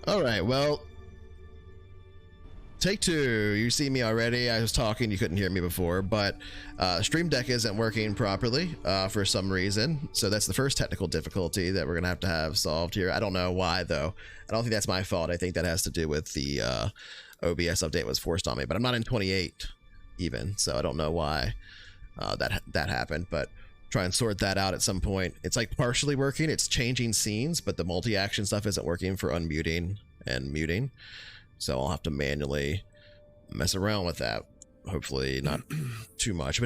All right, well, take two. You see me already. I was talking, you couldn't hear me before, but Stream Deck isn't working properly for some reason. So that's the first technical difficulty that we're gonna have to have solved here. I don't know why though. I don't think that's my fault. I think that has to do with the OBS update was forced on me, but I'm not in 28 even, so I don't know why that happened, but try and sort that out at some point. It's like partially working. It's changing scenes, but the multi-action stuff isn't working for unmuting and muting. So I'll have to manually mess around with that. Hopefully not too much,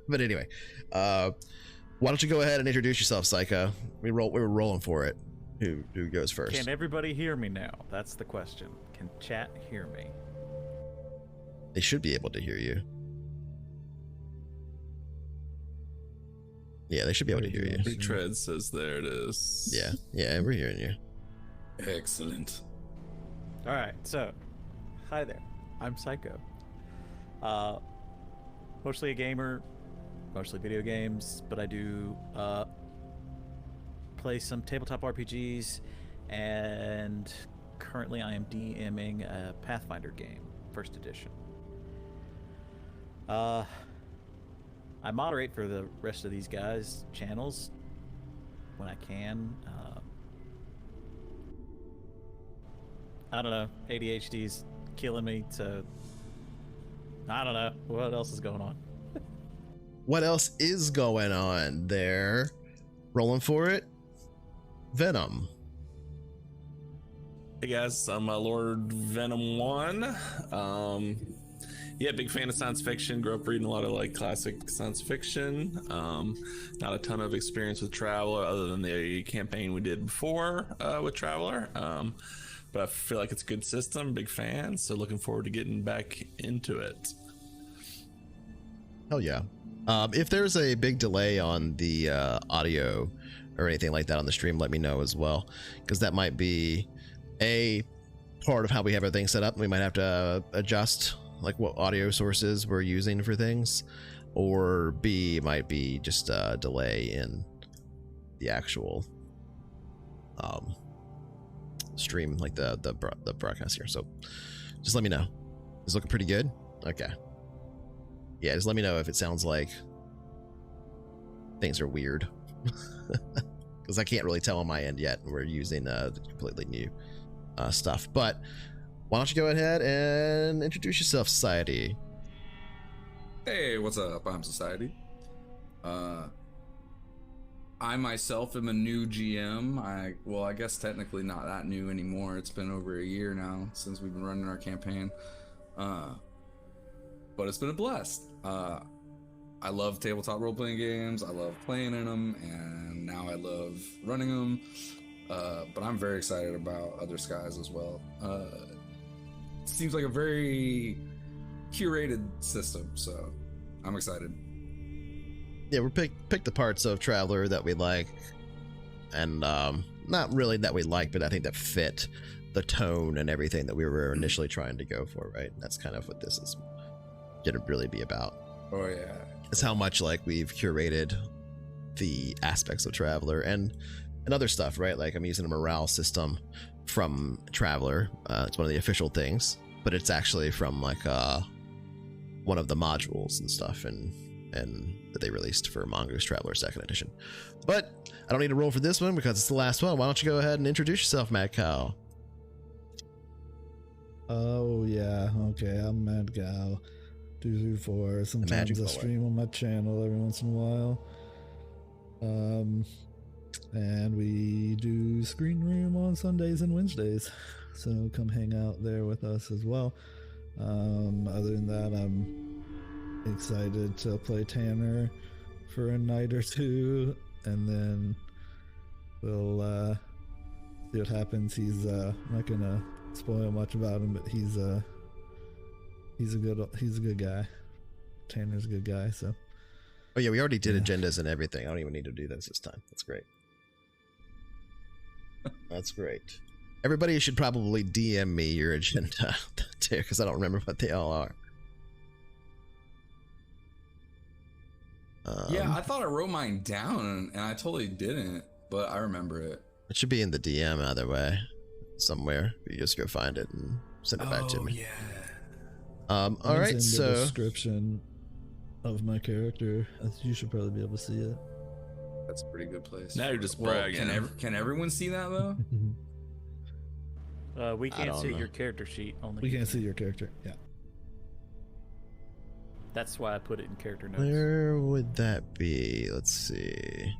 but anyway, why don't you go ahead and introduce yourself, Psycho? We were rolling for it. Who goes first? Can everybody hear me now? That's the question. Can chat hear me? They should be able to hear you. Yeah, they should be able to hear you. Big Tread says there it is. Yeah, we're hearing you. Excellent. All right, so hi there. I'm Psycho. Mostly a gamer, mostly video games, but I do play some tabletop RPGs, and currently I am DMing a Pathfinder game, first edition. I moderate for the rest of these guys' channels when I can. I don't know. ADHD's killing me, so I don't know. What else is going on? What else is going on there? Rolling for it? Venom. Hey guys, I'm Lord Venom 1. Yeah, big fan of science fiction. Grew up reading a lot of like classic science fiction. Not a ton of experience with Traveler other than the campaign we did before with Traveler. But I feel like it's a good system. Big fan. So looking forward to getting back into it. Hell yeah. If there's a big delay on the audio or anything like that on the stream, let me know as well, because that might be a part of how we have everything set up. We might have to adjust like what audio sources we're using for things, or B, might be just a delay in the actual stream, like the broadcast here. So just let me know. It's looking pretty good. Okay. Yeah, just let me know if it sounds like things are weird, because I can't really tell on my end yet. We're using completely new stuff. But why don't you go ahead and introduce yourself, Society? Hey, what's up? I'm Society. I myself am a new GM. I guess technically not that new anymore. It's been over a year now since we've been running our campaign. But it's been a blast. I love tabletop role-playing games. I love playing in them, and now I love running them. But I'm very excited about Other Skies as well. It seems like a very curated system, so I'm excited. Yeah, we pick the parts of Traveler that we like, and not really that we like, but I think that fit the tone and everything that we were initially trying to go for, right? That's kind of what this is gonna really be about. Oh yeah, it's how much like we've curated the aspects of Traveler and other stuff, right? Like I'm using a morale system from Traveler. It's one of the official things, but it's actually from like one of the modules and stuff, and that they released for Mongoose Traveler 2nd edition. But I don't need to roll for this one because it's the last one. Why don't you go ahead and introduce yourself, Mad Cow? Oh yeah, okay, I'm Mad Cow 234. Sometimes I stream on my channel every once in a while. And we do Screen Room on Sundays and Wednesdays, so come hang out there with us as well. Other than that, I'm excited to play Tanner for a night or two, and then we'll see what happens. He's I'm not gonna spoil much about him, but he's a good guy. Tanner's a good guy, so. Oh yeah, we already did agendas and everything. I don't even need to do this time. That's great. That's great. Everybody should probably DM me your agenda too, because I don't remember what they all are. Yeah, I thought I wrote mine down, and I totally didn't, but I remember it. It should be in the DM either way. somewhere. You just go find it and send it back to me. Yeah. All Mine's right, in the so description of my character. You should probably be able to see it. That's a pretty good place. Now you're just Well, bragging. Can everyone see that though? We can't don't see know. your character sheet. Only We you can't can. see your character. Yeah. That's why I put it in character notes. where would that be? Let's see.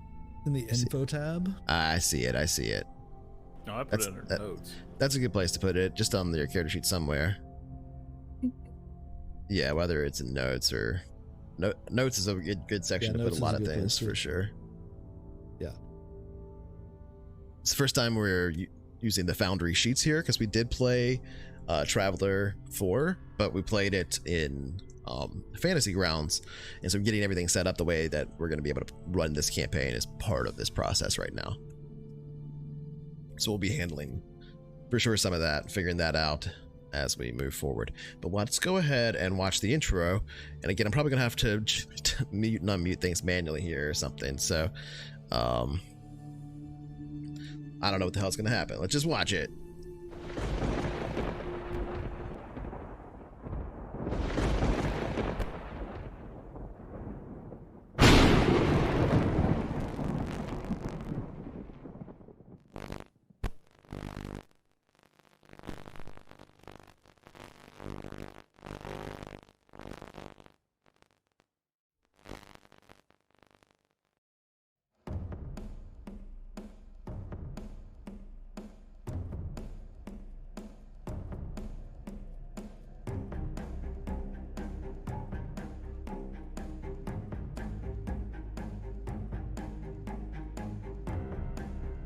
In the See. info tab. I see it. I see it. No, I put That's- it under that- notes. That's a good place to put it. Just on your character sheet somewhere. Yeah, whether it's in notes or notes is a good section to put notes a is lot a of good things place for too. sure. Yeah. It's the first time we're using the Foundry sheets here because we did play Traveler 4, but we played it in Fantasy Grounds, and so getting everything set up the way that we're going to be able to run this campaign is part of this process right now. So we'll be handling for sure some of that, figuring that out as we move forward. But let's go ahead and watch the intro. And again, I'm probably gonna have to mute and unmute things manually here or something. So I don't know what the hell's gonna happen. Let's just watch it.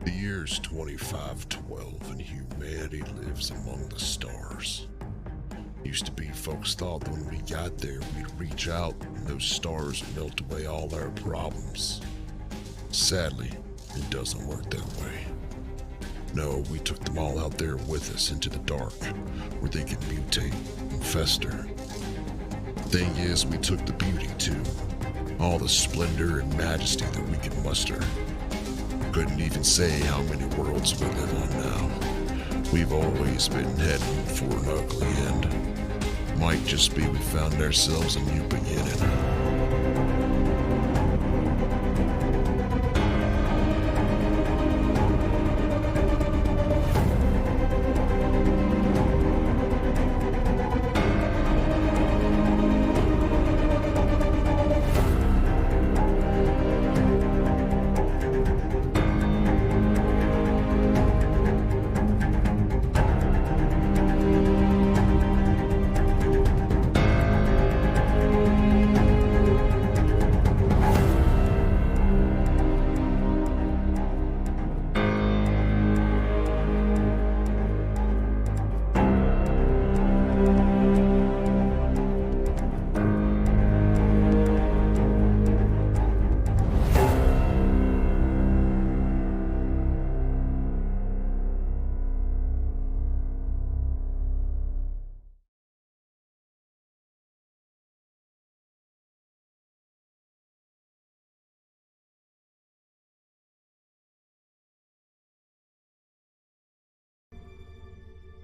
The year's 2512 and humanity lives among the stars. Used to be folks thought that when we got there we'd reach out and those stars would melt away all our problems. Sadly, it doesn't work that way. No, we took them all out there with us into the dark, where they could mutate and fester. Thing is, we took the beauty too. All the splendor and majesty that we could muster. Couldn't even say how many worlds we live on now. We've always been heading for an ugly end. Might just be we found ourselves a new beginning.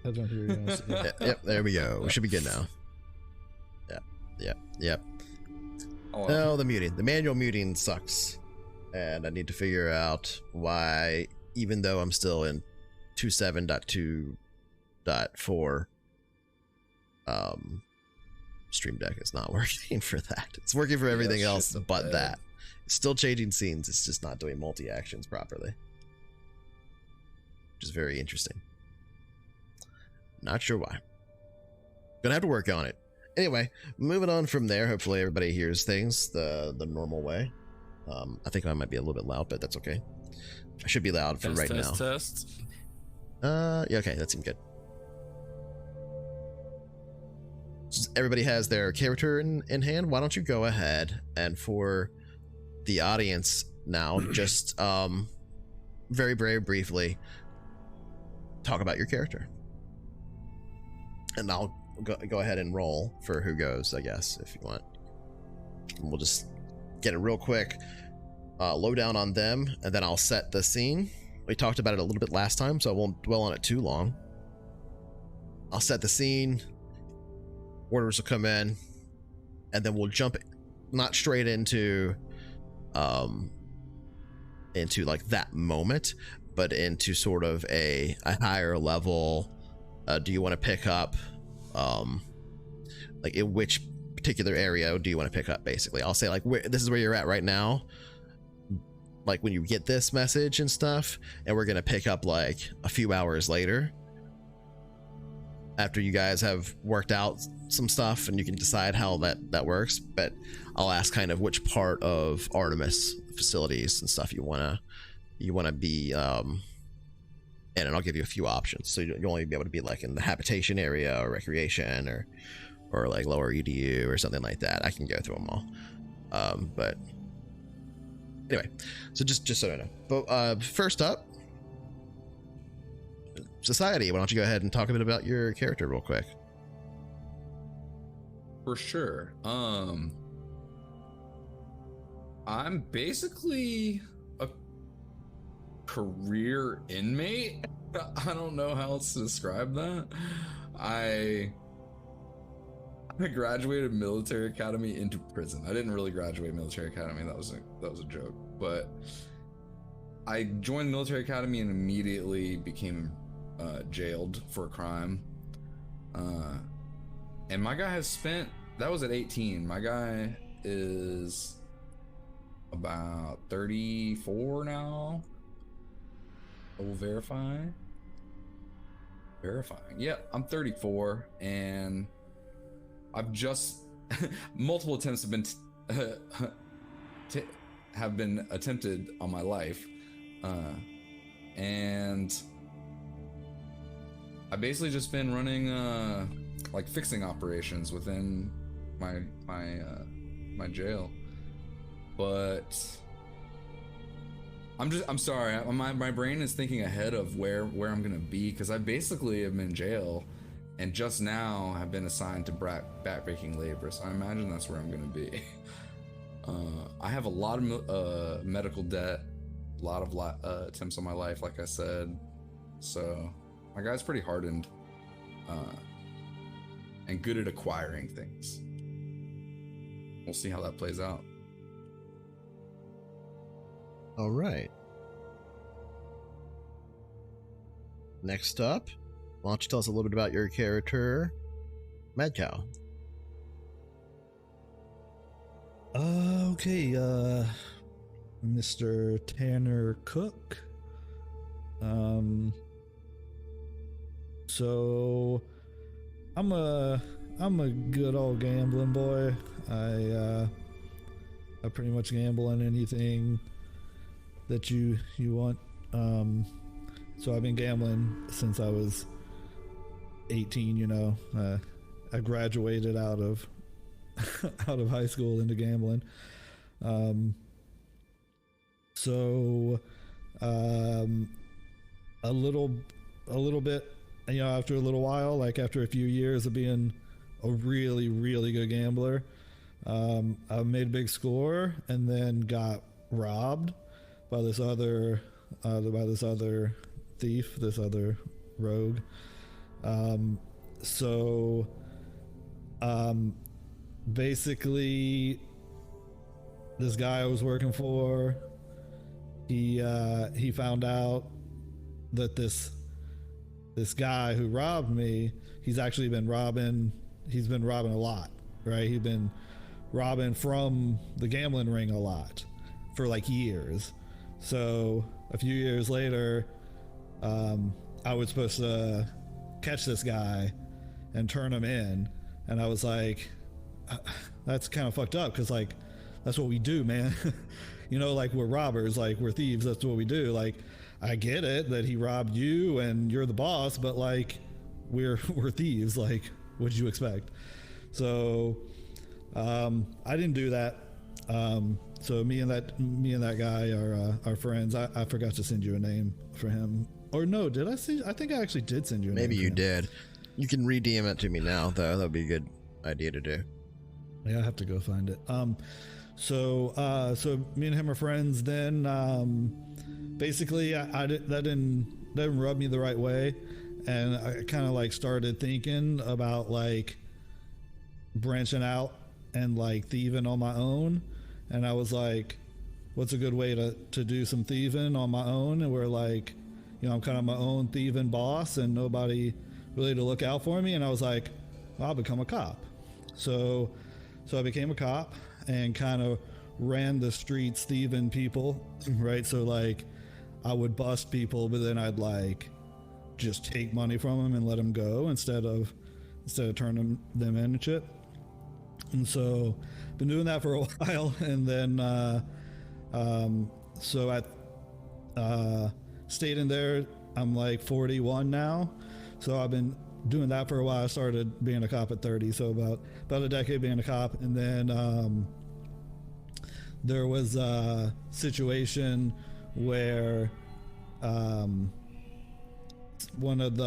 I don't hear you. Yeah. Yep, there we go. We should be good now. Yep. Oh, No, the muting. The manual muting sucks. And I need to figure out why, even though I'm still in 27.2.4, Stream Deck is not working for that. It's working for everything that else shit's but bad. that. It's still changing scenes. It's just not doing multi-actions properly. Which is very interesting. Not sure why. Gonna have to work on it. Anyway, moving on from there. Hopefully everybody hears things the normal way. I think I might be a little bit loud, but that's okay. I should be loud for right now. Test. Yeah, okay, that seemed good. Everybody has their character in hand. Why don't you go ahead and for the audience now, just very, very briefly talk about your character. And I'll go ahead and roll for who goes, I guess, if you want. And we'll just get it real quick, low down on them, and then I'll set the scene. We talked about it a little bit last time, so I won't dwell on it too long. I'll set the scene, orders will come in, and then we'll jump not straight into like that moment, but into sort of a higher level. Do you want to pick up like in which particular area do you want to pick up? Basically, I'll say like this is where you're at right now, like when you get this message and stuff, and we're gonna pick up like a few hours later after you guys have worked out some stuff, and you can decide how that works. But I'll ask kind of which part of Artemis facilities and stuff you wanna be in, and I'll give you a few options. So you'll only be able to be like in the habitation area or recreation or like lower EDU or something like that. I can go through them all. But anyway, so just so I know. But first up, Society. Why don't you go ahead and talk a bit about your character real quick? For sure. I'm basically a career inmate. I don't know how else to describe that. I graduated military academy into prison. I didn't really graduate military academy. That was a joke. But I joined military academy and immediately became jailed for a crime. And my guy has spent, that was at 18. My guy is about 34 now. I will verify. Verifying. Yeah, I'm 34, and I've just multiple attempts have been attempted on my life, and I basically just been running like fixing operations within my jail. But I'm sorry, my brain is thinking ahead of where I'm gonna be, because I basically am in jail and just now have been assigned to backbreaking labor, so I imagine that's where I'm gonna be. I have a lot of medical debt, a lot of attempts on my life, like I said, so my guy's pretty hardened and good at acquiring things. We'll see how that plays out. All right. Next up, why don't you tell us a little bit about your character, Mad Cow? Okay, Mr. Tanner Cook. So I'm a good old gambling boy. I pretty much gamble on anything that you want. So I've been gambling since I was 18, you know. I graduated out of high school into gambling. So a little bit, you know, after a little while, like after a few years of being a really, really good gambler, I made a big score and then got robbed by this other thief, this other rogue. Basically, this guy I was working for, he found out that this guy who robbed me, he's been robbing a lot, right? He's been robbing from the gambling ring a lot for like years. So a few years later, I was supposed to catch this guy and turn him in, and I was like, that's kind of fucked up, because like that's what we do, man. You know, like we're robbers, like we're thieves, that's what we do. Like I get it that he robbed you and you're the boss, but like we're thieves, like what'd you expect? So I didn't do that. So me and that guy are friends. I forgot to send you a name for him. Or no, did I see? I think I actually did send you a name. Maybe you did. You can re-DM it to me now, though. That would be a good idea to do. Yeah, I have to go find it. So me and him are friends. Then basically, that didn't rub me the right way, and I kind of like started thinking about like branching out and like thieving on my own. And I was like, what's a good way to do some thieving on my own? And we're like, you know, I'm kind of my own thieving boss and nobody really to look out for me. And I was like, well, I'll become a cop. So I became a cop and kind of ran the streets thieving people, right? So like I would bust people, but then I'd like just take money from them and let them go instead of turning them in and shit. And so been doing that for a while. And then so I stayed in there. I'm like 41 now, so I've been doing that for a while. I started being a cop at 30, so about a decade being a cop. And then there was a situation where one of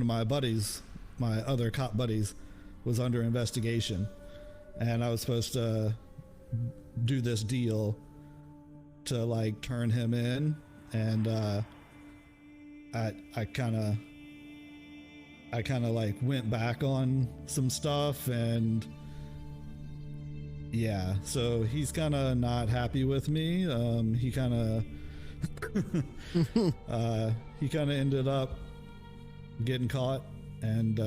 my buddies, my other cop buddies, was under investigation, and I was supposed to do this deal to like turn him in. And I kind of like went back on some stuff, and yeah, so he's kind of not happy with me. He kind of ended up getting caught, and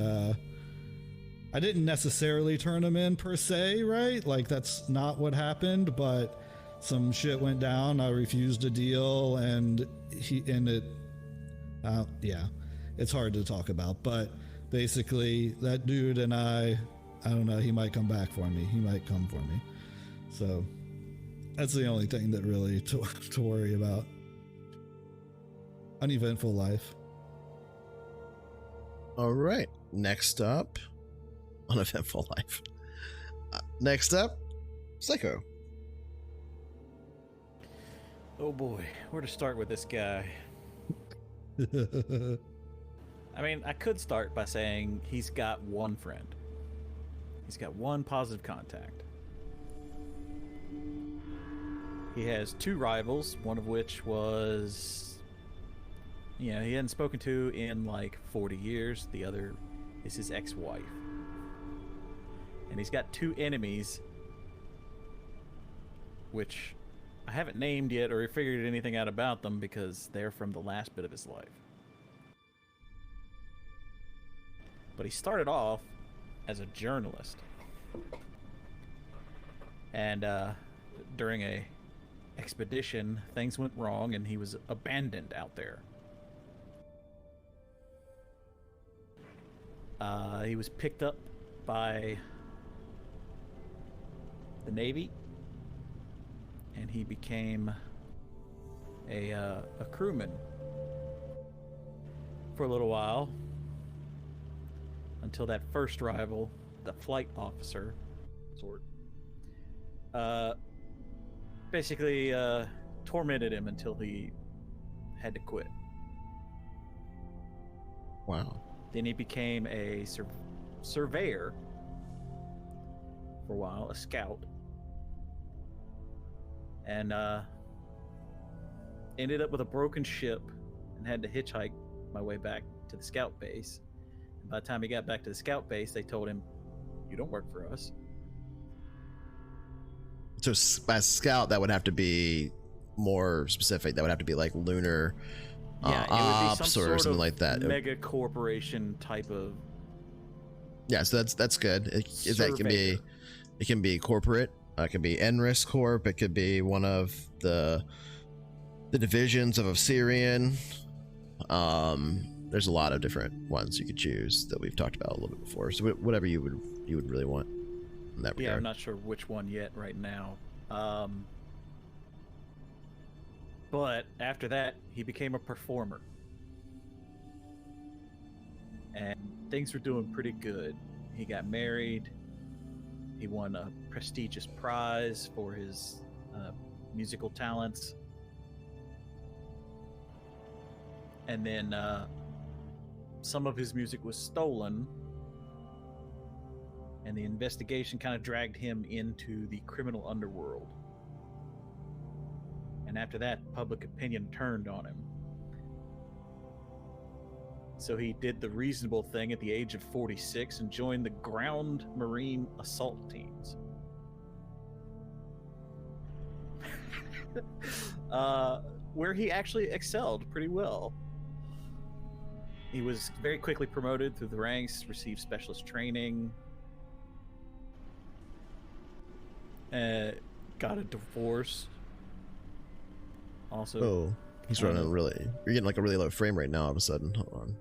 I didn't necessarily turn him in per se, right? Like that's not what happened, but some shit went down. I refused a deal, and yeah, it's hard to talk about, but basically that dude and I don't know, he might come back for me. He might come for me. So that's the only thing that really to worry about. Uneventful life. All right. Next up, uneventful life. Next up, Psycho. Oh boy, where to start with this guy? I mean, I could start by saying he's got one friend. He's got one positive contact. He has two rivals, one of which was, you know, he hadn't spoken to in like 40 years. The other is his ex-wife. And he's got two enemies, which I haven't named yet or figured anything out about them because they're from the last bit of his life. But he started off as a journalist. And during a expedition, things went wrong and he was abandoned out there. He was picked up by the Navy, and he became a crewman for a little while until that first rival, the flight officer, basically tormented him until he had to quit. Wow. Then he became a surveyor for a while, a scout, and ended up with a broken ship and had to hitchhike my way back to the scout base. And by the time he got back to the scout base, they told him, "You don't work for us." So as scout, that would have to be more specific. That would have to be like lunar Yeah, it would be ops some or sort something of like that. mega corporation type of. Yeah, so that's good. Surveyor. It can be corporate. It could be NRIS Corp. It could be one of the divisions of Syrian. There's a lot of different ones you could choose that we've talked about a little bit before. So whatever you would really want in that regard. Yeah, I'm not sure which one yet right now. But after that, he became a performer. And things were doing pretty good. He got married. He won a prestigious prize for his musical talents. And then some of his music was stolen. And the investigation kind of dragged him into the criminal underworld. And after that, public opinion turned on him. So he did the reasonable thing at the age of 46 and joined the Ground Marine Assault Teams. Where he actually excelled pretty well. He was very quickly promoted through the ranks, received specialist training, got a divorce. Also, Oh, he's running really. You're getting like a really low frame rate now. All of a sudden, hold on.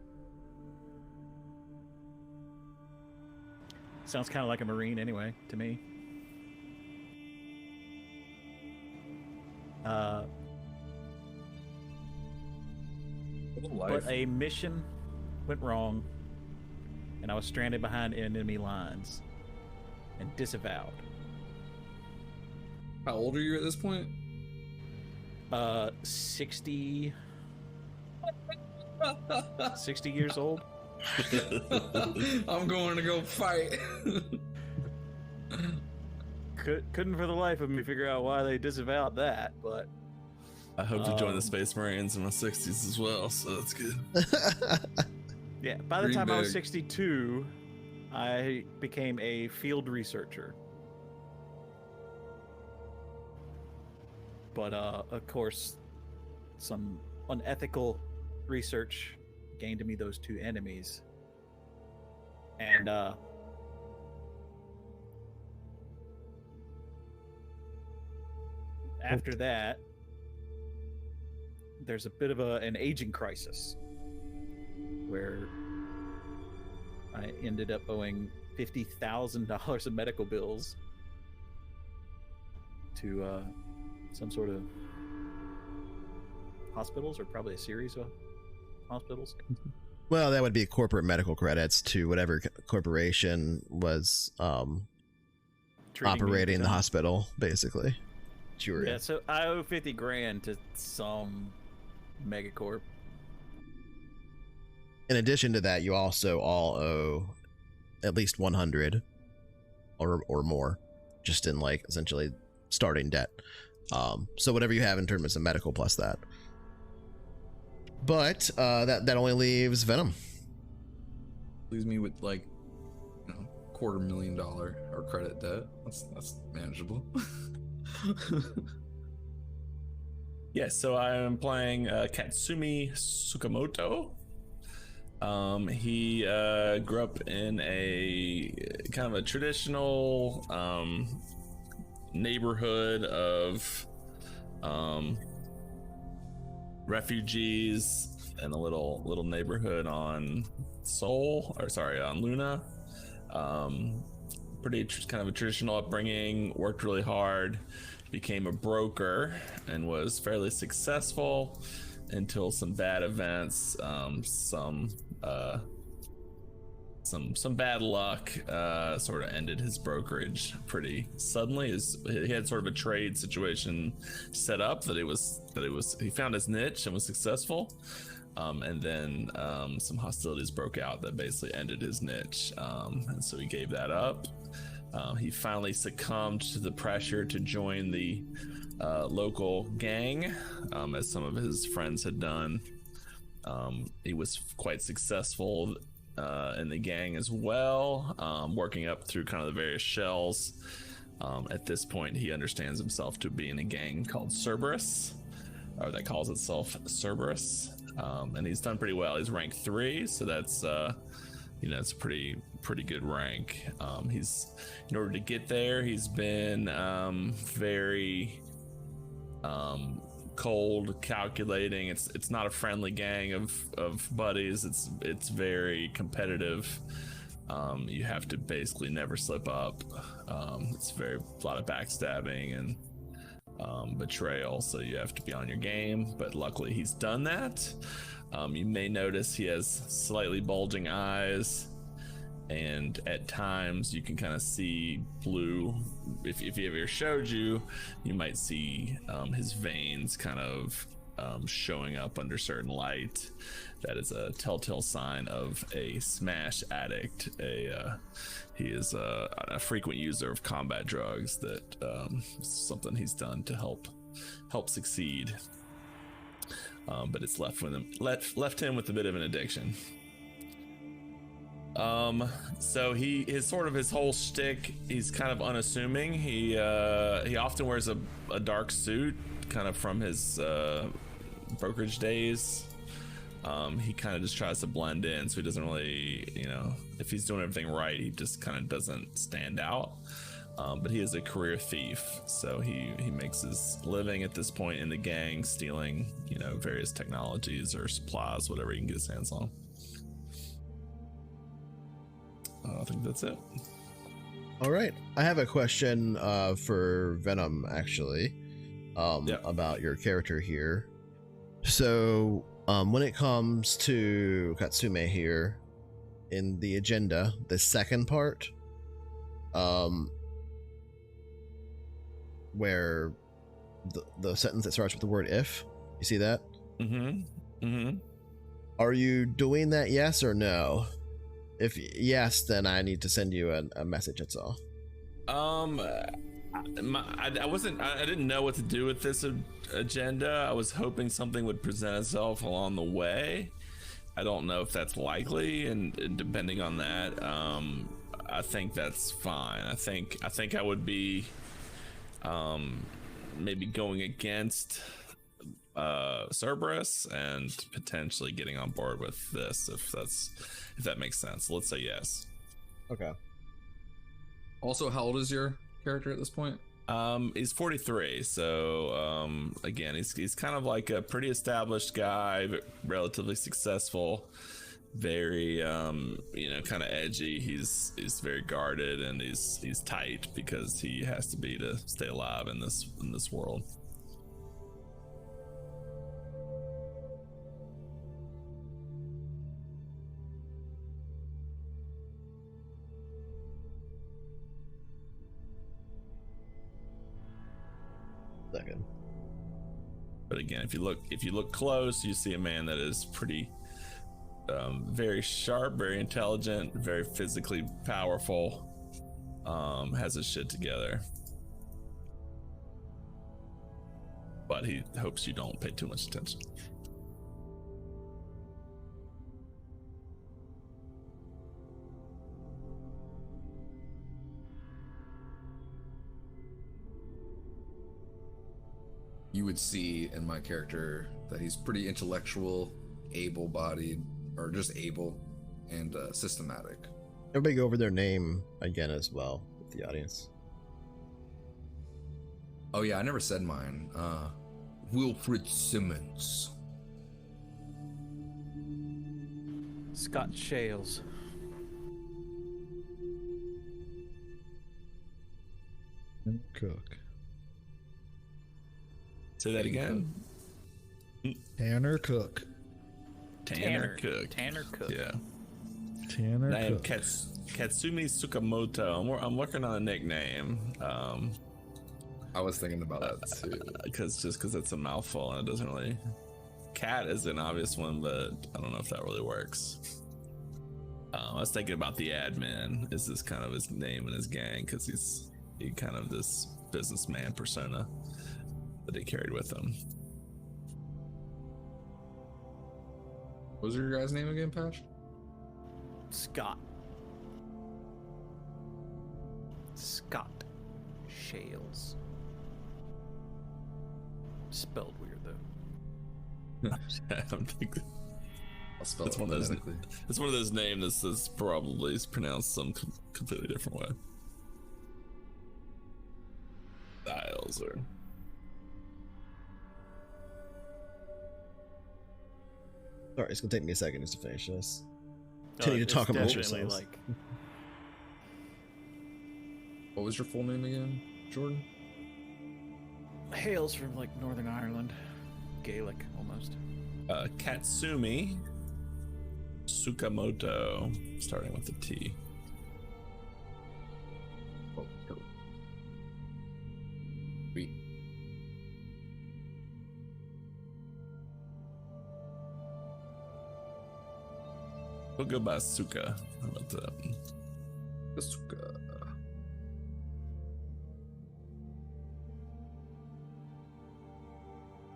sounds kind of like a Marine anyway to me. But a mission went wrong, and I was stranded behind enemy lines and disavowed. How old are you at this point? 60 years old. I'm going to go fight. Couldn't for the life of me figure out why they disavowed that, but I hope to join the Space Marines in my 60s as well, so that's good. yeah, by the Dream time I was big. 62, I became a field researcher. But of course, some unethical research gained me those two enemies. And after that, there's a bit of an aging crisis where I ended up owing $50,000 of medical bills to some sort of hospitals, or probably a series of hospitals. Well, that would be corporate medical credits to whatever corporation was Treating me operating for the them. hospital, basically. Sure. Yeah, so I owe $50,000 to some megacorp. In addition to that, you also all owe at least 100 or more, just in like essentially starting debt. So whatever you have in terms of medical plus that. But that only leaves Venom. Leaves me with like, $250,000 or credit debt. That's manageable. Yeah, so I am playing Katsumi Tsukamoto. He grew up in a kind of a traditional neighborhood of refugees in a little neighborhood on on Luna. Pretty kind of a traditional upbringing, worked really hard, became a broker, and was fairly successful until some bad events, some bad luck sort of ended his brokerage pretty suddenly. He had sort of a trade situation set up that he found his niche and was successful, and then some hostilities broke out that basically ended his niche, and so he gave that up. He finally succumbed to the pressure to join the local gang, as some of his friends had done. He was quite successful in the gang as well, working up through kind of the various shells. At this point, he understands himself to be in a gang called Cerberus, or that calls itself Cerberus, and he's done pretty well. He's rank 3, so that's it's a pretty good rank. He's, in order to get there, he's been very cold, calculating. It's not a friendly gang of buddies. It's very competitive. You have to basically never slip up. It's a lot of backstabbing and betrayal, so you have to be on your game, but luckily he's done that. You may notice he has slightly bulging eyes, and at times you can kind of see blue. If he ever showed you, you might see his veins kind of showing up under certain light. That is a telltale sign of a smash addict. He is a frequent user of combat drugs. That is something he's done to help help succeed. But it's left him with a bit of an addiction. So his whole shtick, he's kind of unassuming. He often wears a dark suit, kind of from his brokerage days. He kind of just tries to blend in, so he doesn't really, if he's doing everything right, he just kind of doesn't stand out. But he is a career thief, so he makes his living at this point in the gang, stealing, various technologies or supplies, whatever he can get his hands on. I think that's it. All right. I have a question for Venom, actually, about your character here. So, when it comes to Katsume here, in the agenda, the second part, where the sentence that starts with the word "if," you see that? Are you doing that, yes or no? If yes, then I need to send you a message. That's all. I didn't know what to do with this agenda. I was hoping something would present itself along the way. I don't know if that's likely, and depending on that, I think that's fine. I think I would be maybe going against Cerberus and potentially getting on board with this, if that makes sense. Let's say yes. Okay. Also, how old is your character at this point? He's 43, so again, he's kind of like a pretty established guy, relatively successful, very kind of edgy. He's very guarded, and he's tight because he has to be to stay alive in this world. Second. But again, if you look close, you see a man that is pretty very sharp, very intelligent, very physically powerful, has his shit together, but he hopes you don't pay too much attention. You would see in my character that he's pretty intellectual, able-bodied, or just able, and systematic. Everybody go over their name again as well with the audience. Oh yeah, I never said mine. Wilfred Simmons. Scott Shales. Cook. Say that again. Tanner Cook. Tanner Cook. Tanner Cook. Yeah. Tanner Name Cook. Katsumi Tsukamoto. I'm working on a nickname. I was thinking about that too. Because it's a mouthful and it doesn't really. Cat is an obvious one, but I don't know if that really works. I was thinking about the admin. Is this kind of his name in his gang? Because he kind of this businessman persona that he carried with him. What was your guy's name again, Patch? Scott Shales. Spelled weird though. I'm thinking I'll spell it's it one of those. phonetically. It's one of those names that's probably is pronounced some completely different way. Styles or. Sorry, it's gonna take me a second just to finish this. Continue to talk It's amongst definitely yourselves. like What was your full name again, Jordan? hails from like Northern Ireland, Gaelic almost. Katsumi Tsukamoto, starting with a T. Oh, sweet. We'll go by Suka. How about that? Asuka.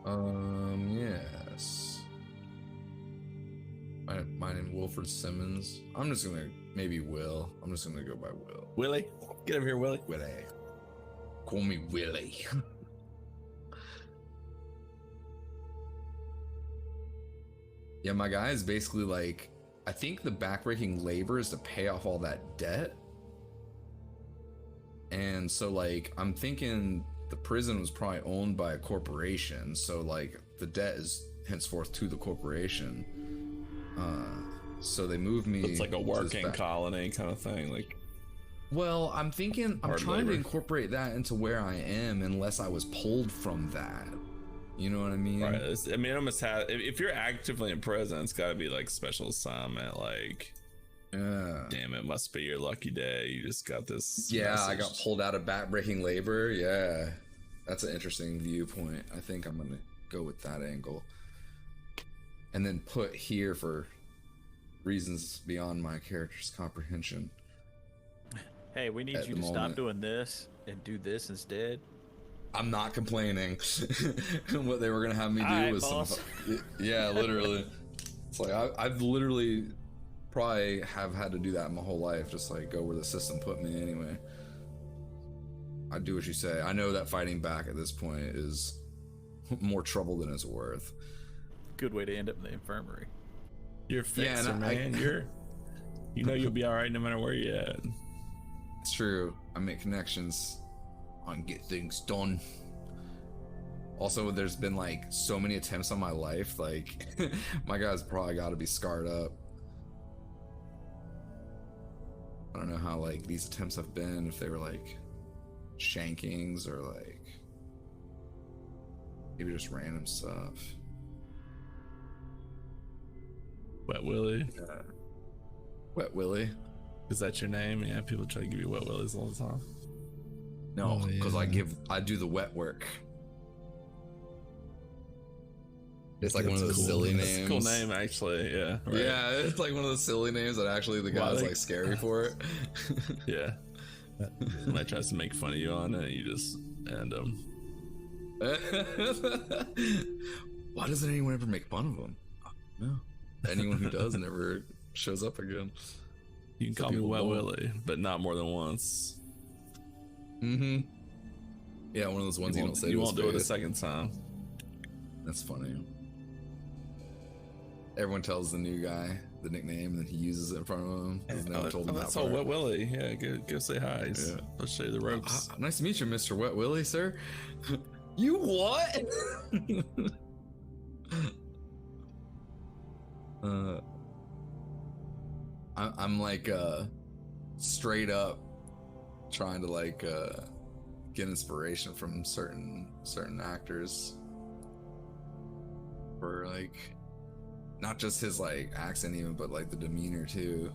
Yes. My name Wilfred Simmons. I'm just gonna maybe Will. I'm just gonna go by Will. Willie, get over here, Willie. Willie. Call me Willie. Yeah, my guy is basically like, I think the backbreaking labor is to pay off all that debt. And so like, I'm thinking the prison was probably owned by a corporation. So like the debt is henceforth to the corporation. So they moved me. It's like a working colony kind of thing. Like, well, I'm thinking, I'm trying to labor. incorporate that into where I am unless I was pulled from that. You know what I mean? right. I mean, it almost has, if you're actively in prison, it's got to be like special assignment. Like, Yeah. damn, it must be your lucky day. You just got this. Yeah, I message. got pulled out of backbreaking labor. Yeah. That's an interesting viewpoint. I think I'm going to go with that angle. And then put here for reasons beyond my character's comprehension. Hey, we need At you the to stop moment. doing this and do this instead. I'm not complaining. What they were going to have me do Alright, was boss. yeah, literally. It's like I've literally probably have had to do that my whole life, just like go where the system put me anyway. I do what you say. I know that fighting back at this point is more trouble than it's worth. Good way to end up in the infirmary. You're a fixer, and man. You know you'll be all right no matter where you're at. It's true. I make connections. I can get things done. Also, there's been like so many attempts on my life. Like, my guy's probably got to be scarred up. I don't know how like these attempts have been. If they were like shankings or like maybe just random stuff. Wet Willie. Wet Willie? Is that your name? Yeah, people try to give you Wet Willies all the time. No, Oh, because yeah. I do the wet work. It's like one of That's those cool. silly That's names. a cool name, actually. Yeah. Right. Yeah, it's like one of those silly names that actually the guy's Wiley. like scary for it. Yeah. Somebody tries to make fun of you on it, you just end them. Why doesn't anyone ever make fun of him? No. Anyone who does never shows up again. You can Some call me people Wet won't. Willie, but not more than once. Mm-hmm. Yeah, one of those ones you don't say You to won't his do it a face. second time. That's funny. Everyone tells the new guy the nickname, and then he uses it in front of him. He's never told him that That's all part. Wet Willie. Yeah, go say hi. Yeah. Let's show you the ropes. Nice to meet you, Mr. Wet Willie, sir. You what? I'm like straight up trying to like get inspiration from certain actors for like not just his like accent even, but like the demeanor too.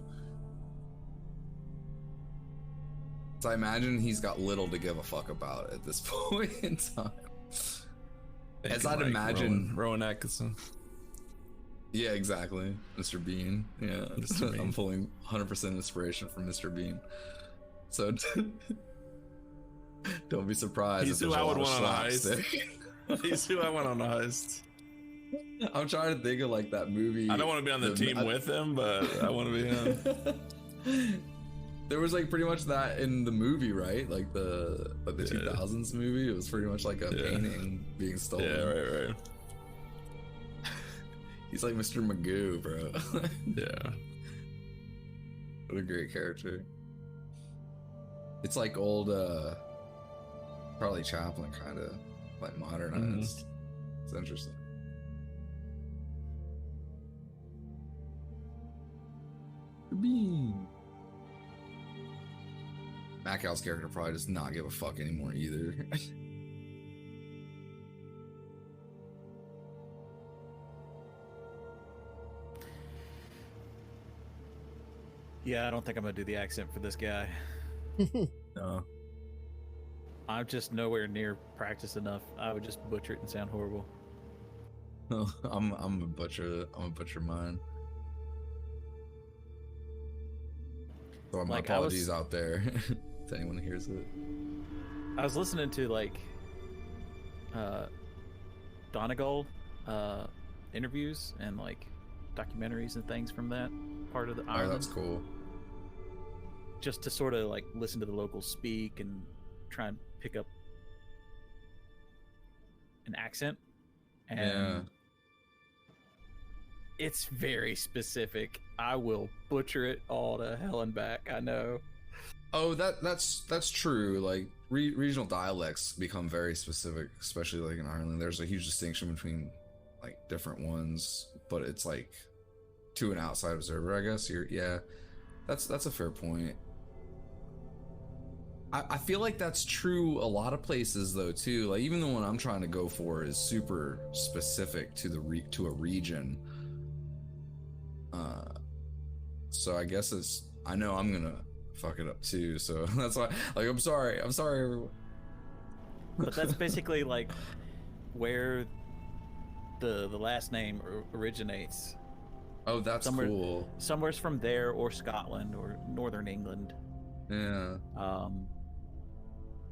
So I imagine he's got little to give a fuck about at this point in time. As I'd imagine, Rowan Atkinson. yeah, exactly, Mr. Bean. Yeah, Mr. Bean. I'm pulling 100% inspiration from Mr. Bean. So don't be surprised. He's if who there's I would lot of want on a slapstick. heist. He's who I want on a heist. I'm trying to think of like that movie. I don't want to be on the team with him, but I want to be him. There was like pretty much that in the movie, right? Like the Yeah. 2000s movie. It was pretty much like a Yeah. painting being stolen. Yeah, right. He's like Mr. Magoo, bro. Yeah. What a great character. It's like old Charlie Chaplin kind of like modernized. It's interesting. Bean. Macal's character probably does not give a fuck anymore either. Yeah, I don't think I'm gonna do the accent for this guy. No. I'm just nowhere near practiced enough. I would just butcher it and sound horrible. No, I'm a butcher. I'm a butcher mine. So my Like, I was- apologies out there to anyone who hears it. I was listening to like Donegal interviews and like documentaries and things from that part of the island. Oh, that's cool. Just to sort of like listen to the locals speak and try and pick up an accent. And Yeah. it's very specific. I will butcher it all to hell and back. I know. Oh, that's true. Like regional dialects become very specific, especially like in Ireland. There's a huge distinction between like different ones, but it's like to an outside observer, I guess. Yeah, that's a fair point. I feel like that's true a lot of places though too. Like even the one I'm trying to go for is super specific to to a region. So I guess I know I'm gonna fuck it up too. So that's why, like, I'm sorry everyone. But that's basically like where the last name originates. Oh, that's cool. Somewhere's from there, or Scotland, or Northern England. Yeah.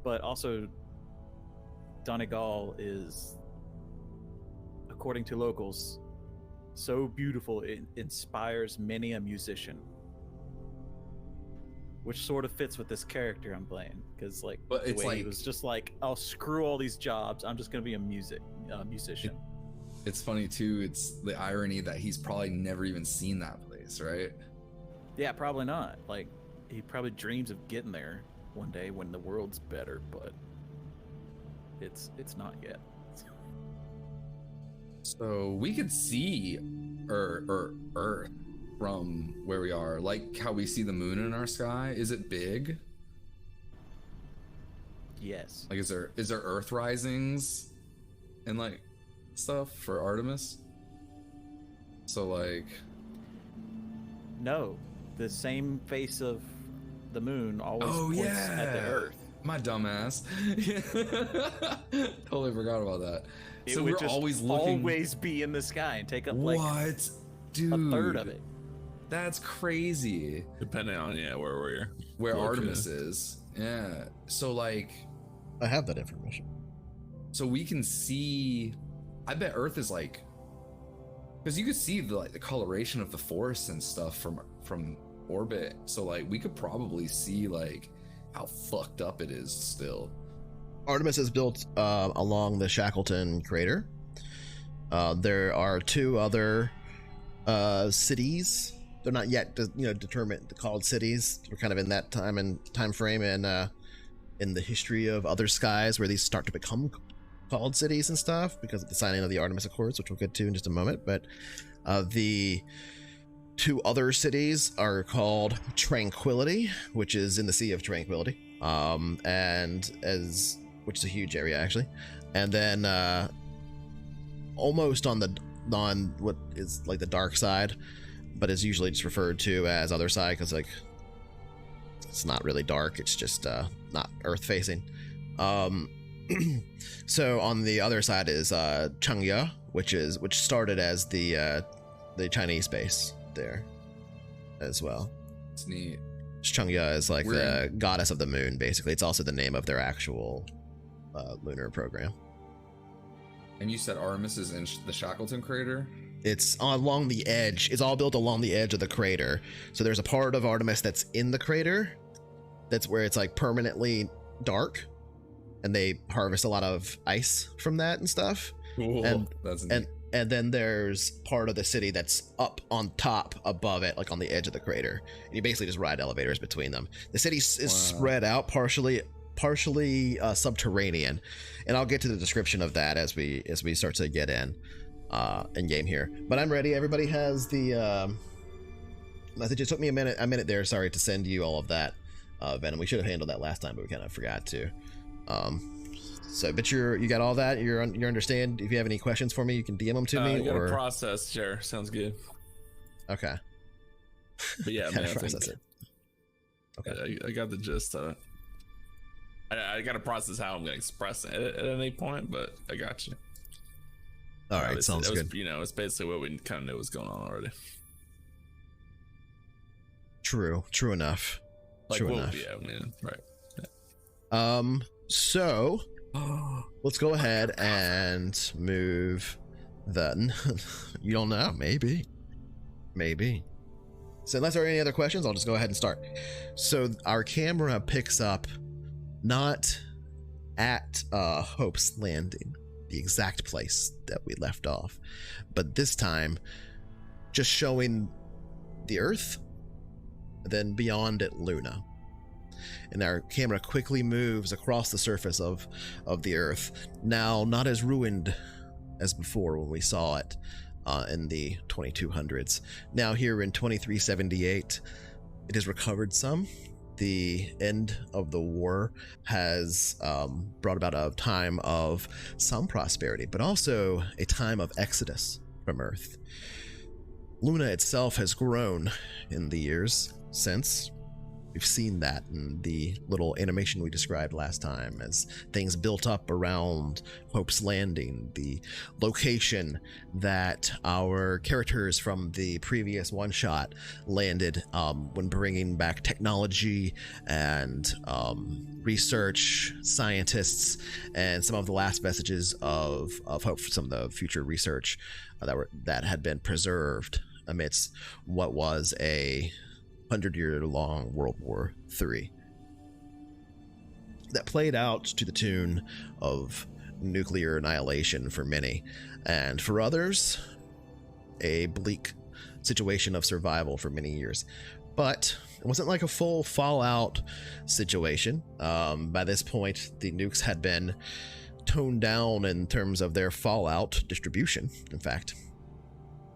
But also, Donegal is, according to locals, so beautiful it inspires many a musician. Which sort of fits with this character I'm playing, because like But the it's way he like- was just like, "I'll screw all these jobs. I'm just gonna be a musician." It's funny too. It's the irony that he's probably never even seen that place, right? Yeah, probably not. Like, he probably dreams of getting there one day when the world's better, but it's not yet. So we could see Earth from where we are, like how we see the moon in our sky. Is it big? Yes. Like, is there Earth risings and like stuff for Artemis? So like, No, the same face of the moon always oh points yeah, at the Earth. My dumbass. Totally forgot about that. It So would we're just always looking. always be in the sky and take up like What, dude? a third of it. That's crazy. Depending on Where located. Artemis is. Yeah. So like, I have that information. so we can see. I bet Earth is like, because you could see the coloration of the forests and stuff from orbit. So like, we could probably see like how fucked up it is still. Artemis is built along the Shackleton crater. There are two other cities. They're not yet, determined called cities. We're kind of in that time frame in the history of other skies where these start to become called cities and stuff because of the signing of the Artemis Accords, which we'll get to in just a moment. But the two other cities are called Tranquility, which is in the Sea of Tranquility, which is a huge area actually, and then almost on what is like the dark side, but is usually just referred to as other side because like it's not really dark, it's just not earth facing. So on the other side is Changya, which started as the Chinese base there as well. It's neat. Changya is like the goddess of the moon, basically. It's also the name of their actual lunar program. And you said Artemis is in the Shackleton crater? It's along the edge. It's all built along the edge of the crater. So there's a part of Artemis that's in the crater. That's where it's like permanently dark. And they harvest a lot of ice from that and stuff. Cool. That's neat. And then there's part of the city that's up on top above it, like on the edge of the crater. And you basically just ride elevators between them. The city is spread out, partially subterranean. And I'll get to the description of that as we start to get in game here. But I'm ready. Everybody has the message. It took me a minute there, sorry, to send you all of that, Venom. We should have handled that last time, but we kind of forgot to. So, but you got all that. You understand. If you have any questions for me, you can DM them to me. You got or a process, sure. Sounds good. Okay. But yeah, man, I Process think it. Okay. I got the gist of it. I got to process how I'm going to express it at any point, but I got you. All right, sounds good. It's basically what we kind of knew was going on already. True enough. Like, True what enough. would be, right. So Let's go ahead and move the. You don't know. Maybe. So unless there are any other questions, I'll just go ahead and start. So our camera picks up not at Hope's Landing, the exact place that we left off, but this time just showing the Earth, then beyond it Luna. And our camera quickly moves across the surface of the Earth, now not as ruined as before when we saw it in the 2200s. Now here in 2378, it has recovered some. The end of the war has brought about a time of some prosperity, but also a time of exodus from Earth. Luna itself has grown in the years since. We've seen that in the little animation we described last time as things built up around Hope's Landing, the location that our characters from the previous one-shot landed when bringing back technology and research, scientists, and some of the last vestiges of Hope for some of the future research that had been preserved amidst what was a 100-year-long World War III that played out to the tune of nuclear annihilation for many, and for others, a bleak situation of survival for many years. But it wasn't like a full fallout situation. By this point, the nukes had been toned down in terms of their fallout distribution, in fact,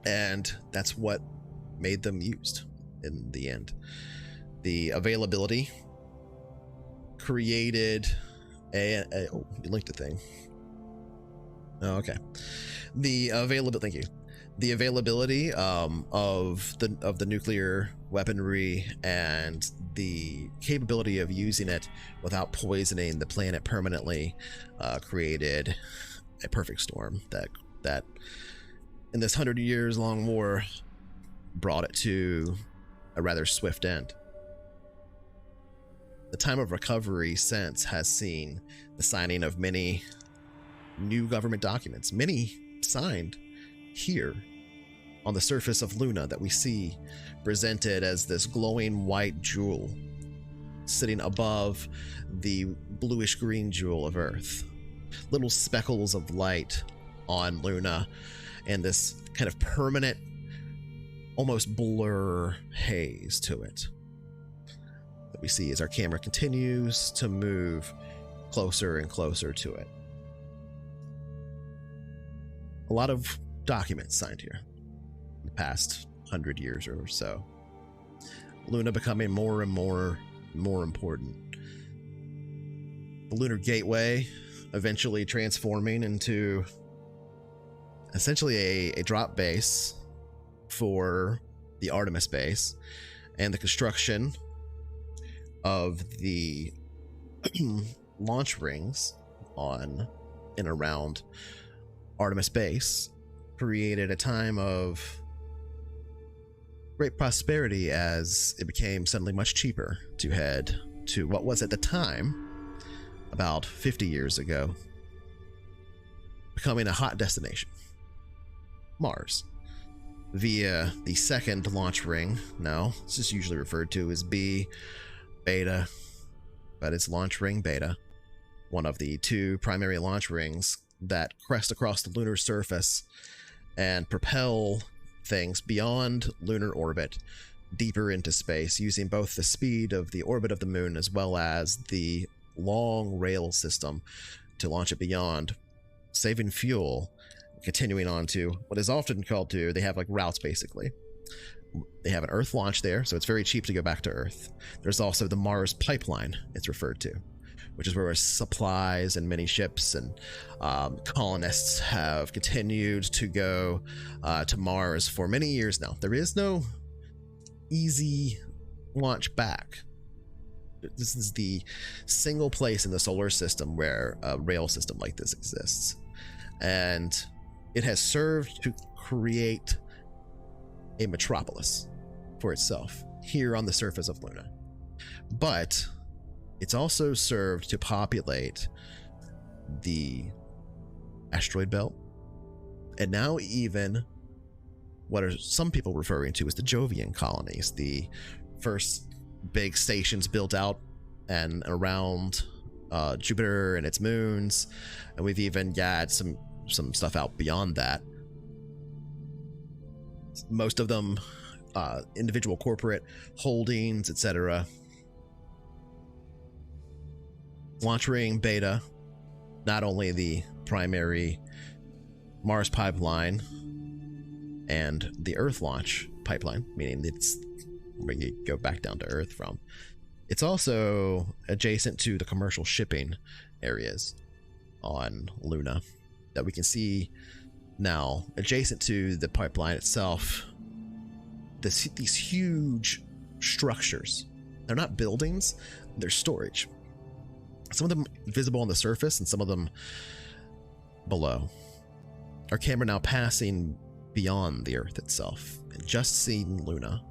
and that's what made them used. In the end, the availability created oh, you linked a thing. Oh, okay. Thank you. The availability of the nuclear weaponry and the capability of using it without poisoning the planet permanently created a perfect storm that in this 100 years long war brought it to a rather swift end. The time of recovery since has seen the signing of many new government documents, many signed here on the surface of Luna that we see presented as this glowing white jewel sitting above the bluish green jewel of Earth. Little speckles of light on Luna and this kind of permanent, almost blur haze to it that we see as our camera continues to move closer and closer to it. A lot of documents signed here in the past 100 years or so. Luna becoming more and more important. The Lunar Gateway eventually transforming into essentially a drop base for the Artemis base, and the construction of the launch rings on and around Artemis base created a time of great prosperity as it became suddenly much cheaper to head to what was at the time, about 50 years ago, becoming a hot destination, Mars, via the second launch ring. Now, this is usually referred to as B Beta, but it's launch ring Beta, one of the two primary launch rings that crest across the lunar surface and propel things beyond lunar orbit deeper into space, using both the speed of the orbit of the moon as well as the long rail system to launch it beyond, saving fuel, continuing on to what is often called to, they have like routes basically. They have an Earth launch there, so it's very cheap to go back to Earth. There's also the Mars pipeline, it's referred to, which is where supplies and many ships and colonists have continued to go to Mars for many years now. There is no easy launch back. This is the single place in the solar system where a rail system like this exists. And it has served to create a metropolis for itself here on the surface of Luna. But it's also served to populate the asteroid belt, and now even what are some people referring to as the Jovian colonies, the first big stations built out and around Jupiter and its moons, and we've even got some stuff out beyond that. Most of them individual corporate holdings, etc. Launch ring beta, not only the primary Mars pipeline and the Earth launch pipeline, meaning it's where you go back down to Earth from. It's also adjacent to the commercial shipping areas on Luna that we can see now. Adjacent to the pipeline itself, these huge structures. They're not buildings, they're storage. Some of them visible on the surface and some of them below. Our camera now passing beyond the Earth itself and just seeing Luna.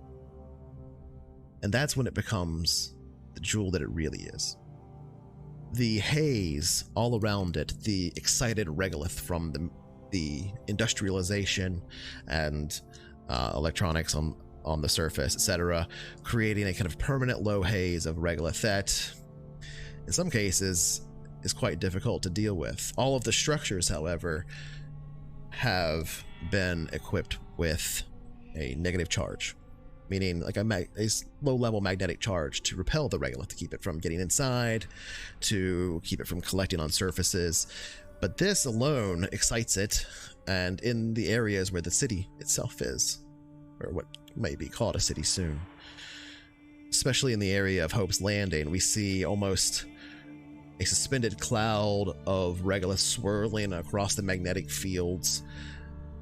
And that's when it becomes the jewel that it really is. The haze all around it, the excited regolith from the industrialization and electronics on the surface, etc., creating a kind of permanent low haze of regolith that, in some cases, is quite difficult to deal with. All of the structures, however, have been equipped with a negative charge, meaning like a low-level magnetic charge to repel the regolith, to keep it from getting inside, to keep it from collecting on surfaces. But this alone excites it, and in the areas where the city itself is, or what may be called a city soon, especially in the area of Hope's Landing, we see almost a suspended cloud of regolith swirling across the magnetic fields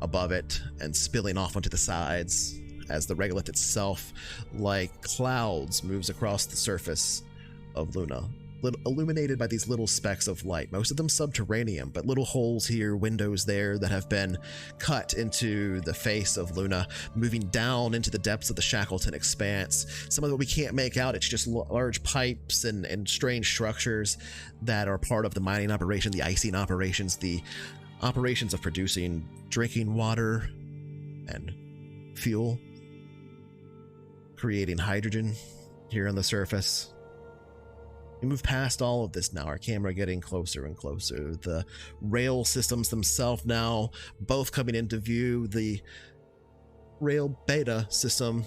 above it and spilling off onto the sides as the regolith itself, like clouds, moves across the surface of Luna, illuminated by these little specks of light, most of them subterranean, but little holes here, windows there that have been cut into the face of Luna, moving down into the depths of the Shackleton expanse. Some of it we can't make out, it's just large pipes and strange structures that are part of the mining operation, the icing operations, the operations of producing drinking water and fuel, creating hydrogen here on the surface. We move past all of this now, our camera getting closer and closer. The rail systems themselves now both coming into view. The rail beta system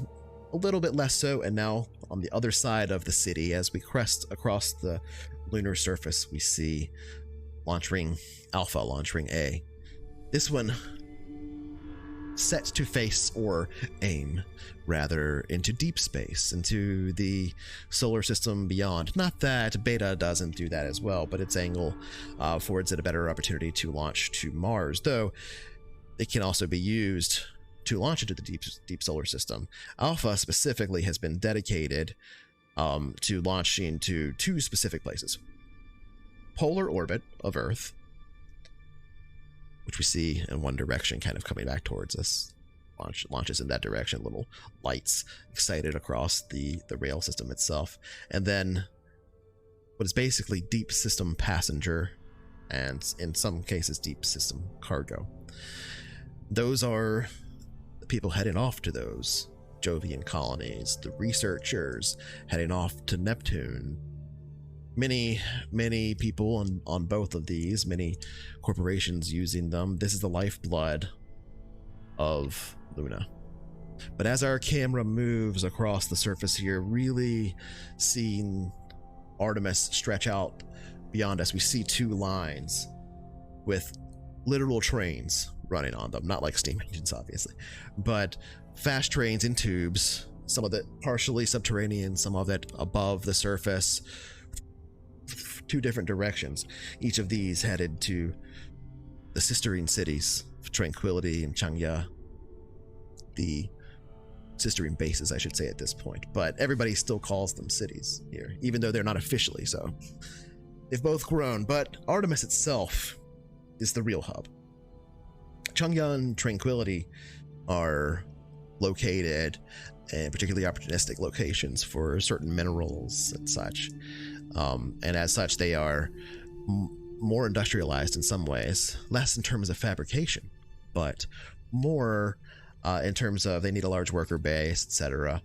a little bit less so, and now on the other side of the city, as we crest across the lunar surface, we see launch ring Alpha, launch ring A. This one set to face, or aim rather, into deep space, into the solar system beyond. Not that Beta doesn't do that as well, but its angle affords it a better opportunity to launch to Mars, though it can also be used to launch into the deep solar system. Alpha specifically has been dedicated to launching to two specific places: polar orbit of Earth, which we see in one direction kind of coming back towards us. Launches in that direction, little lights excited across the rail system itself. And then what is basically deep system passenger, and in some cases deep system cargo. Those are the people heading off to those Jovian colonies, the researchers heading off to Neptune. Many people on both of these, many corporations using them. This is the lifeblood of Luna. But as our camera moves across the surface here, really seeing Artemis stretch out beyond us, we see two lines with literal trains running on them, not like steam engines obviously, but fast trains in tubes, some of it partially subterranean, some of it above the surface, two different directions. Each of these headed to the sisterine cities of Tranquility and Changya, the sisterine bases, I should say at this point, but everybody still calls them cities here, even though they're not officially so. They've both grown, but Artemis itself is the real hub. Changya and Tranquility are located in particularly opportunistic locations for certain minerals and such. And as such, they are more industrialized in some ways, less in terms of fabrication, but more in terms of they need a large worker base, etc.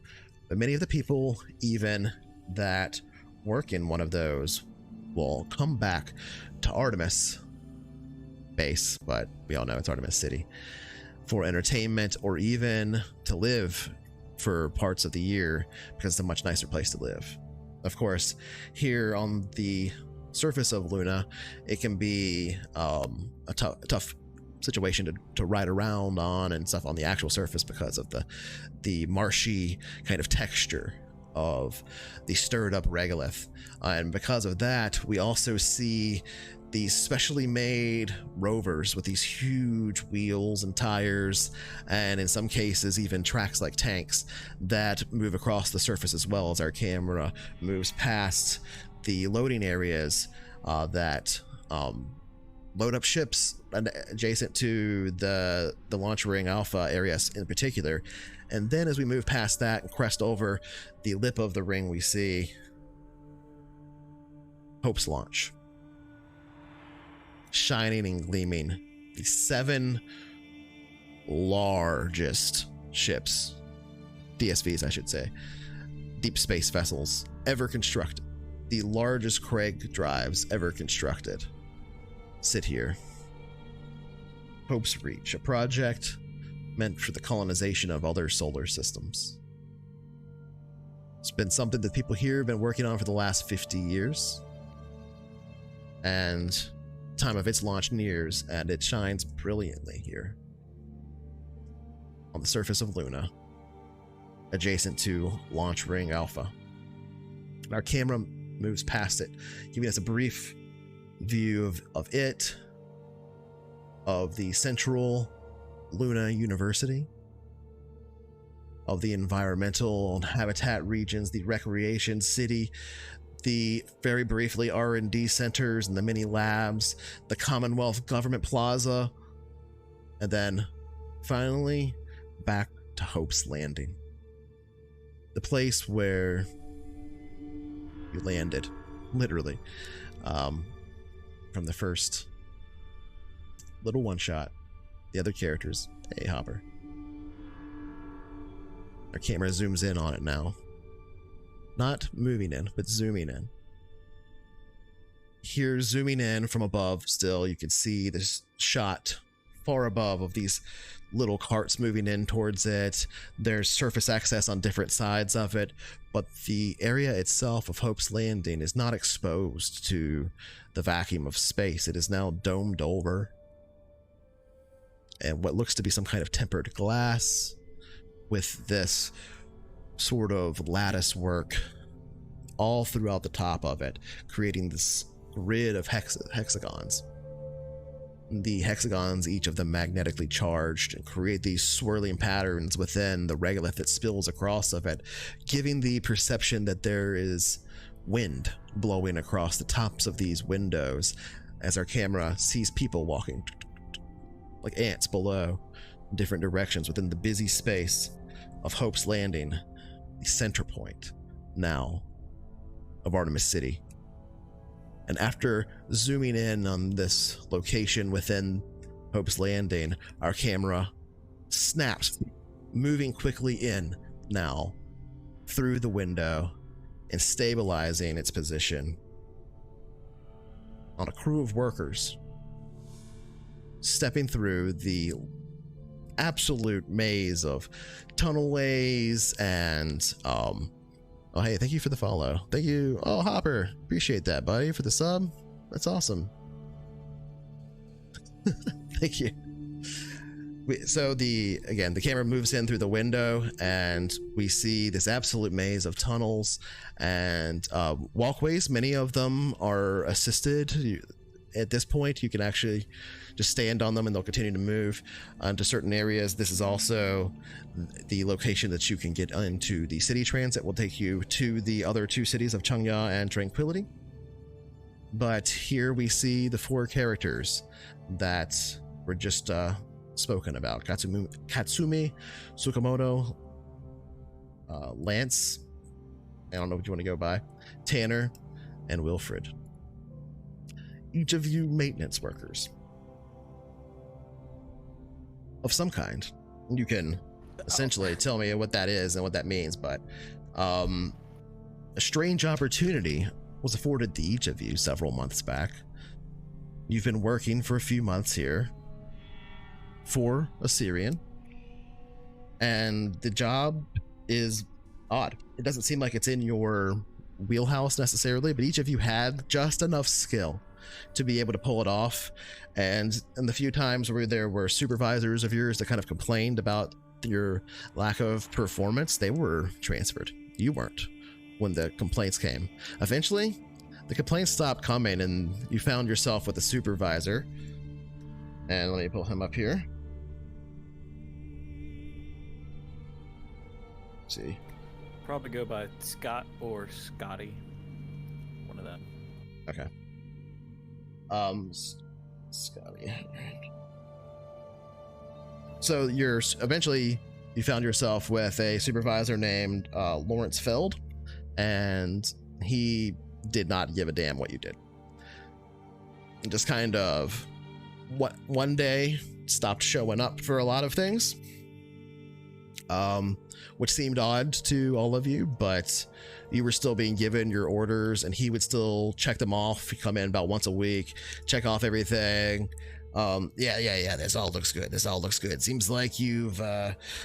But many of the people, even that work in one of those, will come back to Artemis base, but we all know it's Artemis City, for entertainment or even to live for parts of the year because it's a much nicer place to live. Of course, here on the surface of Luna, it can be a tough situation to ride around on and stuff on the actual surface because of the marshy kind of texture of the stirred up regolith, and because of that we also see these specially made rovers with these huge wheels and tires, and in some cases even tracks like tanks that move across the surface as well as our camera moves past the loading areas that load up ships adjacent to the launch ring Alpha areas in particular. And then as we move past that and crest over the lip of the ring, we see Hope's launch, shining and gleaming. The 7 largest ships, DSVs I should say, deep space vessels ever constructed, the largest Craig drives ever constructed, sit here. Hope's Reach, a project meant for the colonization of other solar systems. It's been something that people here have been working on for the last 50 years. And time of its launch nears, and it shines brilliantly here on the surface of Luna, adjacent to Launch Ring Alpha. Our camera moves past it, giving us a brief view of it, of the central Luna University, of the environmental and habitat regions, the recreation city, the very briefly R&D centers and the mini labs, the Commonwealth Government Plaza, and then finally back to Hope's Landing, the place where you landed, literally, from the first little one shot. The other characters, hey Hopper. Our camera zooms in on it now. Not moving in, but zooming in. Here, zooming in from above still, you can see this shot far above of these little carts moving in towards it. There's surface access on different sides of it, but the area itself of Hope's Landing is not exposed to the vacuum of space. It is now domed over, and what looks to be some kind of tempered glass with this sort of lattice work all throughout the top of it, creating this grid of hexagons. The hexagons, each of them magnetically charged, and create these swirling patterns within the regolith that spills across of it, giving the perception that there is wind blowing across the tops of these windows as our camera sees people walking like ants below in different directions within the busy space of Hope's Landing, the center point now of Artemis City. And after zooming in on this location within Hope's Landing, our camera snaps, moving quickly in now through the window and stabilizing its position on a crew of workers stepping through the absolute maze of tunnelways and oh hey, thank you for the follow. Thank you. Oh, Hopper, appreciate that, buddy, for the sub. That's awesome. Thank you. So the camera moves in through the window, and we see this absolute maze of tunnels and walkways. Many of them are assisted. At this point, you can actually just stand on them and they'll continue to move into certain areas. This is also the location that you can get into the city transit. Will take you to the other 2 cities of Changya and Tranquility. But here we see the 4 characters that were just spoken about. Katsumi, Tsukamoto, Lance, I don't know what you want to go by, Tanner, and Wilfred. each of you maintenance workers of some kind. You can essentially tell me what that is and what that means, but a strange opportunity was afforded to each of you several months back. You've been working for a few months here for a Syrian, and the job is odd. It doesn't seem like it's in your wheelhouse necessarily, but each of you had just enough skill to be able to pull it off. And in the few times where there were supervisors of yours that kind of complained about your lack of performance, they were transferred. You weren't when the complaints came. Eventually, the complaints stopped coming and you found yourself with a supervisor. And let me pull him up here. Let's see. Probably go by Scott or Scotty. One of them. Okay. Scotty. So you're eventually you found yourself with a supervisor named Lawrence Feld, and he did not give a damn what you did. And just kind of one day stopped showing up for a lot of things, which seemed odd to all of you, but you were still being given your orders, and he would still check them off. He'd come in about once a week, check off everything. Yeah, this all looks good. Seems like you've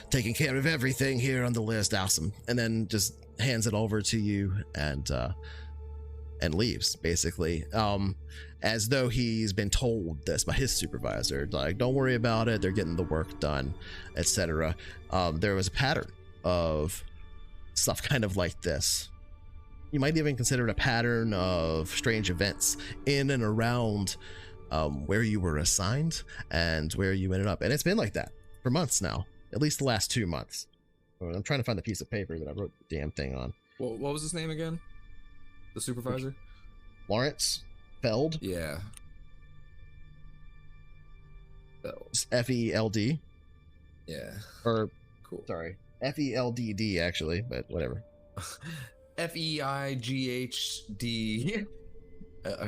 taken care of everything here on the list. Awesome. And then just hands it over to you and leaves, basically. As though he's been told this by his supervisor, like, don't worry about it, they're getting the work done, etc. There was a pattern of stuff kind of like this. You might even consider it a pattern of strange events in and around where you were assigned and where you ended up. And it's been like that for months now, at least the last 2 months. I'm trying to find the piece of paper that I wrote the damn thing on. What was his name again? The supervisor? Lawrence Feld? Yeah. Feld. F-E-L-D. Yeah. Or, Cool. sorry, F-E-L-D-D actually, but whatever. F-E-I-G-H-D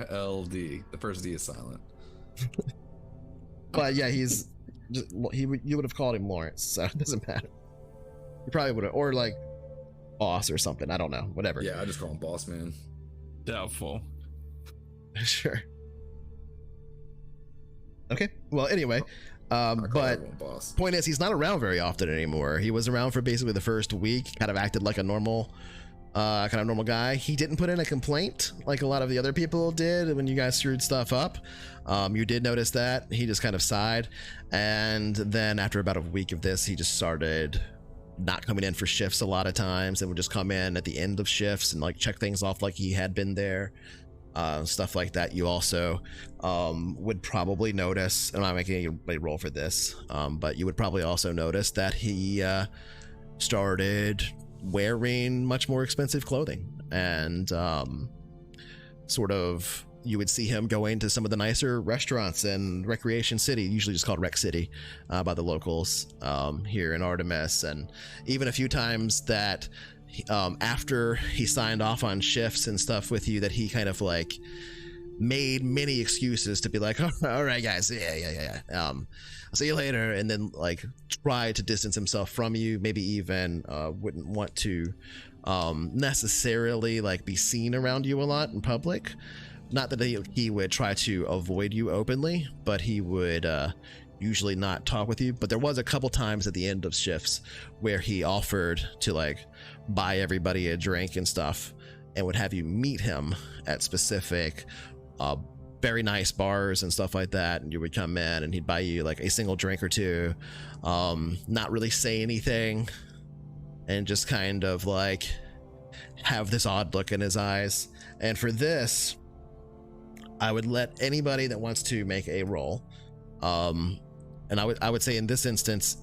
L-D. The first D is silent. But yeah, he's just, you would have called him Lawrence, so it doesn't matter. You probably would have, or like boss or something. I don't know, whatever. Yeah, I just call him boss man. Doubtful. Sure. Okay. Well, anyway, but boss. point is, he's not around very often anymore. He was around for basically the first week, kind of acted like a normal guy. He didn't put in a complaint like a lot of the other people did when you guys screwed stuff up. You did notice that. He just kind of sighed, and then after about a week of this, he just started not coming in for shifts a lot of times, and would just come in at the end of shifts and like check things off like he had been there. Stuff like that. You also would probably notice, and I'm not making anybody roll for this, but you would probably also notice that he started wearing much more expensive clothing, and sort of you would see him going to some of the nicer restaurants in Recreation City, usually just called Rec City by the locals here in Artemis, and even a few times that after he signed off on shifts and stuff with you, that he kind of like made many excuses to be like, all right guys, yeah, I'll see you later, and then like try to distance himself from you, maybe even wouldn't want to necessarily like be seen around you a lot in public. Not that he would try to avoid you openly, but he would usually not talk with you. But there was a couple times at the end of shifts where he offered to like buy everybody a drink and stuff, and would have you meet him at specific very nice bars and stuff like that, and you would come in and he'd buy you like a single drink or two, not really say anything, and just kind of like have this odd look in his eyes. And for this, I would let anybody that wants to make a roll, and I would say in this instance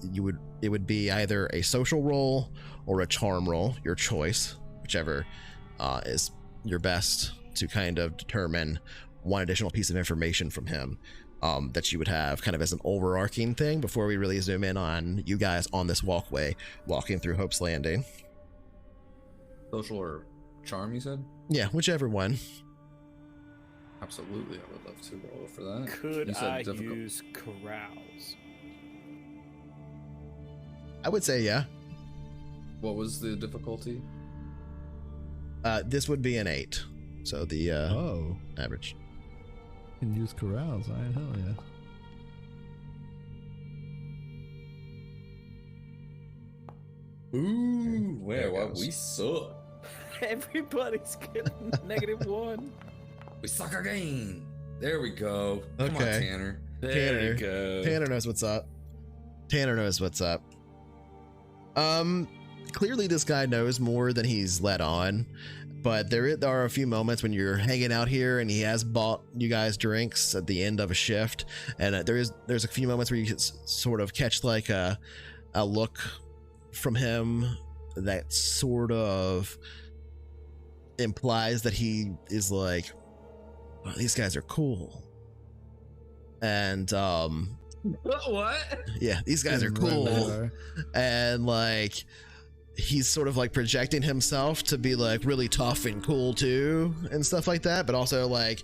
it would be either a social roll or a charm roll, your choice, whichever is your best, to kind of determine one additional piece of information from him that you would have kind of as an overarching thing before we really zoom in on you guys on this walkway walking through Hope's Landing. Social or charm, you said? Yeah, whichever one. Absolutely, I would love to roll for that. Could You said I difficult. use carouse? I would say yeah. What was the difficulty? This would be an 8. So the Oh, average. can use carouse. All right, hell yeah. Ooh, There it what goes. we suck. Everybody's getting -1. We suck again. There we go. Come on, Okay. Tanner. There you go. Tanner knows what's up. Tanner knows what's up. Clearly this guy knows more than he's let on, but there are a few moments when you're hanging out here and he has bought you guys drinks at the end of a shift, and there's a few moments where you sort of catch like a look from him that sort of implies that he is like, oh, these guys are cool. And What? yeah, these guys are Right cool. there. And like he's sort of like projecting himself to be like really tough and cool too and stuff like that, but also like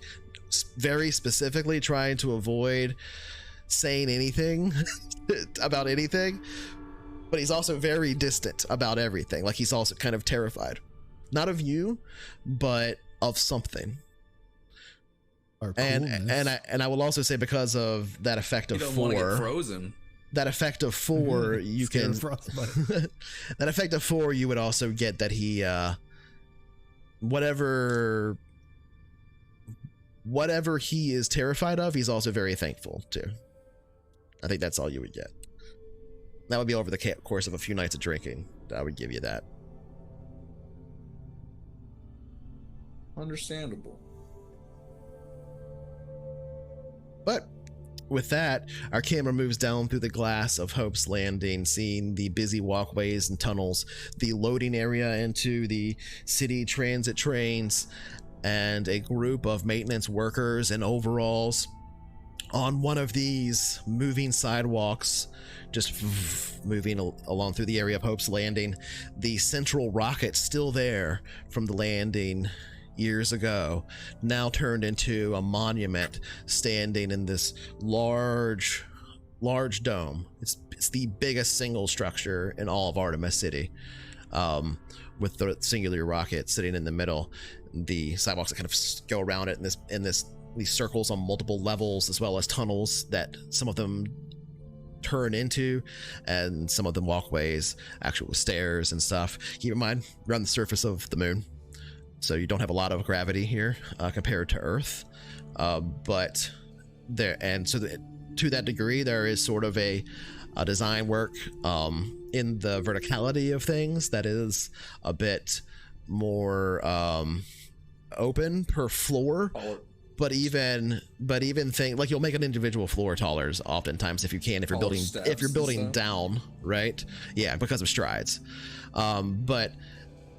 very specifically trying to avoid saying anything about anything. But he's also very distant about everything. Like he's also kind of terrified, not of you, but of something. Our And coolness. I will also say, because of that effect You of don't want to get 4, frozen. that effect of 4, you Scared can of frostbite. that effect of 4, you would also get that he whatever he is terrified of, he's also very thankful too. I think that's all you would get. That would be over the course of a few nights of drinking. I would give you that. Understandable. But with that, our camera moves down through the glass of Hope's Landing, seeing the busy walkways and tunnels, the loading area into the city transit trains, and a group of maintenance workers in overalls on one of these moving sidewalks, just moving along through the area of Hope's Landing. The central rocket still there from the landing years ago, now turned into a monument standing in this large dome. It's the biggest single structure in all of Artemis City, with the singular rocket sitting in the middle. The sidewalks that kind of go around it in these circles on multiple levels, as well as tunnels that some of them turn into, and some of them walkways, actual stairs and stuff. Keep in mind, we're on the surface of the moon, so you don't have a lot of gravity here compared to Earth, but there, and so to that degree, there is sort of a design work in the verticality of things that is a bit more open per floor. But even like, you'll make an individual floor taller oftentimes if you can, if you're Taller building steps if you're and building stuff? down, right? Yeah, because of strides.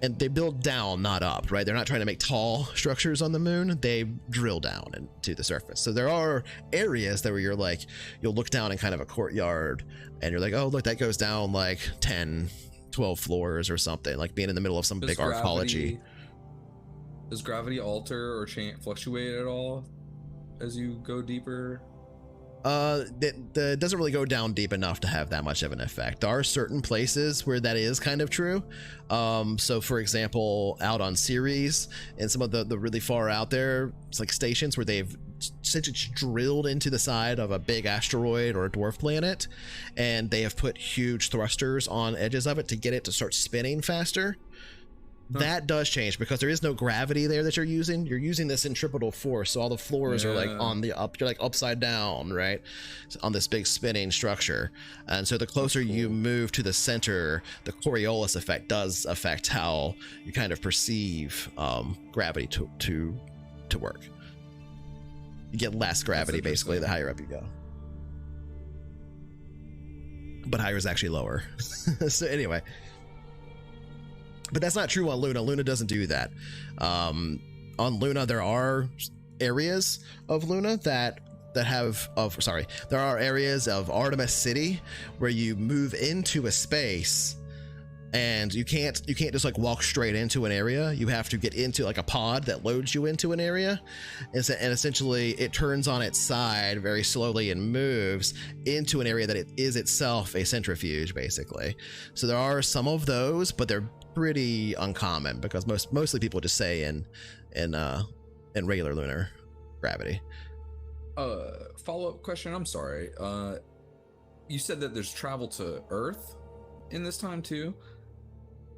And they build down, not up, right? They're not trying to make tall structures on the moon. They drill down into the surface. So there are areas that where you're like, you'll look down in kind of a courtyard and you're like, oh, look, that goes down like 10, 12 floors or something, like being in the middle of some big archaeology. Does gravity alter or fluctuate at all as you go deeper? That doesn't really go down deep enough to have that much of an effect. There are certain places where that is kind of true. So for example, out on Ceres and some of the really far out there, it's like stations where they've essentially drilled into the side of a big asteroid or a dwarf planet, and they have put huge thrusters on edges of it to get it to start spinning faster. That does change because there is no gravity there that you're using. You're using this centripetal force, so all the floors are like on the up. You're like upside down, right, on this big spinning structure. And so the closer you move to the center, the Coriolis effect does affect how you kind of perceive gravity to work. You get less gravity basically the higher up you go, but higher is actually lower. So anyway. But that's not true on Luna. Luna doesn't do that. On Luna, there are areas of Luna there are areas of Artemis City where you move into a space and you can't just like walk straight into an area. You have to get into like a pod that loads you into an area, and essentially it turns on its side very slowly and moves into an area that it is itself a centrifuge, basically. So there are some of those, but they're pretty uncommon because mostly people just say in regular lunar gravity. Follow-up question. I'm sorry. You said that there's travel to Earth in this time too?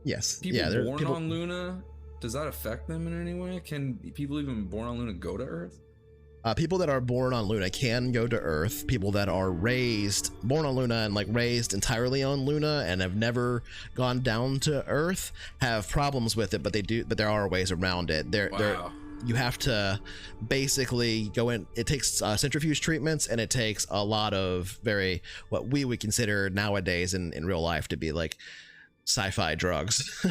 Yes. People born on Luna, does that affect them in any way? Can people even born on Luna go to Earth? People that are born on Luna can go to Earth. People that are born on Luna and like raised entirely on Luna and have never gone down to Earth have problems with it, but there are ways around it. You have to basically go in. It takes centrifuge treatments, and it takes a lot of what we would consider nowadays in real life to be like sci-fi drugs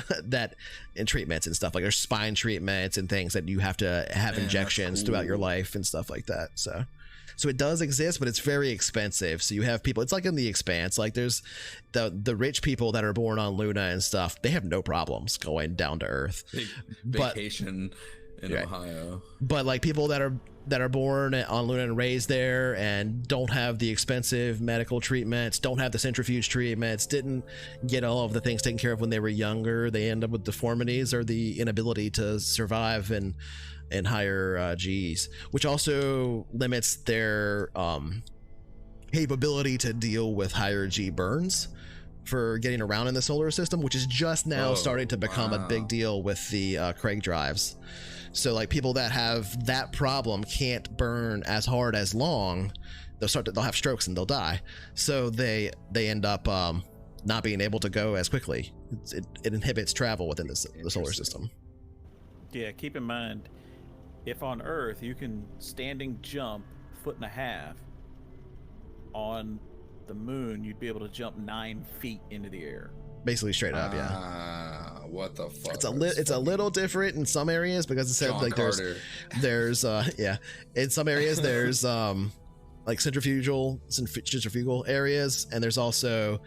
and treatments and stuff. Like there's spine treatments and things that you have to have injections throughout your life and stuff like that. So it does exist, but it's very expensive. So you have people, it's like in The Expanse, like there's the rich people that are born on Luna and stuff. They have no problems going down to Earth. Vacation in Ohio. But like people that are born on Luna and raised there and don't have the expensive medical treatments, don't have the centrifuge treatments, didn't get all of the things taken care of when they were younger, they end up with deformities or the inability to survive in higher Gs, which also limits their capability to deal with higher G burns for getting around in the solar system, which is just now starting to become a big deal with the Craig drives. So like people that have that problem can't burn as hard as long. They'll have strokes and they'll die. So they end up not being able to go as quickly. It inhibits travel within the solar system. Yeah, keep in mind, if on Earth you can standing jump 1.5 feet, on the moon you'd be able to jump 9 feet into the air. Basically straight up, yeah. What the fuck? It's a little different in some areas because it said like there's in some areas there's like centrifugal areas, and there's also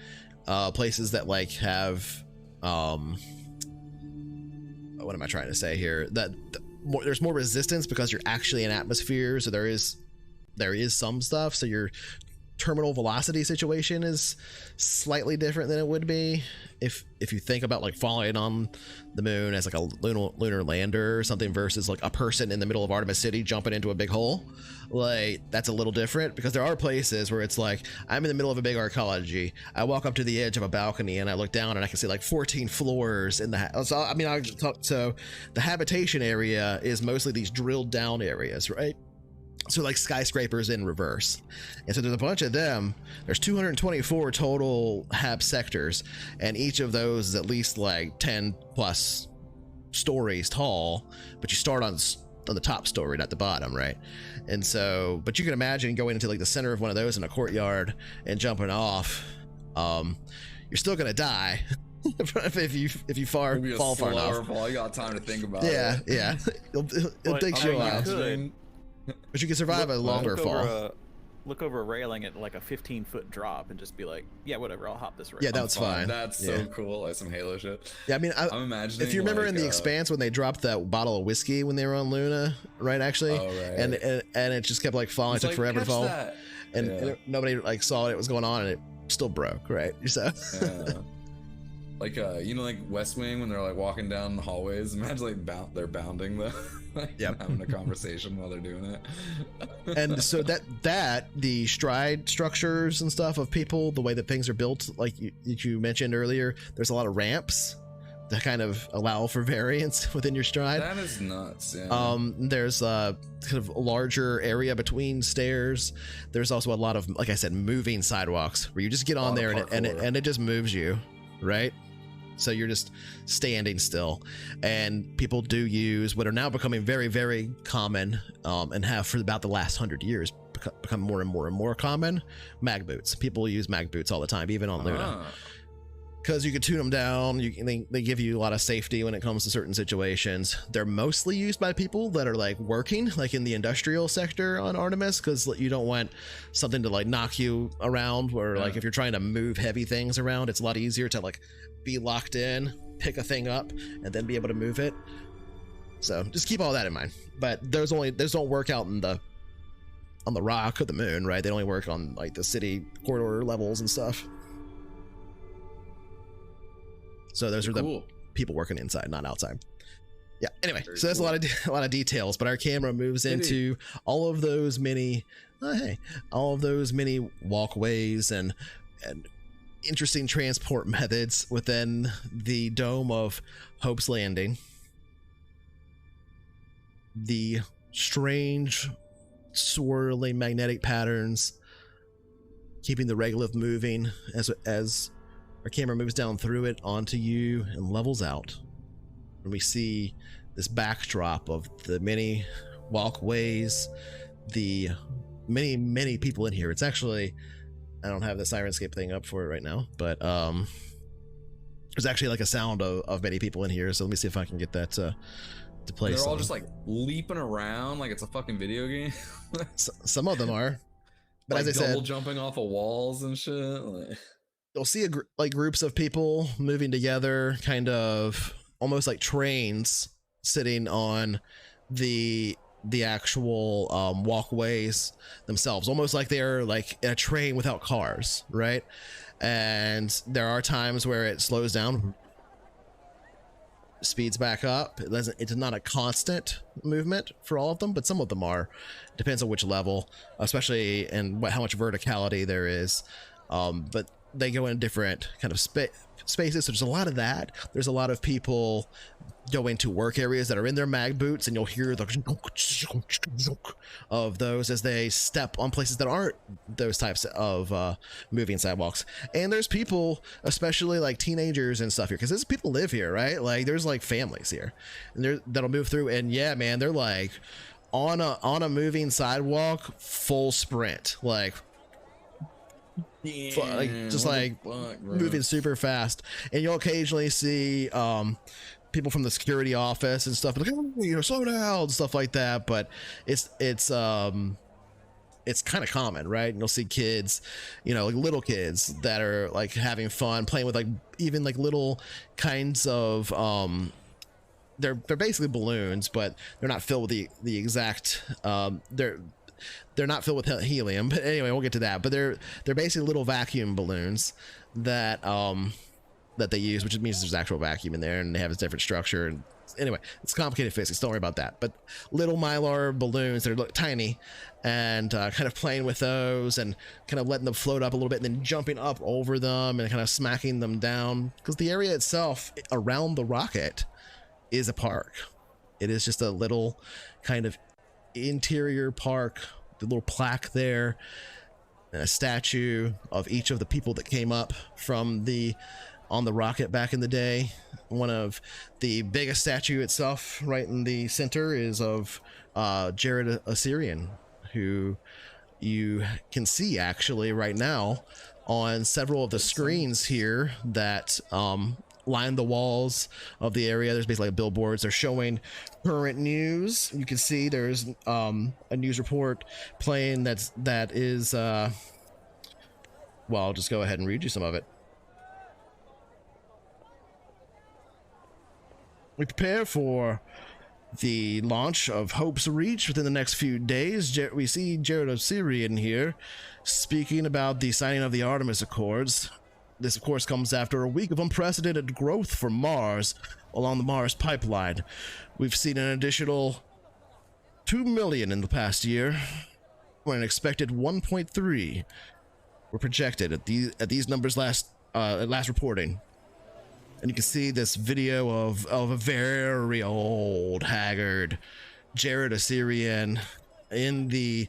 places that like have what am I trying to say here? There's more resistance because you're actually in atmosphere, so there is some stuff. So your terminal velocity situation is slightly different than it would be if you think about like falling on the moon as like a lunar lander or something versus like a person in the middle of Artemis City jumping into a big hole. Like that's a little different because there are places where it's like I'm in the middle of a big arcology. I walk up to the edge of a balcony and I look down and I can see like 14 floors in the house. So the habitation area is mostly these drilled down areas, right? So like skyscrapers in reverse. And so there's a bunch of them. There's 224 total hab sectors, and each of those is at least like 10 plus stories tall, but you start on the top story, not the bottom, right? And so, but you can imagine going into like the center of one of those in a courtyard and jumping off. You're still gonna die if you fall far enough. You got time to think about it. Yeah. It'll take you a while. But you can survive a longer fall. Look over a railing at like a 15-foot drop and just be like, yeah, whatever, I'll hop this railing. Yeah, that's fine. That's so cool, like some Halo shit. Yeah, I mean, I'm imagining. If you remember in The Expanse when they dropped that bottle of whiskey when they were on Luna, right? Actually, and it just kept like falling. It took forever to fall, and nobody like saw what was going on, and it still broke, right? So. Like like West Wing when they're like walking down the hallways. Imagine like they're bounding the having a conversation while they're doing it. And so that the stride structures and stuff of people, the way that things are built, like you mentioned earlier, there's a lot of ramps that kind of allow for variance within your stride. That is nuts. Yeah. There's a kind of larger area between stairs. There's also a lot of, like I said, moving sidewalks where you just get on there and it just moves you, right? So you're just standing still, and people do use what are now becoming very, very common, and have for about the last 100 years become more and more and more common, mag boots. People use mag boots all the time, even on Luna. because you can tune them down. They give you a lot of safety when it comes to certain situations. They're mostly used by people that are like working like in the industrial sector on Artemis, because you don't want something to like knock you around, or like if you're trying to move heavy things around, it's a lot easier to like be locked in, pick a thing up, and then be able to move it. So just keep all that in mind. But those don't work out on the rock or the moon, right? They only work on like the city corridor levels and stuff. So those are the people working inside, not outside. Yeah. Anyway, so that's a lot of details. But our camera moves into all of those many, walkways and interesting transport methods within the dome of Hope's Landing. The strange swirling magnetic patterns keeping the regolith moving as our camera moves down through it onto you and levels out, and we see this backdrop of the many walkways, the many people in here. It's actually, I don't have the Syrinscape thing up for it right now, but there's actually like a sound of many people in here, so let me see if I can get that to play. They're all just like leaping around like it's a fucking video game. Some of them are, but like as I double said, jumping off of walls and shit. Like, you'll see like groups of people moving together, kind of almost like trains sitting on the actual walkways themselves, almost like they're like in a train without cars, right? And there are times where it slows down, speeds back up. It's not a constant movement for all of them, but some of them are. Depends on which level, especially and how much verticality there is. But they go in different kind of spaces. So there's a lot of that. There's a lot of people going to work areas that are in their mag boots, and you'll hear the of those as they step on places that aren't those types of moving sidewalks. And there's people, especially like teenagers and stuff here, because there's people live here, right? Like there's like families here, and that'll move through. And yeah, man, they're like on a moving sidewalk, full sprint, like moving super fast. And you'll occasionally see people from the security office and stuff like, slow down, stuff like that. But it's kind of common, right? And you'll see kids, like little kids that are like having fun playing with like even like little kinds of they're basically balloons, but they're not filled with the exact they're not filled with helium, but anyway, we'll get to that. But they're basically little vacuum balloons that they use, which means there's actual vacuum in there, and they have a different structure. And anyway, it's complicated physics. Don't worry about that. But little mylar balloons that look tiny, and kind of playing with those and kind of letting them float up a little bit, and then jumping up over them and kind of smacking them down, because the area itself around the rocket is a park. It is just a little kind of interior park, the little plaque there, and a statue of each of the people that came up from on the rocket back in the day. One of the biggest statue itself right in the center is of Jared Assyrian, who you can see actually right now on several of the screens here that line the walls of the area. There's basically like billboards. They're showing current news. You can see there's a news report playing that is well, I'll just go ahead and read you some of it. We prepare for the launch of Hope's Reach within the next few days. We see Jared Assyrian here speaking about the signing of the Artemis Accords. This, of course, comes after a week of unprecedented growth for Mars along the Mars pipeline. We've seen an additional 2 million in the past year, when an expected 1.3 were projected at these numbers last reporting. And you can see this video of a very old, haggard Jared Assyrian in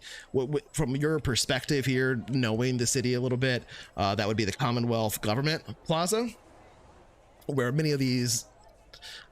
from your perspective here, knowing the city a little bit, that would be the Commonwealth Government Plaza, where many of these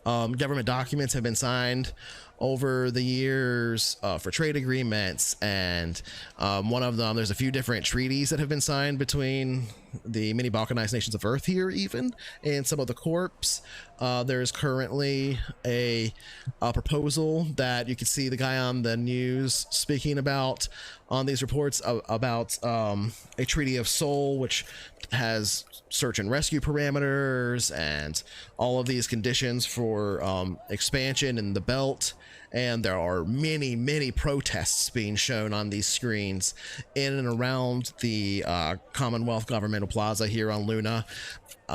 Government documents have been signed over the years for trade agreements, and one of them, there's a few different treaties that have been signed between the many balkanized nations of Earth here, even, and some of the corps. There's currently a proposal that you can see the guy on the news speaking about on these reports about a treaty of Seoul, which has search and rescue parameters and all of these conditions for expansion in the belt. And there are many protests being shown on these screens in and around the Commonwealth Governmental Plaza here on Luna.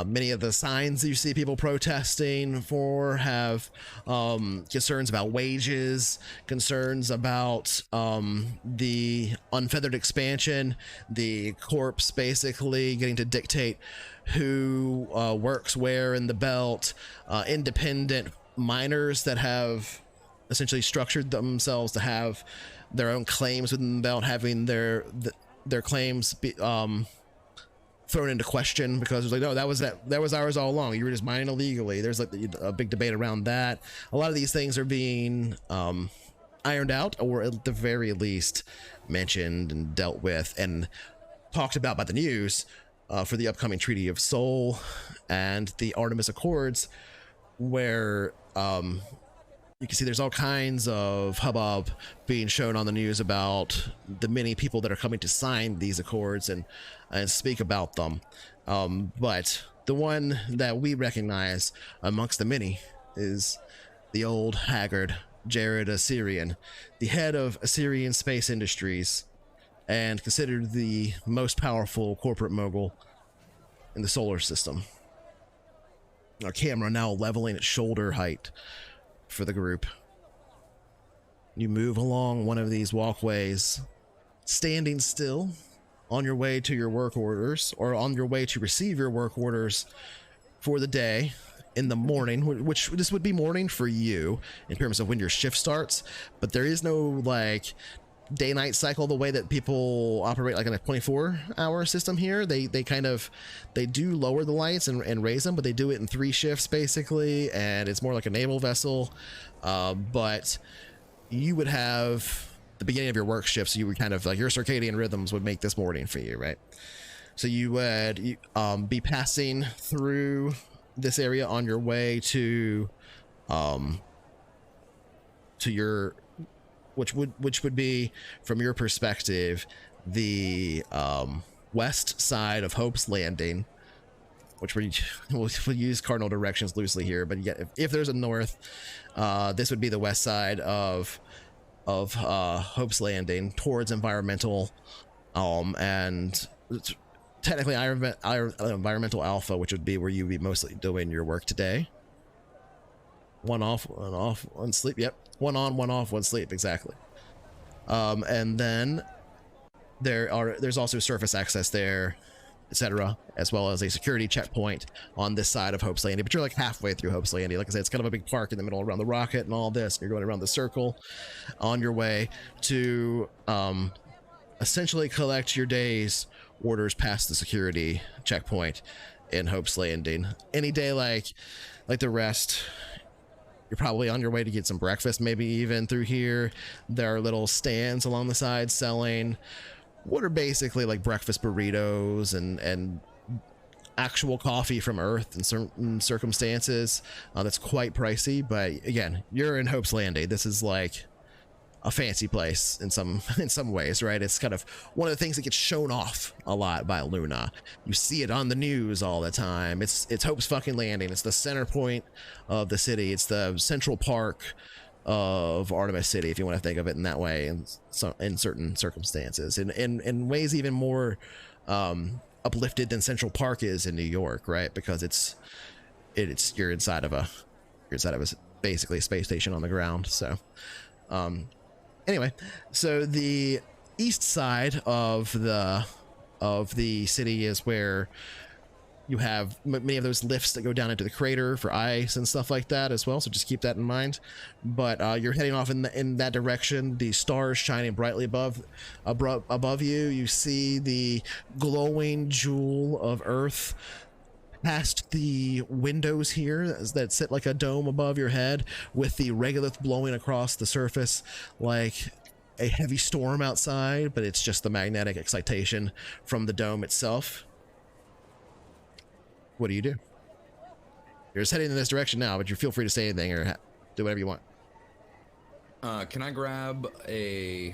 Many of the signs that you see people protesting for have concerns about wages, concerns about the unfeathered expansion, the corps basically getting to dictate who works where in the belt, independent miners that have essentially structured themselves to have their own claims within the belt, having their claims be thrown into question because it's like, no, that was ours all along. You were just mining illegally. There's like a big debate around that. A lot of these things are being ironed out, or at the very least mentioned and dealt with and talked about by the news for the upcoming Treaty of Seoul and the Artemis Accords, where you can see there's all kinds of hubbub being shown on the news about the many people that are coming to sign these accords and speak about them. But the one that we recognize amongst the many is the old haggard Jared Assyrian, the head of Assyrian Space Industries and considered the most powerful corporate mogul in the solar system. Our camera now leveling at shoulder height for the group. You move along one of these walkways, standing still on your way to your work orders, or on your way to receive your work orders for the day in the morning, which this would be morning for you in terms of when your shift starts, but there is no like day night cycle the way that people operate like in a 24-hour system here. They do lower the lights and raise them, but they do it in 3 shifts basically, and it's more like a naval vessel. But you would have the beginning of your work shift, so you would kind of like your circadian rhythms would make this morning for you, right? So you would be passing through this area on your way to your which would be, from your perspective, the west side of Hope's Landing, which we'll use cardinal directions loosely here, but if there's a north, this would be the west side of Hope's Landing towards Environmental, and technically Environmental Alpha, which would be where you'd be mostly doing your work today. One off, one sleep. Yep. One on, one off, one sleep. Exactly. And then there's also surface access there, etc., as well as a security checkpoint on this side of Hope's Landing. But you're like halfway through Hope's Landing. Like I said, it's kind of a big park in the middle around the rocket and all this. You're going around the circle on your way to essentially collect your day's orders past the security checkpoint in Hope's Landing. Any day like the rest, you're probably on your way to get some breakfast, maybe even through here. There are little stands along the side selling what are basically like breakfast burritos and actual coffee from Earth in certain circumstances. That's quite pricey, but again, you're in Hope's Landing. This is like a fancy place in some ways, right? It's kind of one of the things that gets shown off a lot by Luna. You see it on the news all the time. It's Hope's fucking Landing. It's the center point of the city. It's the central park of Artemis City, if you want to think of it in that way, in certain circumstances, in ways even more uplifted than Central Park is in New York, right? Because you're inside of a basically a space station on the ground. So anyway, so the east side of the city is where you have many of those lifts that go down into the crater for ice and stuff like that as well. So just keep that in mind. But you're heading off in that direction. The stars shining brightly above you. You see the glowing jewel of Earth past the windows here that sit like a dome above your head, with the regolith blowing across the surface like a heavy storm outside, but it's just the magnetic excitation from the dome itself. What do you do? You're just heading in this direction now, but you feel free to say anything or do whatever you want. Can I grab a...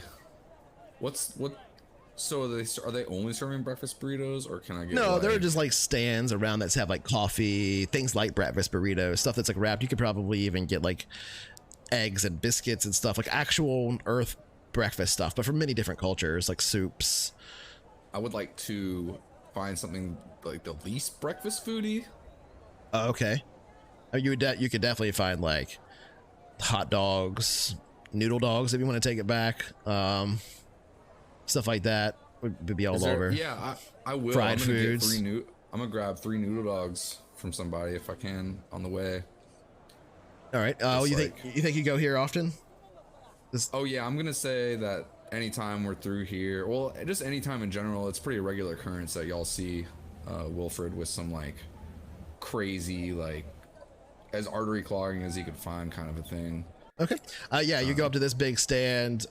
So are they only serving breakfast burritos, or can I get... No, there are just like stands around that have like coffee, things like breakfast burritos, stuff that's like wrapped. You could probably even get like eggs and biscuits and stuff, like actual Earth breakfast stuff, but from many different cultures, like soups. I would like to find something like the least breakfast foodie. Okay. You could definitely find like hot dogs, noodle dogs if you want to take it back. Stuff like that would be all over. Yeah, I will. Fried foods. I'm gonna grab 3 noodle dogs from somebody if I can on the way. All right. You think you go here often? Oh yeah, I'm gonna say that anytime we're through here, well, just anytime in general, it's pretty regular occurrence that y'all see Wilfred with some like crazy, like as artery clogging as he could find kind of a thing. Okay. Yeah, you go up to this big stand.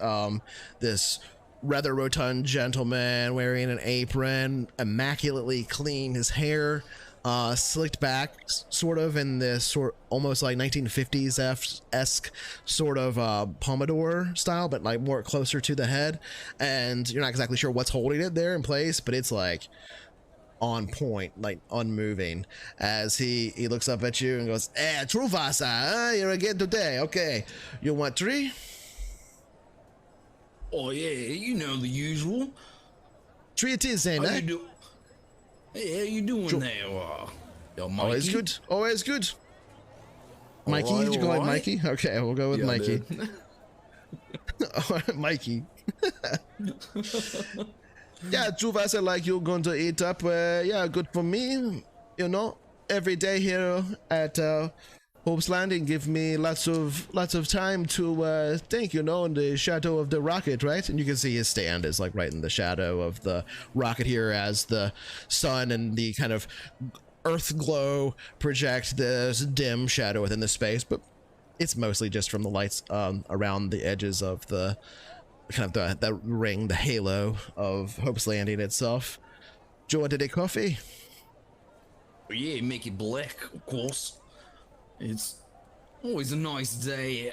This rather rotund gentleman wearing an apron, immaculately clean, his hair slicked back sort of in this almost like 1950s-esque sort of pompadour style, but like more closer to the head, and you're not exactly sure what's holding it there in place, but it's like on point, like unmoving, as he looks up at you and goes, true Vasa, you're again today. Okay, you want 3? Oh yeah, you know the usual. 3 it is, then, How eh? you do? Hey, how you doing there, yo, Mikey? Always good. Mikey, All right, did you go all like right. Mikey? Okay, we'll go with Yeah, Mikey. dude. Mikey. Yeah, true Vasa, like you're going to eat up. Yeah, good for me. You know, every day here at Hope's Landing give me lots of time to think, you know, in the shadow of the rocket, right? And you can see his stand is like right in the shadow of the rocket here, as the sun and the kind of earth glow project this dim shadow within the space, but it's mostly just from the lights around the edges of the kind of the ring, the halo of Hope's Landing itself. Do you want a coffee? Yeah, make it black, of course. It's always a nice day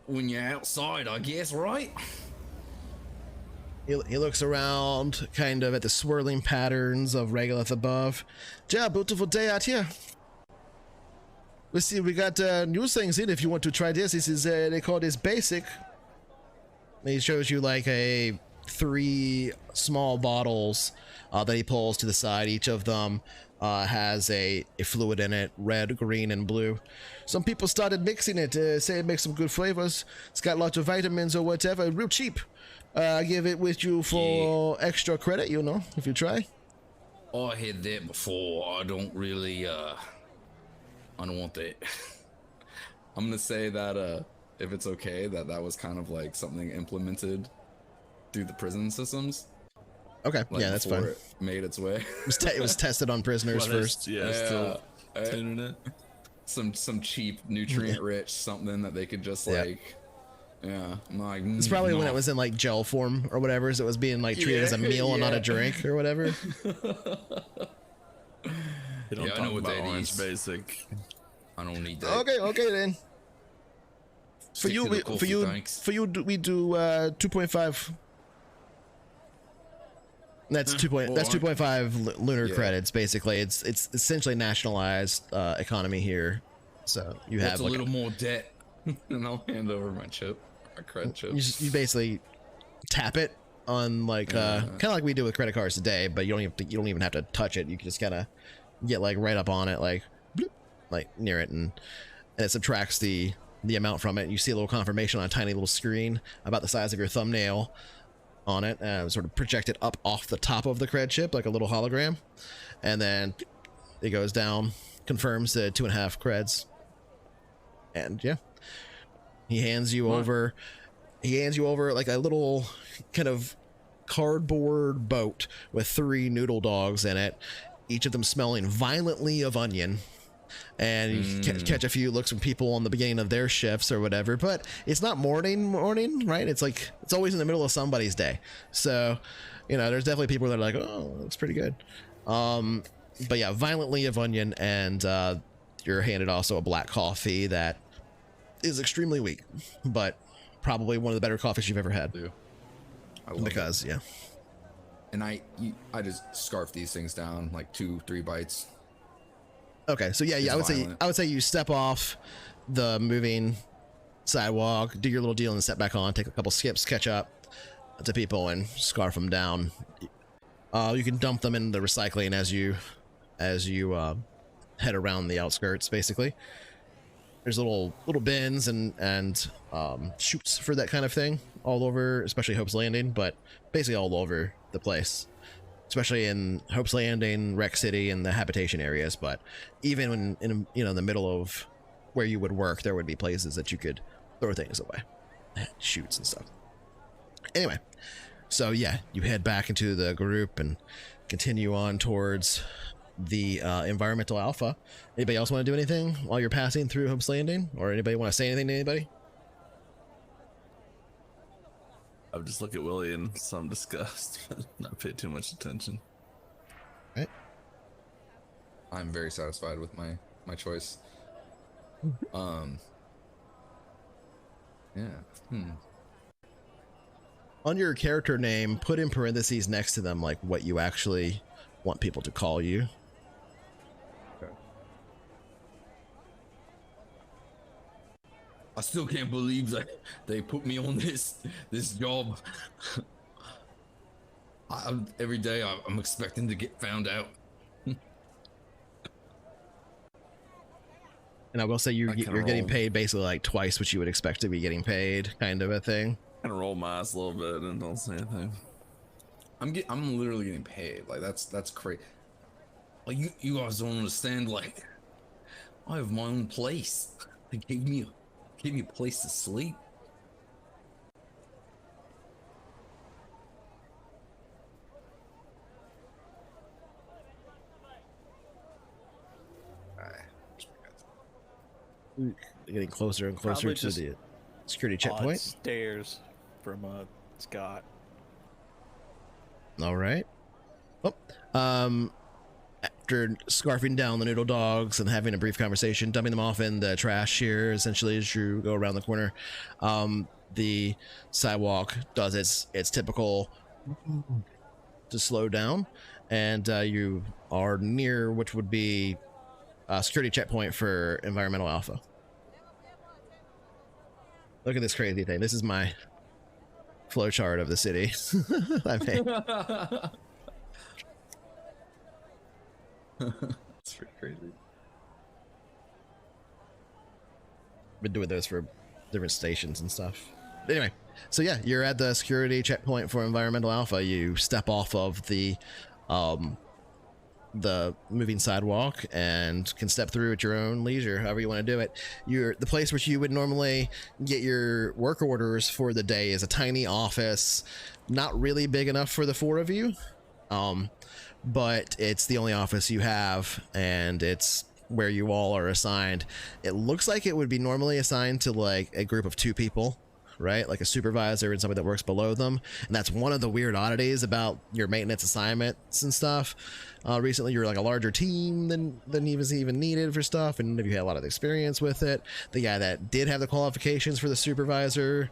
when you're outside, I guess, right? He looks around, kind of at the swirling patterns of regolith above. Yeah, beautiful day out here. Let's see, we got new things in if you want to try this. This is, they call this basic. He shows you like 3 small bottles that he pulls to the side. Each of them has a fluid in it, red, green, and blue. Some people started mixing it, say it makes some good flavors. It's got lots of vitamins or whatever, real cheap. I give it with you for extra credit, you know, if you try. I had that before. I don't really, I don't want that. I'm gonna say that, if it's okay, that was kind of like something implemented through the prison systems. Okay, Like yeah, that's before fine. it made its way. It was tested on prisoners first. Still tuning it. Some cheap nutrient rich something that they could just like, yeah. I'm like, It's probably when it was in like gel form or whatever, so it was being like treated as a meal and not a drink or whatever. They don't Yeah, I talk know what about that Orange is. Basic. I don't need that. Okay then. For Stick you, to the we, coffee, thanks. we do 2.5. That's 2.5 lunar Yeah. credits. Basically, it's essentially nationalized economy here. So you What's have a like little more debt, and I'll hand over my chip, my credit chip. you basically tap it on like kind of like we do with credit cards today, but you don't even have to touch it. You can just kind of get like right up on it, like bloop, like near it, and it subtracts the amount from it. You see a little confirmation on a tiny little screen about the size of your thumbnail on it, sort of projected up off the top of the cred chip like a little hologram, and then it goes down, confirms the 2.5 creds, and yeah, he hands you over like a little kind of cardboard boat with 3 noodle dogs in it, each of them smelling violently of onion. And you catch a few looks from people on the beginning of their shifts or whatever, but it's not morning, right? It's like, it's always in the middle of somebody's day. So, you know, there's definitely people that are like, oh, looks pretty good. But yeah, violently of onion, and you're handed also a black coffee that is extremely weak, but probably one of the better coffees you've ever had. I love Because, it. yeah. And I just scarf these things down like 2-3 bites. Okay, so yeah, It's I would say you step off the moving sidewalk, do your little deal, and step back on, take a couple skips, catch up to people, and scarf them down. You can dump them in the recycling as you head around the outskirts. Basically, there's little bins and chutes for that kind of thing all over, especially Hope's Landing, but basically all over the place. Especially in Hope's Landing, Rec City, and the habitation areas. But even when in the middle of where you would work, there would be places that you could throw things away, shoots and stuff. Anyway, so yeah, you head back into the group and continue on towards the environmental alpha. Anybody else want to do anything while you're passing through Hope's Landing, or anybody want to say anything to anybody? I would just look at Willie in some disgust, not pay too much attention. Right. I'm very satisfied with my choice. Yeah. On your character name, put in parentheses next to them like what you actually want people to call you. I still can't believe that they put me on this job. Every day I'm expecting to get found out. And I will say you're getting paid basically like twice what you would expect to be getting paid, kind of a thing. Kind of roll my eyes a little bit and don't say anything. I'm literally getting paid. Like that's crazy. Like you guys don't understand. Like I have my own place. They gave me a place to sleep. Getting closer and closer Probably to just the security odd checkpoint. stairs from Scott. All right. Well, after scarfing down the noodle dogs and having a brief conversation, dumping them off in the trash here, essentially as you go around the corner, the sidewalk does its typical to slow down, and you are near which would be a security checkpoint for environmental alpha. Look at this crazy thing. This is my flowchart of the city. I made. It's pretty crazy. Been doing those for different stations and stuff. Anyway, so yeah, you're at the security checkpoint for environmental alpha. You step off of the moving sidewalk and can step through at your own leisure, however you want to do it. The place which you would normally get your work orders for the day is a tiny office, not really big enough for the four of you, but it's the only office you have, and it's where you all are assigned. It looks like it would be normally assigned to like a group of 2 people, right? Like a supervisor and somebody that works below them. And that's one of the weird oddities about your maintenance assignments and stuff. Recently, you're like a larger team than was even needed for stuff, and if you had a lot of experience with it. The guy that did have the qualifications for the supervisor,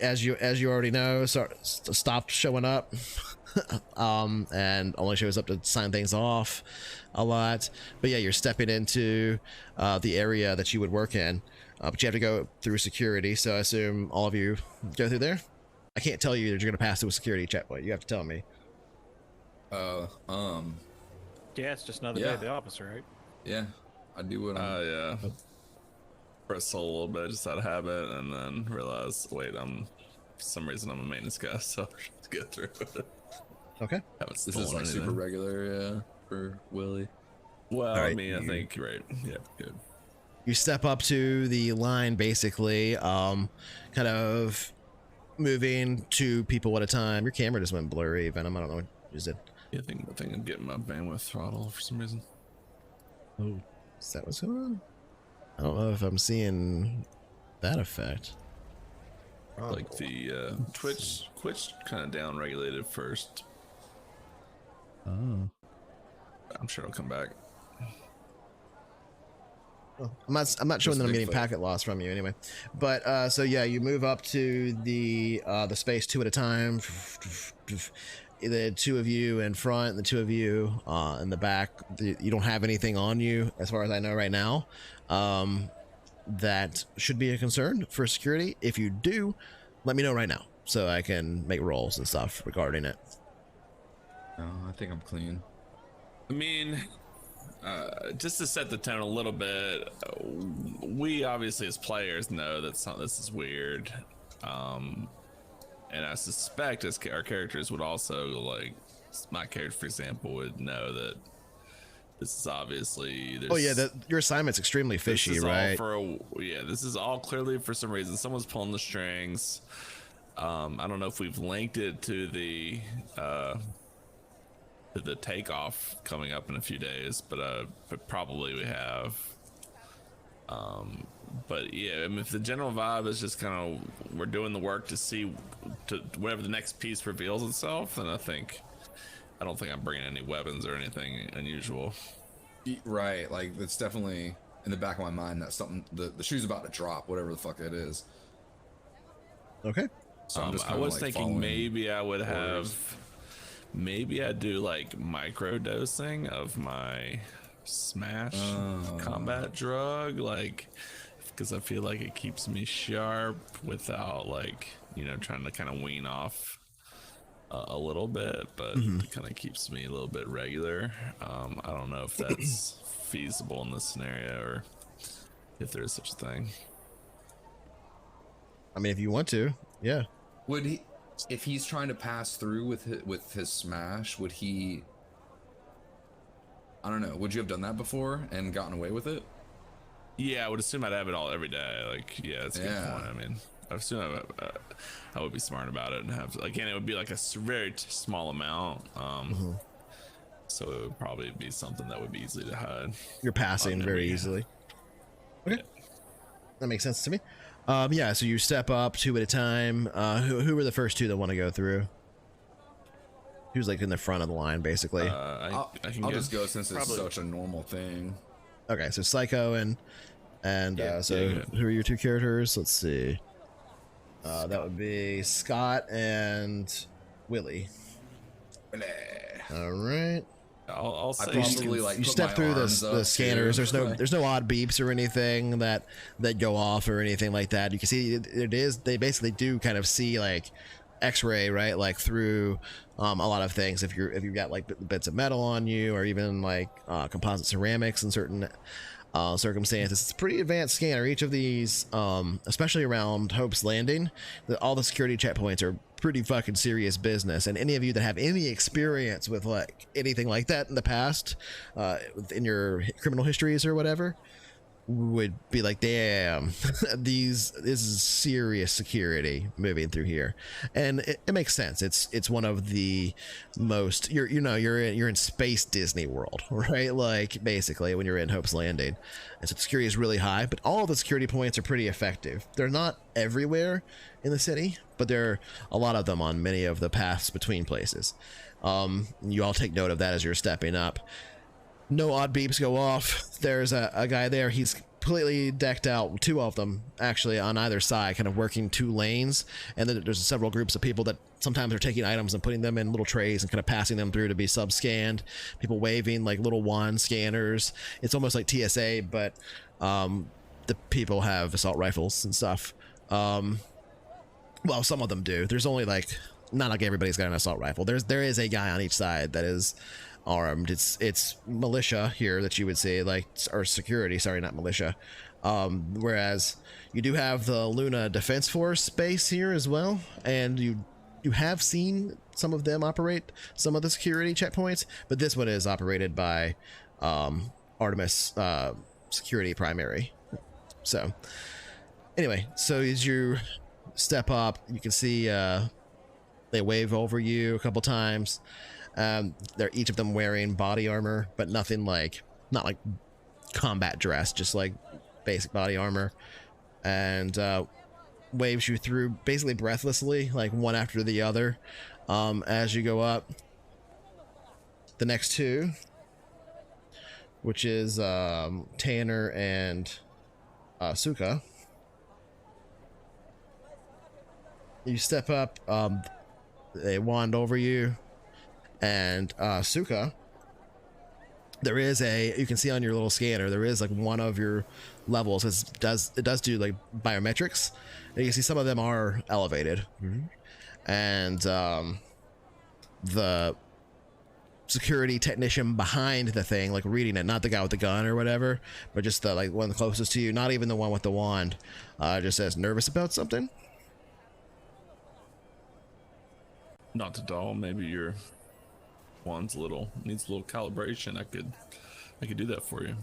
as you already know, stopped showing up. And only shows up to sign things off a lot. But yeah, you're stepping into the area that you would work in, but you have to go through security, so I assume all of you go through there. I can't tell you that you're gonna pass through a security checkpoint. You have to tell me. Yeah, it's just another day at the office, right? Yeah, I do what Yeah. Press hold a little bit just out of habit, and then realize, wait, for some reason I'm a maintenance guy, so let's get through it. Okay. This is like super regular, yeah, for Willie. Well, right, I mean, I think you're right. Yeah, good. You step up to the line, basically, kind of moving 2 people at a time. Your camera just went blurry, Venom. I don't know what you did. I think I'm getting my bandwidth throttle for some reason. Oh, Is that what's going on? I don't know if I'm seeing that effect. Like the Twitch kind of down regulated first. oh. I'm sure it'll come back. I'm not showing that I'm getting packet loss from you anyway. But so yeah, you move up to the space two at a time. The two of you in front, and the two of you in the back. You don't have anything on you, as far as I know right now. That should be a concern for security. If you do, let me know right now so I can make rolls and stuff regarding it. No, I think I'm clean. I mean, just to set the tone a little bit, we obviously as players know that this is weird, and I suspect as our characters would also, like my character for example, would know that this is obviously Oh yeah, your assignment's extremely fishy, this is right? This is all clearly for some reason someone's pulling the strings. I don't know if we've linked it to the takeoff coming up in a few days, but probably we have. But yeah, I mean, if the general vibe is just kind of we're doing the work to whenever the next piece reveals itself, then I don't think I'm bringing any weapons or anything unusual. Right, like it's definitely in the back of my mind that something the shoe's about to drop, whatever the fuck it is. Okay. So I'm just I was like thinking maybe I would maybe I'd do like micro dosing of my smash combat drug, like because I feel like it keeps me sharp without like trying to kind of wean off a little bit, but it kind of keeps me a little bit regular. I don't know if that's feasible in this scenario or if there is such a thing. I mean, if you want to, yeah. Would he, if he's trying to pass through with his smash, would he? I don't know. Would you have done that before and gotten away with it? Yeah, I would assume I'd have it all every day. Like, yeah, that's a good point. I mean, I assume I would be smart about it and have, again, it would be like a very small amount. So it would probably be something that would be easy to hide. You're passing very easily. Okay. Yeah. That makes sense to me. Yeah, so you step up two at a time. Who were the first two that want to go through? Who's like in the front of the line, basically? I'll just go since it's such a normal thing. Okay, so Psycho and who are your two characters? Let's see. That would be Scott and Willie. All right. I'll say probably you step through the scanners. There's no odd beeps or anything that go off or anything like that. You can see they basically do kind of see like X-ray, right? Like through a lot of things. If you've got like bits of metal on you or even like composite ceramics in certain circumstances. It's a pretty advanced scanner. Each of these, especially around Hope's Landing, all the security checkpoints are pretty fucking serious business. And any of you that have any experience with like anything like that in the past, in your criminal histories or whatever, would be like, damn, this is serious security moving through here. And it makes sense. It's one of the most, you're in space Disney World, right? Like basically when you're in Hope's Landing, and so the security is really high, but all the security points are pretty effective. They're not everywhere in the city, but there are a lot of them on many of the paths between places. You all take note of that as you're stepping up. No odd beeps go off. There's a guy there. He's completely decked out, two of them actually on either side, kind of working two lanes. And then there's several groups of people that sometimes are taking items and putting them in little trays and kind of passing them through to be sub-scanned. People waving like little wand scanners. It's almost like TSA, but the people have assault rifles and stuff. Well, some of them do. There's only like, not like everybody's got an assault rifle. There is a guy on each side that is armed. It's militia here that you would say, like, or security, sorry, not militia. Whereas you do have the Luna Defense Force base here as well, and you have seen some of them operate some of the security checkpoints, but this one is operated by Artemis Security Primary. So anyway, so as you step up, you can see they wave over you a couple times. They're each of them wearing body armor, but nothing like, not like combat dress, just like basic body armor, and waves you through basically breathlessly, like one after the other, as you go up. The next two, which is Tanner and Suka. You step up, they wand over you, and Suka, there is you can see on your little scanner, there is like one of your levels, it does do like biometrics, and you can see some of them are elevated. And the security technician behind the thing, like reading it, not the guy with the gun or whatever, but just the like one closest to you, not even the one with the wand, just says, nervous about something? Not at all. Maybe your wand's needs a little calibration. I could do that for you.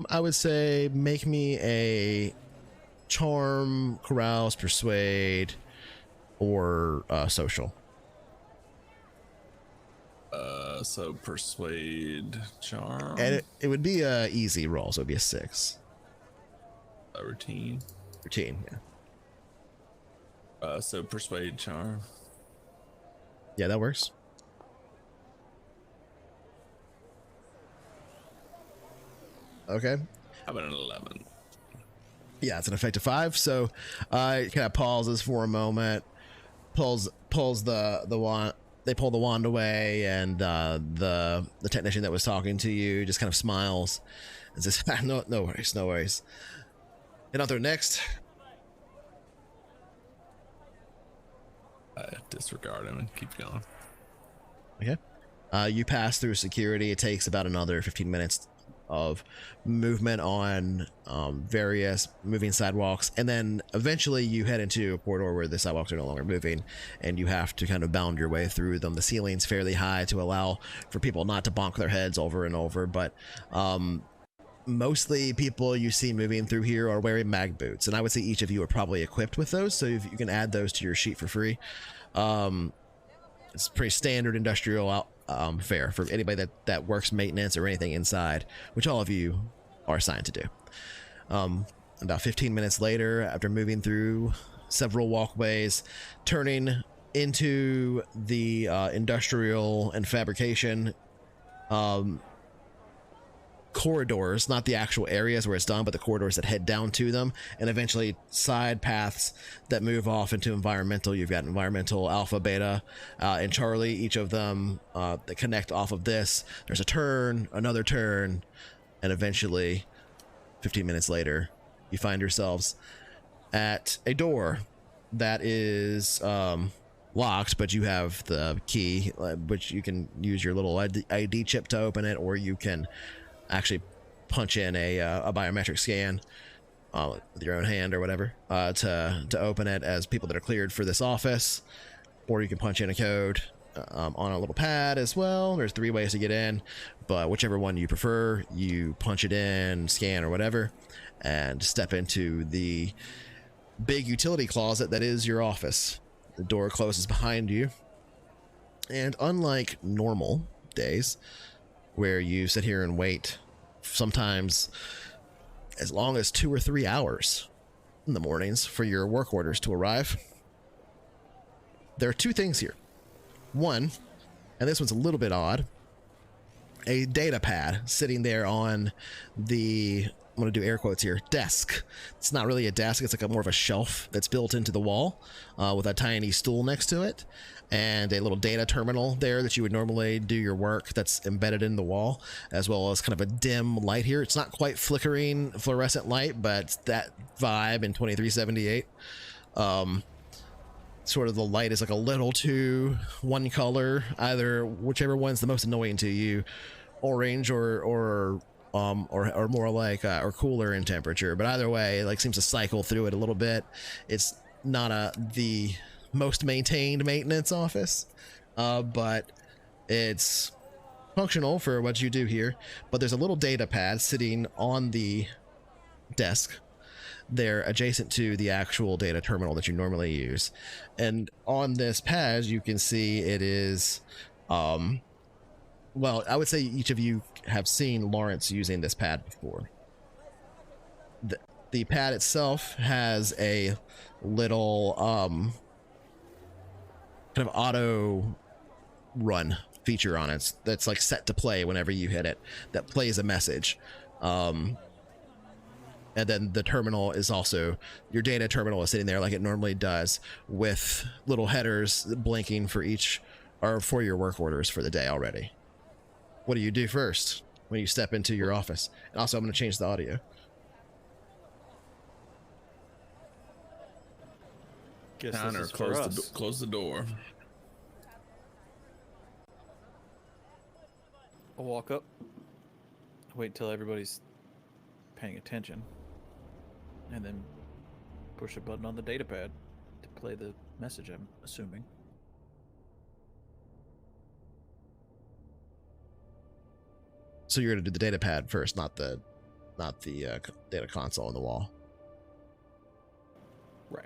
I would say make me a charm, carouse, persuade, or social. So persuade, charm, And it would be a easy roll, so it'd be a 6. a routine. Yeah. So persuade, charm. Yeah, that works. Okay. How about an 11? Yeah, it's an effective 5. So it kind of pauses for a moment, pulls the wand. They pull the wand away, and the technician that was talking to you just kind of smiles and says, no worries. And on to next. I disregard him and keep going. Okay. You pass through security. It takes about another 15 minutes of movement on various moving sidewalks, and then eventually you head into a corridor where the sidewalks are no longer moving, and you have to kind of bound your way through them. The ceiling's fairly high to allow for people not to bonk their heads over and over, but mostly people you see moving through here are wearing mag boots, and I would say each of you are probably equipped with those, so if you can add those to your sheet for free. It's pretty standard industrial fare for anybody that works maintenance or anything inside, which all of you are assigned to do. About 15 minutes later, after moving through several walkways, turning into the industrial and fabrication corridors, not the actual areas where it's done, but the corridors that head down to them, and eventually side paths that move off into environmental. You've got environmental, alpha, beta, and Charlie, each of them that connect off of this. There's a turn, another turn, and eventually 15 minutes later you find yourselves at a door that is locked, but you have the key, which you can use your little ID chip to open it, or you can actually punch in a biometric scan with your own hand or whatever to open it as people that are cleared for this office, or you can punch in a code on a little pad as well. There's 3 ways to get in, but whichever one you prefer, you punch it in, scan or whatever, and step into the big utility closet that is your office. The door closes behind you, and unlike normal days where you sit here and wait sometimes as long as 2 or 3 hours in the mornings for your work orders to arrive, there are 2 things here. One, and this one's a little bit odd, a data pad sitting there on the, I'm going to do air quotes here, desk. It's not really a desk, it's like more of a shelf that's built into the wall with a tiny stool next to it, and a little data terminal there that you would normally do your work that's embedded in the wall, as well as kind of a dim light here. It's not quite flickering fluorescent light, but it's that vibe in 2378. Sort of the light is like a little too one color, either whichever one's the most annoying to you, orange or more like or cooler in temperature, but either way, it like seems to cycle through it a little bit. It's not the most maintained maintenance office, but it's functional for what you do here. But there's a little data pad sitting on the desk they're adjacent to the actual data terminal that you normally use. And on this pad, you can see it is, well, I would say each of you have seen Lawrence using this pad before. The pad itself has a little kind of auto run feature on it that's like set to play whenever you hit it, that plays a message. And then the terminal is also, your data terminal is sitting there like it normally does, with little headers blinking for each, or for your work orders for the day already. What do you do first when you step into your office? And also, I'm going to change the audio. Guess this Connor, is for us. close the door. I'll walk up, wait until everybody's paying attention, and then push a button on the data pad to play the message, I'm assuming. So you're going to do the data pad first, not the data console on the wall. Right.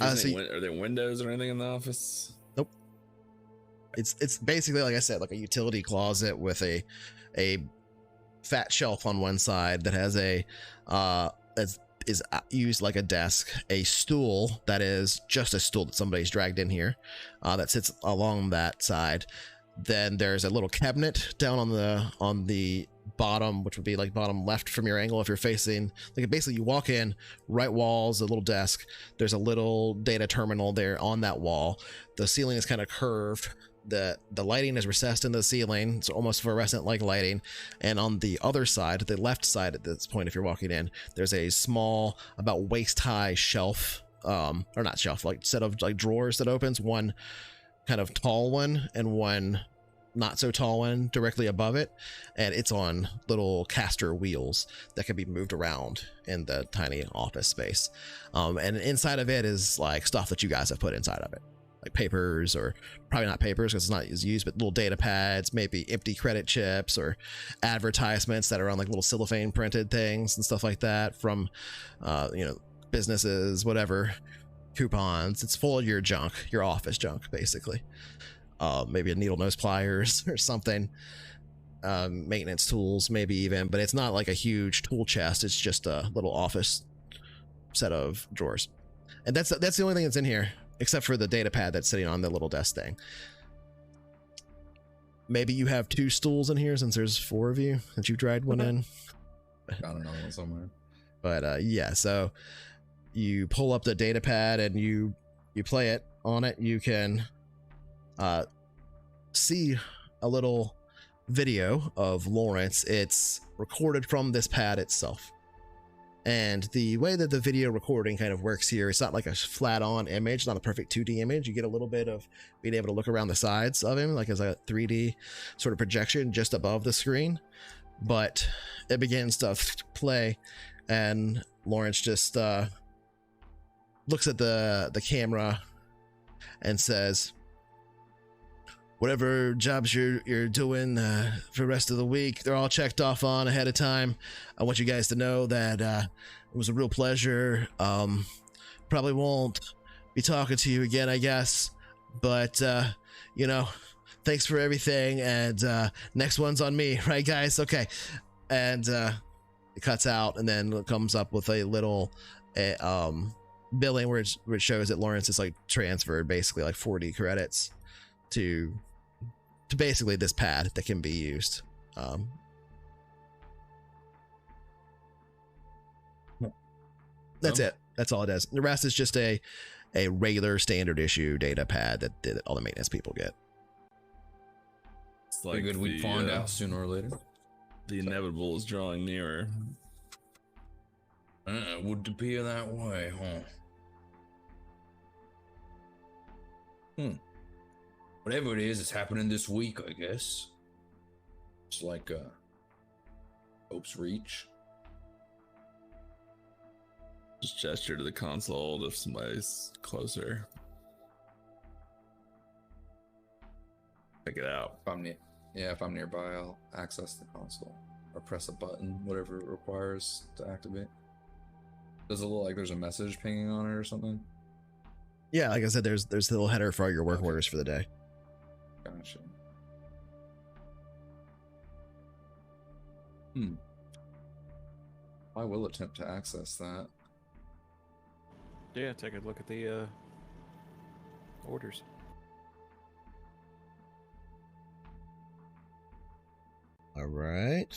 Are there windows or anything in the office? Nope. It's basically, like I said, like a utility closet with a fat shelf on one side that has a is used like a desk, a stool that is just a stool that somebody's dragged in here, that sits along that side. Then there's a little cabinet down on the bottom, which would be like bottom left from your angle if you're facing, like basically you walk in, right walls, a little desk, there's a little data terminal there on that wall. The ceiling is kind of curved, the lighting is recessed in the ceiling, it's almost fluorescent like lighting. And on the other side, the left side at this point, if you're walking in, there's a small, about waist high shelf, or not shelf, like set of like drawers that opens, one kind of tall one and one not so tall one directly above it, and it's on little caster wheels that can be moved around in the tiny office space. And inside of it is like stuff that you guys have put inside of it, like papers, or probably not papers because it's not as used, but little data pads, maybe empty credit chips, or advertisements that are on like little cellophane printed things and stuff like that from businesses, whatever, coupons. It's full of your junk, your office junk, basically. Maybe a needle nose pliers or something, maintenance tools maybe even, but it's not like a huge tool chest. It's just a little office set of drawers, and that's the only thing that's in here, except for the data pad that's sitting on the little desk thing. Maybe you have 2 stools in here since there's 4 of you that you've dragged one in. I don't know, somewhere. But yeah, so you pull up the data pad and you play it. On it you can see a little video of Lawrence. It's recorded from this pad itself, and the way that the video recording kind of works here, it's not like a flat on image, not a perfect 2D image. You get a little bit of being able to look around the sides of him like as a 3D sort of projection just above the screen. But it begins to play, and Lawrence just looks at the camera and says, whatever jobs you're doing for the rest of the week, they're all checked off on ahead of time. I want you guys to know that it was a real pleasure. Probably won't be talking to you again, I guess, but thanks for everything, and next one's on me, right guys? Okay. And it cuts out, and then it comes up with a little billing where it shows that Lawrence is like transferred basically like 40 credits to basically this pad that can be used. That's it. That's all it is. The rest is just a regular standard issue data pad that all the maintenance people get. It's like we'd find out sooner or later. The inevitable is drawing nearer. Would appear that way, huh? Whatever it is, it's happening this week, I guess. It's like Hope's Reach. Just gesture to the console if somebody's closer. Check it out. If Yeah, if I'm nearby, I'll access the console or press a button, whatever it requires to activate. Does it look like there's a message pinging on it or something? Yeah, like I said, there's the little header for all your work Okay. orders for the day. Gotcha. I will attempt to access that. Yeah, take a look at the orders. All right.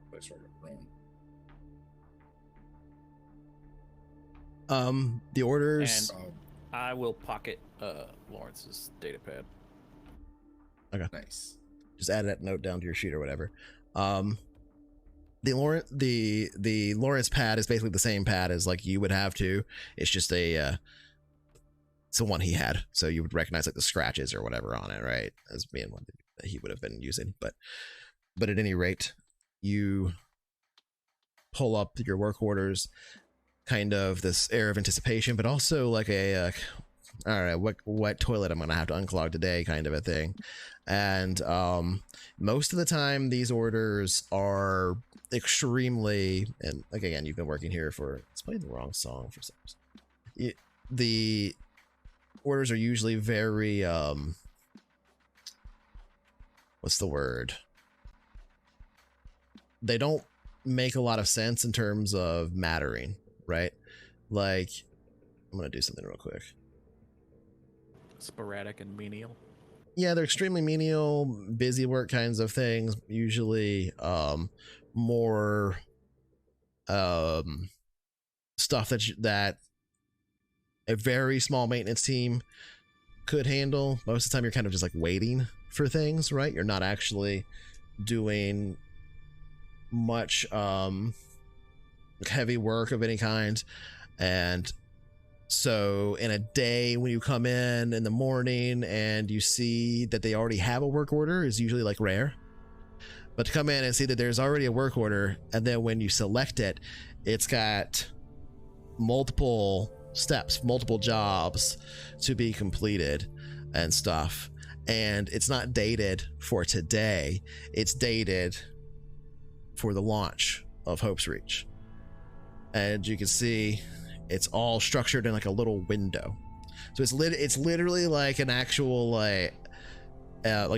Place where I can run. The orders. And I will pocket Lawrence's data pad. Nice. Just add that note down to your sheet or whatever. The Lawrence pad is basically the same pad as like you would have to. It's just it's the one he had, so you would recognize like the scratches or whatever on it, right? As being one that he would have been using. But at any rate, you pull up your work orders, kind of this air of anticipation, but also like a all right, what toilet I'm gonna have to unclog today kind of a thing. And most of the time these orders are extremely, and like again, you've been working here for, it's playing the wrong song for some reason. The orders are usually very what's the word, they don't make a lot of sense in terms of mattering, right? Like, I'm gonna do something real quick. Sporadic and menial. Yeah, they're extremely menial, busy work kinds of things. Usually, more stuff that a very small maintenance team could handle. Most of the time, you're kind of just like waiting for things, right? You're not actually doing much heavy work of any kind, and so in a day when you come in the morning and you see that they already have a work order is usually like rare. But to come in and see that there's already a work order, and then when you select it, it's got multiple steps, multiple jobs to be completed and stuff, and it's not dated for today, it's dated for the launch of Hope's Reach. And you can see it's all structured in like a little window, so it's literally like an actual like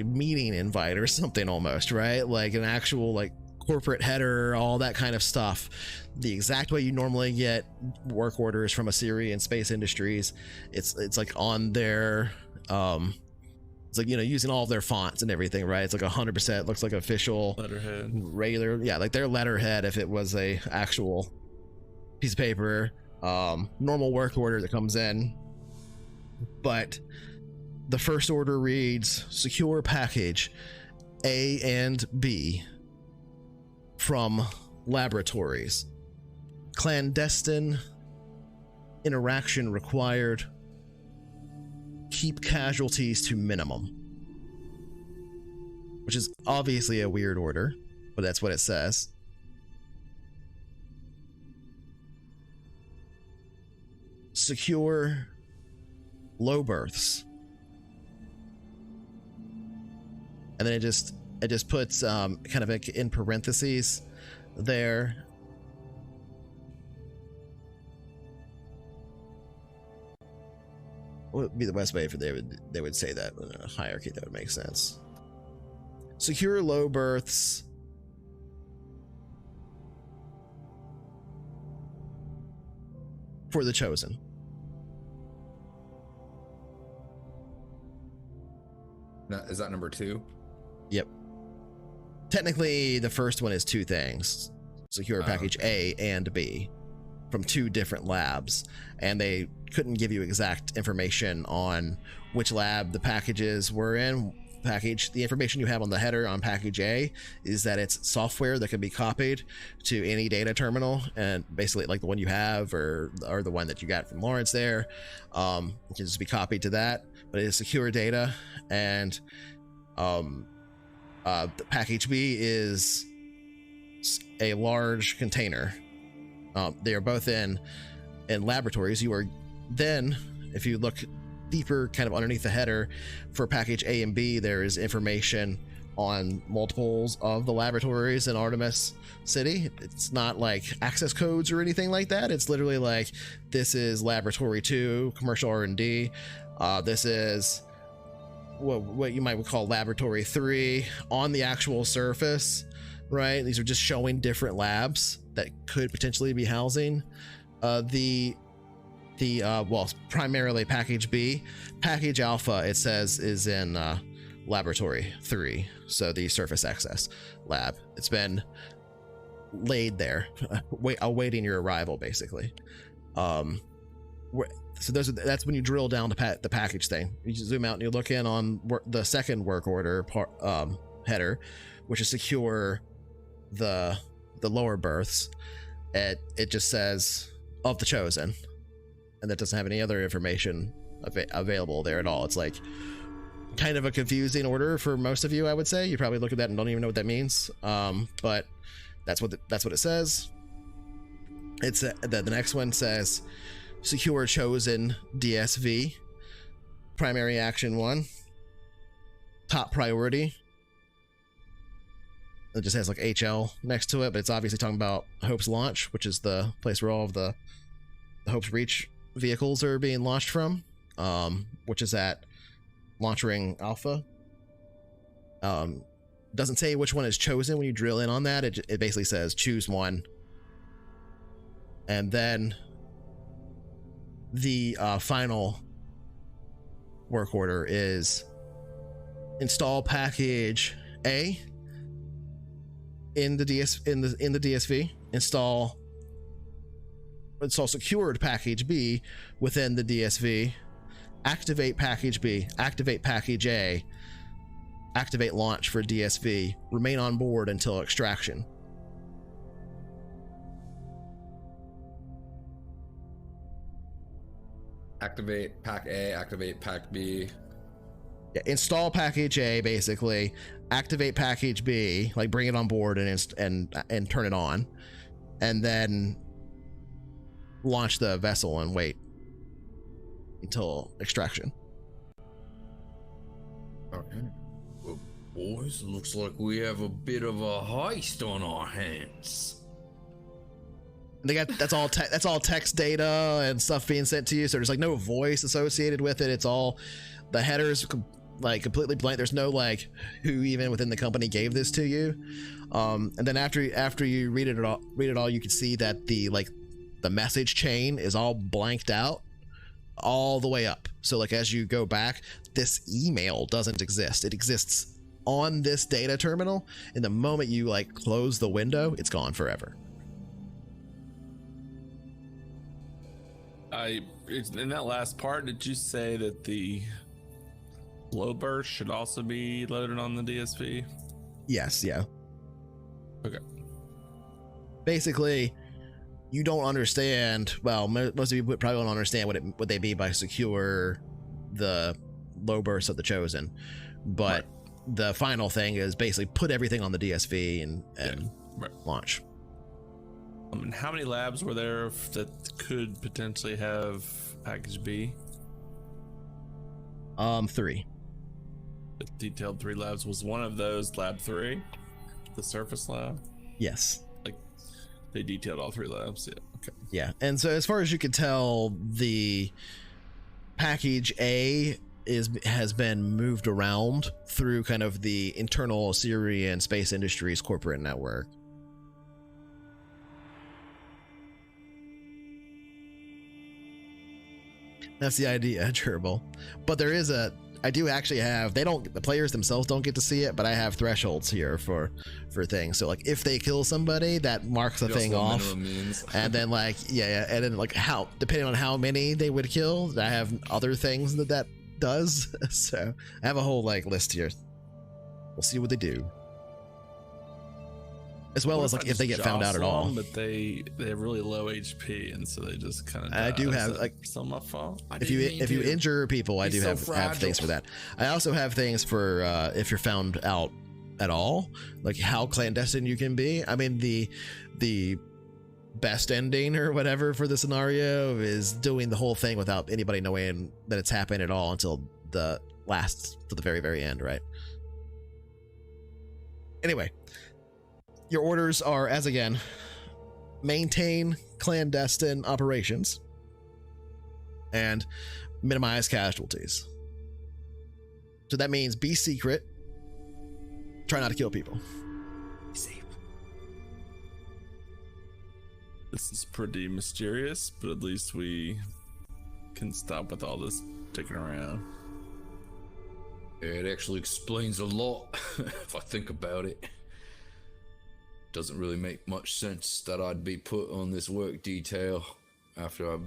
meeting invite or something almost, right? Like an actual like corporate header, all that kind of stuff, the exact way you normally get work orders from a Syrian Space Industries. It's like on their it's like, you know, using all of their fonts and everything, right? It's like 100% looks like official Letterhead. regular, yeah, like their letterhead if it was a actual piece of paper. Normal work order that comes in, but the first order reads secure package A and B from laboratories, clandestine interaction required, keep casualties to minimum, which is obviously a weird order, but that's what it says. Secure low berths, and then it just puts kind of like in parentheses there. What would be the best way for they would say that in a hierarchy that would make sense? Secure low berths for the chosen. Now, is that number 2? Yep. Technically, the first one is two things: secure package A and B from two different labs, and they couldn't give you exact information on which lab the packages were in. The information you have on the header on package A is that it's software that can be copied to any data terminal, and basically like the one you have or the one that you got from Lawrence there, it can just be copied to that, but it is secure data. And the package B is a large container. They are both in laboratories. You are then, if you look deeper kind of underneath the header for package A and B, there is information on multiples of the laboratories in Artemis City. It's not like access codes or anything like that. It's literally like, this is laboratory 2, commercial R&D. This is what you might call laboratory 3 on the actual surface, right? These are just showing different labs that could potentially be housing well, primarily package B. Package Alpha, it says, is in laboratory 3, so the surface access lab. It's been laid there, awaiting your arrival, basically. So that's when you drill down the package thing. You zoom out and you look in on the second work order header, which is secure the lower berths. It just says of the chosen, and that doesn't have any other information available there at all. It's like kind of a confusing order for most of you, I would say. You probably look at that and don't even know what that means. But that's what it says. It's the next one says secure chosen DSV, primary action 1, top priority. It just has like HL next to it, but it's obviously talking about Hope's launch, which is the place where all of the Hope's Reach vehicles are being launched from, which is at Launch Ring Alpha. Doesn't say which one is chosen when you drill in on that. It basically says choose one. And then the final work order is install package A in the DSV. Install secured package B within the DSV. Activate package B, activate package A, activate launch for DSV, remain on board until extraction. Activate pack A, activate pack B. Yeah, install package A, basically, activate package B, like bring it on board and turn it on, and then launch the vessel and wait until extraction. Okay. Well, boys, looks like we have a bit of a heist on our hands. They got that's all text data and stuff being sent to you, so there's like no voice associated with it. It's all the headers like completely blank. There's no like who even within the company gave this to you. And then after you read it all, you can see that the message chain is all blanked out all the way up. So like as you go back, this email doesn't exist. It exists on this data terminal, and the moment you like close the window, it's gone forever. In that last part, did you say that the blow burst should also be loaded on the DSV? Yes, yeah. Okay. Basically, you don't understand. Well, most of you probably don't understand what they mean by secure the low burst of the chosen, but right. The final thing is basically put everything on the DSV and launch. And how many labs were there that could potentially have package B? 3. The detailed 3 labs. Was one of those lab 3, the surface lab? Yes. Like they detailed all 3 labs. Yeah. Okay. Yeah, and so as far as you can tell, the package A has been moved around through kind of the internal Syrian Space Industries corporate network. That's the idea, Gerbil. But there is I do actually have, the players themselves don't get to see it, but I have thresholds here for things. So like if they kill somebody, that marks a thing off. And then like, and then like how, depending on how many they would kill, I have other things that does. So I have a whole like list here. We'll see what they do. As well as like if they get found out at all. But they have really low HP, and so they just kind of. I do have like some my fault. If you injure people, I do have things for that. I also have things for if you're found out at all, like how clandestine you can be. I mean the best ending or whatever for the scenario is doing the whole thing without anybody knowing that it's happening at all until the very, very end, right? Anyway, your orders are, as again, maintain clandestine operations and minimize casualties. So that means be secret, try not to kill people. Be safe. This is pretty mysterious, but at least we can stop with all this sticking around. It actually explains a lot if I think about it. Doesn't really make much sense that I'd be put on this work detail after I,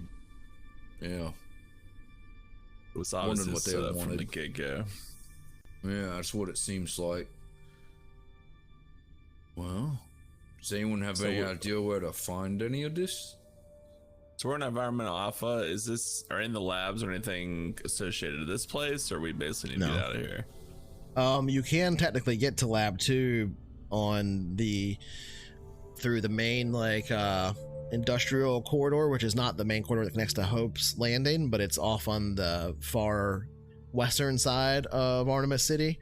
It was wondering obviously what they set up from wanted. the get-go. Yeah, that's what it seems like. Well, does anyone have any idea where to find any of this? So we're in environmental alpha. Is this, or in the labs or anything associated to this place, or we basically need to get out of here? You can technically get to lab 2 through the main industrial corridor, which is not the main corridor that connects to Hope's Landing, but it's off on the far western side of Artemis City.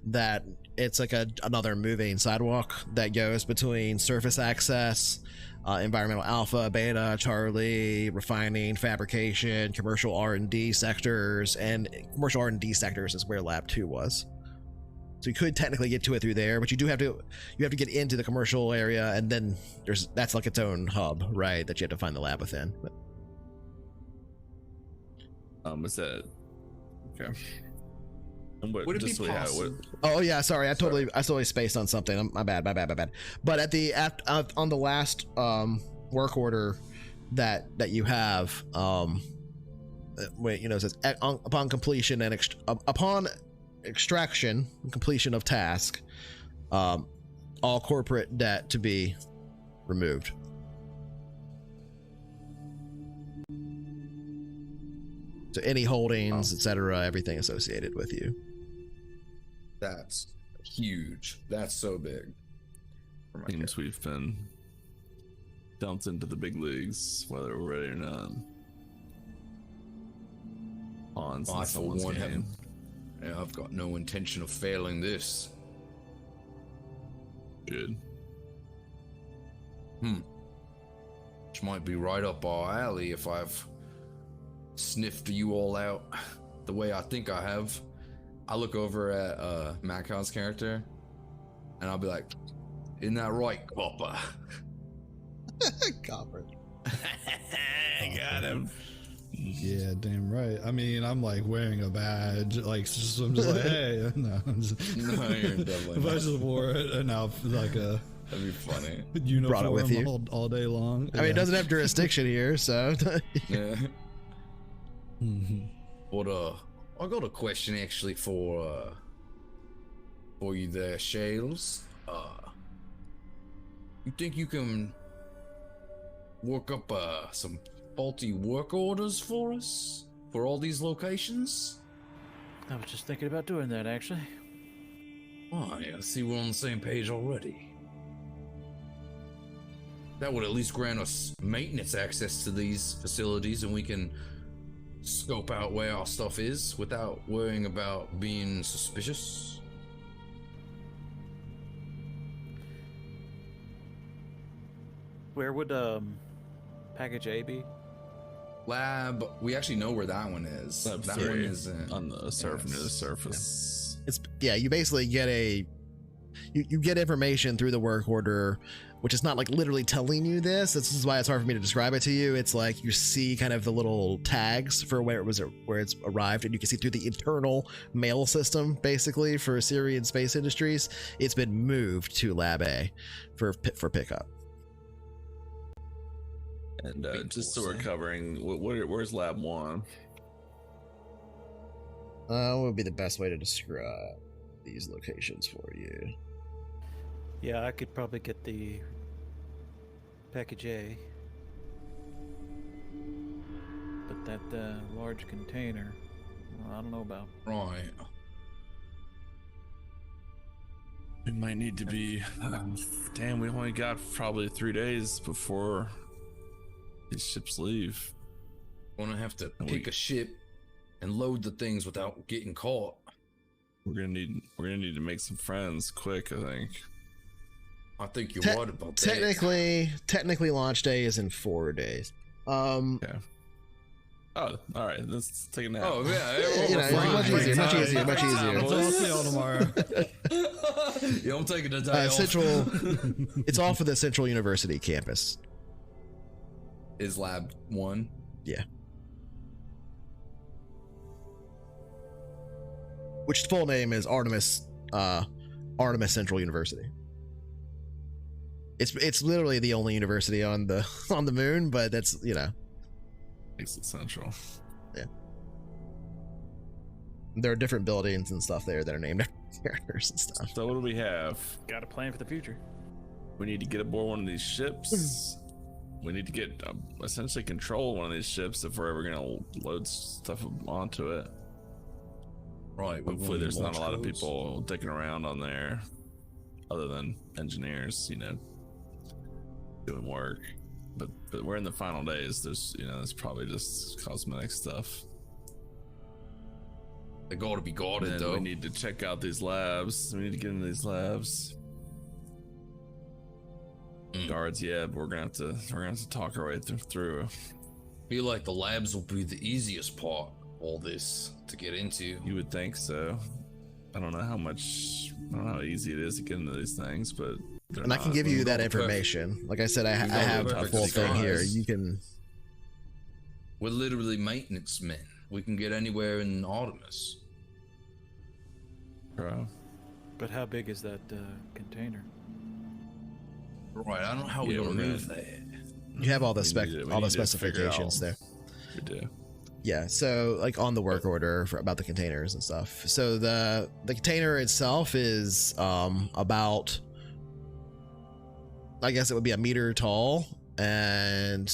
That it's like another moving sidewalk that goes between surface access, environmental alpha, beta, Charlie, refining, fabrication, commercial R&D sectors, and commercial R&D sectors is where lab 2 was. So you could technically get to it through there, but you have to get into the commercial area, and then that's like its own hub, right? That you have to find the lab within. But Is that okay? And what, Would it be just so we have- possible? oh yeah, sorry, I totally spaced on something. My bad. But on the last work order that you have, it says upon completion and upon extraction and completion of task, all corporate debt to be removed. So any holdings, etc., everything associated with you. That's huge. That's so big. For my Seems we've been dumped into the big leagues, whether we're ready or not. Pawns in I, for someone's one, game. I've got no intention of failing this. Good. Which might be right up our alley if I've sniffed you all out the way I think I have. I look over at Macaw's character and I'll be like, isn't that right, Copper? Copper. I got him. Yeah, damn right. I mean, I'm like wearing a badge, like so I'm just like, hey, no, I'm just, No, you're definitely if I not. just wore it and now like a That'd be funny. uniform Brought it with you. all day long. I mean, it doesn't have jurisdiction here, so Yeah. Mhm. But I got a question actually for you there, Shales. You think you can work up some faulty work orders for us for all these locations? I was just thinking about doing that, actually. Oh, yeah, I see we're on the same page already. That would at least grant us maintenance access to these facilities, and we can scope out where our stuff is without worrying about being suspicious. Where would package A be? Lab, we actually know where that one is. Lab that 3 one is on the surface, near the Yes. surface. you basically get you get information through the work order, which is not like literally telling you this. This is why it's hard for me to describe it to you. It's like you see kind of the little tags for where it's arrived, and you can see through the internal mail system, basically for Syrian Space Industries, it's been moved to Lab A for pickup. And just so we're covering, where's Lab 1? What would be the best way to describe these locations for you? Yeah, I could probably get the package A. But that large container, well, I don't know about. right. We might need to be. Damn, we only got probably 3 days before these ships leave. Gonna have to And pick a ship and load the things without getting caught. We're gonna need to make some friends quick, I think. I think you're right about that. Technically, launch day is in 4 days. Okay. Oh, all right. Let's take a nap. Oh yeah, much easier. I'll see y'all tomorrow. Yeah, I'm taking the day off. It's all for the Central University campus. Is Lab 1? Yeah. Which full name is Artemis Central University. It's literally the only university on the moon, but that's, Makes it central. Yeah. There are different buildings and stuff there that are named after characters and stuff. So what do we have? Got a plan for the future. We need to get aboard one of these ships. We need to get essentially control one of these ships if we're ever gonna load stuff onto it. Right. Hopefully there's not a lot of people dicking around on there other than engineers, doing work. But we're in the final days. There's probably just cosmetic stuff. They gotta be guarded, And though. we need to check out these labs. We need to get into these labs. Guards, yeah, but we're gonna have to talk our way through. Feel like the labs will be the easiest part of all this to get into. You would think so. I don't know how easy it is to get into these things, but And I can give you that information. Like I said, I have a full thing here. You can. We're literally maintenance men. We can get anywhere in Artemis. Bro. But how big is that container? Right. I don't know how we're gonna move that. You have all the We need to figure it specifications out. there. We do. Yeah, so like on the work order about the containers and stuff. So the container itself is about, I guess it would be a meter tall and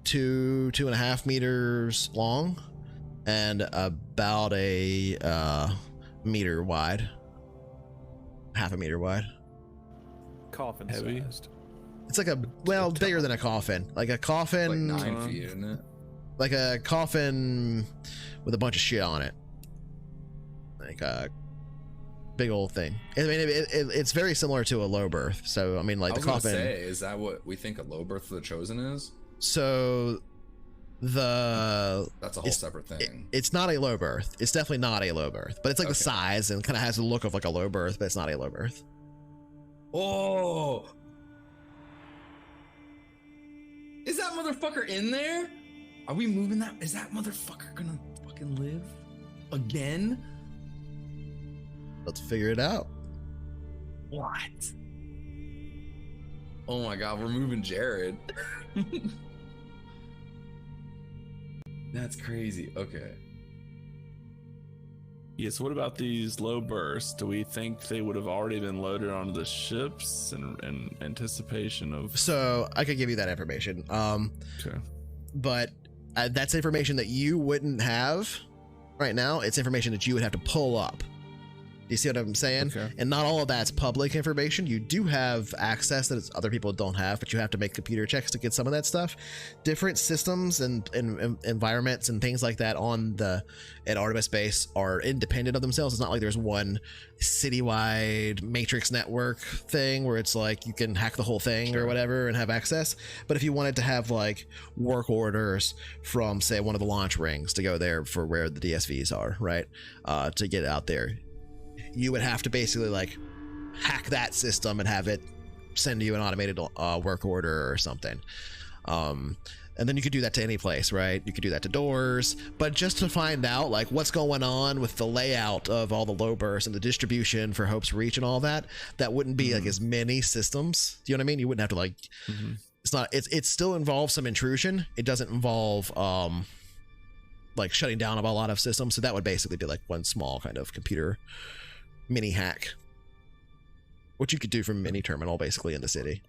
2.5 meters long and about a meter wide, half a meter wide. Coffin Heavy? sized. It's like bigger than a coffin, like a coffin, Like 9 feet, isn't it? like a coffin with a bunch of shit on it, like a big old thing. I mean, it's very similar to a low berth. So I mean, like I was the coffin. gonna say, is that what we think a low berth for the Chosen is? So That's a whole separate thing. it's not a low berth. It's definitely not a low berth, but it's like the Okay. size and kind of has the look of like a low berth, but it's not a low berth. Oh, is that motherfucker in there? Are we moving that? Is that motherfucker gonna fucking live again? Let's figure it out. What? Oh my god, we're moving Jared. That's crazy. Okay. Yeah, so what about these low bursts? Do we think they would have already been loaded onto the ships in anticipation of... So I could give you that information. Okay. But that's information that you wouldn't have right now. It's information that you would have to pull up. Do you see what I'm saying? Okay. And not all of that's public information. You do have access that other people don't have, but you have to make computer checks to get some of that stuff. Different systems and environments and things like that at Artemis base are independent of themselves. It's not like there's one citywide matrix network thing where it's like you can hack the whole thing or whatever and have access. But if you wanted to have like work orders from, say, one of the launch rings to go there for where the DSVs are, right, to get out there, you would have to basically like hack that system and have it send you an automated work order or something. And then you could do that to any place, right? You could do that to doors, but just to find out like what's going on with the layout of all the low bursts and the distribution for Hope's Reach and all that, that wouldn't be like as many systems. Do you know what I mean? You wouldn't have to like, it still involves some intrusion. It doesn't involve, like shutting down of a lot of systems. So that would basically be like one small kind of computer mini hack, which you could do from any terminal basically in the city.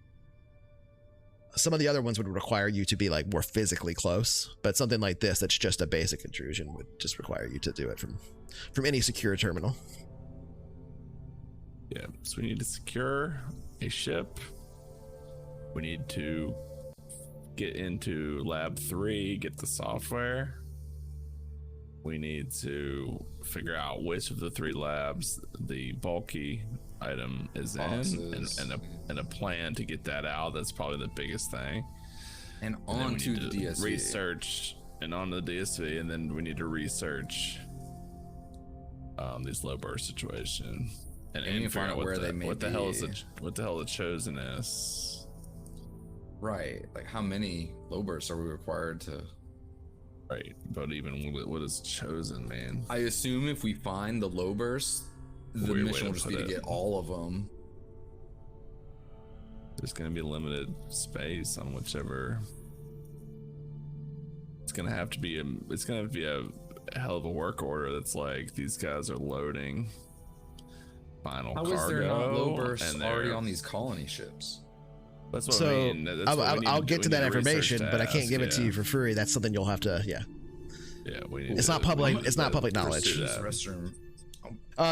Some of the other ones would require you to be like more physically close, but something like this that's just a basic intrusion would just require you to do it from any secure terminal. Yeah, so we need to secure a ship. We need to get into lab 3, get the software. We need to figure out which of the 3 labs the bulky item is in, and a plan to get that out. That's probably the biggest thing. And onto the DSV. Research and onto the DSV, and then we need to research these low burst situation and find out what the hell the chosen is. Right, like how many low bursts are we required to? Right, but even what is chosen, man? I assume if we find the low bursts, the mission will just be to get all of them. There's going to be limited space on whichever. It's going to have to be a hell of a work order. That's like these guys are loading final cargo. How is there not low bursts already on these colony ships? That's what So I mean. I'll get to that information, but I can't give it to you for free. That's something you'll have to, Yeah, we need. It's not public. It's not public knowledge. Restroom.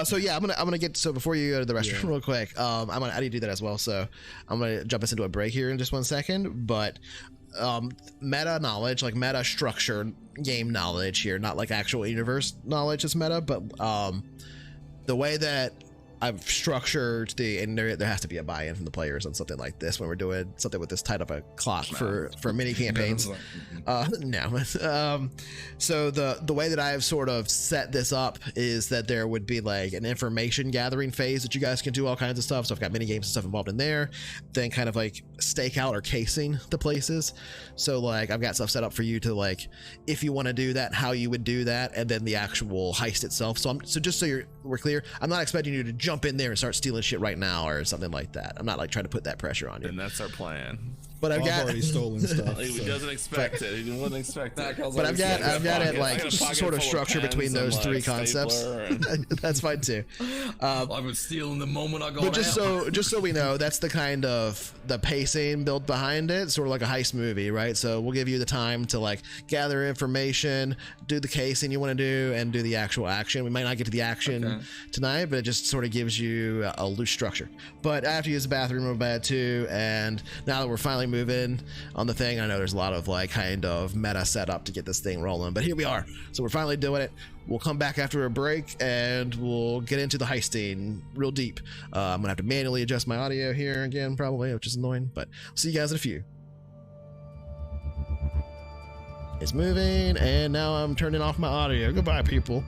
So yeah, I'm gonna get. So before you go to the restroom, real quick, I need to do that as well. So I'm gonna jump us into a break here in just 1 second. But meta knowledge, like meta structure, game knowledge here, not like actual universe knowledge is meta, but the way that I've structured and there has to be a buy-in from the players on something like this when we're doing something with this tight of a clock for mini campaigns. No. So the way that I have sort of set this up is that there would be like an information gathering phase that you guys can do all kinds of stuff. So I've got mini games and stuff involved in there. Then kind of like stake out or casing the places. So like I've got stuff set up for you to like, if you want to do that, how you would do that, and then the actual heist itself. So just so we're clear, I'm not expecting you to jump in there and start stealing shit right now or something like that. I'm not like trying to put that pressure on you. And that's our plan. But I've already stolen stuff. He doesn't expect it. He wouldn't expect it. But I've got it like sort of structure between those 3 concepts. That's fine too. I was stealing the moment I got. But just so we know, that's the kind of the pacing built behind it, sort of like a heist movie, right? So we'll give you the time to like gather information, do the casing you want to do, and do the actual action. We might not get to the action tonight, but it just sort of gives you a loose structure. But I have to use the bathroom real bad too, and now that we're finally moving on the thing, I know there's a lot of like kind of meta setup to get this thing rolling, but here we are. So we're finally doing it. We'll come back after a break and we'll get into the heisting real deep. I'm gonna have to manually adjust my audio here again probably, which is annoying, but I'll see you guys in a few. It's moving and now I'm turning off my audio. Goodbye, people.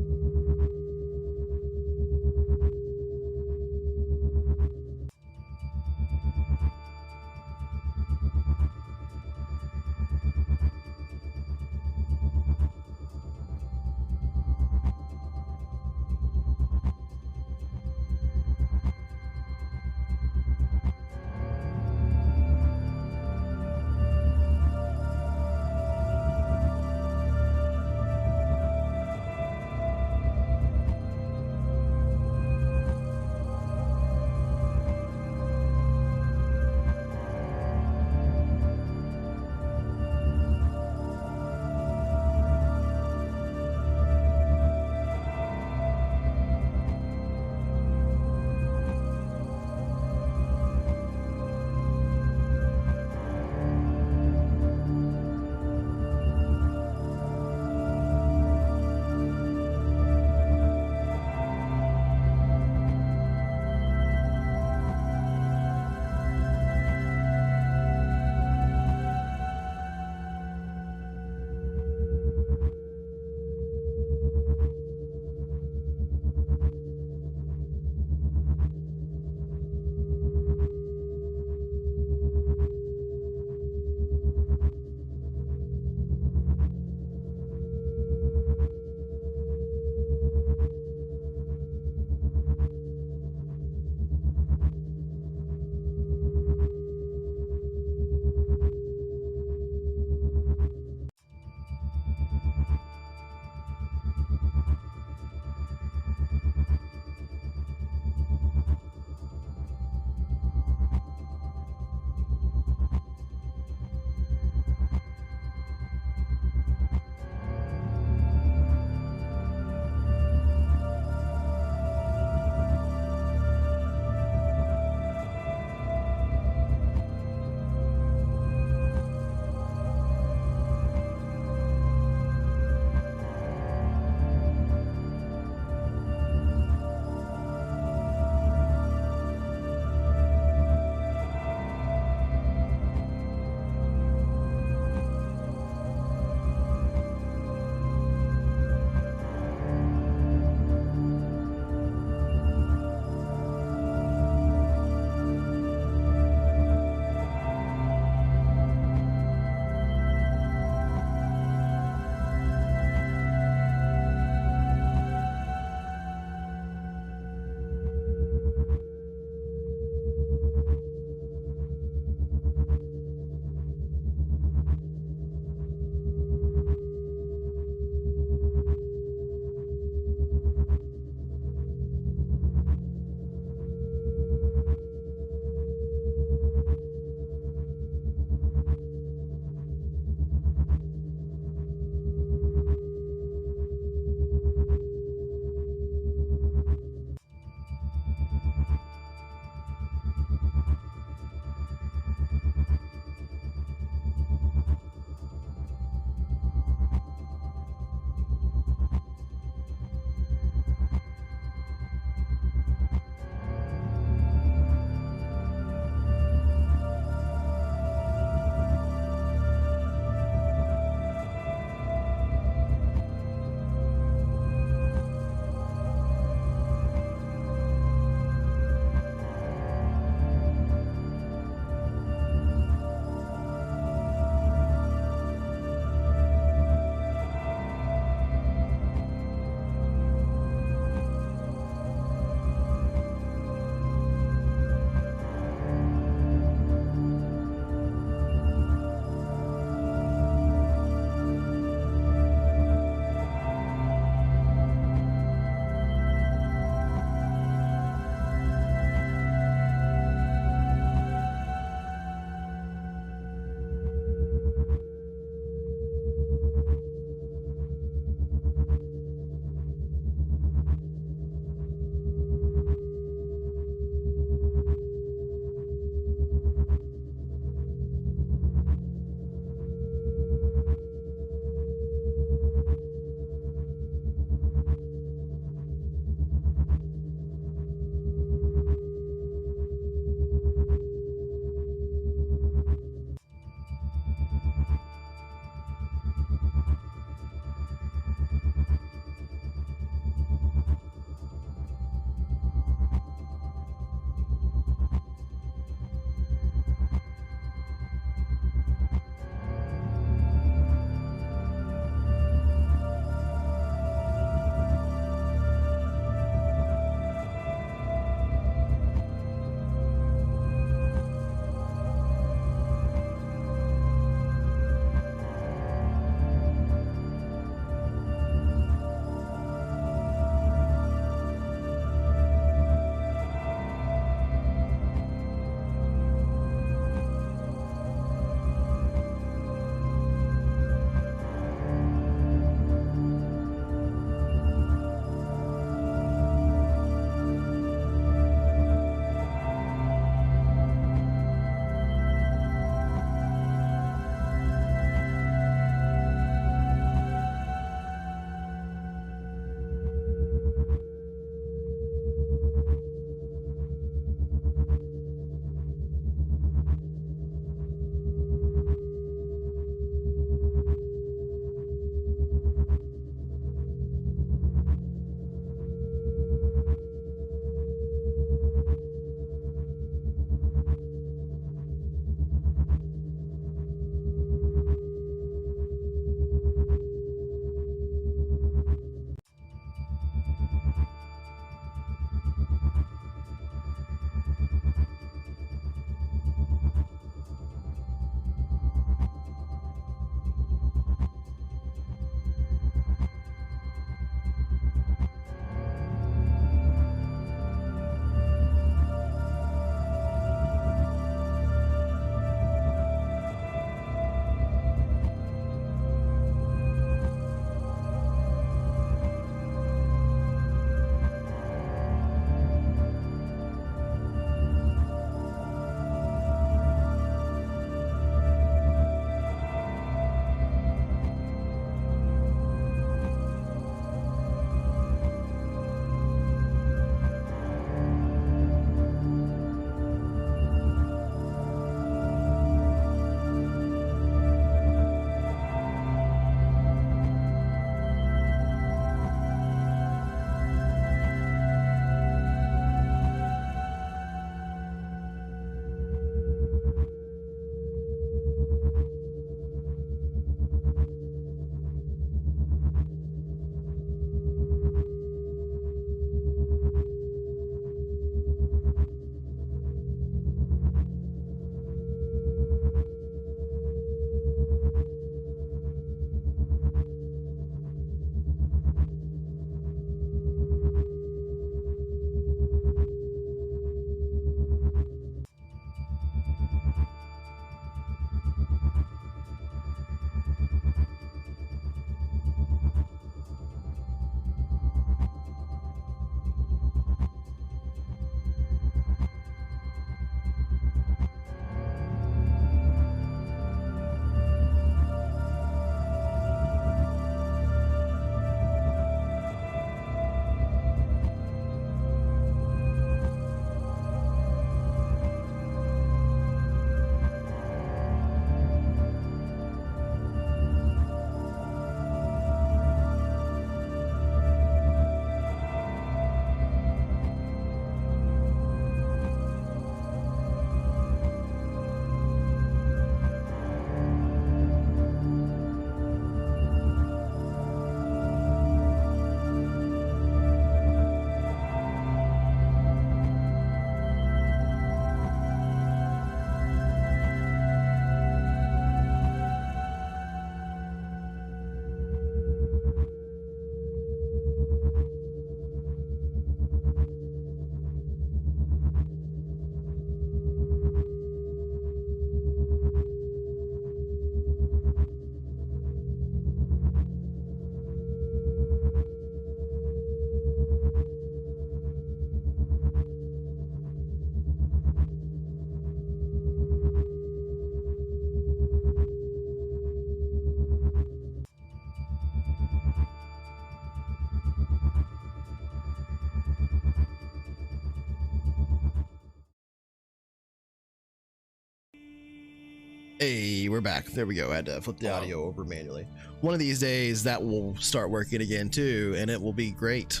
Hey, we're back. There we go. I had to flip the audio over manually. One of these days that will start working again too, and it will be great.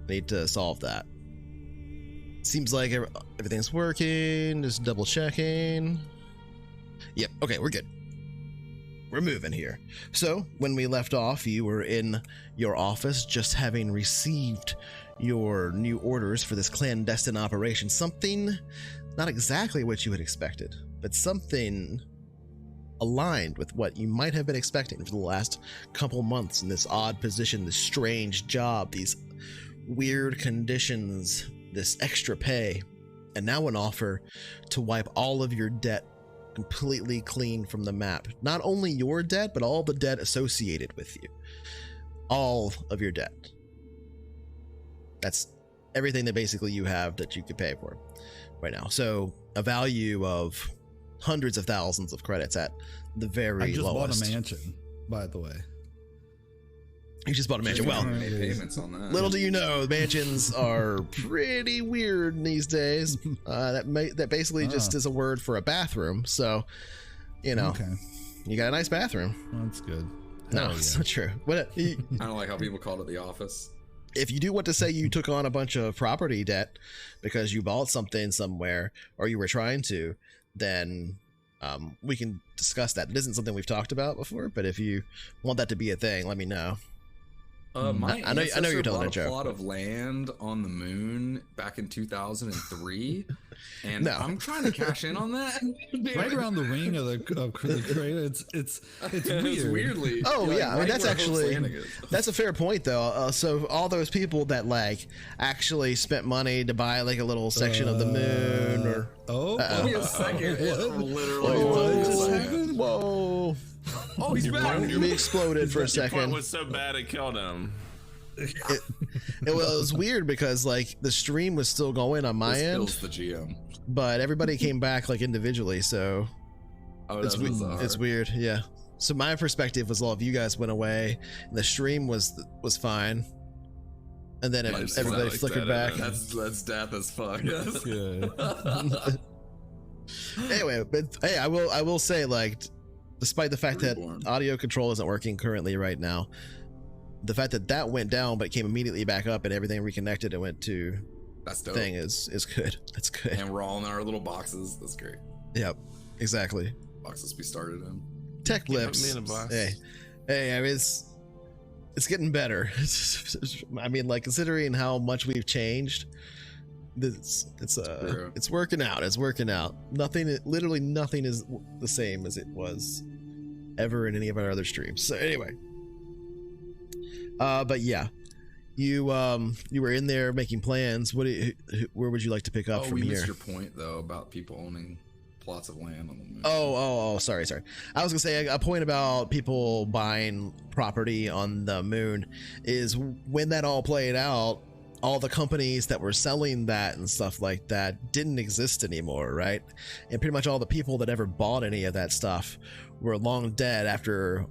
Need to solve that. Seems like everything's working. Just double checking. Yep. Okay, we're good. We're moving here. So when we left off, you were in your office just having received your new orders for this clandestine operation. Something not exactly what you had expected, but something aligned with what you might have been expecting for the last couple months in this odd position, this strange job, these weird conditions, this extra pay, and now an offer to wipe all of your debt completely clean from the map. Not only your debt, but all the debt associated with you. All of your debt. That's everything that basically you have that you could pay for right now. So a value of hundreds of thousands of credits at the very I just lowest. bought a mansion, by the way. You just bought a mansion. Well, Made payments on that. little do you know, mansions are pretty weird these days. That basically just is a word for a bathroom. So, you know, Okay, you got a nice bathroom. that's good. No, Hell it's yeah. not true. What? I don't like how people called it the office. If you do want to say you took on a bunch of property debt because you bought something somewhere or you were trying to, then we can discuss that. It isn't something we've talked about before, but if you want that to be a thing, let me know. My I know you're ancestor telling a bought joke. plot of land on the moon back in 2003, and No. I'm trying to cash in on that. Right around the ring of the crater, it's weird. weirdly. Oh, like, yeah, I mean, right that's where Hope's actually- Landing is. That's a fair point, though. So all those people that like actually spent money to buy like a little section of the moon, or Give me a second. It What? literally What was just like- happened? whoa, Oh, he's back. we exploded for a Your point second. was so bad it killed him. It was weird because like the stream was still going on my This end, kills the GM. but everybody came back like individually, so Oh, it's, that's bizarre. it's weird. Yeah. So my perspective was all of you guys went away, and the stream was fine, and then Yeah, it's everybody not like flickered that, back. That's death as fuck. That's good. Anyway, but hey, I will say, like, despite the fact that Reborn. audio control isn't working currently right now, the fact that that went down but it came immediately back up and everything reconnected and went to That's dope. thing is good. That's good. And we're all in our little boxes. That's great. Yep, exactly. Boxes we started in. Tech Put lips. me in a box. Hey, I mean, it's getting better. I mean, like, considering how much we've changed, True. it's working out. It's working out. Literally nothing is the same as it was ever in any of our other streams. So anyway, but yeah, you were in there making plans. Where would you like to pick up Oh, from we here? missed your point though about people owning plots of land on the moon. Oh, sorry. I was gonna say a point about people buying property on the moon is when that all played out, all the companies that were selling that and stuff like that didn't exist anymore, right? And pretty much all the people that ever bought any of that stuff were long dead after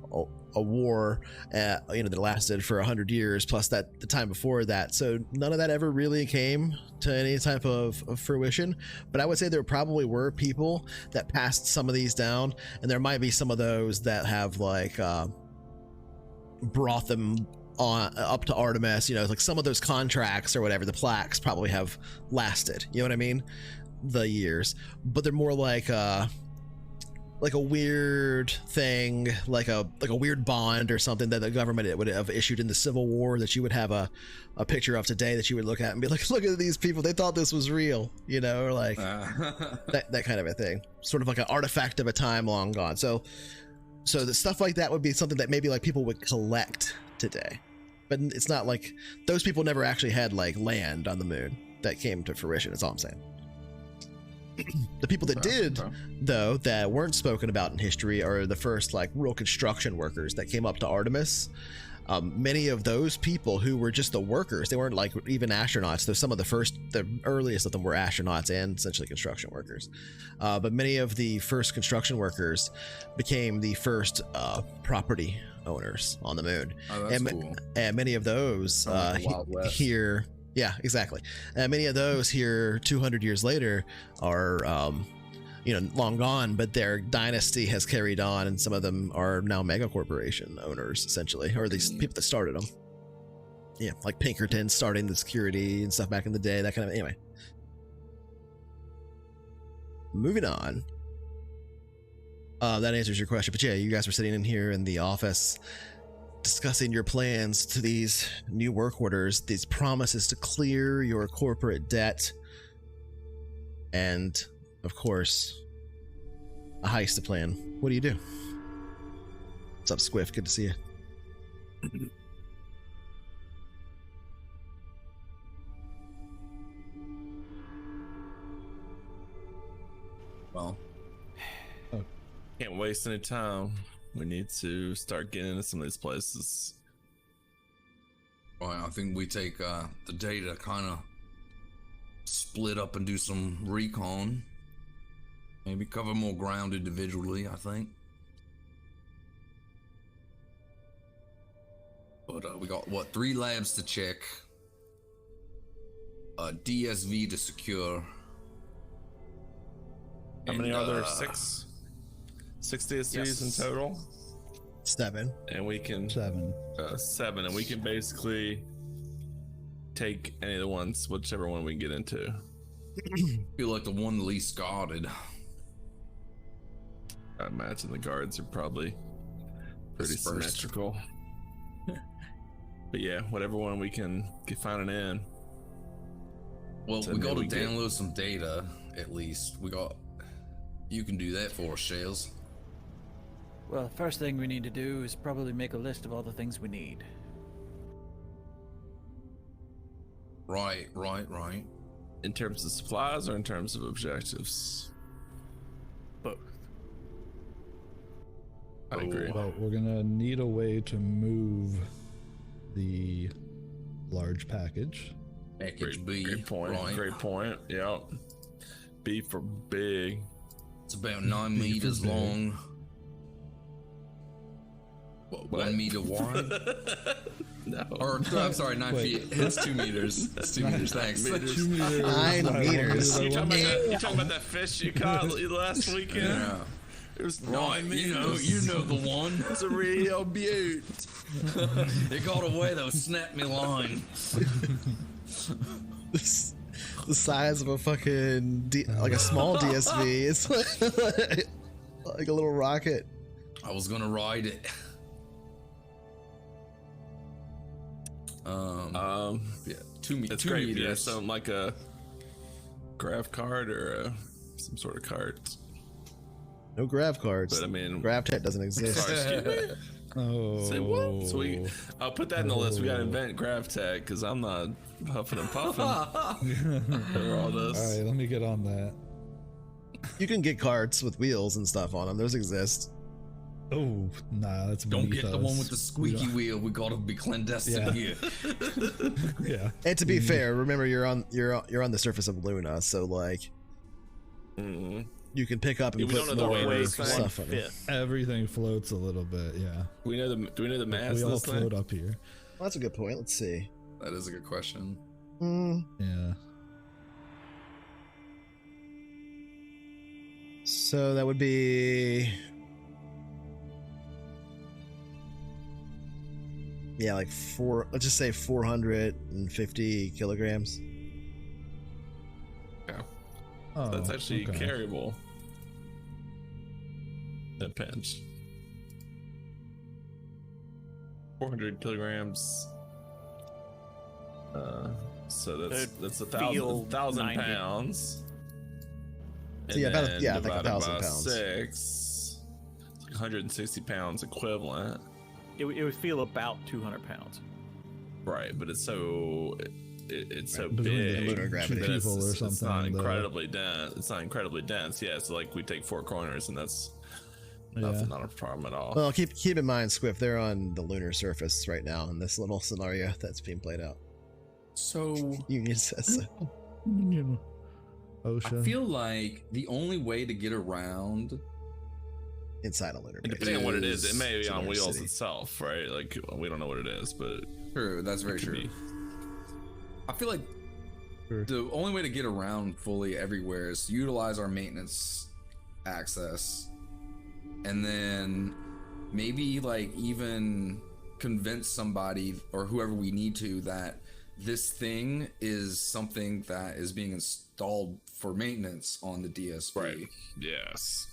a war, that lasted for 100 years, plus the time before that. So none of that ever really came to any type of fruition. But I would say there probably were people that passed some of these down, and there might be some of those that have like brought them on up to Artemis. Like some of those contracts or whatever, the plaques probably have lasted. You know what I mean? The years, but they're more like a weird thing, like a weird bond or something that the government would have issued in the Civil War that you would have a picture of today that you would look at and be like, look at these people, they thought this was real, or like that kind of a thing, sort of like an artifact of a time long gone. So the stuff like that would be something that maybe like people would collect today, but it's not like those people never actually had like land on the moon that came to fruition. That's all I'm saying. The people that did, though, that weren't spoken about in history are the first like real construction workers that came up to Artemis. Many of those people who were just the workers, they weren't like even astronauts. Though some of the earliest of them were astronauts and essentially construction workers. But many of the first construction workers became the first property owners on the moon. Oh, that's cool. And many of those Like the Wild West. here. Yeah, exactly. And many of those here 200 years later are, long gone, but their dynasty has carried on, and some of them are now mega corporation owners, essentially, or these people that started them. Yeah, like Pinkerton starting the security and stuff back in the day, that kind of. Anyway, moving on. That answers your question, but yeah, you guys were sitting in here in the office discussing your plans to these new work orders, these promises to clear your corporate debt, and of course, a heist to plan. What do you do? What's up, Squiff? Good to see you. Well, can't waste any time. We need to start getting into some of these places. right, I think we take the day to kind of split up and do some recon. Maybe cover more ground individually, I think. But we got, what, 3 labs to check. DSV to secure. How many are there? 6 DSVs Yes. in total? 7. And we can 7. 7, and we can basically take any of the ones, whichever one we can get into. Feel like the one least guarded. I imagine the guards are probably pretty Dispersed. symmetrical. But yeah, whatever one we can find it in. Well, So we got to maybe we get- download some data, at least. You can do that for us, Shells. Well, first thing we need to do is probably make a list of all the things we need. Right. In terms of supplies or in terms of objectives? Both. I agree. Well, we're gonna need a way to move the large package. Package B. Great point. Right. Great point. Yep. B for big. It's about 9 meters big. long. What? 1 meter wide. No. Or, I'm sorry, 9 Wait. feet. It's 2 meters. It's 2 meters, thanks. 2 meters. 9 by 1 meters. meter You by talking, 1 about that, you talking about that fish you caught last weekend? Yeah. It was Right, 9 you meters. know the one. It's a real beaut. It got away though, snapped me line. The size of a fucking like a small DSV. It's like a little rocket. I was gonna ride it. Yeah, 2 meters. That's great. Yeah, something like a graph card or some sort of card. No grav cards. But I mean, GravTech doesn't exist. sorry, excuse me. Oh. Say what? So I'll put that in the list. We gotta invent GravTech because I'm not huffing and puffing over all this. All right, let me get on that. You can get carts with wheels and stuff on them. Those exist. Oh, nah, that's Don't beneath get the us. one with the squeaky wheel. We gotta be clandestine Yeah. here. Yeah. And to be fair, remember you're on the surface of Luna, so like Mhm. you can pick up and Yeah, we put don't know the more weight of this stuff on it. 1/5. Everything floats a little bit, yeah. Do we know the mass We of all this thing? float up here. Well, that's a good point. Let's see. That is a good question. Yeah. So that would be, yeah, like let's just say 450 kilograms. Yeah. Oh, That's actually okay. carryable. That pinch. 400 kilograms. So that's It'd a feel thousand 90. pounds. So yeah, about then like divided 1,000 by pounds. 6, it's like 160 pounds equivalent. It would feel about 200 pounds. Right, but it's so it's so Between the big lunar gravity. that people or it's not something, though. incredibly dense. It's not incredibly dense. Yeah, so like we take 4 corners, and that's Yeah. not a problem at all. Well, keep in mind, Squiff, they're on the lunar surface right now in this little scenario that's being played out. So Union says so. You know, I OSHA. feel like the only way to get around. Inside a lunar And base. depending on what it is, it may be It's on another wheels city. itself, right? Like we don't know what it is, but True, that's very it could true. be. I feel like Sure. the only way to get around fully everywhere is to utilize our maintenance access, and then maybe like even convince somebody or whoever we need to that this thing is something that is being installed for maintenance on the DSP. Right. Yes.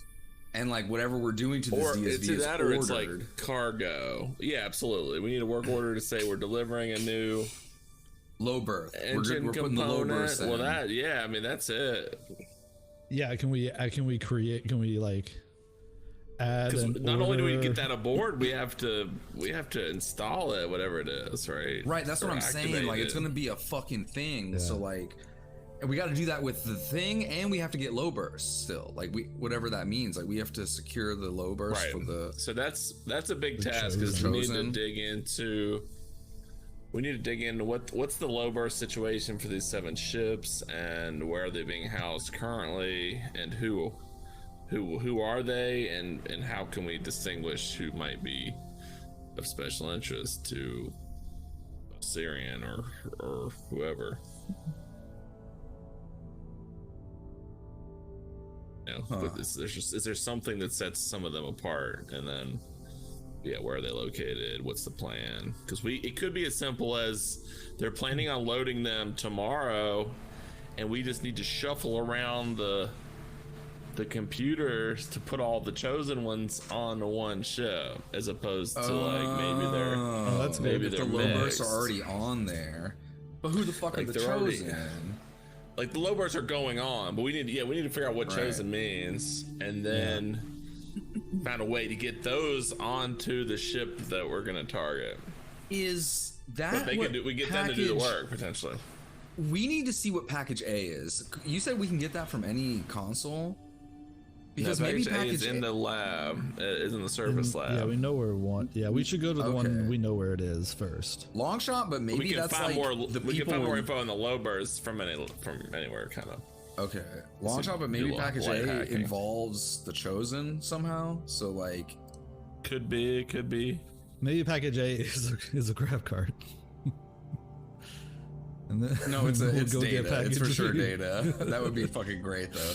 And like whatever we're doing to this Or DSP it's is that, or ordered. it's like cargo. Yeah, absolutely. We need a work order to say we're delivering a new low berth. engine We're putting the low berth component. in. Well, that, yeah, I mean, that's it. Yeah, can we like add Because an not only do we order? get that aboard, we have to install it, whatever it is, right? Right, that's what Or I'm saying. activate Like, it's it. gonna be a fucking thing. Yeah. So like, and we got to do that with the thing, and we have to get low bursts still. Like whatever that means. Like we have to secure the low burst Right. for the. So that's a big The task, because we need to chosen. dig into. We need to dig into what's the low burst situation for these 7 ships, and where are they being housed currently, and who are they, and how can we distinguish who might be of special interest to Syrian or whoever. You know, but is there something that sets some of them apart, and then where are they located? What's the plan? Because it could be as simple as they're planning on loading them tomorrow, and we just need to shuffle around the computers to put all the chosen ones on one ship, as opposed to like maybe they're that's good. maybe if they're the low bursts mixed. are already on there. But who the fuck Like, are the they're already- chosen? Like the low bursts are going on, but we need to figure out what Right. chosen means, and then find a way to get those onto the ship that we're gonna target. Is But that they what can we get them to do the package- work potentially. We need to see what package A is. You said we can get that from any console? Because No, maybe package A package is in the lab, is in the service lab. Yeah, we know where one. Yeah, we should go to the Okay. one we know where it is first. long shot, but maybe we can that's find like more. the We can people. find more info on the low bursts from anywhere, kind of. Okay, long So shot, but do maybe a lot of package light A hacking. involves the chosen somehow. So like, Could be. Maybe package A is a grab card. And then no, it's we'll it's go get data. It's for package sure B. data. That would be fucking great though.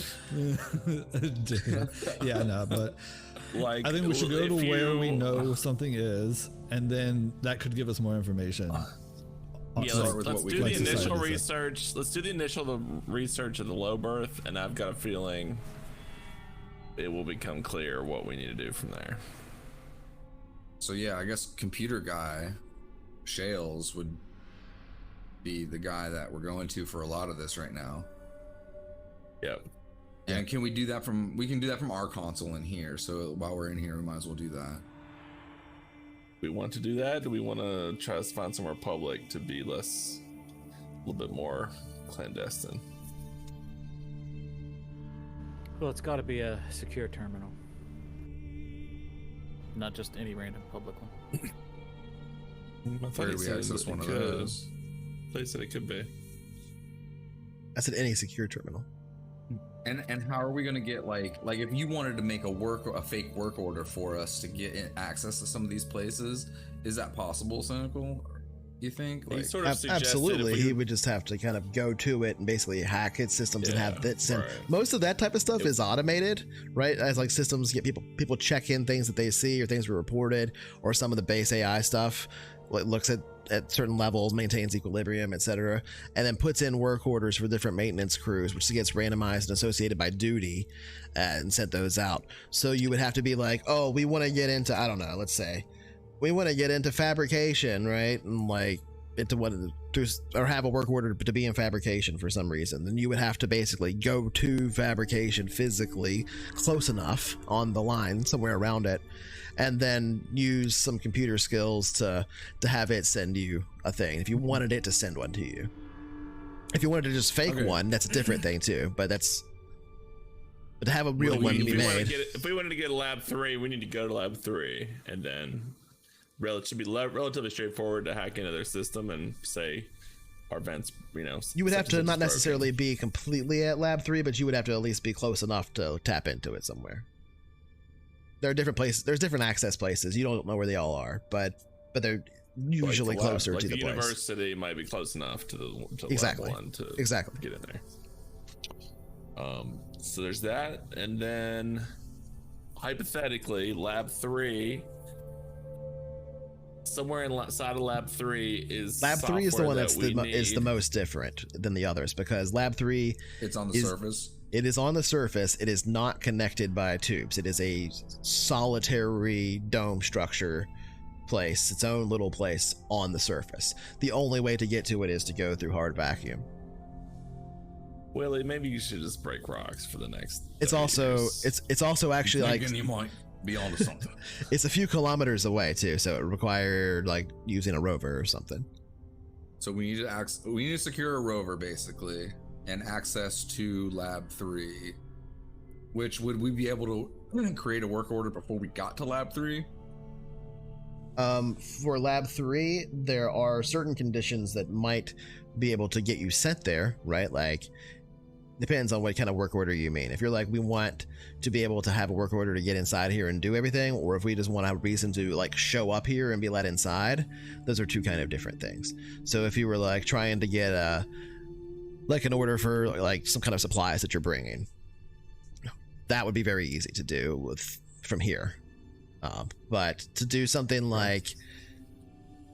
Data. Yeah, no, but Like I think we should go to if where we you- know something is, and then that could give us more information. Yeah, start let's, with let's what we do can the decide initial is that- research. Let's do the initial research of the low berth, and I've got a feeling it will become clear what we need to do from there. So yeah, I guess computer guy, Shales would be the guy that we're going to for a lot of this right now. Yep. And can we do that from? We can do that from our console in here. So while we're in here, we might as well do that. We want to do that. Do we want to try to find somewhere public to be a little bit more clandestine? Well, it's got to be a secure terminal, not just any random public one. I thought Where he do we said access it one of could. those? They said it could be. I said any secure terminal. And how are we gonna get like if you wanted to make a fake work order for us to get access to some of these places, is that possible, Cynical? You think? He Like, sort of suggested Absolutely, if we he would just have to kind of go to it and basically hack its systems and have Yeah, that send. right. Most of that type of stuff is automated, right? As like systems get people check in things that they see or things were reported, or some of the base AI stuff. It looks at certain levels, maintains equilibrium, etc., and then puts in work orders for different maintenance crews, which gets randomized and associated by duty, and sent those out. So you would have to be like, oh, we want to get into, I don't know, let's say we want to get into fabrication, right? And like into what, or have a work order to be in fabrication for some reason. Then you would have to basically go to fabrication physically close enough on the line, somewhere around it, and then use some computer skills to have it send you a thing if you wanted it to send one to you. If you wanted to just fake Okay. one, that's a different thing too, but to have a real one be made. If we wanted to get lab 3, we need to go to lab 3, and then it should be relatively straightforward to hack into their system and say our vents, You would have such to and such not is broken. necessarily be completely at lab 3, but you would have to at least be close enough to tap into it somewhere. There are different places, there's different access places. You don't know where they all are, but they're usually Like the lab- closer like to the place. university might be close enough to Exactly. lab 1 to Exactly. get in there. So there's that, and then hypothetically, Lab 3. Somewhere inside of Lab 3 is Lab 3 is the one that is the most different than the others, because Lab 3 It's on the surface. It is on the surface. It is not connected by tubes. It is a solitary dome structure place, its own little place on the surface. The only way to get to it is to go through hard vacuum. Willie, maybe you should just break rocks for the next. It's 30 also years. it's also actually like You might be onto something. it's a few kilometers away too, so it required like using a rover or something. So we need to secure a rover basically, and access to Lab 3. Which would we be able to create a work order before we got to Lab 3? For Lab 3, there are certain conditions that might be able to get you sent there, right? Like, depends on what kind of work order you mean. If you're like, we want to be able to have a work order to get inside here and do everything, or if we just want to have a reason to like show up here and be let inside, those are two kind of different things. So if you were like trying to get like an order for like some kind of supplies that you're bringing, that would be very easy to do from here. But to do something like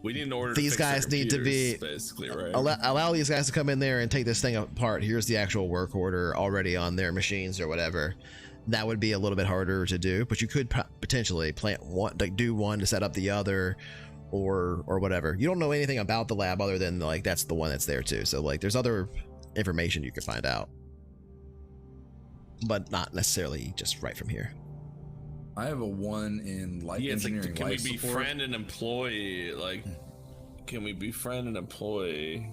we need an order. These to fix guys need to be basically right. Allow these guys to come in there and take this thing apart. Here's the actual work order already on their machines or whatever. That would be a little bit harder to do, but you could potentially plant one, like do one to set up the other, or whatever. You don't know anything about the lab other than like that's the one that's there too. So like there's other information you could find out, but not necessarily just right from here. I have a 1 in light engineering. Can we life support. befriend an employee? Like, can we befriend an employee?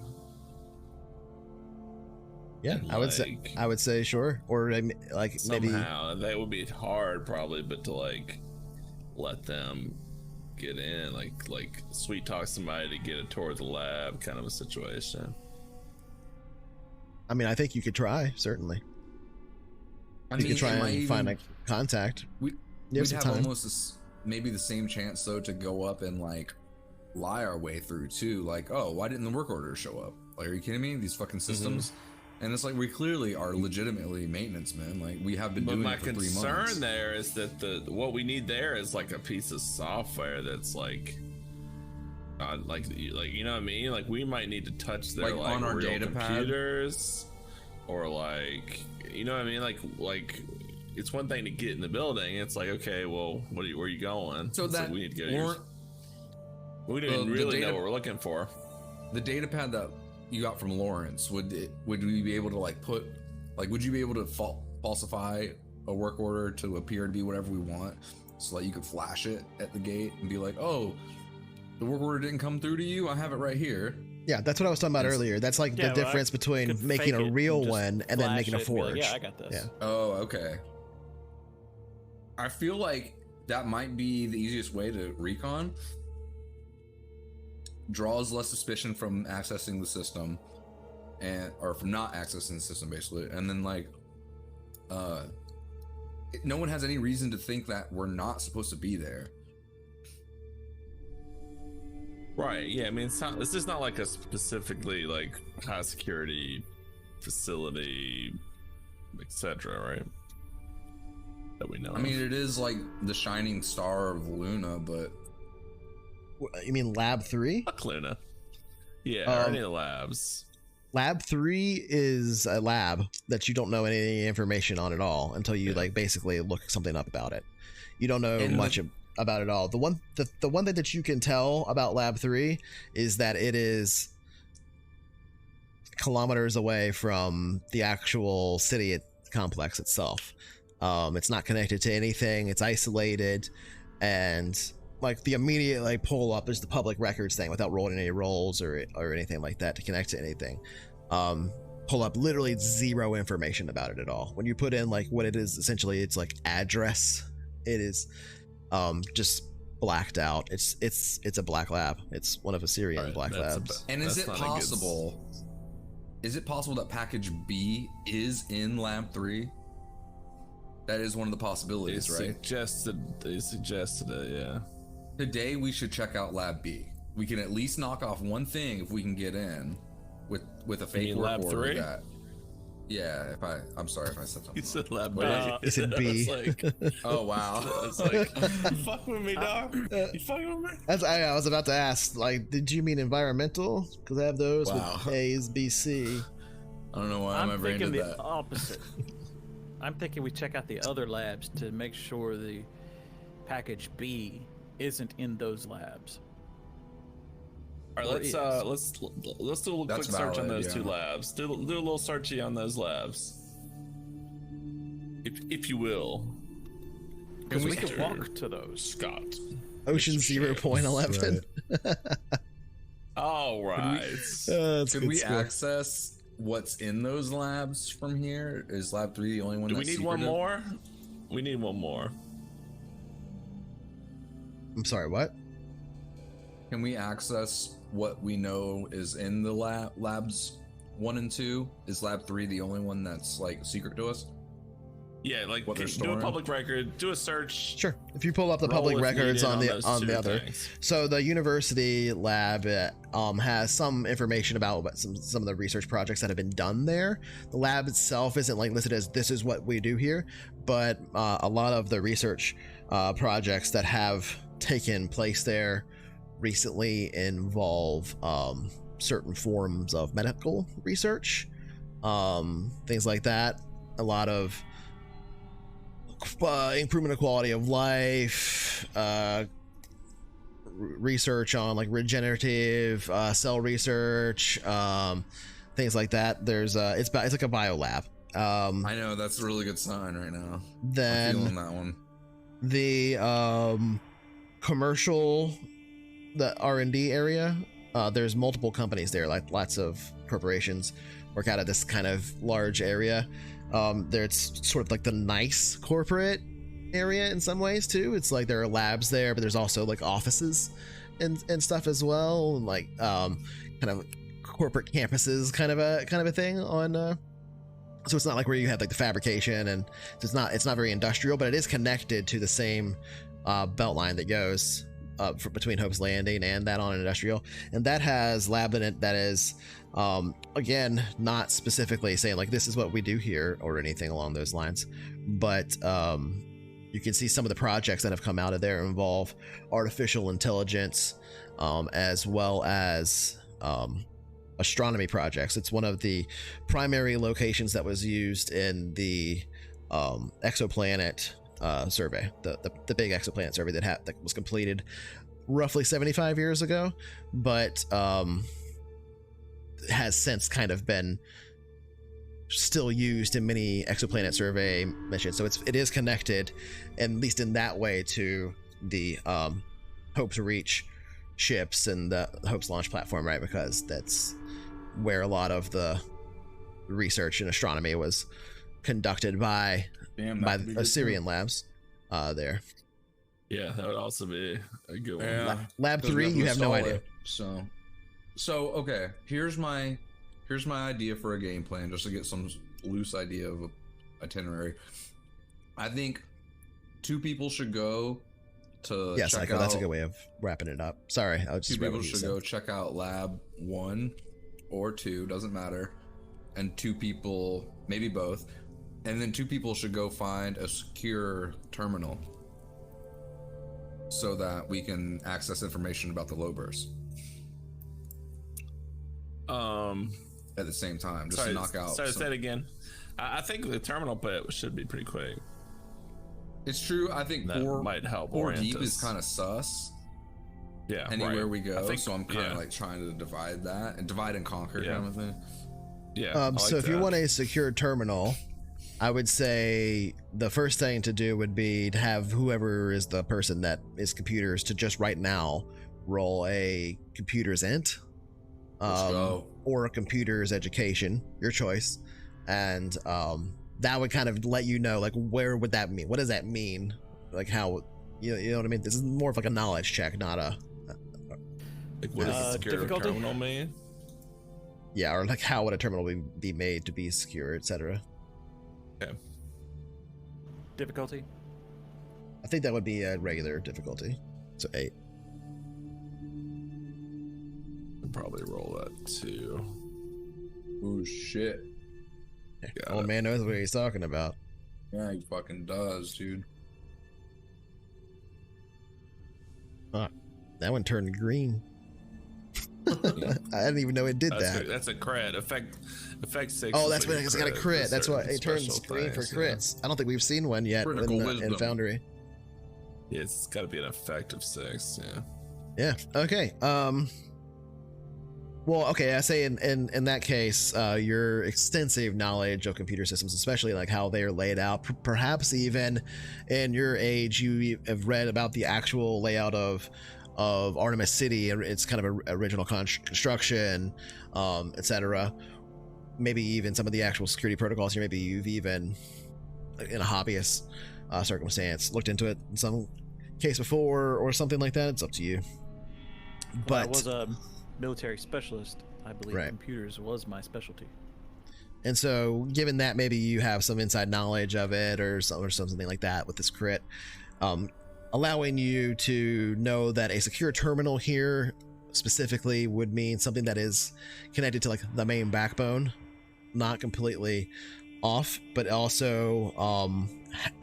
Yeah, And, I would say sure, or like somehow that would be hard probably, but to like let them get in, like sweet talk somebody to get a tour of the lab, kind of a situation. I mean, I think you could try, certainly. You could try and find a contact. We'd have almost maybe the same chance though to go up and like lie our way through too. Like, oh, why didn't the work order show up? Like, are you kidding me? These fucking systems. And it's like we clearly are legitimately maintenance men. Like we have been doing it for 3 months. But my concern there is that what we need there is like a piece of software that's like you know what I mean? Like we might need to touch their like on our real data computers, or like you know what I mean? Like it's one thing to get in the building. It's like, okay, well, where are you going? So that we need to go. We didn't really know what we're looking for. The data pad that you got from Lawrence, would we be able to like put, like, would you be able to falsify a work order to appear to be whatever we want, so like you could flash it at the gate and be like, oh, the work order didn't come through to you. I have it right here. Yeah, that's what I was talking about earlier. That's like the difference between making a real one and then making a forge. Like, yeah, I got this. Yeah. Oh, okay. I feel like that might be the easiest way to recon. Draws less suspicion from accessing the system, or from not accessing the system, basically. And then like, no one has any reason to think that we're not supposed to be there. Right. Yeah. I mean, this is not like a specifically like high security facility, etc. Right? That we know. I mean, it is like the shining star of Luna, but You mean Lab 3? fuck Luna. Yeah, or any of the labs. Lab 3 is a lab that you don't know any information on at all until you like basically look something up about it. You don't know much about it all. The one thing that you can tell about Lab 3 is that it is kilometers away from the actual city complex itself. It's not connected to anything. It's isolated, and like the immediate like pull up is the public records thing without rolling any rolls or anything like that to connect to anything. Pull up literally zero information about it at all. When you put in like what it is, essentially it's like address. It is just blacked out. It's a black lab. It's one of a Syrian black labs. And is it possible? Is it possible that package B is in Lab 3? That is one of the possibilities, right? They suggested it, yeah. Today we should check out Lab B. We can at least knock off one thing if we can get in with a fake work Lab order. 3? Yeah, I'm sorry if I said something. You said lab Wait, B. You said B. I was like, Oh wow. I was like, you fucking with me, dog? You fucking with me? I was about to ask, like, did you mean environmental? Because I have those Wow. with A's, B, C. I don't know why I'm my brain thinking did the that. opposite. I'm thinking we check out the other labs to make sure the package B isn't in those labs. All right, Or let's is. let's do a little That's quick search on valid, those two yeah. labs. Do a little searchy on those labs, if you will. Because we Mr. can walk to those. Scott. Ocean Mr. 0.11. All right. Could we access what's in those labs from here? Is lab 3 the only one Do we that's need one secretive? more? We need one more. I'm sorry, what? Can we access what we know is in the labs 1 and 2? Is lab 3 the only one that's like secret to us? Yeah, like What they're do a storing? public record, do a search. Sure. If you pull up the roll public if records needed on the those on two the other, things. so the university lab has some information about what some of the research projects that have been done there. The lab itself isn't like listed as this is what we do here, but a lot of the research projects that have taken place there recently involve certain forms of medical research, things like that. A lot of improvement of quality of life, research on like regenerative cell research, things like that. There's it's like a bio lab. I know, that's a really good sign right now. I'm Then feeling that one. the commercial, the R&D area, there's multiple companies there, like lots of corporations work out of this kind of large area. There's sort of like the nice corporate area in some ways too. It's like there are labs there, but there's also like offices and stuff as well, and like kind of corporate campuses, kind of a thing on. So it's not like where you have like the fabrication, and it's not very industrial, but it is connected to the same belt line that goes between Hope's Landing and that on industrial, and that has lab in it that is again not specifically saying like this is what we do here or anything along those lines, but you can see some of the projects that have come out of there involve artificial intelligence, as well as astronomy projects. It's one of the primary locations that was used in the exoplanet survey, the big exoplanet survey that was completed roughly 75 years ago, but has since kind of been still used in many exoplanet survey missions. So it is connected, at least in that way, to the Hope's Reach ships and the Hope's launch platform, right? Because that's where a lot of the research in astronomy was conducted by Assyrian labs there. Yeah, that would also be a good one. Yeah. Lab Because 3, we you have no install idea. it, So okay, here's my idea for a game plan, just to get some loose idea of a itinerary. I think 2 people should go to Yes, check Psycho, out, that's a good way of wrapping it up. Sorry, I was 2 just read people what you should said. go check out lab 1 or 2, doesn't matter, and 2 people, maybe both, and then 2 people should go find a secure terminal so that we can access information about the low burst at the same time, just to knock out. Sorry, say it again. I think the terminal bit should be pretty quick. It's true. I think That 4 might help 4 orient deep us. is kind of sus Yeah, anywhere right. we go. I think- So I'm kind of yeah. like trying to divide that and divide and conquer Yeah. kind of thing. Yeah. I like So if you that. want a secure terminal, I would say the first thing to do would be to have whoever is the person that is computers to just right now roll a computers int, Let's go. or a computers education, your choice, and that would kind of let you know like where would that mean? What does that mean? Like how you know what I mean? This is more of like a knowledge check, not a Like, what does a secure difficulty? terminal mean? yeah, or like how would a terminal be made to be secure, etc. Okay. Difficulty? I think that would be a regular difficulty, so 8. I'd probably roll that too. Oh shit. Old man knows what he's talking about. Yeah, he fucking does, dude. That one turned green. I didn't even know it did that. That's a crit. Effect 6. Oh, that's when it's got a crit. That's why it turns special green for things, crits. I don't think we've seen one yet in Foundry. Yeah, it's got to be an effect of 6. Yeah. Okay. Well, okay. I say in that case, your extensive knowledge of computer systems, especially like how they are laid out, perhaps even in your age, you have read about the actual layout of Artemis City and its kind of original construction, etc. Maybe even some of the actual security protocols here. Maybe you've even, in a hobbyist circumstance, looked into it in some case before or something like that. It's up to you. Well, I was a military specialist. I believe computers was my specialty. And so, given that maybe you have some inside knowledge of it or something like that with this crit, allowing you to know that a secure terminal here specifically would mean something that is connected to like the main backbone, not completely off, but also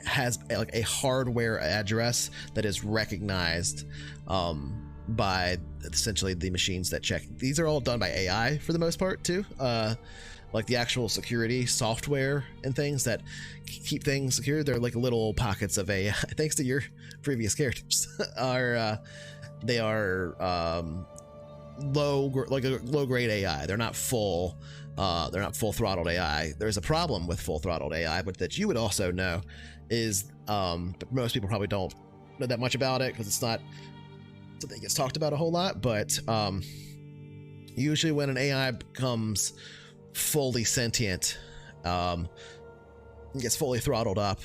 has like a hardware address that is recognized by essentially the machines that check. These are all done by AI for the most part too. Like the actual security software and things that keep things secure, they're like little pockets of AI. Thanks to your previous characters, they are low grade AI. They're not full throttled AI. There's a problem with full throttled AI, but that you would also know is, but most people probably don't know that much about it because it's not something that gets talked about a whole lot. But usually when an AI becomes fully sentient, gets fully throttled up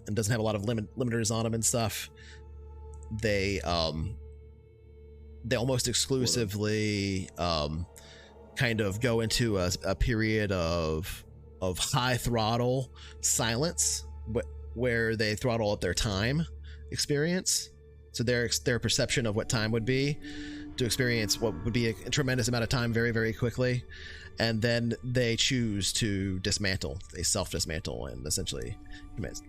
and doesn't have a lot of limiters on them and stuff, they almost exclusively kind of go into a period of high throttle silence, where they throttle up their time experience. So their perception of what time would be to experience what would be a tremendous amount of time very, very quickly. And then they choose to dismantle. They self-dismantle and essentially commit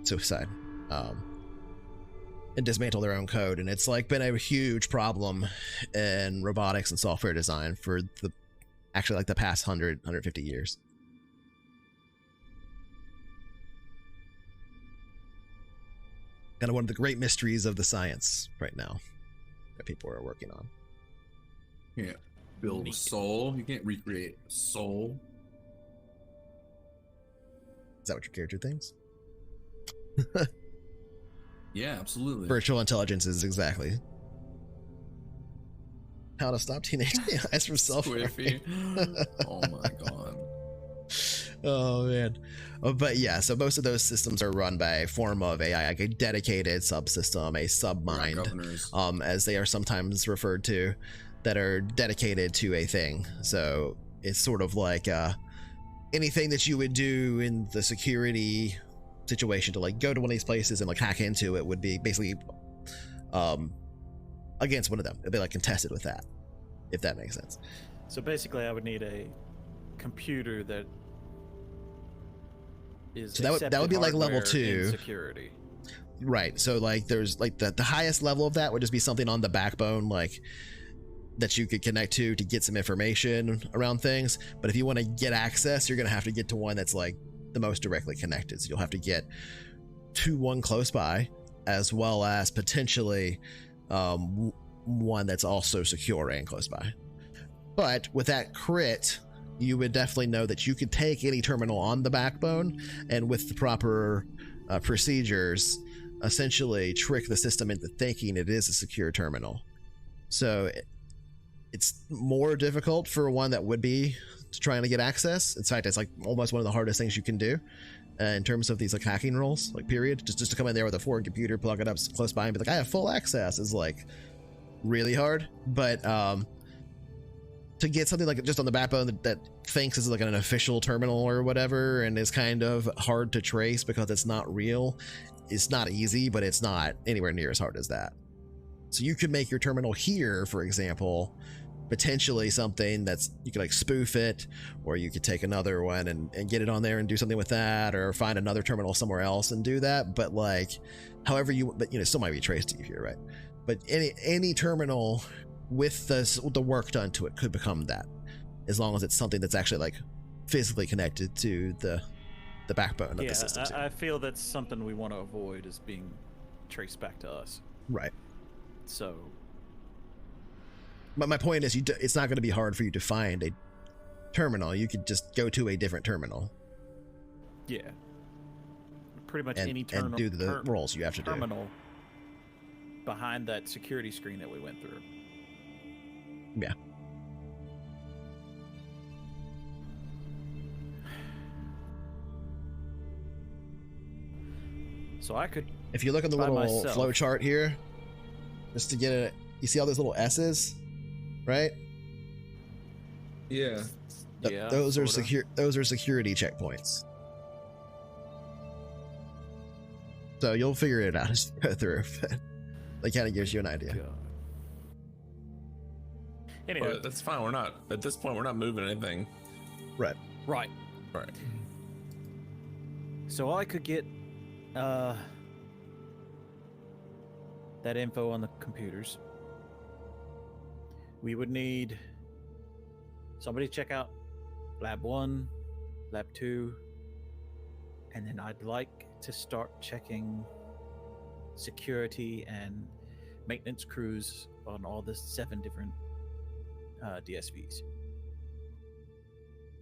suicide. And dismantle their own code. And it's like been a huge problem in robotics and software design for the past 150 years. Kind of one of the great mysteries of the science right now that people are working on. Yeah. Build a soul. You can't recreate a soul. Is that what your character thinks? Yeah, absolutely. Virtual intelligence is exactly how to stop teenage AIs from self-harming. Oh my god. Oh man. But yeah, so most of those systems are run by a form of AI, like a dedicated subsystem, a sub-mind, as they are sometimes referred to, that are dedicated to a thing. So it's sort of like anything that you would do in the security situation to like go to one of these places and like hack into it would be basically against one of them. It'd be like contested with that, if that makes sense. So basically I would need a computer that is so that would be like level 2 security. Right. So like there's like the highest level of that would just be something on the backbone, like that you could connect to get some information around things. But if you want to get access, you're going to have to get to one that's like the most directly connected. So you'll have to get to one close by, as well as potentially one that's also secure and close by. But with that crit, you would definitely know that you could take any terminal on the backbone and with the proper procedures essentially trick the system into thinking it is a secure terminal. So it's more difficult for one that would be trying to get access. In fact, it's like almost one of the hardest things you can do in terms of these like hacking roles, like period. Just to come in there with a foreign computer, plug it up close by and be like, I have full access, is like really hard. But to get something like just on the backbone that thinks is like an official terminal or whatever and is kind of hard to trace because it's not real, it's not easy, but it's not anywhere near as hard as that. So you could make your terminal here, for example, potentially something that's you could like spoof it, or you could take another one and get it on there and do something with that, or find another terminal somewhere else and do that. But like, however but it still might be traced to you here, right? But any terminal with the work done to it could become that, as long as it's something that's actually like physically connected to the backbone of the system. I feel that's something we want to avoid, is being traced back to us. Right. So, but my point is, it's not going to be hard for you to find a terminal. You could just go to a different terminal. Yeah. Pretty much and, any terminal. And do the roles you have to do. Terminal behind that security screen that we went through. Yeah. So I could. If you look at the little myself. flow chart here, just to get it, you see all those little S's, right? Yeah. Yeah. Those are sorta. Those are security checkpoints. So you'll figure it out as you go through. That kind of gives you an idea. God. Anyway, But that's fine. We're not at this point. We're not moving anything. Right. right. Right. So I could get that info on the computers. We would need somebody to check out lab 1, lab 2, and then I'd like to start checking security and maintenance crews on all the 7 different DSVs.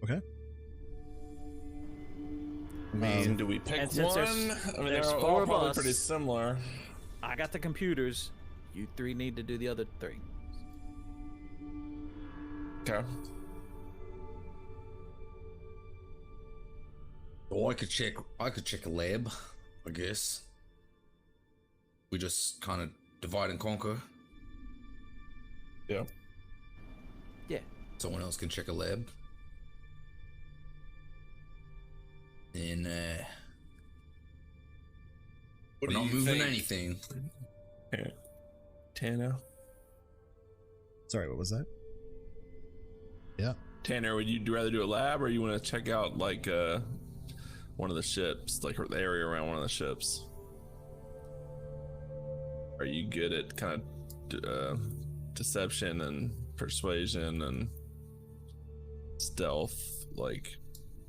Okay. I mean, do we pick and since one? there's- I mean, there's they're 4 all of probably us. pretty similar. I got the computers. You 3 need to do the other 3. Okay. Oh, I could check a lab, I guess. We just kind of divide and conquer. Yeah. Yeah. Someone else can check a lab. And we're not moving anything. Here. Tanner. Sorry, what was that? Yeah. Tanner, would you rather do a lab, or you want to check out like one of the ships, like the area around one of the ships? Are you good at kind of deception and persuasion and stealth, like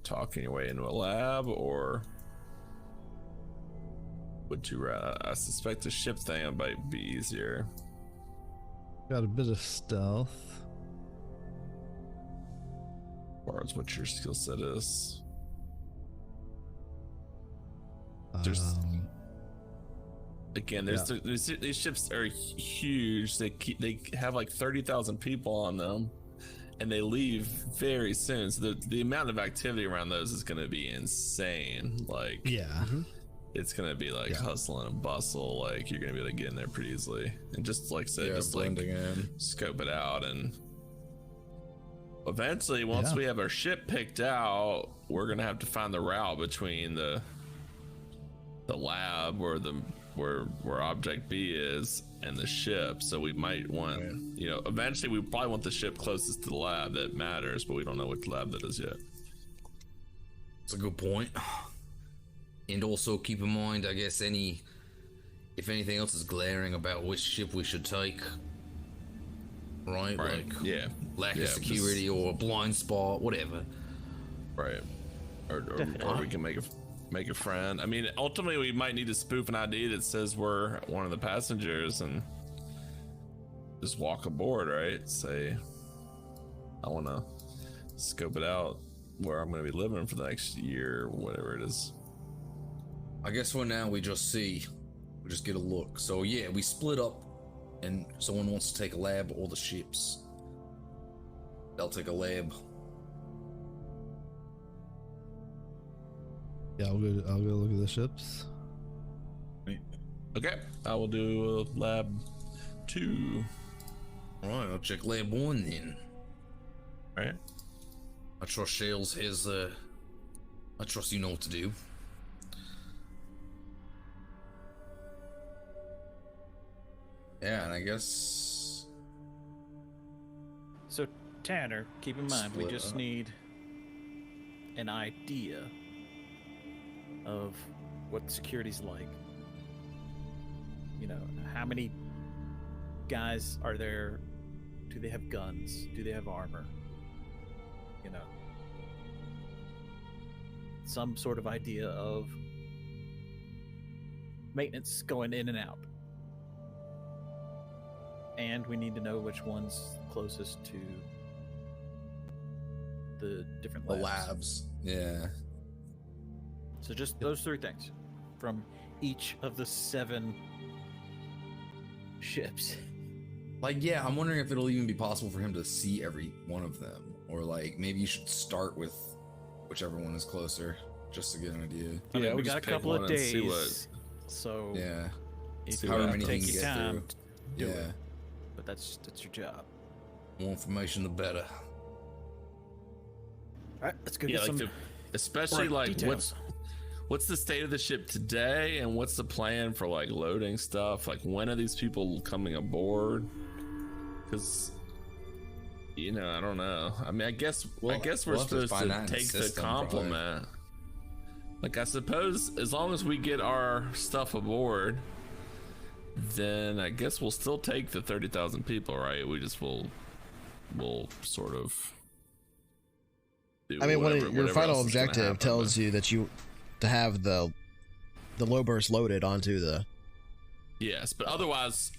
talking your way into a lab, or would you rather? I suspect the ship thing might be easier. Got a bit of stealth. As far as what your skill set is. There's- Again, these ships are huge. They have like 30,000 people on them, and they leave very soon. So the amount of activity around those is going to be insane. Like, yeah. it's going to be like hustling and bustle. Like, you're going to be able to get in there pretty easily, and just like I said, just like blending in. scope it out. And eventually, once we have our ship picked out, we're going to have to find the route between the lab where object B is and the ship. So we might want, eventually we probably want the ship closest to the lab that matters, but we don't know which lab that is yet. That's a good point. And also keep in mind, I guess, if anything else is glaring about which ship we should take, right? Like, lack of security or a blind spot, whatever. Right. Or we can make a friend. I mean, ultimately we might need to spoof an ID that says we're one of the passengers and just walk aboard, right? Say, I want to scope it out where I'm going to be living for the next year or whatever it is. I guess for now we just get a look. So yeah, we split up, and someone wants to take a lab or the ships. They'll take a lab. Yeah, I'll go look at the ships. Okay, I will do lab 2. All right, I'll check lab 1 then. All right. I trust Shales has. I trust you know what to do. Yeah, and I guess. So, Tanner, keep in mind, we Split just up. need an idea of what security's like. You know, how many guys are there? Do they have guns? Do they have armor? You know, some sort of idea of maintenance going in and out. And we need to know which one's closest to the different The labs. labs. Yeah. So just those 3 things from each of the 7 ships. Like, yeah, I'm wondering if it'll even be possible for him to see every one of them. Or, like, maybe you should start with whichever one is closer, just to get an idea. I mean, we we'll got a just pick couple of one and see days, so Yeah. if see you what want many to he take can your get time, through. do Yeah. it. But that's your job. More information, the better. All right, let's go Yeah, get like some. especially more like details. what's the state of the ship today, and what's the plan for like loading stuff? Like, when are these people coming aboard? Because you know, I don't know. I mean, I guess we're we'll have to supposed find to that in the take the system, compliment. Like, I suppose as long as we get our stuff aboard, then I guess we'll still take the 30,000 people, right? We just will sort of do I mean, whatever, your whatever final else is gonna objective happen, tells but- you that you to have the low burst loaded onto the. Yes, but otherwise,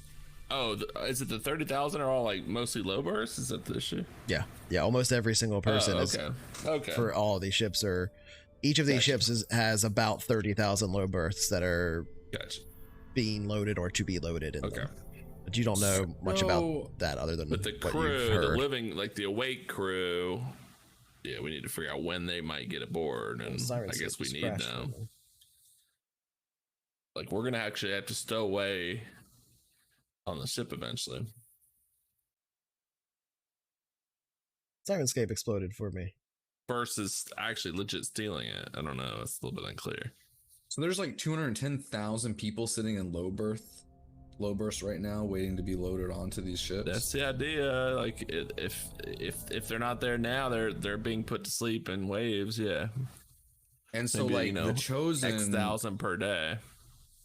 is it the 30,000 are all like mostly low bursts? Is that the issue? Yeah, almost every single person is Okay. for all of these ships are. Each of these ships has about 30,000 low berths that are Gotcha. being loaded or to be loaded in Okay. them. But you don't know much So- about that other than But the what you've crew, the heard. living, like the awake crew, yeah, we need to figure out when they might get aboard, and I guess we need them. Like, we're gonna actually have to stow away on the ship eventually. Syrinscape exploded for me. Versus actually legit stealing it. I don't know. It's a little bit unclear. So there's like 210,000 people sitting in low burst right now, waiting to be loaded onto these ships. That's the idea. Like, if they're not there now, they're being put to sleep in waves. Yeah, and so maybe, like you know, the chosen, X thousand per day.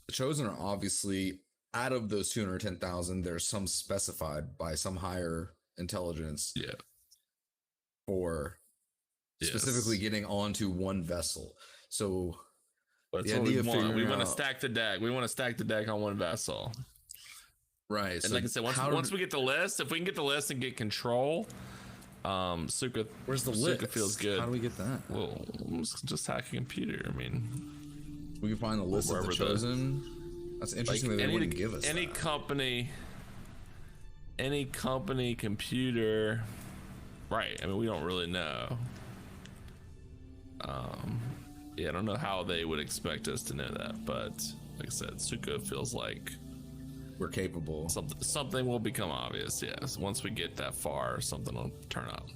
the chosen are obviously out of those 210,000. There's some specified by some higher intelligence Yeah. for Yes. specifically getting onto one vessel. So That's the what we idea of want. We figuring want to out- stack the deck. We want to stack the deck on one vessel. right, And so like I said, once we get the list, if we can get the list and get control, Suka. where's the Suka list? feels good. How do we get that? Well, just hack a computer. I mean, We can find the list of the wherever the- chosen. That's like interesting that they wouldn't give us any that. company computer. Right. I mean, we don't really know. Yeah, I don't know how they would expect us to know that, but like I said, Suka feels like We're capable. something will become obvious. Yes, once we get that far, something will turn up.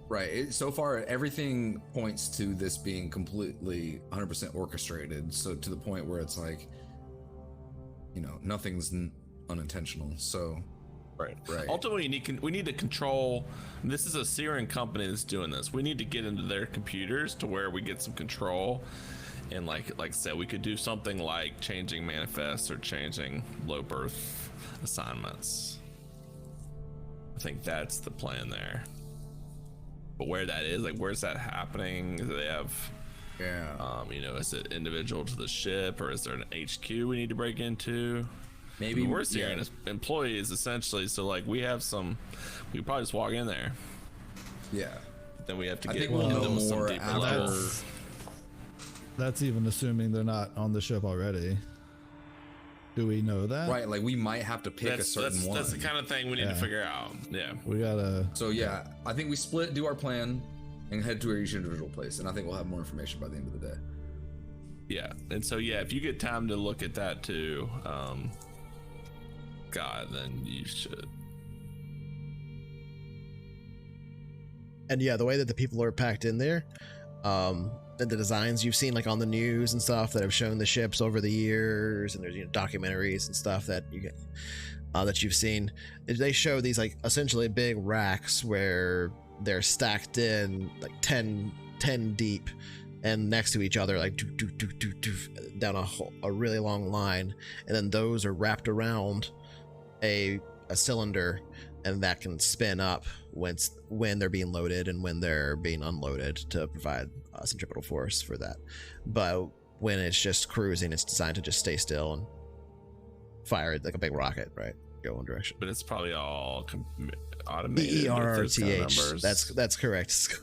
Right. So far, everything points to this being completely 100% orchestrated. So to the point where it's like, you know, nothing's unintentional. So, Right. Right. Ultimately, we need to control. This is a Syrian company that's doing this. We need to get into their computers to where we get some control. And like I said, we could do something like changing manifests or changing low berth assignments. I think that's the plan there. But where that is, like, where's that happening? Do they have, yeah. you know, is it individual to the ship, or is there an HQ we need to break into? Maybe We're Syrian employees essentially, so like we could probably just walk in there. Yeah. Then we have to I get think we'll into know some more deeper after. levels. That's even assuming they're not on the ship already. Do we know that? Right. Like we might have to pick a certain one. That's the kind of thing we need to Yeah. figure out. Yeah. We gotta. So yeah, I think we split, do our plan, and head to each individual place. And I think we'll have more information by the end of the day. Yeah. And so yeah, if you get time to look at that too, God, then you should. And yeah, the way that the people are packed in there, and the designs you've seen like on the news and stuff that have shown the ships over the years, and there's documentaries and stuff that you get. that you've seen. They show these like essentially big racks where they're stacked in like 10 deep and next to each other, like down a really long line, and then those are wrapped around a cylinder, and that can spin up when they're being loaded and when they're being unloaded to provide centripetal force for that. But when it's just cruising, it's designed to just stay still and fire like a big rocket, right? Go one direction. But it's probably all automated. ERTH. That's correct.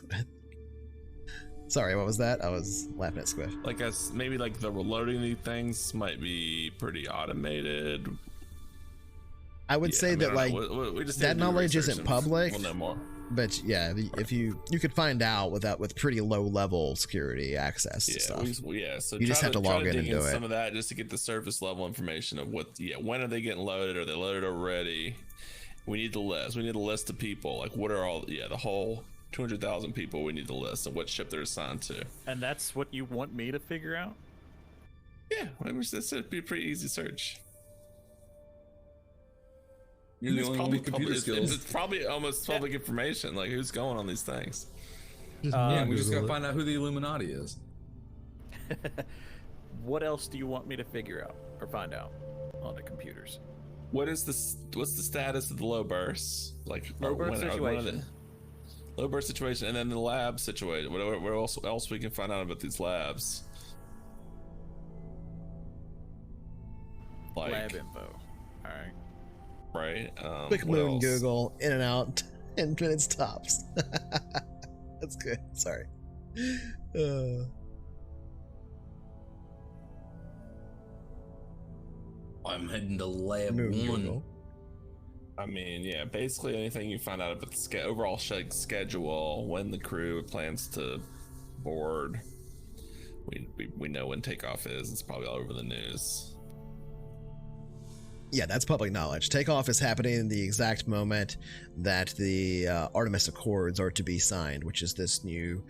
Sorry, what was that? I was laughing at Squiff. Like maybe like the reloading these things might be pretty automated. I would say that like we just that knowledge isn't public. We'll know more. But yeah, if you could find out with pretty low level security access to stuff. So you just have to log in and do it. Some of that just to get the surface level information of when are they getting loaded? Are they loaded already? We need the list. We need a list of people. Like what are all the whole 200,000 people. We need the list of what ship they're assigned to. And that's what you want me to figure out? Yeah, this would be a pretty easy search. You're the only one with computer skills. It's probably almost public information. Like who's going on these things? We just gotta find out who the Illuminati is. What else do you want me to figure out or find out on the computers? What's the status of the low bursts? Like low burst situation. Low burst situation, and then the lab situation. What else we can find out about these labs? Like, lab info. All right. Right. Quick moon Google, in and out, 10 minutes tops. That's good. Sorry. I'm heading to lab moon 1. Google. I mean, yeah, basically anything you find out about the overall schedule, when the crew plans to board. We know when takeoff is. It's probably all over the news. Yeah, that's public knowledge. Takeoff is happening in the exact moment that the Artemis Accords are to be signed, which is this new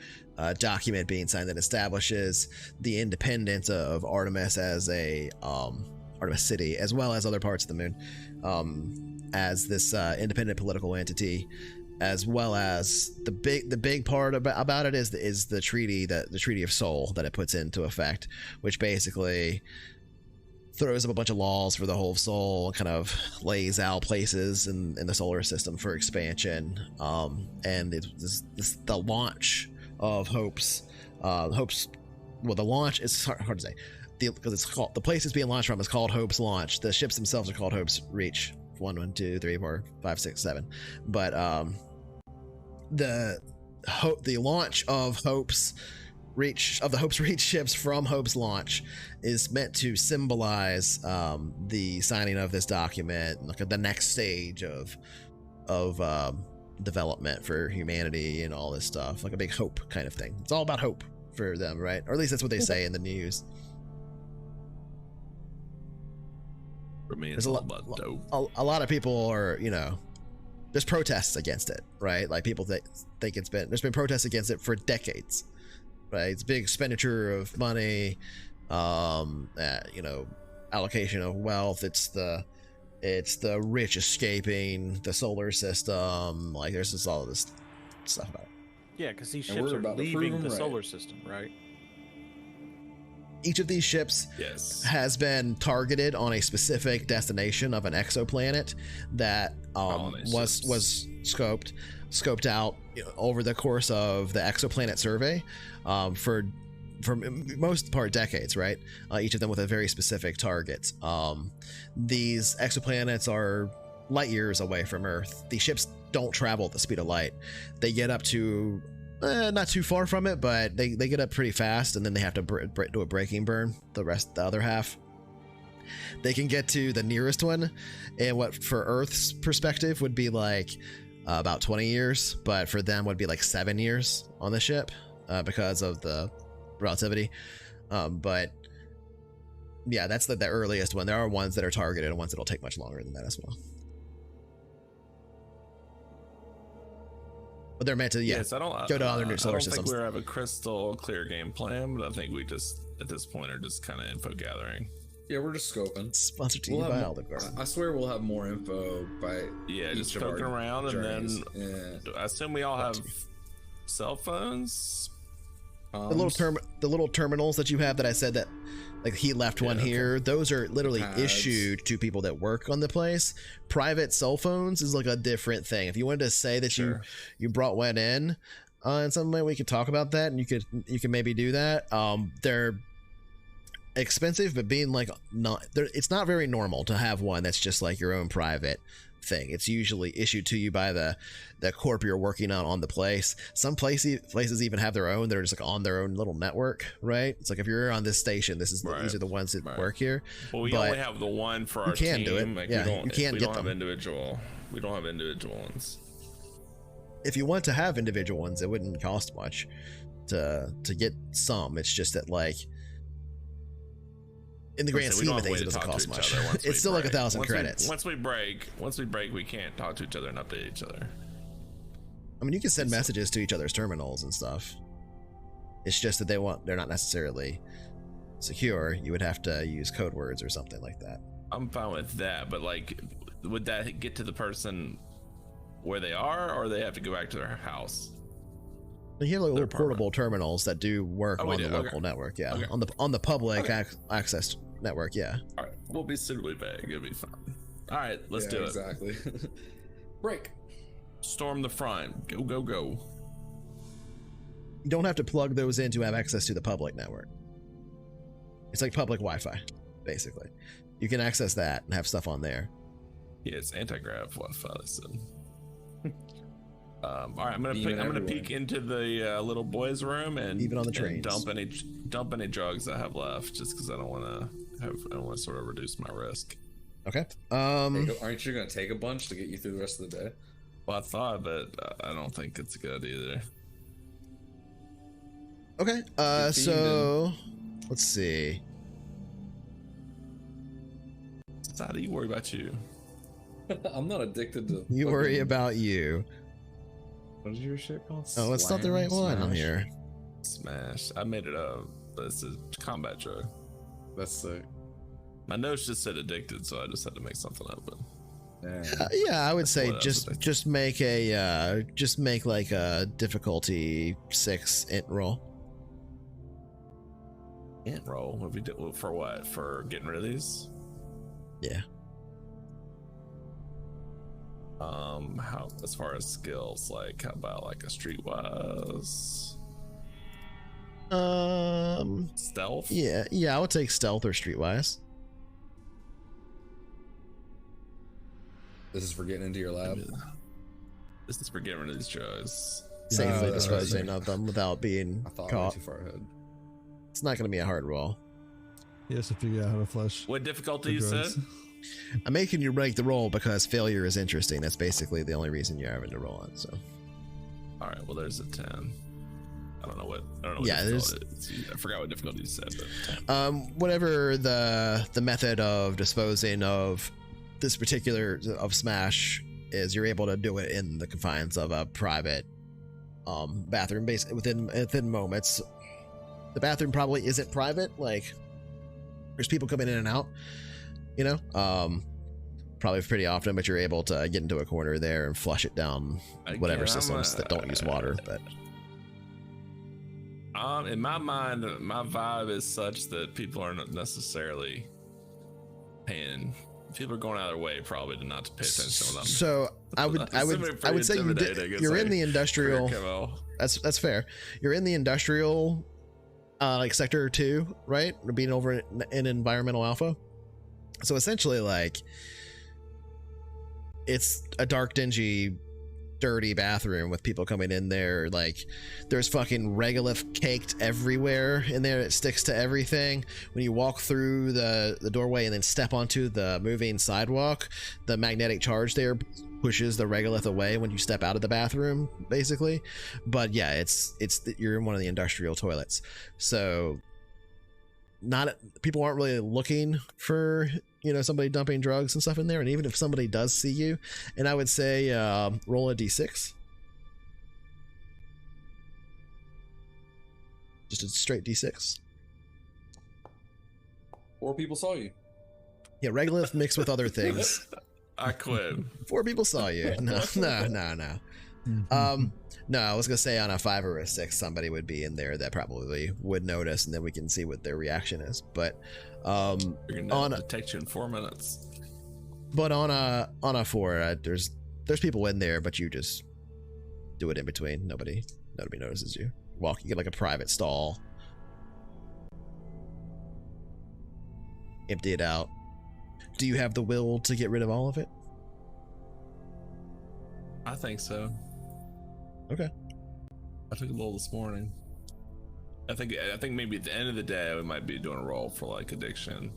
document being signed that establishes the independence of Artemis as a Artemis City, as well as other parts of the moon, as this independent political entity, as well as the big part about it is the treaty, the Treaty of Soul that it puts into effect, which basically throws up a bunch of laws for the whole of Sol, kind of lays out places in the solar system for expansion, and it's the launch of Hope's. Well, the launch is hard to say, because it's called, the place it's being launched from is called Hope's Launch. The ships themselves are called Hope's Reach. 1, 2, 3, 4, 5, 6, 7. But the launch of Hope's Reach, of the Hope's Reach ships from Hope's Launch, is meant to symbolize the signing of this document, like the next stage of development for humanity and all this stuff, like a big hope kind of thing. It's all about hope for them, right? Or at least that's what they say in the news. For me, it's all about dope. A lot of people are, there's protests against it, right? Like people think there's been protests against it for decades, right? It's a big expenditure of money, allocation of wealth. It's the rich escaping the solar system. Like there's just all of this stuff about it. Yeah, because these ships are leaving the solar system, right? Each of these ships has been targeted on a specific destination of an exoplanet that was scoped out over the course of the exoplanet survey for most part decades, right? Each of them with a very specific target. These exoplanets are light years away from Earth. These ships don't travel at the speed of light. They get up to not too far from it, but they get up pretty fast, and then they have to do a braking burn the other half. They can get to the nearest one, and what for Earth's perspective would be like about 20 years, but for them would be like 7 years on the ship because of the relativity. But yeah, that's the earliest one. There are ones that are targeted and ones that'll take much longer than that as well. But they're meant to, go to other new solar systems. I don't think we have a crystal clear game plan, but I think we just, at this point, are just kind of info gathering. Yeah, we're just scoping. Sponsored to you by Olive Garden. I swear we'll have more info by just each of our poking around, journeys. and then I assume we all have cell phones. The little terminals that you have that I said that, like, he left one here. Those are literally issued to people that work on the place. Private cell phones is like a different thing. If you wanted to say that you brought one in some way, we could talk about that, and you can maybe do that. They're expensive, but being like it's not very normal to have one that's just like your own private thing. It's usually issued to you by the corp you're working on the place. Some places even have their own. They're just like on their own little network, right? It's like, if you're on this station, these are the ones that work here. Well, we only have the one for our team. You can do it. Like, you can't get them. We don't have individual ones. If you want to have individual ones, it wouldn't cost much to get some. It's just that, like, in the grand scheme of things, it doesn't cost much. It's still like 1,000 credits. Once we break, we can't talk to each other and update each other. I mean, you can send messages to each other's terminals and stuff. It's just that they're not necessarily secure. You would have to use code words or something like that. I'm fine with that, but like, would that get to the person where they are, or they have to go back to their house? You have like little portable terminals that do work on the local network. Yeah, on the public access network. Yeah. All right, we'll be suitably vague. It'll be fine. All right, let's do it. Exactly. Break. Storm the front. Go, go, go. You don't have to plug those in to have access to the public network. It's like public Wi-Fi, basically. You can access that and have stuff on there. Yeah, it's anti-grav Wi-Fi. Listen. All right, I'm gonna peek into the little boys' room and even on the trains, dump any drugs I have left, just because I don't want to sort of reduce my risk. Okay. Aren't you gonna take a bunch to get you through the rest of the day? Well, I thought, but I don't think it's good either. Okay. So let's see. How you worry about you? I'm not addicted to. You worry about you. What is your shit called? Oh, it's not the right one on here. Smash. I made it up, but it's a combat drug. That's sick. My notes just said addicted, so I just had to make something up. But yeah, I would say just make like a difficulty 6 int roll. Int roll? What we do for what? For getting rid of these? Yeah. How, as far as skills, like, how about like a streetwise? Stealth? Yeah, I would take stealth or streetwise. This is for getting into your lab. This is for getting rid of these drugs. Safely disposing of them without being caught. Too far ahead. It's not going to be a hard roll. He has to figure out how to flush. What difficulty you said? I'm making you break the roll because failure is interesting. That's basically the only reason you're having to roll it. So, all right. Well, there's a 10. I don't know what. Yeah, I forgot what difficulty you said. But whatever the method of disposing of this particular Smash is, you're able to do it in the confines of a private bathroom, basically within moments. The bathroom probably isn't private. Like, there's people coming in and out. You know, probably pretty often, but you're able to get into a corner there and flush it down whatever systems that don't use water. But in my mind, my vibe is such that people are not necessarily paying. People are going out of their way probably to not to pay attention to them. So I would say you're in the industrial. That's fair. You're in the industrial, like sector 2, right? Being over in environmental alpha. So essentially, like, it's a dark, dingy, dirty bathroom with people coming in there. Like, there's fucking regolith caked everywhere in there. It sticks to everything. When you walk through the doorway and then step onto the moving sidewalk, the magnetic charge there pushes the regolith away when you step out of the bathroom, basically. But yeah, you're in one of the industrial toilets. So people aren't really looking for, you know, somebody dumping drugs and stuff in there. And even if somebody does see you, and I would say roll a d6, just a straight d6. 4 people saw you. Yeah, regolith mixed with other things. I quit. 4 people saw you. No. No, I was gonna say on a 5 or a 6, somebody would be in there that probably would notice, and then we can see what their reaction is. But You're gonna detect you in 4 minutes. But on a 4, there's people in there, but you just do it in between. Nobody notices you. You get like a private stall. Empty it out. Do you have the will to get rid of all of it? I think so. Okay. I took a little this morning. I think maybe at the end of the day we might be doing a roll for like addiction.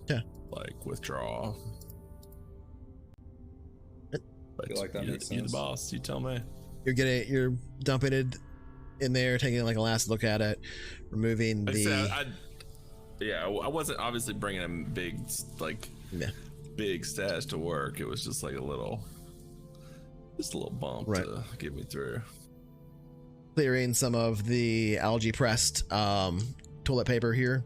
Yeah. Like withdrawal. I feel like that makes sense. You're the boss. You tell me. You're dumping it in there, taking like a last look at it, removing I wasn't obviously bringing a big big stash to work. It was just like a little bump to get me through. Clearing some of the algae pressed toilet paper here.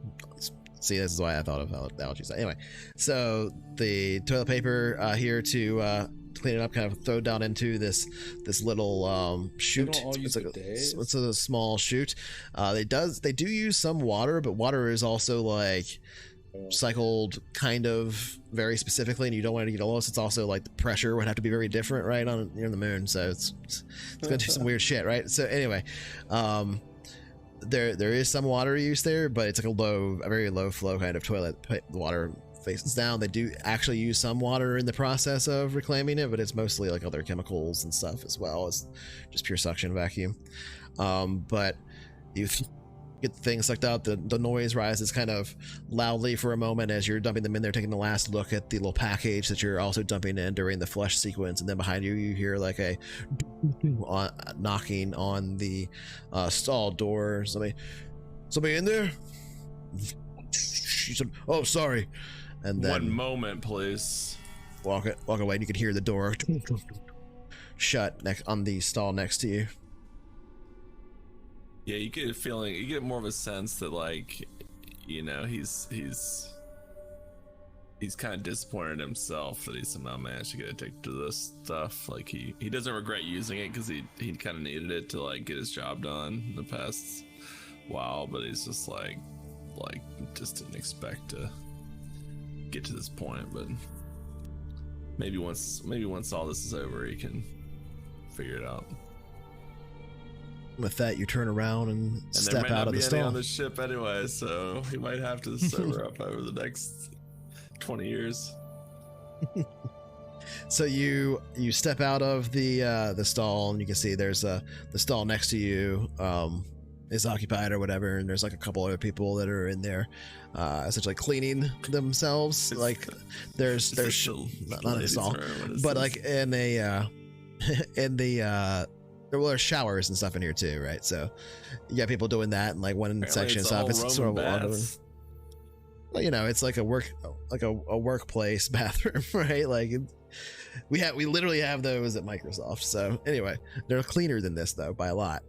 See, this is why I thought of algae. Anyway, so the toilet paper here to clean it up, kind of throw down into this little chute. It's a small chute. They do use some water, but water is also like cycled kind of very specifically, and you don't want to get lost. It's also like the pressure would have to be very different, right? You're on the moon, so it's gonna do some weird shit, right? So anyway, there is some water use there, but it's like a very low flow kind of toilet. The water faces down. They do actually use some water in the process of reclaiming it, but it's mostly like other chemicals and stuff as well as just pure suction vacuum. But you get things sucked out. The noise rises kind of loudly for a moment as you're dumping them in there, taking the last look at the little package that you're also dumping in during the flush sequence, and then behind you hear like a knocking on the stall door. Somebody in there? She said, "Oh, sorry." And then 1 moment, please. Walk away, and you can hear the door shut on the stall next to you. Yeah, you get a feeling, you get more of a sense that like, you know, he's kind of disappointed in himself that he somehow managed to get addicted to this stuff. Like he doesn't regret using it because he kind of needed it to like get his job done in the past while, but he's just like just didn't expect to get to this point. But maybe once all this is over, he can figure it out. With that, you turn around and step out of the stall. On the ship anyway, so he might have to sober up over the next 20 years. So you step out of the stall, and you can see there's the stall next to you is occupied or whatever, and there's like a couple other people that are in there essentially cleaning themselves. Like there's not in a stall, but like in a there's showers and stuff in here too, right? So you got people doing that, and like one section and stuff. It's sort of a lot of, well, you know, it's like a workplace bathroom, right? Like we literally have those at Microsoft. So anyway, they're cleaner than this though by a lot.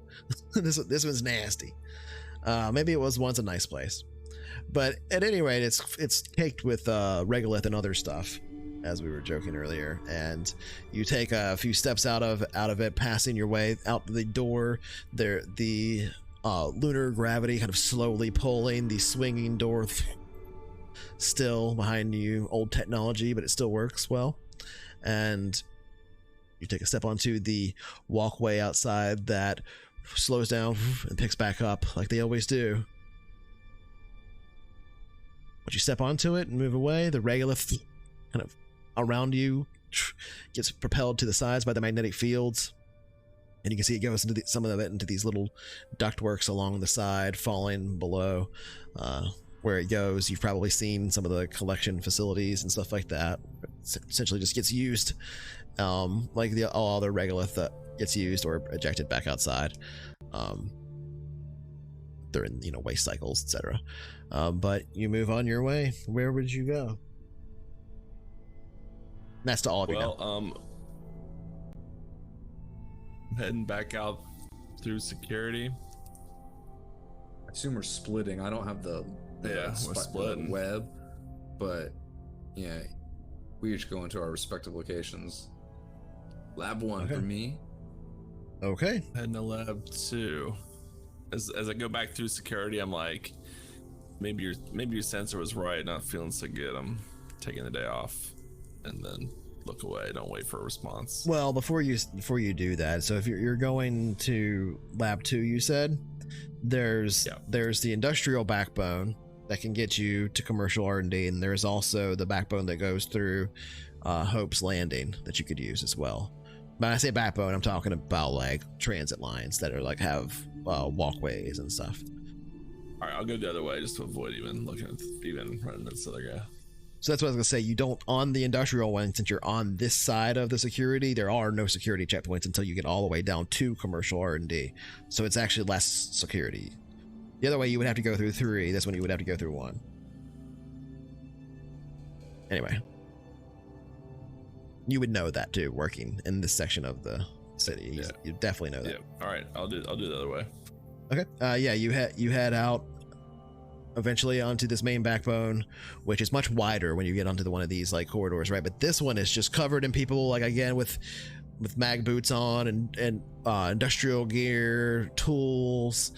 This one's nasty. Maybe it was once a nice place, but at any rate, it's caked with regolith and other stuff, as we were joking earlier. And you take a few steps out of it, passing your way out the door there, the lunar gravity kind of slowly pulling the swinging door still behind you. Old technology, but it still works well. And you take a step onto the walkway outside that slows down and picks back up like they always do. Once you step onto it and move away, the regolith kind of around you gets propelled to the sides by the magnetic fields, and you can see it goes into some of it into these little ductworks along the side, falling below where it goes. You've probably seen some of the collection facilities and stuff like that. It essentially just gets used like all other regolith that gets used or ejected back outside during, you know, waste cycles, etc. But you move on your way. Where would you go? That's to all of you now. I'm heading back out through security. I assume we're splitting. I don't have the we're splitting. web. but yeah, we each go into our respective locations. Lab 1 for me. Okay. Heading to lab 2. As I go back through security, I'm like, maybe your sensor was right. Not feeling so good. I'm taking the day off, and then look away. Don't wait for a response. Well, before you do that, so if you're going to lab 2, you said there's the industrial backbone that can get you to commercial R&D, and there's also the backbone that goes through Hope's Landing that you could use as well. When I say backbone, I'm talking about like transit lines that are like have walkways and stuff. All right, I'll go the other way just to avoid even running this other guy. So that's what I was gonna say. You don't, on the industrial one, since you're on this side of the security, there are no security checkpoints until you get all the way down to commercial R&D. So it's actually less security. The other way you would have to go through 3. This one you would have to go through 1. Anyway, you would know that too, working in this section of the city. Yeah. You definitely know that. Yeah. All right, I'll do the other way. Okay. Yeah, you head out eventually onto this main backbone, which is much wider when you get onto one of these like corridors, right? But this one is just covered in people, like again with mag boots on and industrial gear, tools,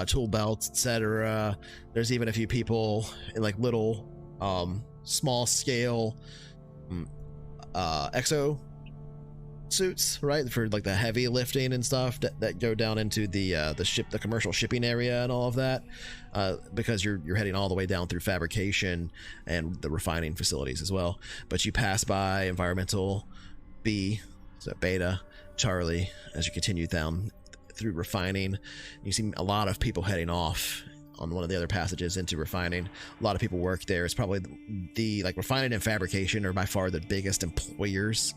tool belts, etc. There's even a few people in like little small scale exo suits, right, for like the heavy lifting and stuff that go down into the commercial shipping area and all of that, because you're heading all the way down through fabrication and the refining facilities as well. But you pass by environmental B, so Beta, Charlie, as you continue down through refining. You see a lot of people heading off on one of the other passages into refining. A lot of people work there. It's probably the like refining and fabrication are by far the biggest employers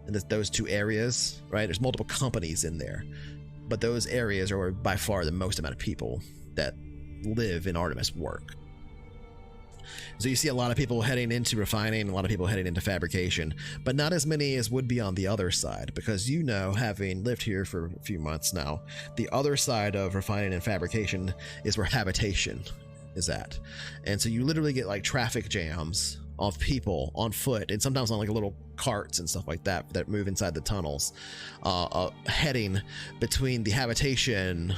in those 2 areas, right? There's multiple companies in there, but those areas are by far the most amount of people that live in Artemis work. So you see a lot of people heading into refining, a lot of people heading into fabrication, but not as many as would be on the other side, because having lived here for a few months now, the other side of refining and fabrication is where habitation is at. And so you literally get like traffic jams of people on foot and sometimes on like little carts and stuff like that move inside the tunnels, heading between the habitation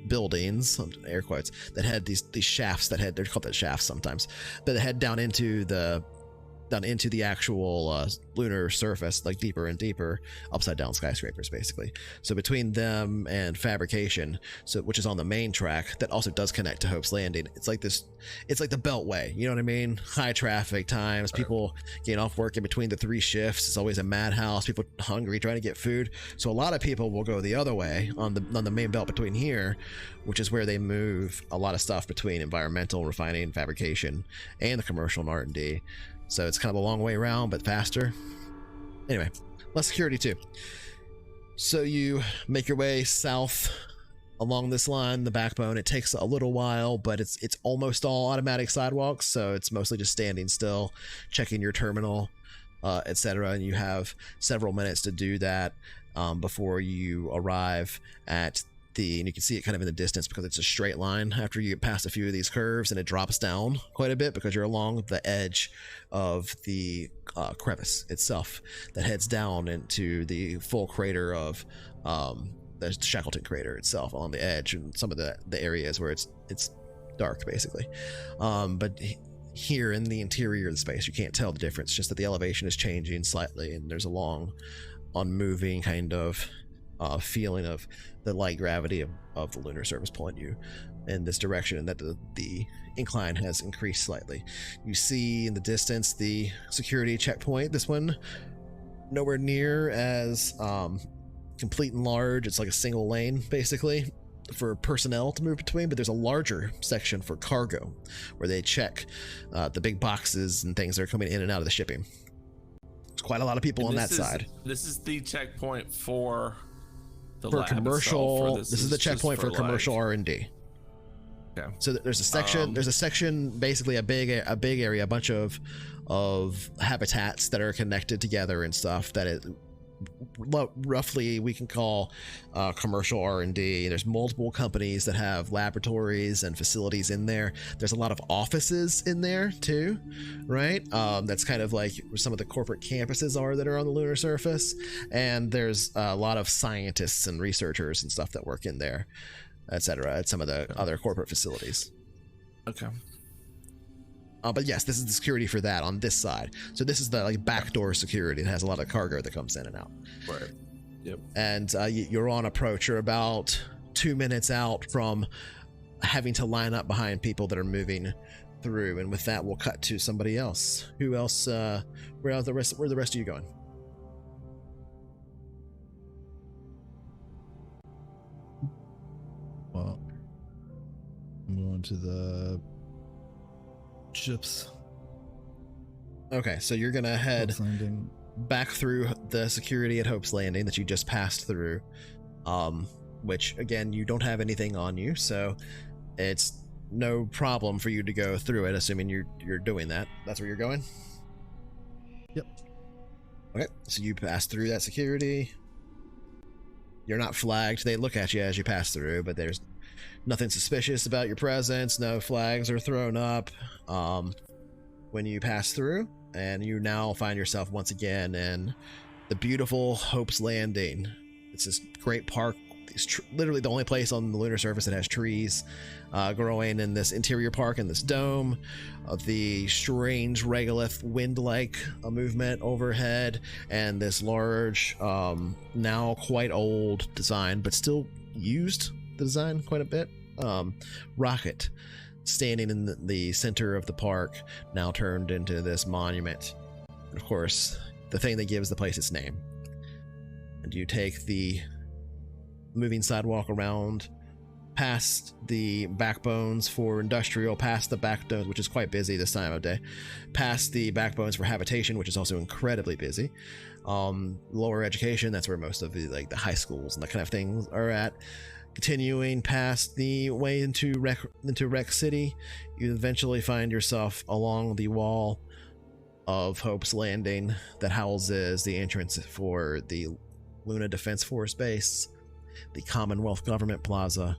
buildings, air quotes, that had these shafts they're called the shafts sometimes, that head down into the actual lunar surface, like deeper and deeper, upside down skyscrapers basically. So between them and fabrication, which is on the main track that also does connect to Hope's Landing, it's like the beltway, you know what I mean? High traffic times, people getting off work in between the 3 shifts. It's always a madhouse, people hungry trying to get food. So a lot of people will go the other way on the main belt between here, which is where they move a lot of stuff between environmental, refining, fabrication, and the commercial and R&D. So it's kind of a long way around, but faster. Anyway, less security too. So you make your way south along this line, the backbone. It takes a little while, but it's almost all automatic sidewalks, so it's mostly just standing still, checking your terminal, etc. And you have several minutes to do that before you arrive at and you can see it kind of in the distance because it's a straight line after you get past a few of these curves, and it drops down quite a bit because you're along the edge of the crevice itself that heads down into the full crater of the Shackleton crater itself on the edge, and some of the areas where it's dark basically. But here in the interior of the space, you can't tell the difference, just that the elevation is changing slightly, and there's a long unmoving kind of feeling of the light gravity of the lunar surface pulling you in this direction, and that the incline has increased slightly. You see in the distance the security checkpoint, this one nowhere near as complete and large. It's like a single lane basically for personnel to move between, but there's a larger section for cargo where they check the big boxes and things that are coming in and out of the shipping. There's quite a lot of people on that side. This is the checkpoint for the for lab commercial. This is the checkpoint for commercial R&D. Okay. So there's a section. There's a section, basically a big area, a bunch of habitats that are connected together and stuff. That roughly we can call commercial R&D. There's multiple companies that have laboratories and facilities in there. There's a lot of offices in there too, right? That's kind of like where some of the corporate campuses are that are on the lunar surface, and there's a lot of scientists and researchers and stuff that work in there, etc. at some of the other corporate facilities. Okay. But yes, this is the security for that on this side. So this is the like backdoor security that has a lot of cargo that comes in and out. Right. Yep. And you're on approach. You're about 2 minutes out from having to line up behind people that are moving through. And with that, we'll cut to somebody else. Who else? Where are the rest of you going? Well, I'm going to the ships. Okay, so you're gonna head Hope's Landing. back through the security at Hope's Landing that you just passed through, which again, you don't have anything on you, so it's no problem for you to go through it, assuming you're doing that. That's where you're going? Yep. Okay, so you pass through that security. You're not flagged. They look at you as you pass through, but there's nothing suspicious about your presence. No flags are thrown up when you pass through, and you now find yourself once again in the beautiful Hope's Landing. It's this great park. It's literally the only place on the lunar surface that has trees growing in this interior park, in this dome of the strange regolith wind-like movement overhead, and this large, now quite old design, but still used the design quite a bit, rocket standing in the center of the park, now turned into this monument. And of course, the thing that gives the place its name. And you take the moving sidewalk around, past the backbones for industrial, past the backbones, which is quite busy this time of day, past the backbones for habitation, which is also incredibly busy. Lower education, that's where most of the high schools and that kind of things are at. Continuing past the way into Rec City, you eventually find yourself along the wall of Hope's Landing that houses the entrance for the Luna Defense Force Base, the Commonwealth Government Plaza,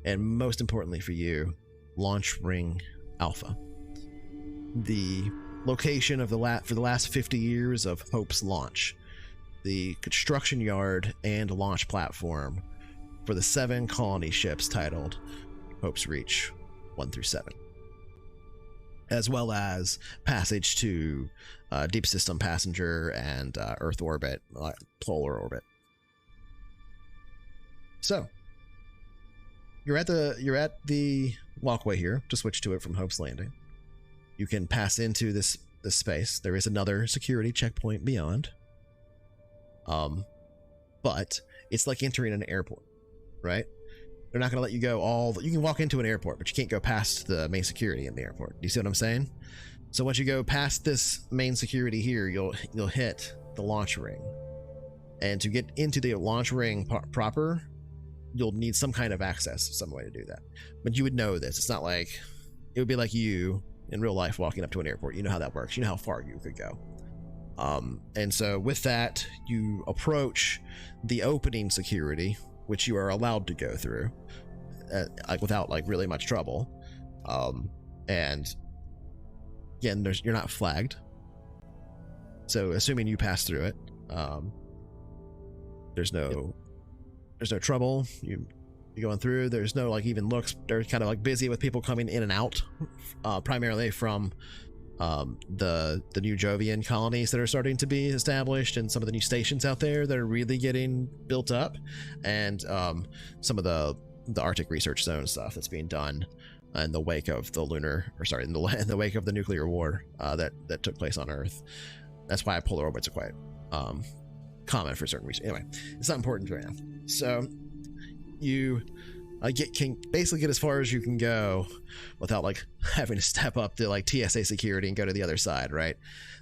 and most importantly for you, Launch Ring Alpha, the location of for the last 50 years of Hope's launch, the construction yard and launch platform for the 7 colony ships titled Hope's Reach 1 through 7, as well as passage to Deep System Passenger and Earth Orbit, Polar Orbit. So you're at the walkway here to switch to it from Hope's Landing. You can pass into this space. There is another security checkpoint beyond, but it's like entering an airport, right? They're not going to let you go you can walk into an airport, but you can't go past the main security in the airport. Do you see what I'm saying? So once you go past this main security here, you'll hit the launch ring, and to get into the launch ring proper, you'll need some kind of access, some way to do that. But you would know this. It's not like it would be like you in real life walking up to an airport. You know how that works. You know how far you could go. And so with that, you approach the opening security, which you are allowed to go through, without really much trouble. And again, you're not flagged. So assuming you pass through it, there's no trouble. You're going through. There's no even looks. They're kind of busy with people coming in and out, primarily from the new Jovian colonies that are starting to be established, and some of the new stations out there that are really getting built up, and some of the Arctic Research Zone stuff that's being done in the wake of the in the wake of the nuclear war that took place on Earth. That's why polar orbits are quite common for certain reasons. Anyway, it's not important right now. So you can basically get as far as you can go without having to step up to TSA security and go to the other side, right?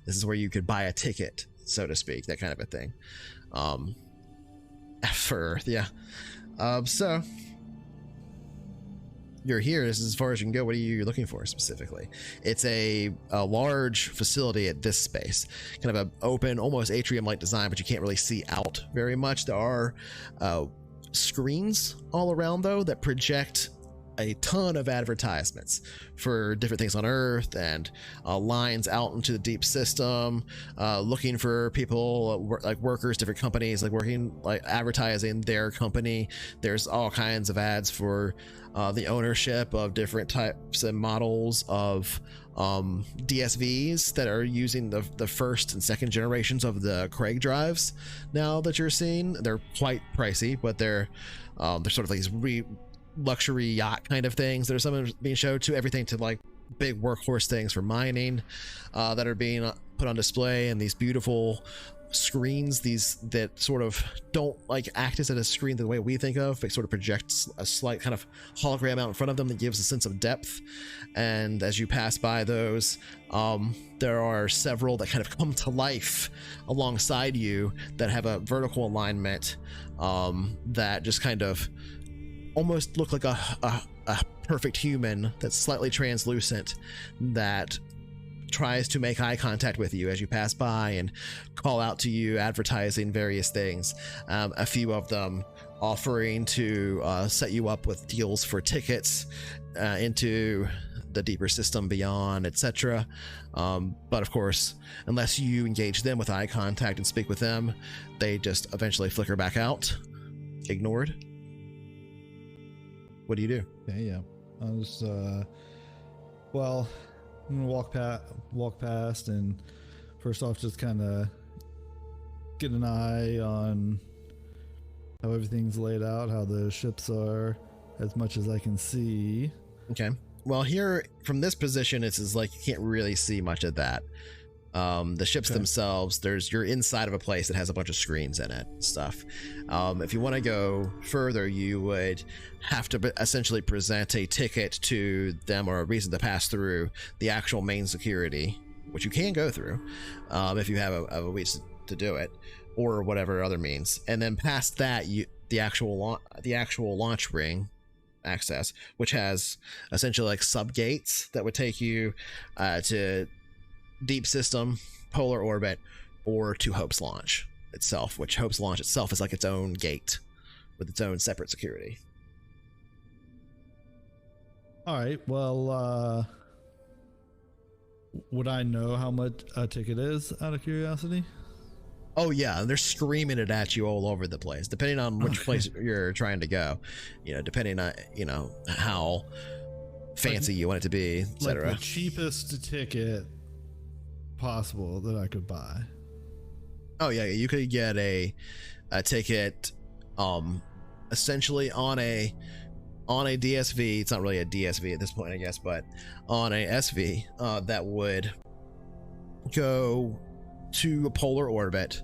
This is where you could buy a ticket, so to speak, that kind of a thing. For Earth, yeah. So you're here, this is as far as you can go. What are you looking for specifically? It's a large facility at this space, kind of a open, almost atrium-like design, but you can't really see out very much. There are screens all around though that project a ton of advertisements for different things on Earth and lines out into the deep system, looking for people like workers, different companies like working, like advertising their company. There's all kinds of ads for the ownership of different types and models of DSVs that are using the first and second generations of the Craig drives now that you're seeing. They're quite pricey, but they're sort of like these luxury yacht kind of things that are some being showed, to everything to like big workhorse things for mining that are being put on display, and these beautiful screens, these that sort of don't like act as a screen the way we think of, but sort of projects a slight kind of hologram out in front of them that gives a sense of depth. And as you pass by those, there are several that kind of come to life alongside you that have a vertical alignment that just kind of almost look like a perfect human that's slightly translucent, that tries to make eye contact with you as you pass by and call out to you, advertising various things. A few of them offering to set you up with deals for tickets into the deeper system beyond, etc. But of course, unless you engage them with eye contact and speak with them, they just eventually flicker back out, ignored. What do you do? Okay, yeah. I was, well, I'm gonna walk past, and first off, just kind of get an eye on how everything's laid out, how the ships are, as much as I can see. Okay. Well, here from this position, it's like you can't really see much of that. The ships themselves, you're inside of a place that has a bunch of screens in it and stuff. If you want to go further, you would have to essentially present a ticket to them or a reason to pass through the actual main security, which you can go through if you have a reason to do it, or whatever other means. And then past that, the actual launch ring access, which has essentially like sub gates that would take you to deep system, polar orbit, or to Hope's launch itself, which Hope's launch itself is like its own gate with its own separate security. All right, well, would I know how much a ticket is, out of curiosity? Oh yeah, they're screaming it at you all over the place, depending on which place you're trying to go, depending on how fancy you want it to be, etc. Like the cheapest ticket possible that I could buy. Oh yeah, you could get a ticket essentially on a DSV. It's not really a DSV at this point, I guess, but on a SV that would go to a polar orbit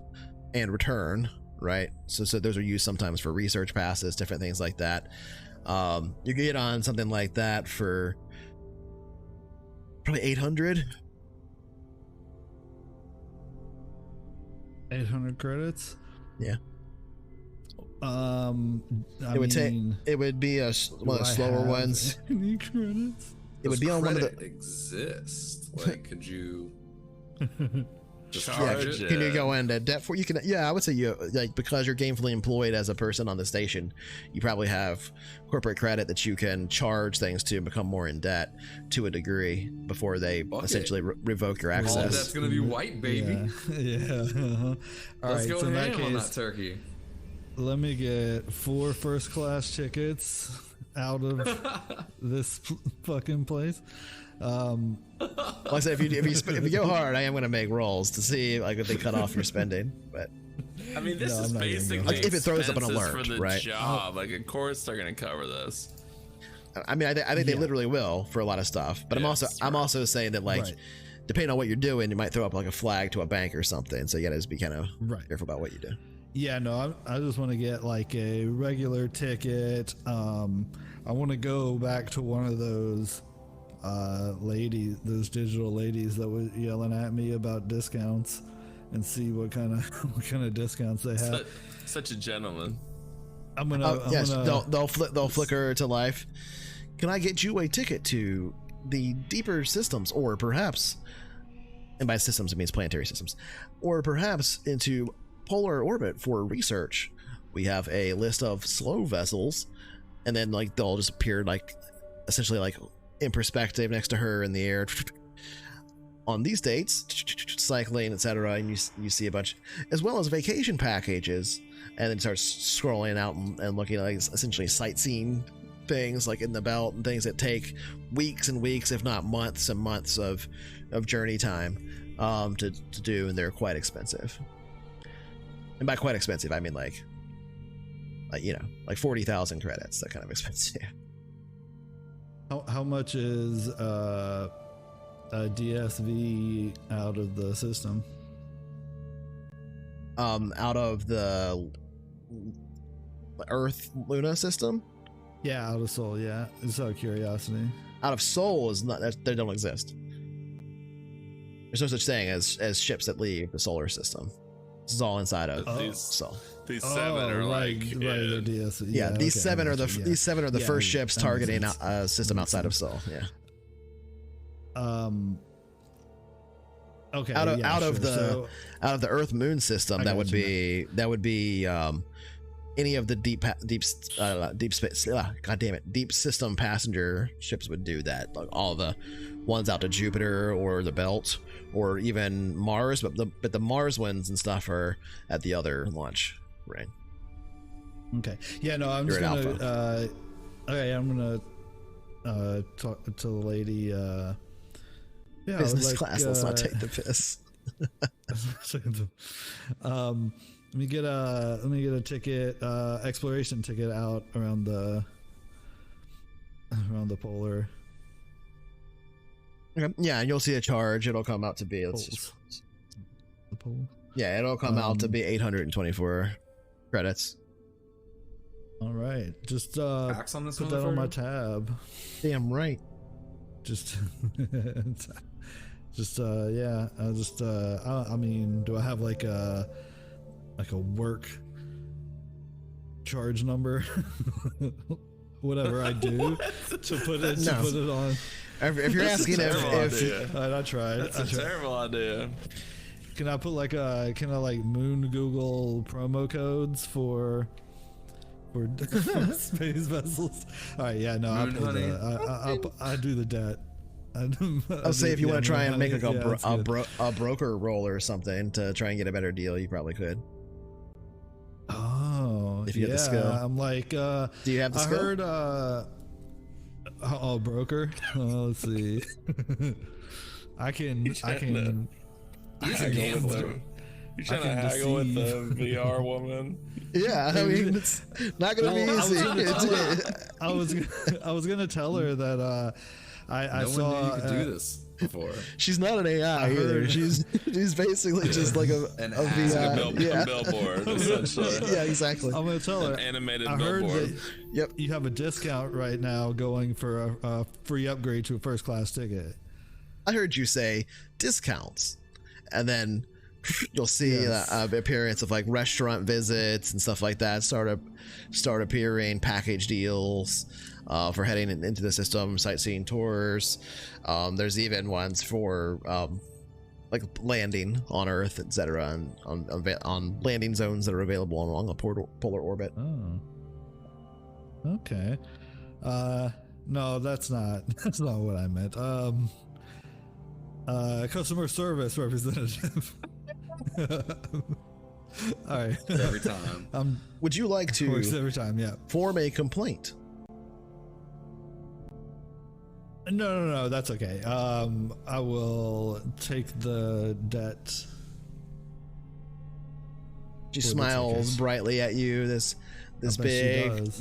and return, right? So those are used sometimes for research passes, different things like that. You get on something like that for probably 800 credits. Yeah. It would be one of the slower ones. Any credits? It would be on one of the exist. Like, could you Charge it. Can you go into debt for you can? Yeah, I would say you like, because you're gainfully employed as a person on the station, you probably have corporate credit that you can charge things to become more in debt to a degree before they essentially revoke your access. All that's gonna be white, baby. Yeah. Let's go so in that ham on case, that turkey. let me get 4 first-class tickets out of this fucking place. Like I said, if you go hard, I am going to make rolls to see like if they cut off your spending. But I mean, this is I'm not gonna basically go. Like, if it throws up an expenses alert, for the right? job. Like, of course they're going to cover this. I mean, I think they literally will for a lot of stuff. But Yes, I'm also saying that like, Right. depending on what you're doing, you might throw up like a flag to a bank or something. So you got to just be kind of Right. careful about what you do. Yeah, no, I just want to get like a regular ticket. I want to go back to one of those ladies, those digital ladies that were yelling at me about discounts, and see what kind of discounts they have. Such a gentleman. I'm gonna They'll flicker to life. can I get you a ticket to the deeper systems, or perhaps, and by systems it means planetary systems, or perhaps into polar orbit for research? We have a list of slow vessels, and then like they'll just appear like essentially like in perspective next to her in the air on these dates, cycling, etc. And you see a bunch, as well as vacation packages, and then starts scrolling out and looking at like essentially sightseeing things like in the belt and things that take weeks and weeks, if not months and months of journey time to do, and they're quite expensive. And by quite expensive, I mean like 40,000 credits, that kind of expensive. How much is a DSV out of the system? Out of the Earth Luna system? Yeah, out of Sol. Yeah, just out of curiosity. Out of Sol is not, they don't exist. There's no such thing as ships that leave the solar system. This is all inside of Sol. These 7 are like they're DSV. Yeah, these okay, seven are these 7 are the first ships targeting a system outside of Sol. Yeah. Okay. Out of sure. out of the Earth Moon system, that would be any of the deep space. God damn it, deep system passenger ships would do that. Like all the ones out to Jupiter or the Belt or even Mars, but the Mars ones and stuff are at the other launch ring. Okay. Yeah. No, I'm You're just an gonna. Okay, I'm gonna talk to the lady. Yeah, Business class. Let's not take the piss. Let me get a ticket, exploration ticket out around the polar. Okay. Yeah, and you'll see a charge. It'll come out to be The pole. yeah, it'll come out to be 824 credits. All right, just Tax on this put that on my motherfucker? tab. Damn right. Just yeah. I mean, do I have like a work charge number? Whatever I do to put it on. If you're asking if I tried. That's a terrible idea. Can I put like moon Google promo codes for space vessels? All right, yeah, no, I do the debt. I'll say if you want to try and make like a broker roll or something to try and get a better deal, you probably could. Oh, if you get the skill. I'm like, do you have the skill? I heard, broker. Let's see. I can. You trying to haggle with the VR woman? Yeah, I mean, it's not gonna be easy. I was gonna tell her that I saw one knew you could do this before. She's not an AI either. She's basically just like a VR. A billboard, essentially. Yeah, exactly. I'm gonna tell her. An animated I heard billboard. that you have a discount right now going for a free upgrade to a first class ticket. I heard you say discounts, and then you'll see appearance of like restaurant visits and stuff like that start appearing, package deals for heading into the system, sightseeing tours. There's even ones for like landing on Earth, etc., and on landing zones that are available along a polar orbit. Oh, okay. No, that's not what I meant. Customer service representative. All right. Every time. Would you like to every time, yeah. form a complaint? No, that's okay. I will take the debt. She smiles brightly at you, this big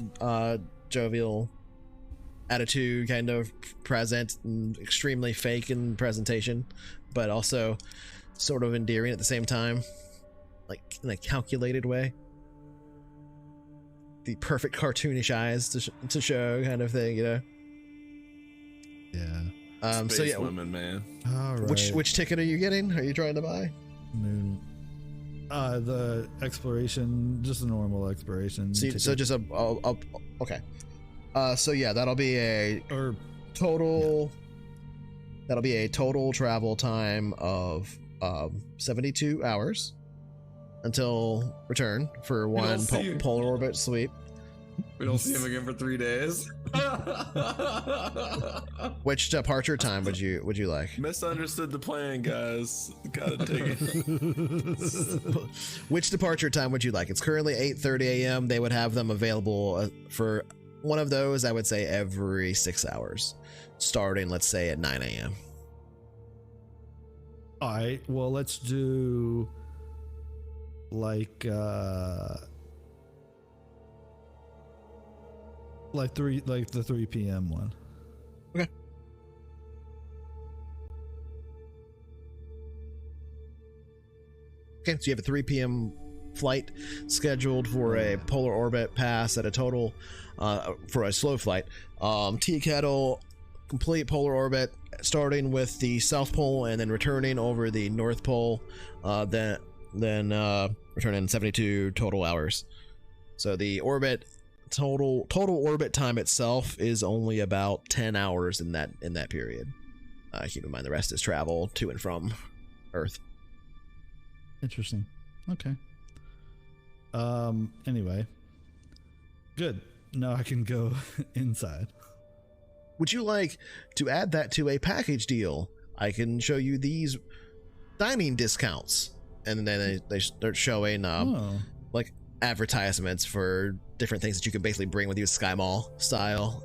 jovial attitude, kind of present and extremely fake in presentation, but also sort of endearing at the same time, like in a calculated way. The perfect cartoonish eyes to show kind of thing, you know. Yeah. So yeah, women, man. All right. Which ticket are you getting? Are you trying to buy? Moon. The exploration, just a normal exploration. So just a okay. So yeah, that'll be a total. That'll be a total travel time of 72 hours until return for one polar orbit sweep. We don't see him again for 3 days. Which departure time would you like? Misunderstood the plan, guys. Gotta take it. Which departure time would you like? It's currently 8:30 a.m. They would have them available for one of those, I would say, every 6 hours, starting, let's say, at 9 a.m. All right. Well, let's do like the 3 p.m. one. Okay. Okay, so you have a 3 p.m. flight scheduled for a polar orbit pass at a total for a slow flight. Tea kettle, complete polar orbit, starting with the South Pole and then returning over the North Pole, then returning 72 total hours. So the orbit total orbit time itself is only about 10 hours in that period. Keep in mind the rest is travel to and from Earth. Interesting. Okay. Anyway. Good. Now I can go inside. Would you like to add that to a package deal? I can show you these dining discounts. And then they start showing like advertisements for different things that you can basically bring with you, Sky Mall style,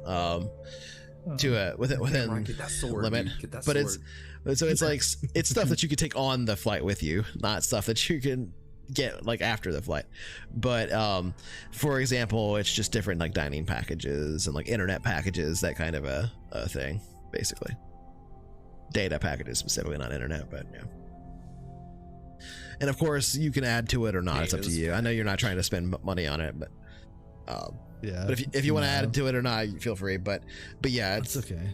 to within limit. But it's like it's stuff that you could take on the flight with you, not stuff that you can get like after the flight. But for example, it's just different like dining packages and like internet packages, that kind of a thing, basically. Data packages specifically, not internet, but yeah. And of course, you can add to it or not. It's up to you. I know you're not trying to spend money on it, but yeah. But if you want to add to it or not, feel free. But yeah, it's okay.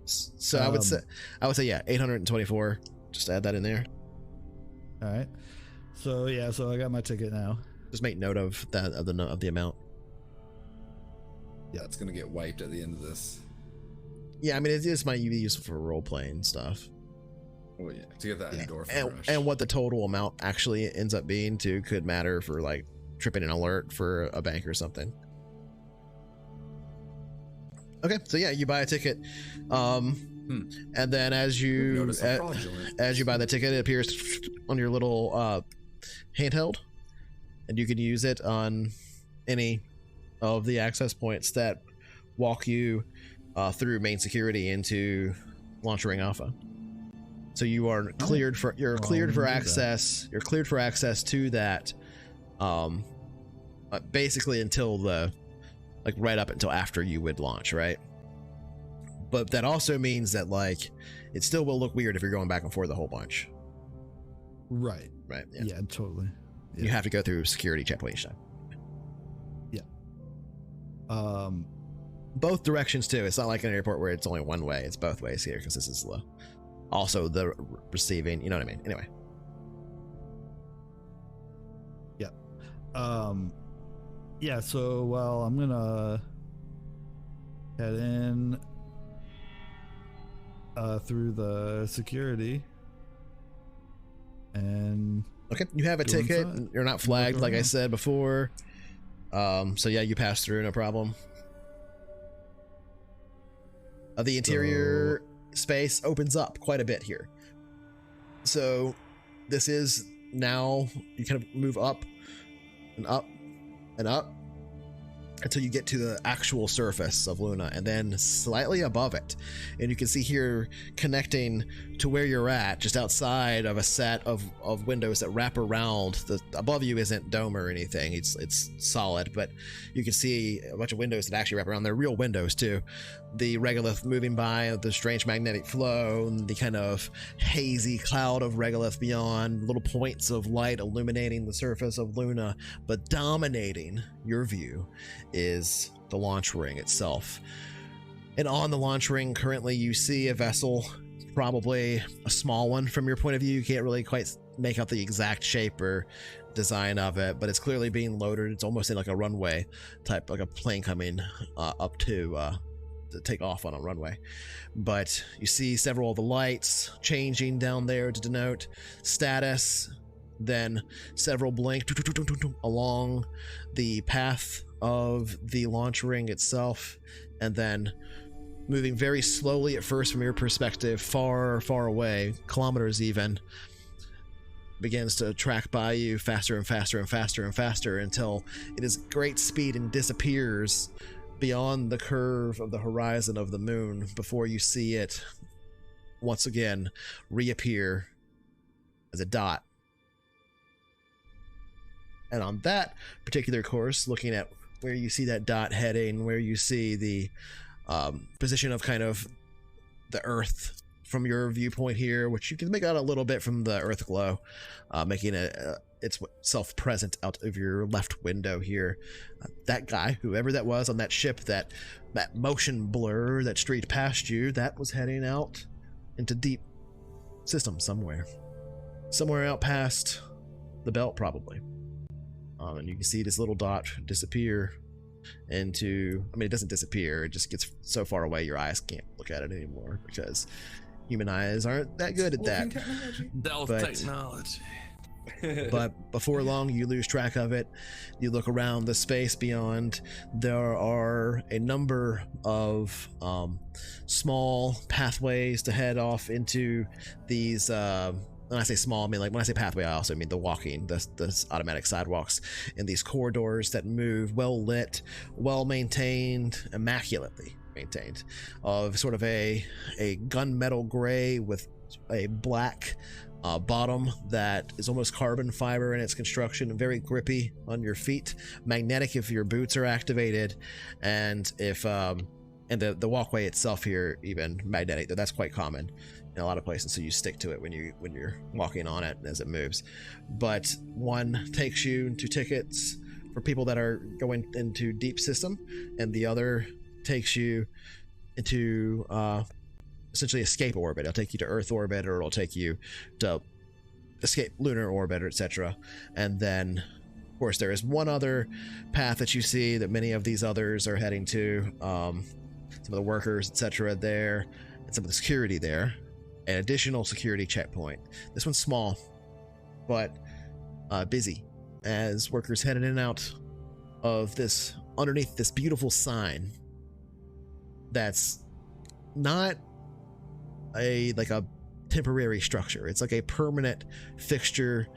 So I would say yeah, 824. Just add that in there. All right. So yeah, so I got my ticket now. Just make note of that of the amount. Yeah, it's gonna get wiped at the end of this. Yeah, I mean it might be useful for role playing stuff. Oh yeah, to get that endorphin rush. And what the total amount actually ends up being too could matter for like tripping an alert for a bank or something. Okay, so yeah, you buy a ticket, and then as you buy the ticket, it appears on your little handheld, and you can use it on any of the access points that walk you through main security into Launch Ring Alpha. So you are cleared for access. You're cleared for access to that, basically until right up until after you would launch, right? But that also means that like it still will look weird if you're going back and forth a whole bunch. Right. Right. Yeah, totally. Yeah. You have to go through security checkpoint each time. Yeah. Both directions too. It's not like an airport where it's only one way. It's both ways here because this is also the receiving. You know what I mean? Anyway. Yeah. Yeah. So I'm gonna head in through the security and okay, you have a ticket. Inside. You're not flagged like I said before. So yeah, you pass through, no problem. The interior space opens up quite a bit here. So this is now you kind of move up and up and up until you get to the actual surface of Luna, and then slightly above it, and you can see here connecting to where you're at, just outside of a set of windows that wrap around. The above you isn't dome or anything, it's solid, but you can see a bunch of windows that actually wrap around. They're real windows too. The regolith moving by, the strange magnetic flow, and the kind of hazy cloud of regolith beyond, little points of light illuminating the surface of Luna, but dominating your view is the launch ring itself. And on the launch ring currently you see a vessel probably a small one from your point of view. You can't really quite make out the exact shape or design of it, but it's clearly being loaded. It's almost in like a runway type, like a plane coming up to take off on a runway. But you see several of the lights changing down there to denote status, then several blink along the path of the launch ring itself, and then moving very slowly at first from your perspective, far away, kilometers even, begins to track by you faster and faster and faster and faster until it is great speed and disappears beyond the curve of the horizon of the moon before you see it once again reappear as a dot. And on that particular course, looking at where you see that dot heading, where you see the position of kind of the Earth from your viewpoint here, which you can make out a little bit from the Earth glow, making itself present out of your left window here. That guy, whoever that was on that ship, that motion blur that streaked past you, that was heading out into deep system somewhere out past the belt, probably. And you can see this little dot disappear into, I mean, it doesn't disappear, it just gets so far away your eyes can't look at it anymore, because human eyes aren't that good at that. Technology. But before long, you lose track of it. You look around the space beyond. There are a number of small pathways to head off into these. When I say small, I mean, like, when I say pathway, I also mean the walking, the automatic sidewalks in these corridors that move, well lit, well maintained, immaculately maintained, of sort of a gunmetal gray with a black bottom that is almost carbon fiber in its construction, very grippy on your feet, magnetic if your boots are activated, and if and the walkway itself here even magnetic. That's quite common in a lot of places, so you stick to it when you're walking on it as it moves. But one takes you to tickets for people that are going into deep system, and the other takes you into essentially escape orbit. It'll take you to Earth orbit, or it'll take you to escape lunar orbit, or etc. And then, of course, there is one other path that you see that many of these others are heading to. Some of the workers, etc. there, and some of the security there. An additional security checkpoint. This one's small, but busy, as workers head in and out of this, underneath this beautiful sign that's not like a temporary structure. It's like a permanent fixture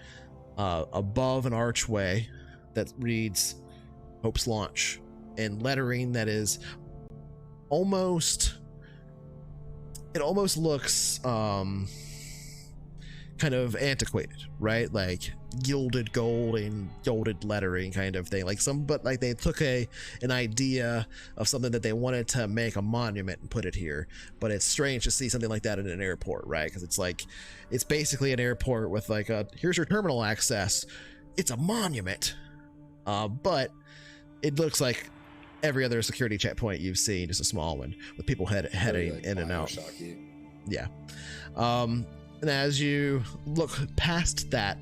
above an archway that reads Hope's Launch in lettering that is almost looks kind of antiquated, right? Like gilded gold and gilded lettering kind of thing, but they took an idea of something that they wanted to make a monument and put it here. But it's strange to see something like that in an airport, right? Because it's basically an airport with like here's your terminal access. It's a monument, but it looks like every other security checkpoint you've seen, just a small one with people heading like in and out. Yeah. And as you look past that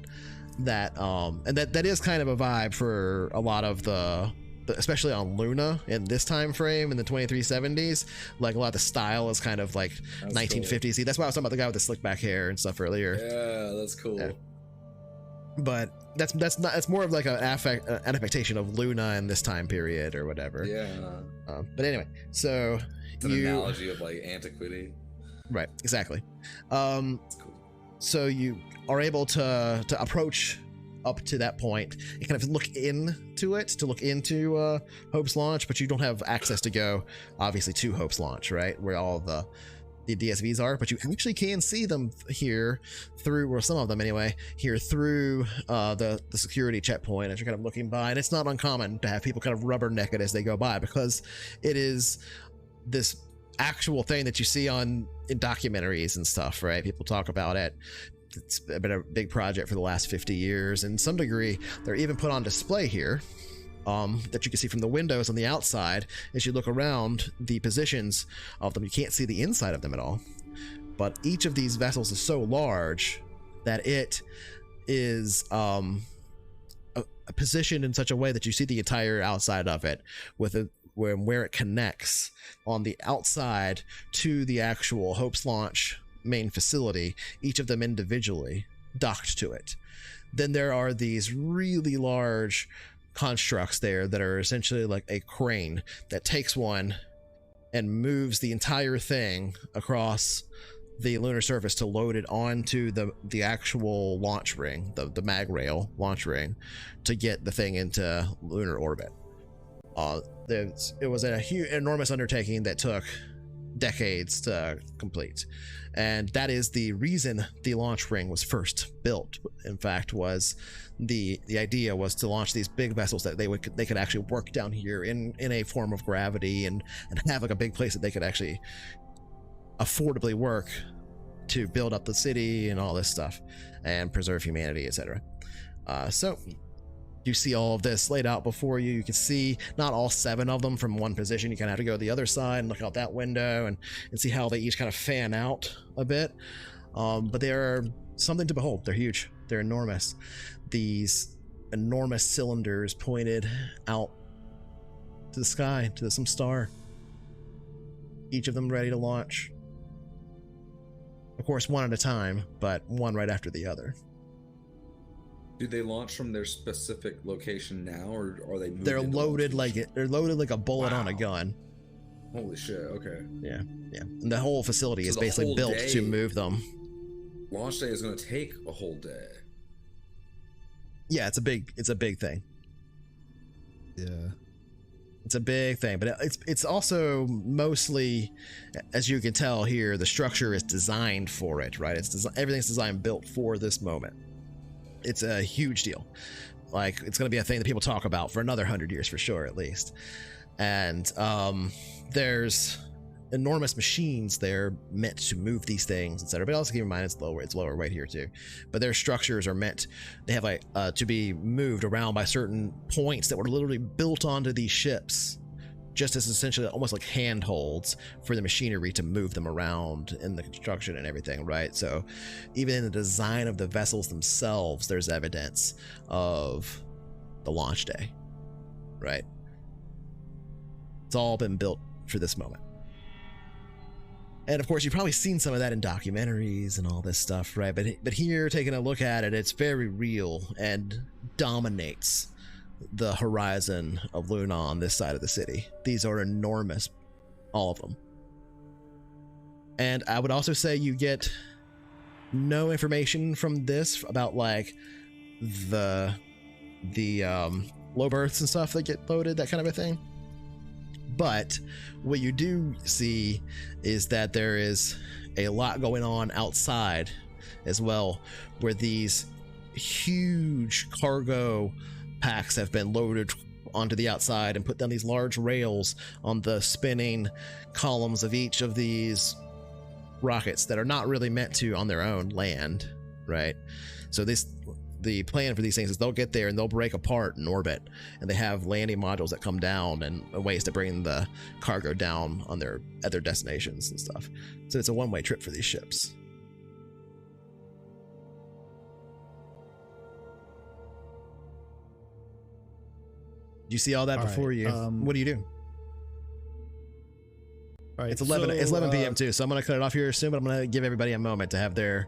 and that is kind of a vibe for a lot of the especially on Luna in this time frame in the 2370s, like a lot of the style is kind of like 1950s. Cool. That's why I was talking about the guy with the slick back hair and stuff earlier. Yeah, that's cool. Yeah. But that's more of like an affectation of Luna in this time period or whatever. Yeah. But anyway, so it's an analogy of like antiquity. Right. Exactly. That's cool. So you are able to approach up to that point and kind of look into Hope's Launch, but you don't have access to go obviously to Hope's Launch, right? Where all the DSVs are, but you actually can see them here through, or some of them anyway, here through the security checkpoint as you're kind of looking by. And it's not uncommon to have people kind of rubberneck it as they go by, because it is this actual thing that you see in documentaries and stuff, right? People talk about it. It's been a big project for the last 50 years. And some degree, they're even put on display here that you can see from the windows on the outside. As you look around the positions of them, you can't see the inside of them at all. but each of these vessels is so large that it is positioned in such a way that you see the entire outside of it, with where it connects on the outside to the actual Hope's launch main facility, each of them individually docked to it. Then there are these really large constructs there that are essentially like a crane that takes one and moves the entire thing across the lunar surface to load it onto the actual launch ring, the mag rail launch ring, to get the thing into lunar orbit. It was a huge, enormous undertaking that took decades to complete, and that is the reason the launch ring was first built. In fact, was the idea was to launch these big vessels that they could actually work down here in a form of gravity and have like a big place that they could actually affordably work to build up the city and all this stuff and preserve humanity, etc. So you see all of this laid out before you. You can see not all 7 of them from one position. You kind of have to go to the other side and look out that window and see how they each kind of fan out a bit. But they're something to behold. They're huge. They're enormous. These enormous cylinders pointed out to the sky, to some star. Each of them ready to launch. Of course, one at a time, but one right after the other. Do they launch from their specific location now, or are they? They're loaded like a bullet on a gun. Holy shit! Okay. Yeah. And the whole facility is basically built to move them. Launch day is going to take a whole day. Yeah, it's a big thing. Yeah. It's a big thing, but it's also mostly, as you can tell here, the structure is designed for it, right? Everything's designed built for this moment. It's a huge deal. Like, it's going to be a thing that people talk about for another 100 years for sure, at least. And there's enormous machines there meant to move these things, etc. But also keep in mind it's lower weight here too. But their structures are meant, they have like to be moved around by certain points that were literally built onto these ships, just as essentially almost like handholds for the machinery to move them around in the construction and everything, right? So even in the design of the vessels themselves, there's evidence of the launch day, right? It's all been built for this moment. And of course, you've probably seen some of that in documentaries and all this stuff, right? But here, taking a look at it, it's very real and dominates the horizon of Luna on this side of the city. These are enormous, all of them. And I would also say you get no information from this about like the low berths and stuff that get loaded, that kind of a thing. But what you do see is that there is a lot going on outside as well, where these huge cargo packs have been loaded onto the outside and put down these large rails on the spinning columns of each of these rockets that are not really meant to on their own land, right? So the plan for these things is they'll get there and they'll break apart in orbit, and they have landing modules that come down and ways to bring the cargo down on their other destinations and stuff. So it's a one-way trip for these ships. You see all that before you. What do you do? All right, it's 11 p.m. too, so I'm going to cut it off here soon, but I'm going to give everybody a moment to have their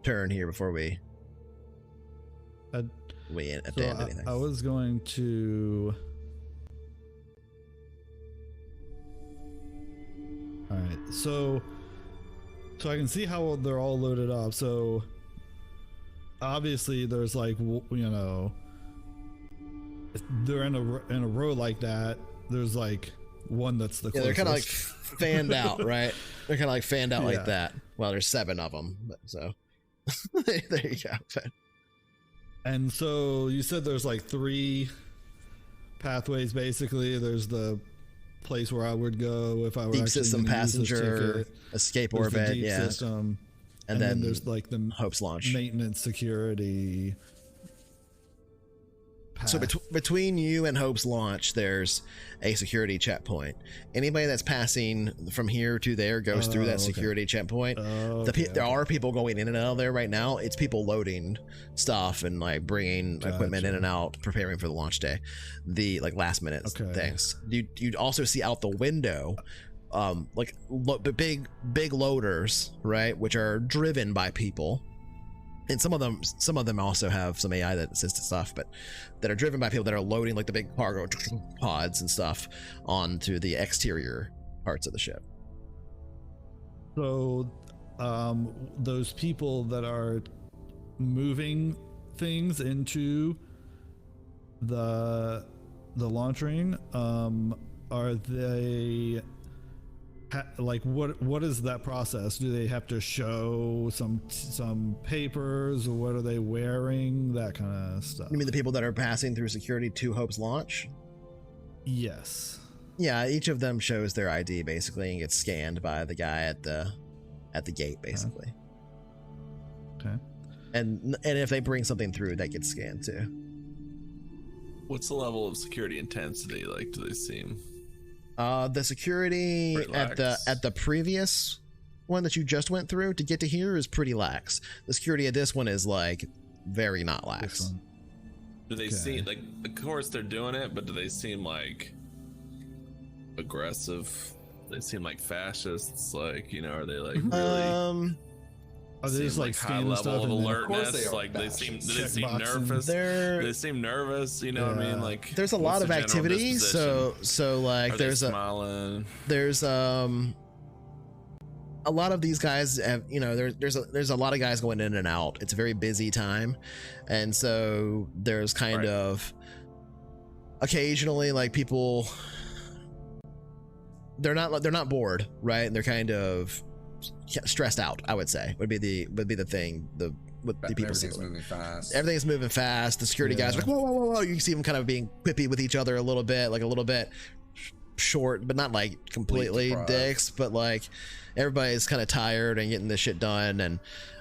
turn here before we end anything. I was going to... All right, so I can see how they're all loaded up. So obviously there's like, you know, if they're in a row like that, there's like one that's the closest. They're kind of like fanned out, right? They're kind of like fanned out like that. Well, there's 7 of them, so there you go. And so you said there's like 3 pathways basically. There's the place where I would go if I were deep system passenger escape orbit, deep system, and then there's like the Hope's launch maintenance security. path. So between you and Hope's launch, there's a security checkpoint. Anybody that's passing from here to there goes through that security checkpoint. There are people going in and out of there right now. It's people loading stuff and like bringing equipment in and out, preparing for the launch day. The like last minute things. You'd also see out the window, big loaders, right, which are driven by people. And some of them also have some AI that assists stuff, but that are driven by people that are loading like the big cargo pods and stuff onto the exterior parts of the ship. So, those people that are moving things into the launch ring, are they? Like what is that process? Do they have to show some papers, or what are they wearing, that kind of stuff? You mean the people that are passing through security to Hope's launch? Yes. Yeah, each of them shows their ID basically and gets scanned by the guy at the gate basically. Okay. And if they bring something through, that gets scanned too. What's the level of security intensity like? Do they seem? The security at the previous one that you just went through to get to here is pretty lax. The security at this one is like very not lax. Do they seem like, of course they're doing it, but do they seem like aggressive? They seem like fascists, like, you know, are they like really are they just like high level of alertness? Like they seem nervous. They seem nervous, you know what I mean? Like there's a lot of activity, so like there's a lot of these guys have, you know, there's a lot of guys going in and out. It's a very busy time, and so there's kind of occasionally like people, they're not bored, right? And they're kind of stressed out, I would say, would be the thing. The people everything's moving fast. Everything's moving fast. The security guys are like, whoa. You see them kind of being quippy with each other a little bit short, but not like completely dicks, but like everybody's kind of tired and getting this shit done, and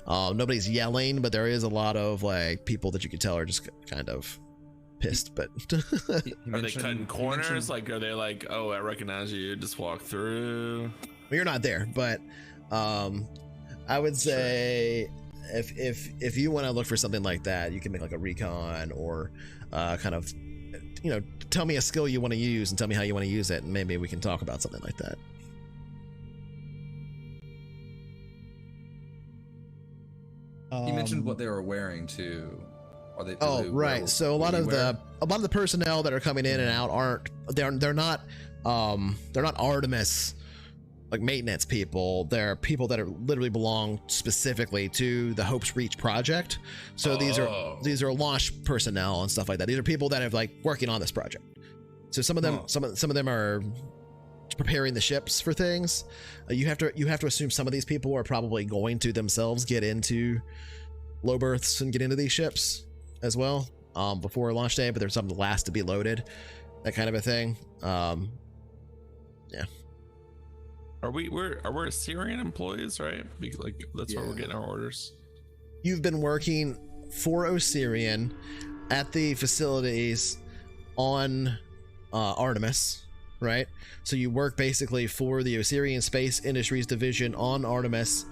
nobody's yelling, but there is a lot of like people that you can tell are just kind of pissed. But are they cutting corners? Like, are they like, oh, I recognize you, just walk through? Well, you're not there, but I would say if you want to look for something like that, you can make like a recon or kind of, you know, tell me a skill you want to use and tell me how you want to use it, and maybe we can talk about something like that. You mentioned what they were wearing too. Right. So a lot of the personnel that are coming in and out they're not Artemis like maintenance people. They're people that are literally belong specifically to the Hope's Reach project. So these are launch personnel and stuff like that. These are people that are like working on this project. So some of them are preparing the ships for things. You have to assume some of these people are probably going to themselves get into low berths and get into these ships as well before launch day, but there's some last to be loaded, that kind of a thing. Yeah. We're Syrian employees, right? Like that's where we're getting our orders. You've been working for Osirian at the facilities on Artemis, right? So you work basically for the Osirian Space Industries division on Artemis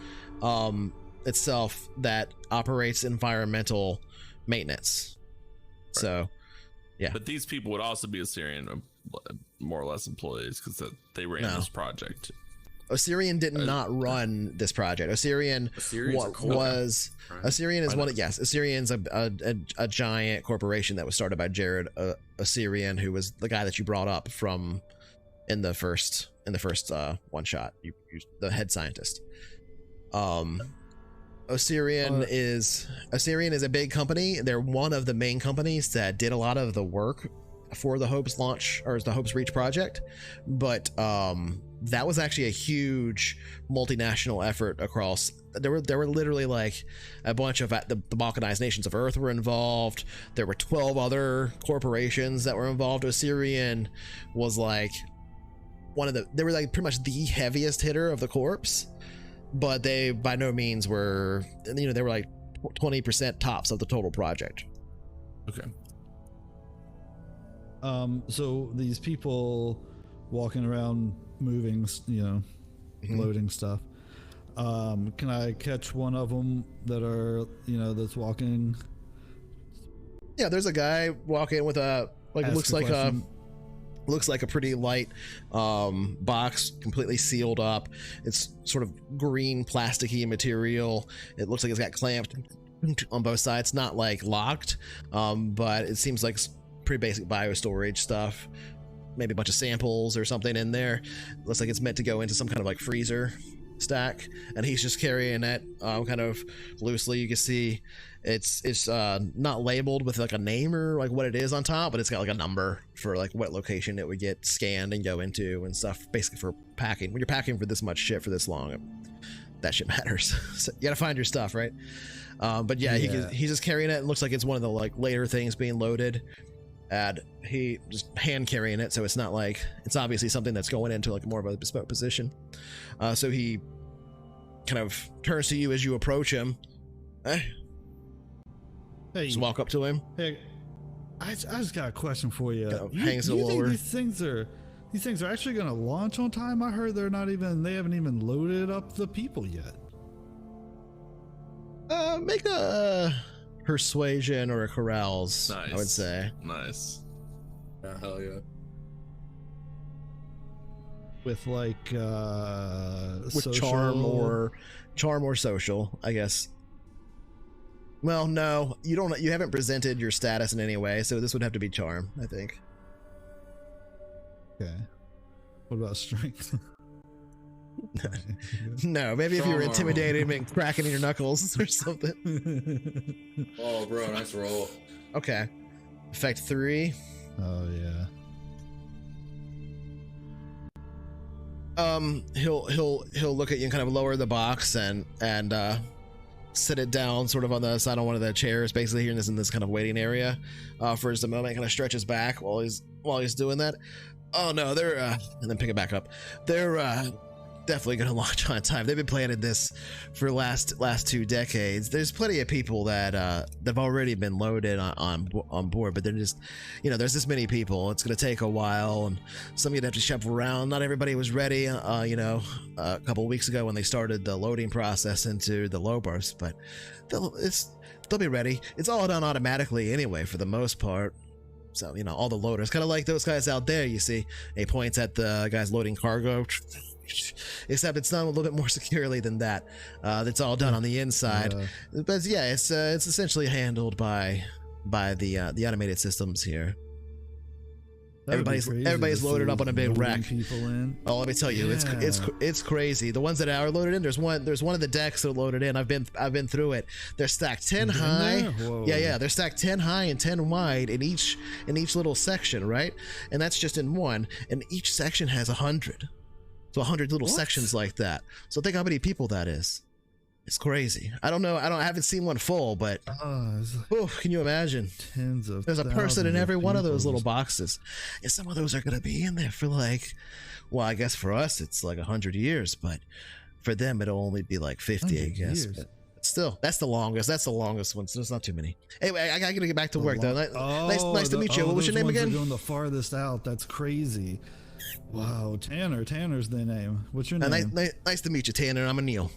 itself that operates environmental maintenance. Right. So, yeah. But these people would also be Osirian, more or less employees, because they ran this project. Osirian did not run this project. Osirian's a giant corporation that was started by Jared Osirian, who was the guy that you brought up from in the first one shot. You the head scientist. Osirian is a big company. They're one of the main companies that did a lot of the work for the Hope's launch, or the Hope's Reach project, but that was actually a huge multinational effort across. There were literally like a bunch of the balkanized nations of Earth were involved. There were 12 other corporations that were involved. Osirian was like they were like pretty much the heaviest hitter of the corps, but they by no means were, you know, they were like 20% tops of the total project. Okay. So these people walking around, moving, loading stuff. Can I catch one of them that are, that's walking? Yeah, there's a guy walking with a looks like a pretty light box, completely sealed up. It's sort of green plasticky material. It looks like it's got clamped on both sides, not like locked, but it seems like pretty basic bio storage stuff. Maybe a bunch of samples or something in there. Looks like it's meant to go into some kind of like freezer stack, and he's just carrying it kind of loosely. You can see it's not labeled with like a name or like what it is on top, but it's got like a number for like what location it would get scanned and go into and stuff, basically for packing. When you're packing for this much shit for this long, that shit matters. So you gotta find your stuff, right? But yeah, he's just carrying it. It looks like it's one of the like later things being loaded, and he just hand carrying it, so it's not like, it's obviously something that's going into like more of a bespoke position. So he kind of turns to you as you approach him. Hey, just walk up to him. Hey, I just got a question for you. Hangs it you think lower. These things are actually going to launch on time? I heard they haven't even loaded up the people yet. Make a persuasion or a carouse, Nice. I would say. Nice. Yeah, hell yeah. With like With social... charm or social, I guess. Well, no, you haven't presented your status in any way, so this would have to be charm, I think. Okay. What about strength? No, maybe if you were intimidating and cracking your knuckles or something. Oh, bro, nice roll. Okay. Effect 3. Oh yeah. He'll look at you and kind of lower the box and sit it down sort of on the side of one of the chairs, basically here in this kind of waiting area for just a moment. Kind of stretches back while he's doing that. Oh no, they're and then pick it back up. They're definitely gonna launch on time. They've been planning this for last 2 decades. There's plenty of people that have already been loaded on board, but they're just, there's this many people. It's gonna take a while, and some of you'd have to shuffle around. Not everybody was ready, a couple of weeks ago when they started the loading process into the low burst, but they'll be ready. It's all done automatically anyway for the most part. So, all the loaders, kind of like those guys out there, you see. He points at the guys loading cargo. Except it's done a little bit more securely than that. It's all done on the inside. But yeah, it's essentially handled by the automated systems here. Everybody's loaded up on a big rack. Oh, let me tell you, it's crazy. The ones that are loaded in, there's one of the decks that are loaded in. I've been through it. They're stacked 10 high. Yeah, they're stacked 10 high and 10 wide in each little section, right? And that's just in one. And each section has 100. So 100 little sections like that. So think how many people that is. It's crazy. I don't know. I haven't seen one full, but can you imagine? There's a person in every one of those little boxes. And some of those are going to be in there for like, well, I guess for us, it's like 100 years, but for them, it'll only be like 50, I guess. But still, that's the longest one. So there's not too many. Anyway, I got to get back to work though. Nice to meet you. What was your name again? Going the farthest out. That's crazy. Wow, Tanner. Tanner's the name. What's your name? Nice to meet you, Tanner. I'm Neil.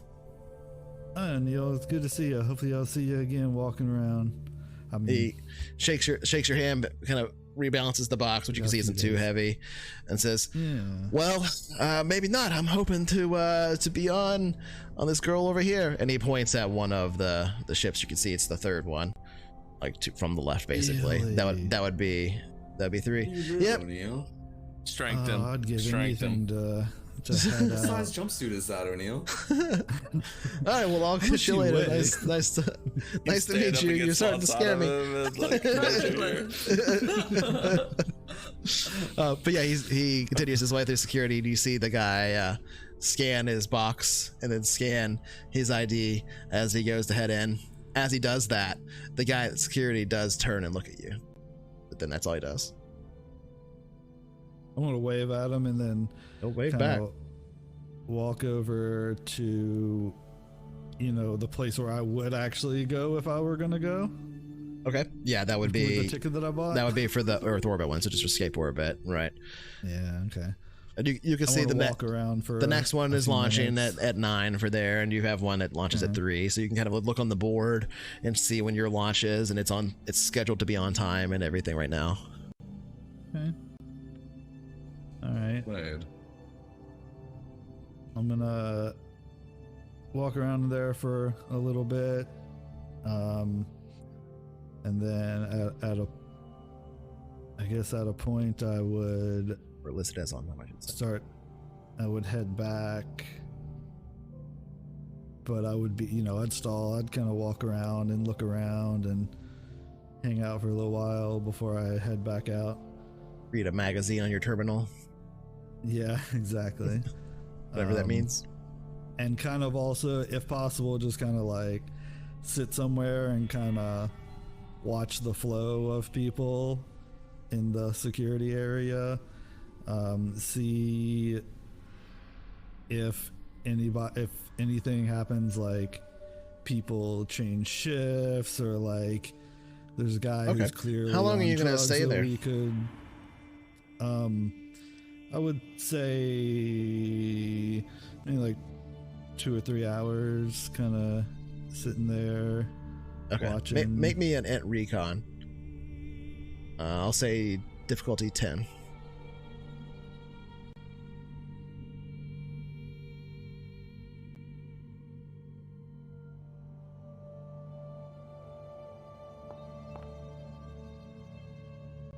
Neil, it's good to see you. Hopefully I'll see you again walking around. He shakes your hand, kind of rebalances the box, which you can see isn't too heavy, and says, well, maybe not. I'm hoping to be on this girl over here. And he points at one of the ships. You can see it's the third one, like from the left, basically. Really? That'd be 3. Yep. Strengthen. I'd give anything to what size jumpsuit is that, O'Neill? All right, well, I'll catch you later. Nice to meet you. You're starting to scare me. But yeah, he continues his way through security, and you see the guy scan his box and then scan his ID as he goes to head in. As he does that, the guy at security does turn and look at you, but then that's all he does. I want to wave at him and then he'll wave back. Walk over to, the place where I would actually go if I were gonna go. Okay. Yeah, that would with be the ticket that I bought. that would be for the Earth orbit one, so just escape orbit, right? Yeah. Okay. And you can I see wanna the walk around for the next one a is few launching minutes. at 9 for there, and you have one that launches at 3, so you can kind of look on the board and see when your launch is, and it's scheduled to be on time and everything right now. Okay. All right. Played. I'm gonna walk around there for a little bit, and then at a point I would Or listed as on them, I should say. I would head back, but I would be, I'd stall. I'd kind of walk around and look around and hang out for a little while before I head back out. Read a magazine on your terminal, Yeah, exactly. whatever that means. And kind of also, if possible, just kind of like sit somewhere and kind of watch the flow of people in the security area. See if anything happens, like people change shifts, or like there's a guy Okay. who's clearly How long are on you gonna drugs stay that there? we could, I would say maybe like 2 or 3 hours, kind of sitting there Okay. watching. Make me an int recon. I'll say difficulty 10.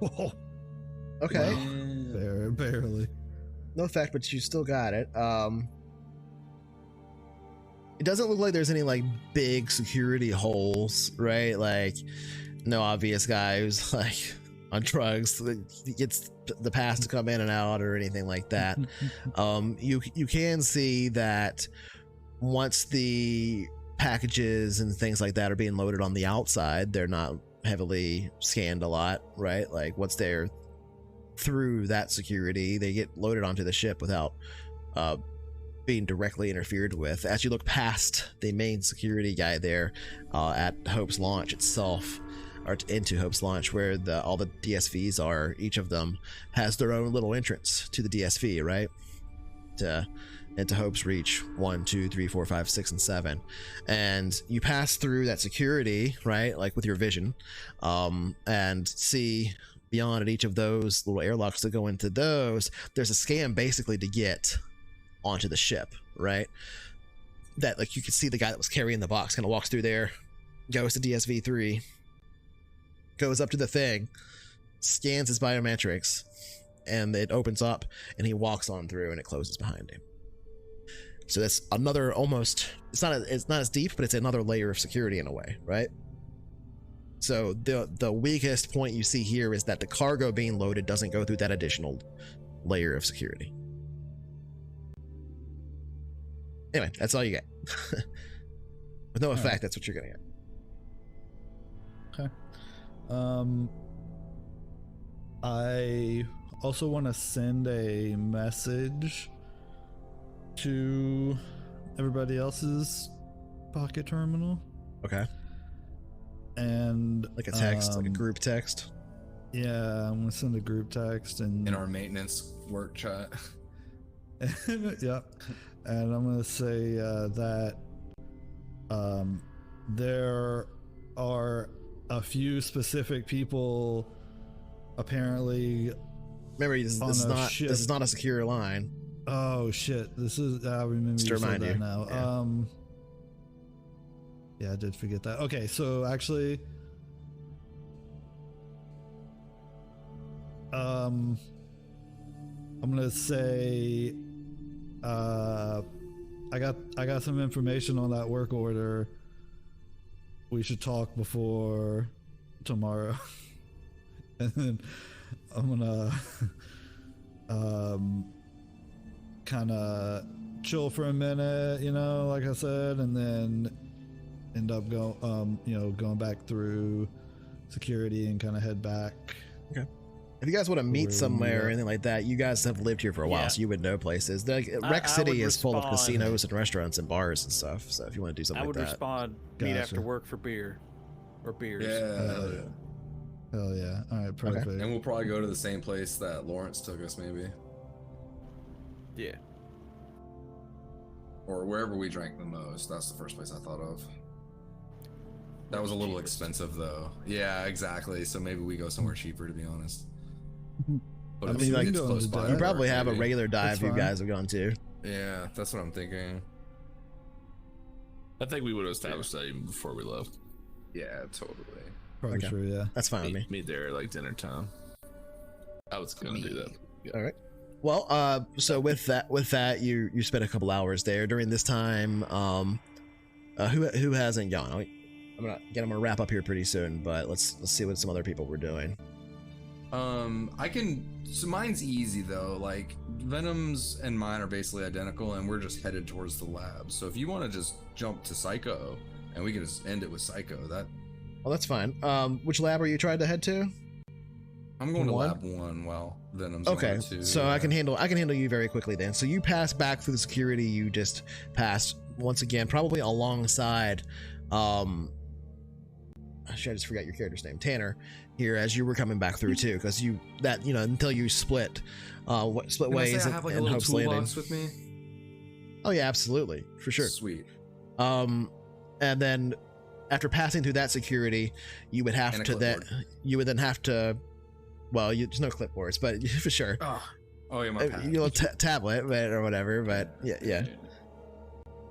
Whoa, Okay. barely. No effect, but you still got it. It doesn't look like there's any like big security holes, right? Like no obvious guy who's like on drugs that gets the pass to come in and out or anything like that. You can see that once the packages and things like that are being loaded on the outside, they're not heavily scanned a lot, right? Like once they're through that security, they get loaded onto the ship without being directly interfered with. As you look past the main security guy there at Hope's launch itself, or into Hope's launch, where all the DSVs are, each of them has their own little entrance to the DSV, right? Into Hope's reach 1, 2, 3, 4, 5, 6, and 7, and you pass through that security, right? Like with your vision, and see beyond at each of those little airlocks that go into those. There's a scan basically to get onto the ship, right? That like you could see the guy that was carrying the box kind of walks through there, goes to DSV 3, goes up to the thing, scans his biometrics, and it opens up, and he walks on through, and it closes behind him. So that's another almost, it's not as deep, but it's another layer of security in a way, right? So the weakest point you see here is that the cargo being loaded doesn't go through that additional layer of security. Anyway, that's all you get. With no effect, that's what you're gonna get. Okay. I also want to send a message to everybody else's pocket terminal. Okay. And Like a text, like a group text. Yeah, I'm gonna send a group text and In our maintenance work chat. yeah, and I'm gonna say that there are a few specific people apparently. Remember, this is not a secure line. Oh shit! This is I remember Just you to said remind that you. now. Yeah. Yeah, I did forget that. Okay, so actually, I'm gonna say, I got some information on that work order. We should talk before tomorrow, and then I'm gonna kind of chill for a minute, like I said, and then end up going back through security and kind of head back. Okay. If you guys want to meet Where somewhere we or anything like that, you guys have lived here for a while, Yeah. so you would know places. Rec I City would is full of respond. casinos and restaurants and bars and stuff. So if you want to do something I like would that, respond, meet Gotcha. after work for beer. or beers. Yeah. Hell yeah. All right, perfect. And we'll probably go to the same place that Lawrence took us, maybe. Yeah. Or wherever we drank the most. That's the first place I thought of. That was a little expensive, though. Yeah, exactly. So maybe we go somewhere cheaper, to be honest. But I if mean, like, it's close by, You probably have a maybe. regular dive you fine. guys have gone to. Yeah, that's what I'm thinking. I think we would have established that even before we left. Yeah, totally. Probably Okay. true, yeah. That's fine with me. Meet there at like dinner time. I was gonna do that. Yeah. All right. Well, so with that, you spent a couple hours there. During this time, who hasn't gone? I'm gonna wrap up here pretty soon, but let's see what some other people were doing. So mine's easy though. Like Venom's and mine are basically identical, and we're just headed towards the lab. So if you want to just jump to Psycho, and we can just end it with Psycho. Well, that's fine. Which lab are you trying to head to? I'm going to One? lab 1 while Venom's Okay, going to. so I can handle you very quickly then. So you pass back through the security you just passed once again, probably alongside. Actually, I just forgot your character's name, Tanner. Here, as you were coming back through too, because until you split ways I have like a in little Hope's Landing. toolbox with me. Oh yeah, absolutely, for sure. Sweet. And then after passing through that security, you would have And a to clipboard. you would then have to. Well, there's no clipboards, but for sure. Oh yeah, my pad. Your tablet or whatever, but yeah.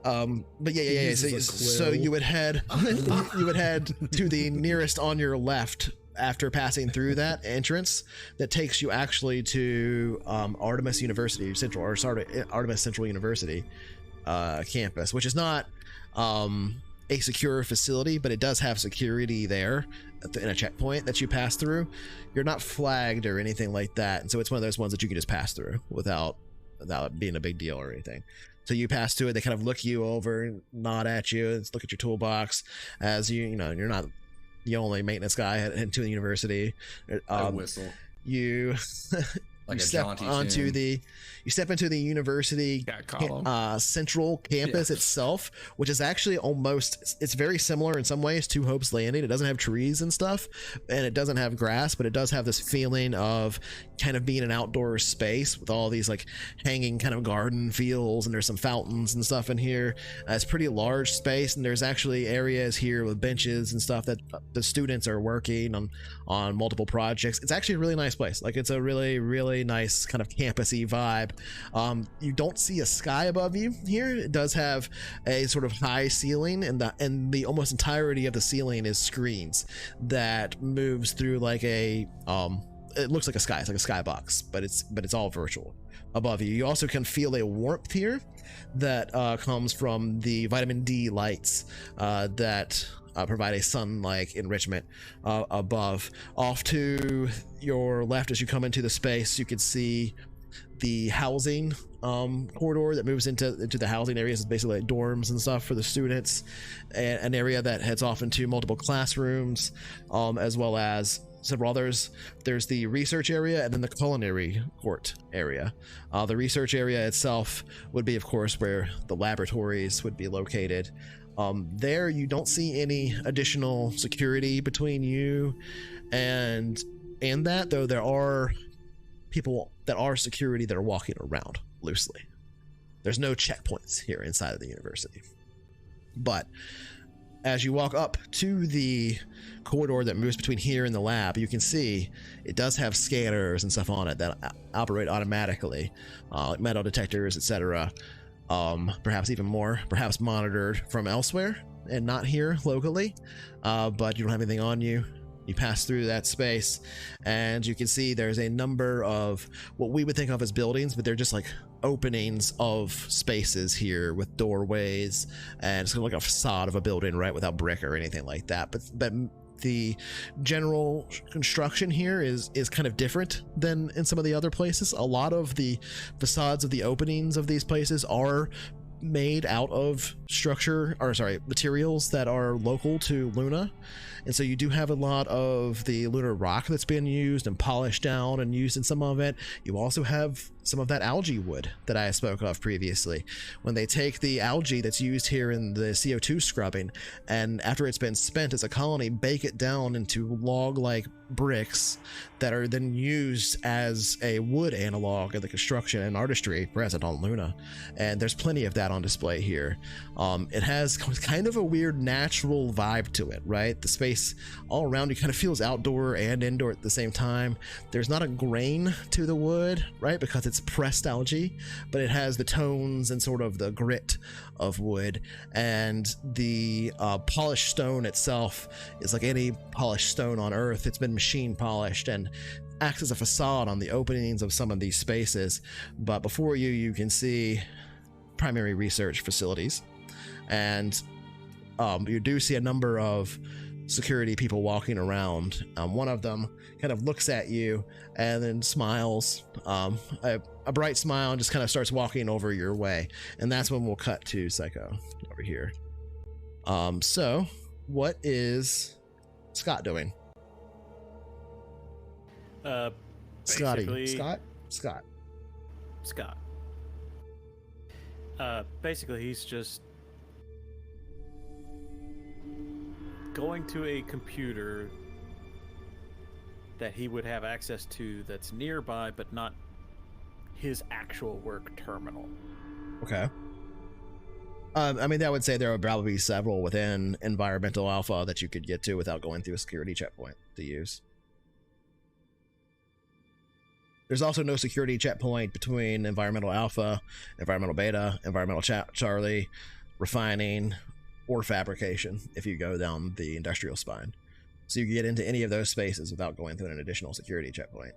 But yeah. uses a So quill. you would head to the nearest on your left after passing through that entrance that takes you actually to Artemis University Central, or sorry, Artemis Central University campus, which is not a secure facility, but it does have security there in a checkpoint that you pass through. You're not flagged or anything like that, and so it's one of those ones that you can just pass through without it being a big deal or anything. So you pass through it, they kind of look you over, nod at you, look at your toolbox, as you're not the only maintenance guy into the university. I whistle. You Like you a step jaunty onto tune. you step into the university Cat column. central campus itself, which is actually it's very similar in some ways to Hope's Landing. It doesn't have trees and stuff, and it doesn't have grass, but it does have this feeling of kind of being an outdoor space with all these like hanging kind of garden feels, and there's some fountains and stuff in here. It's a pretty large space, and there's actually areas here with benches and stuff that the students are working on multiple projects. It's actually a really nice place. Like, it's a really, really nice kind of campusy vibe. You don't see a sky above you here. It does have a sort of high ceiling, and the almost entirety of the ceiling is screens that moves through like it looks like a sky. It's like a skybox, but it's all virtual above you. You also can feel a warmth here that comes from the vitamin D lights that provide a sun-like enrichment above. Off to your left, as you come into the space, you can see the housing corridor that moves into the housing areas. Is basically like dorms and stuff for the students, and an area that heads off into multiple classrooms, as well as several others. There's the research area and then the culinary court area. The research area itself would be, of course, where the laboratories would be located. There you don't see any additional security between you and that, though there are people that are security that are walking around loosely. There's no checkpoints here inside of the university. But as you walk up to the corridor that moves between here and the lab, you can see it does have scanners and stuff on it that operate automatically, like metal detectors, etc. Perhaps even more, perhaps monitored from elsewhere and not here locally, but you don't have anything on you. You pass through that space, and you can see there's a number of what we would think of as buildings, but they're just like openings of spaces here with doorways, and it's kind of like a facade of a building, right, without brick or anything like that. But the general construction here is kind of different than in some of the other places. A lot of the facades of the openings of these places are made out of materials that are local to Luna. And so you do have a lot of the lunar rock that's been used and polished down and used in some of it. You also have some of that algae wood that I spoke of previously. When they take the algae that's used here in the CO2 scrubbing, and after it's been spent as a colony, bake it down into log-like bricks that are then used as a wood analog of the construction and artistry present on Luna. And there's plenty of that on display here. It has kind of a weird natural vibe to it, right? The space all around you kind of feels outdoor and indoor at the same time. There's not a grain to the wood, right? Because it's pressed algae, but it has the tones and sort of the grit of wood. And the polished stone itself is like any polished stone on Earth. It's been machine polished and acts as a facade on the openings of some of these spaces. But before you can see primary research facilities, and you do see a number of security people walking around. One of them kind of looks at you and then smiles, a bright smile, and just kind of starts walking over your way. And that's when we'll cut to Psycho over here. So what is Scott doing? Basically, Scott. Basically, he's just going to a computer that he would have access to that's nearby, but not his actual work terminal. Okay. I mean, I would say there would probably be several within Environmental Alpha that you could get to without going through a security checkpoint to use. There's also no security checkpoint between Environmental Alpha, Environmental Beta, Environmental Charlie, Refining, or Fabrication if you go down the industrial spine. So you can get into any of those spaces without going through an additional security checkpoint.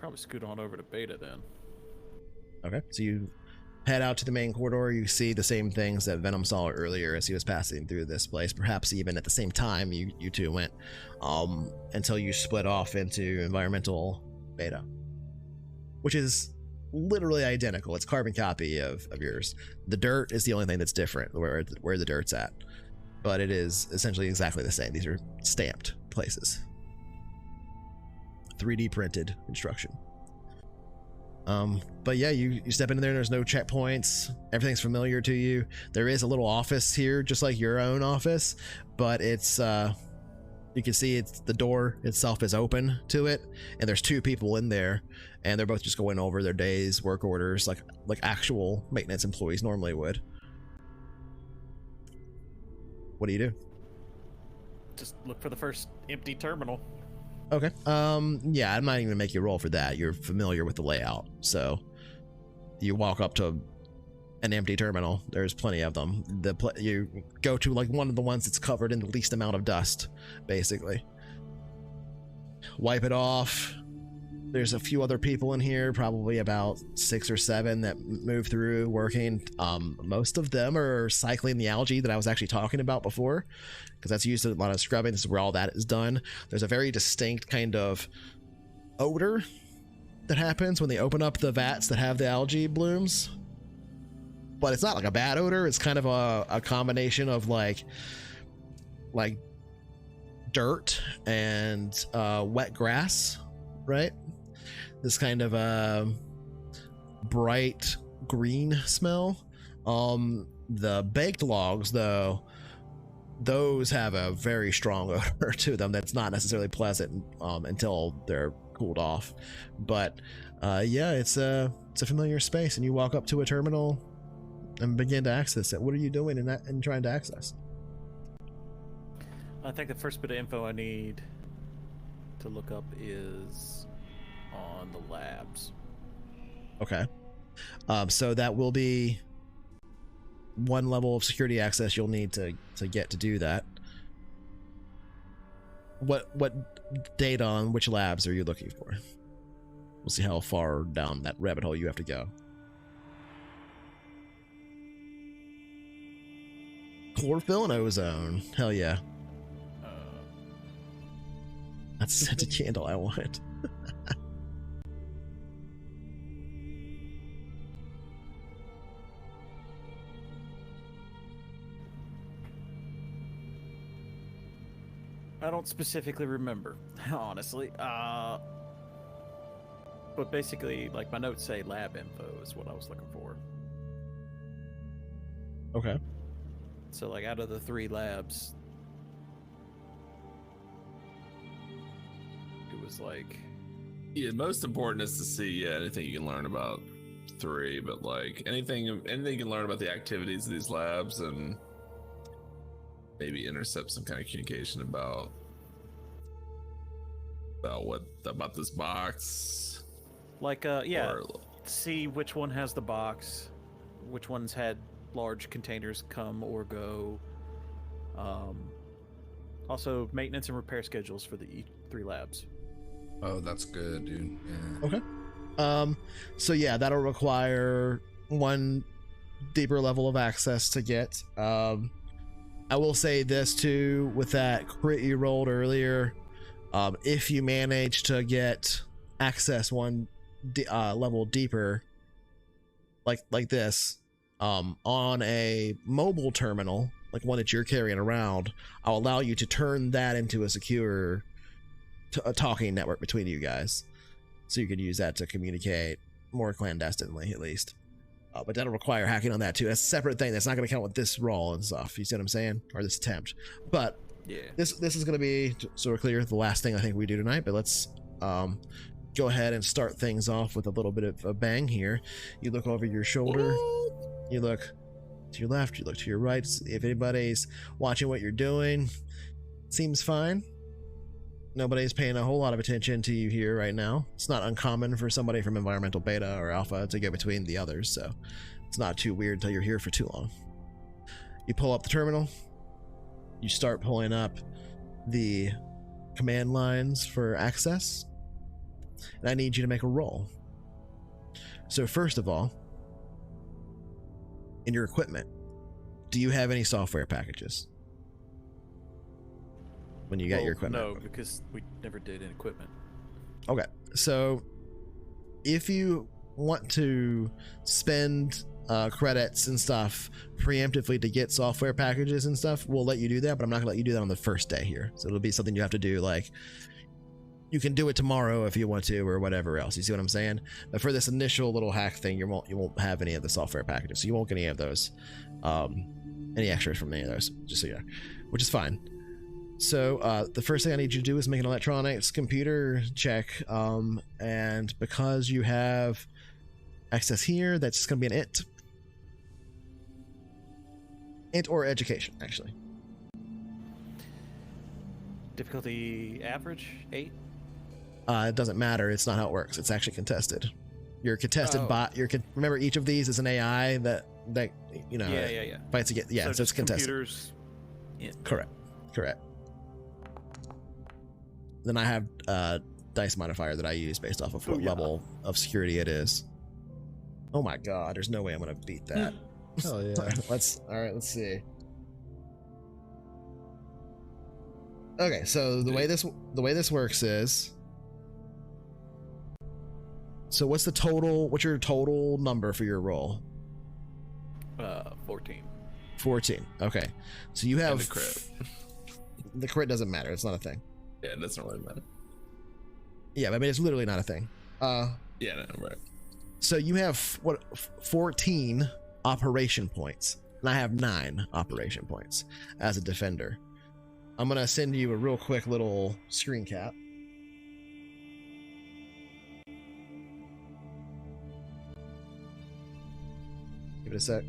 Probably scoot on over to Beta then. Okay, so you head out to the main corridor. You see the same things that Venom saw earlier as he was passing through this place, perhaps even at the same time you two went, until you split off into Environmental Beta, which is literally identical. It's carbon copy of yours. The dirt is the only thing that's different, where the dirt's at, but it is essentially exactly the same. These are stamped places, 3D printed construction. But yeah, you step in there, there's no checkpoints, everything's familiar to you. There is a little office here, just like your own office, but it's you can see it's the door itself is open to it, and there's two people in there, and they're both just going over their day's work orders like actual maintenance employees normally would. What do you do? Just look for the first empty terminal. Okay. Yeah, I'm not even gonna make you roll for that. You're familiar with the layout, so you walk up to an empty terminal. There's plenty of them. You go to like one of the ones that's covered in the least amount of dust, basically. Wipe it off. There's a few other people in here, probably about 6 or 7 that move through working. Most of them are cycling the algae that I was actually talking about before, because that's used in a lot of scrubbing. This is where all that is done. There's a very distinct kind of odor that happens when they open up the vats that have the algae blooms, but it's not like a bad odor. It's kind of a combination of like dirt and wet grass, right? This kind of a bright green smell. The baked logs, though, those have a very strong odor to them that's not necessarily pleasant until they're cooled off. But yeah, it's a familiar space, and you walk up to a terminal and begin to access it. What are you doing in trying to access? I think the first bit of info I need to look up is on the labs. Okay. So that will be one level of security access you'll need to get to do that. What data on which labs are you looking for? We'll see how far down that rabbit hole you have to go. Chlorophyll and ozone. Hell yeah. That's such a candle I want. I don't specifically remember, honestly. But basically, like, my notes say lab info is what I was looking for. Okay. So, like, out of the 3 labs, it was like... Yeah, most important is to see anything you can learn about 3, but like anything you can learn about the activities of these labs and maybe intercept some kind of communication about this box. Like, yeah, see which one has the box, which ones had large containers come or go. Also, maintenance and repair schedules for the 3 labs. Oh, that's good, dude. Yeah. Okay. So yeah, that'll require 1 deeper level of access to get. I will say this too, with that crit you rolled earlier, if you manage to get access 1 level deeper, like this, on a mobile terminal, like one that you're carrying around, I'll allow you to turn that into a secure a talking network between you guys, so you can use that to communicate more clandestinely, at least. But that'll require hacking on that too. That's a separate thing. That's not going to count with this roll and stuff. You see what I'm saying? Or this attempt. But yeah, this is going to be, so we're clear, the last thing I think we do tonight. But let's go ahead and start things off with a little bit of a bang here. You look over your shoulder. You look to your left. You look to your right. If anybody's watching what you're doing, seems fine. Nobody's paying a whole lot of attention to you here right now. It's not uncommon for somebody from environmental beta or alpha to go between the others, so it's not too weird until you're here for too long. You pull up the terminal. You start pulling up the command lines for access, and I need you to make a roll. So first of all, in your equipment, do you have any software packages when you got your equipment? No, because we never did in equipment. Okay, so if you want to spend credits and stuff preemptively to get software packages and stuff, we'll let you do that, but I'm not gonna let you do that on the first day here. So it'll be something you have to do, like, you can do it tomorrow if you want to, or whatever else. You see what I'm saying? But for this initial little hack thing, you won't have any of the software packages, so you won't get any of those, any extras from any of those, just so you know, which is fine. So the first thing I need you to do is make an electronics computer check, and because you have access here, that's just going to be an int or education, actually. Difficulty average 8. It doesn't matter. It's not how it works. It's actually contested. Your contested bot. Remember, each of these is an AI that you know. Yeah. Fights against. Yeah, so it's contested. Computers. Correct. Then I have dice modifier that I use based off of what level of security it is. Oh my god, there's no way I'm gonna beat that. Hell yeah. Let's see. Okay, so the way this works is, so what's your total number for your roll? 14. 14. Okay. So you have And the crit. The crit doesn't matter. It's not a thing. Yeah, it doesn't really matter. Yeah, I mean, it's literally not a thing. Yeah, no, right. So you have 14 operation points, and I have 9 operation points as a defender. I'm gonna send you a real quick little screen cap. Give it a sec.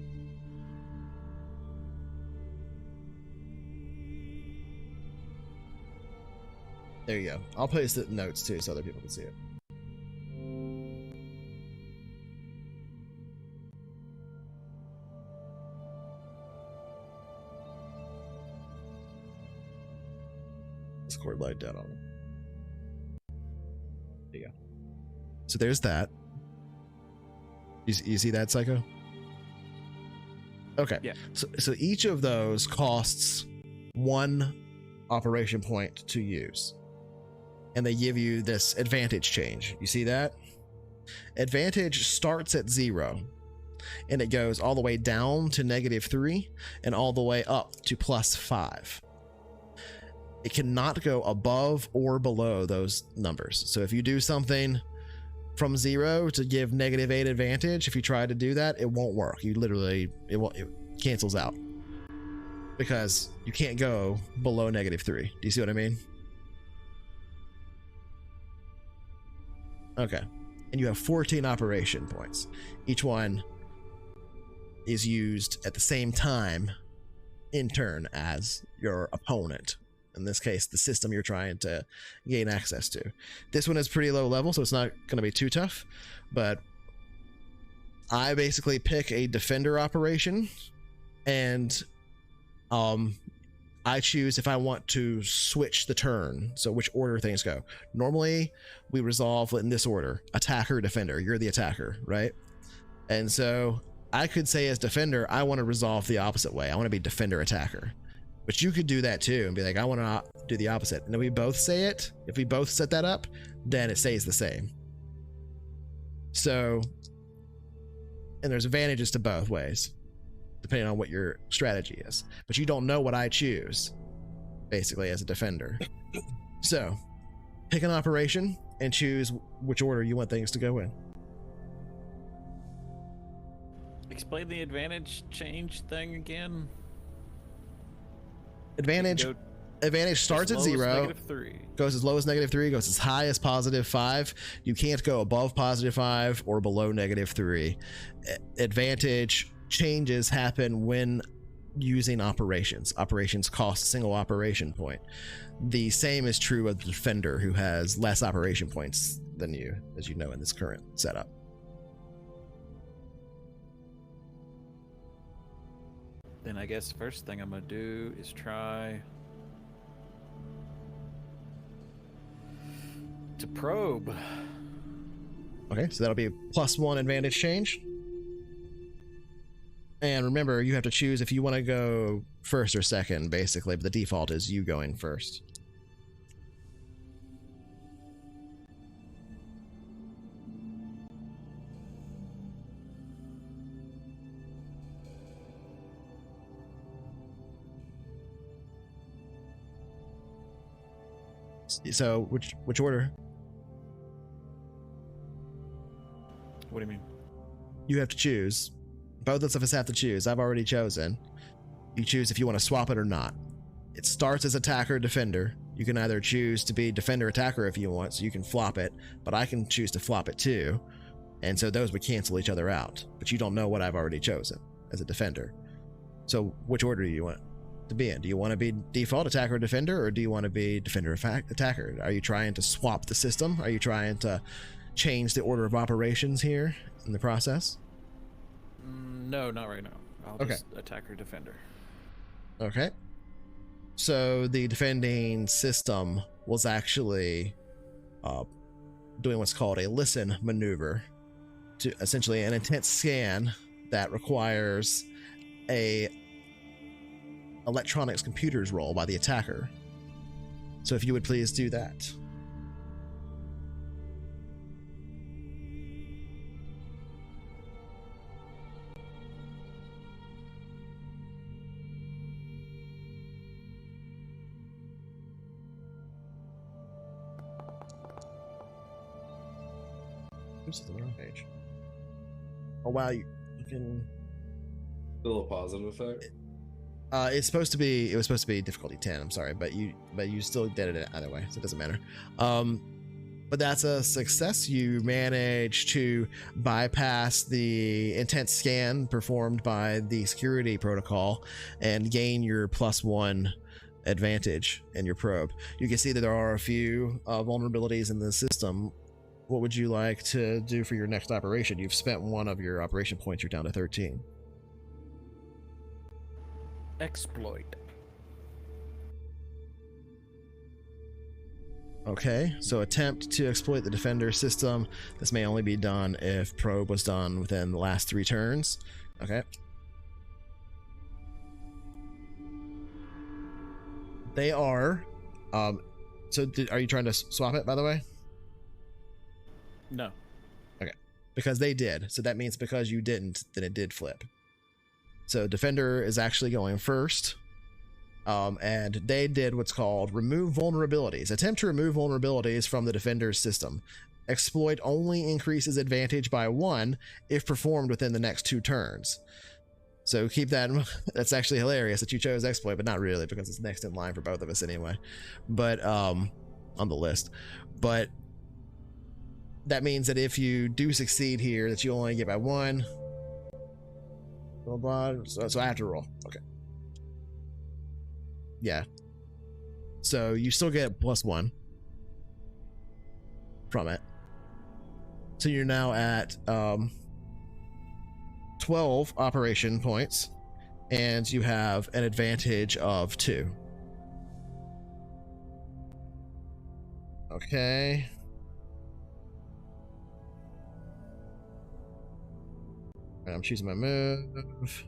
There you go. I'll post it in notes too so other people can see it. Discord light down on it. There you go. So there's that. You see that, Psycho? Okay. Yeah. So each of those costs 1 operation point to use. And they give you this advantage change. You see that? Advantage starts at 0. And it goes all the way down to -3 and all the way up to +5. it cannot go above or below those numbers. So if you do something from 0 to give -8 advantage, if you try to do that, it won't work. You literally, it cancels out because you can't go below -3. Do you see what I mean? Okay. And you have 14 operation points. Each one is used at the same time in turn as your opponent. In this case, the system you're trying to gain access to. This one is pretty low level, so it's not going to be too tough. But I basically pick a defender operation, and I choose if I want to switch the turn, so which order things go. Normally, we resolve in this order: attacker, defender. You're the attacker, right? And so I could say as defender, I want to resolve the opposite way. I want to be defender, attacker. But you could do that too and be like, I want to do the opposite. And then we both say it. If we both set that up, then it stays the same. So, and there's advantages to both ways, depending on what your strategy is. But you don't know what I choose, basically, as a defender. So, pick an operation and choose which order you want things to go in. Explain the advantage change thing again. Advantage starts at 0, -3. goes as low as -3, goes as high as +5. You can't go above +5 or below -3. Advantage changes happen when using operations. Operations cost a single operation point. The same is true of the defender, who has less operation points than you, as you know, in this current setup. Then I guess the first thing I'm gonna do is try to probe. Okay, so that'll be +1 advantage change. And remember, you have to choose if you want to go first or second, basically, but the default is you going first. So, which order? What do you mean? You have to choose. Both of us have to choose. I've already chosen. You choose if you want to swap it or not. It starts as attacker, defender. You can either choose to be defender, attacker if you want, so you can flop it, but I can choose to flop it too. And so those would cancel each other out, but you don't know what I've already chosen as a defender. So which order do you want to be in? Do you want to be default attacker, defender, or do you want to be defender, attacker? Are you trying to swap the system? Are you trying to change the order of operations here in the process? No, not right now. I'll just attacker, defender. Okay. So the defending system was actually doing what's called a listen maneuver, to essentially an intent scan that requires a electronics computers roll by the attacker. So if you would please do that. Oops, it's on the wrong page. Oh wow, you can. Still a positive effect. It was supposed to be difficulty 10. I'm sorry, but you still did it either way, so it doesn't matter. But that's a success. You managed to bypass the intense scan performed by the security protocol and gain your +1 advantage in your probe. You can see that there are a few vulnerabilities in the system. What would you like to do for your next operation? You've spent one of your operation points. You're down to 13. Exploit. Okay, so attempt to exploit the defender system. This may only be done if probe was done within the last 3 turns. Okay. They are. Are you trying to swap it, by the way? No. Okay. Because they did. So that means because you didn't, then it did flip. So defender is actually going first. And they did what's called remove vulnerabilities. Attempt to remove vulnerabilities from the defender's system. Exploit only increases advantage by 1 if performed within the next 2 turns. So keep that in mind. That's actually hilarious that you chose exploit, but not really, because it's next in line for both of us anyway. But on the list. But that means that if you do succeed here, that you only get by 1. Blah, blah. So I have to roll. Okay. Yeah. So you still get +1 from it. So you're now at 12 operation points, and you have an advantage of 2. Okay. And I'm choosing my move.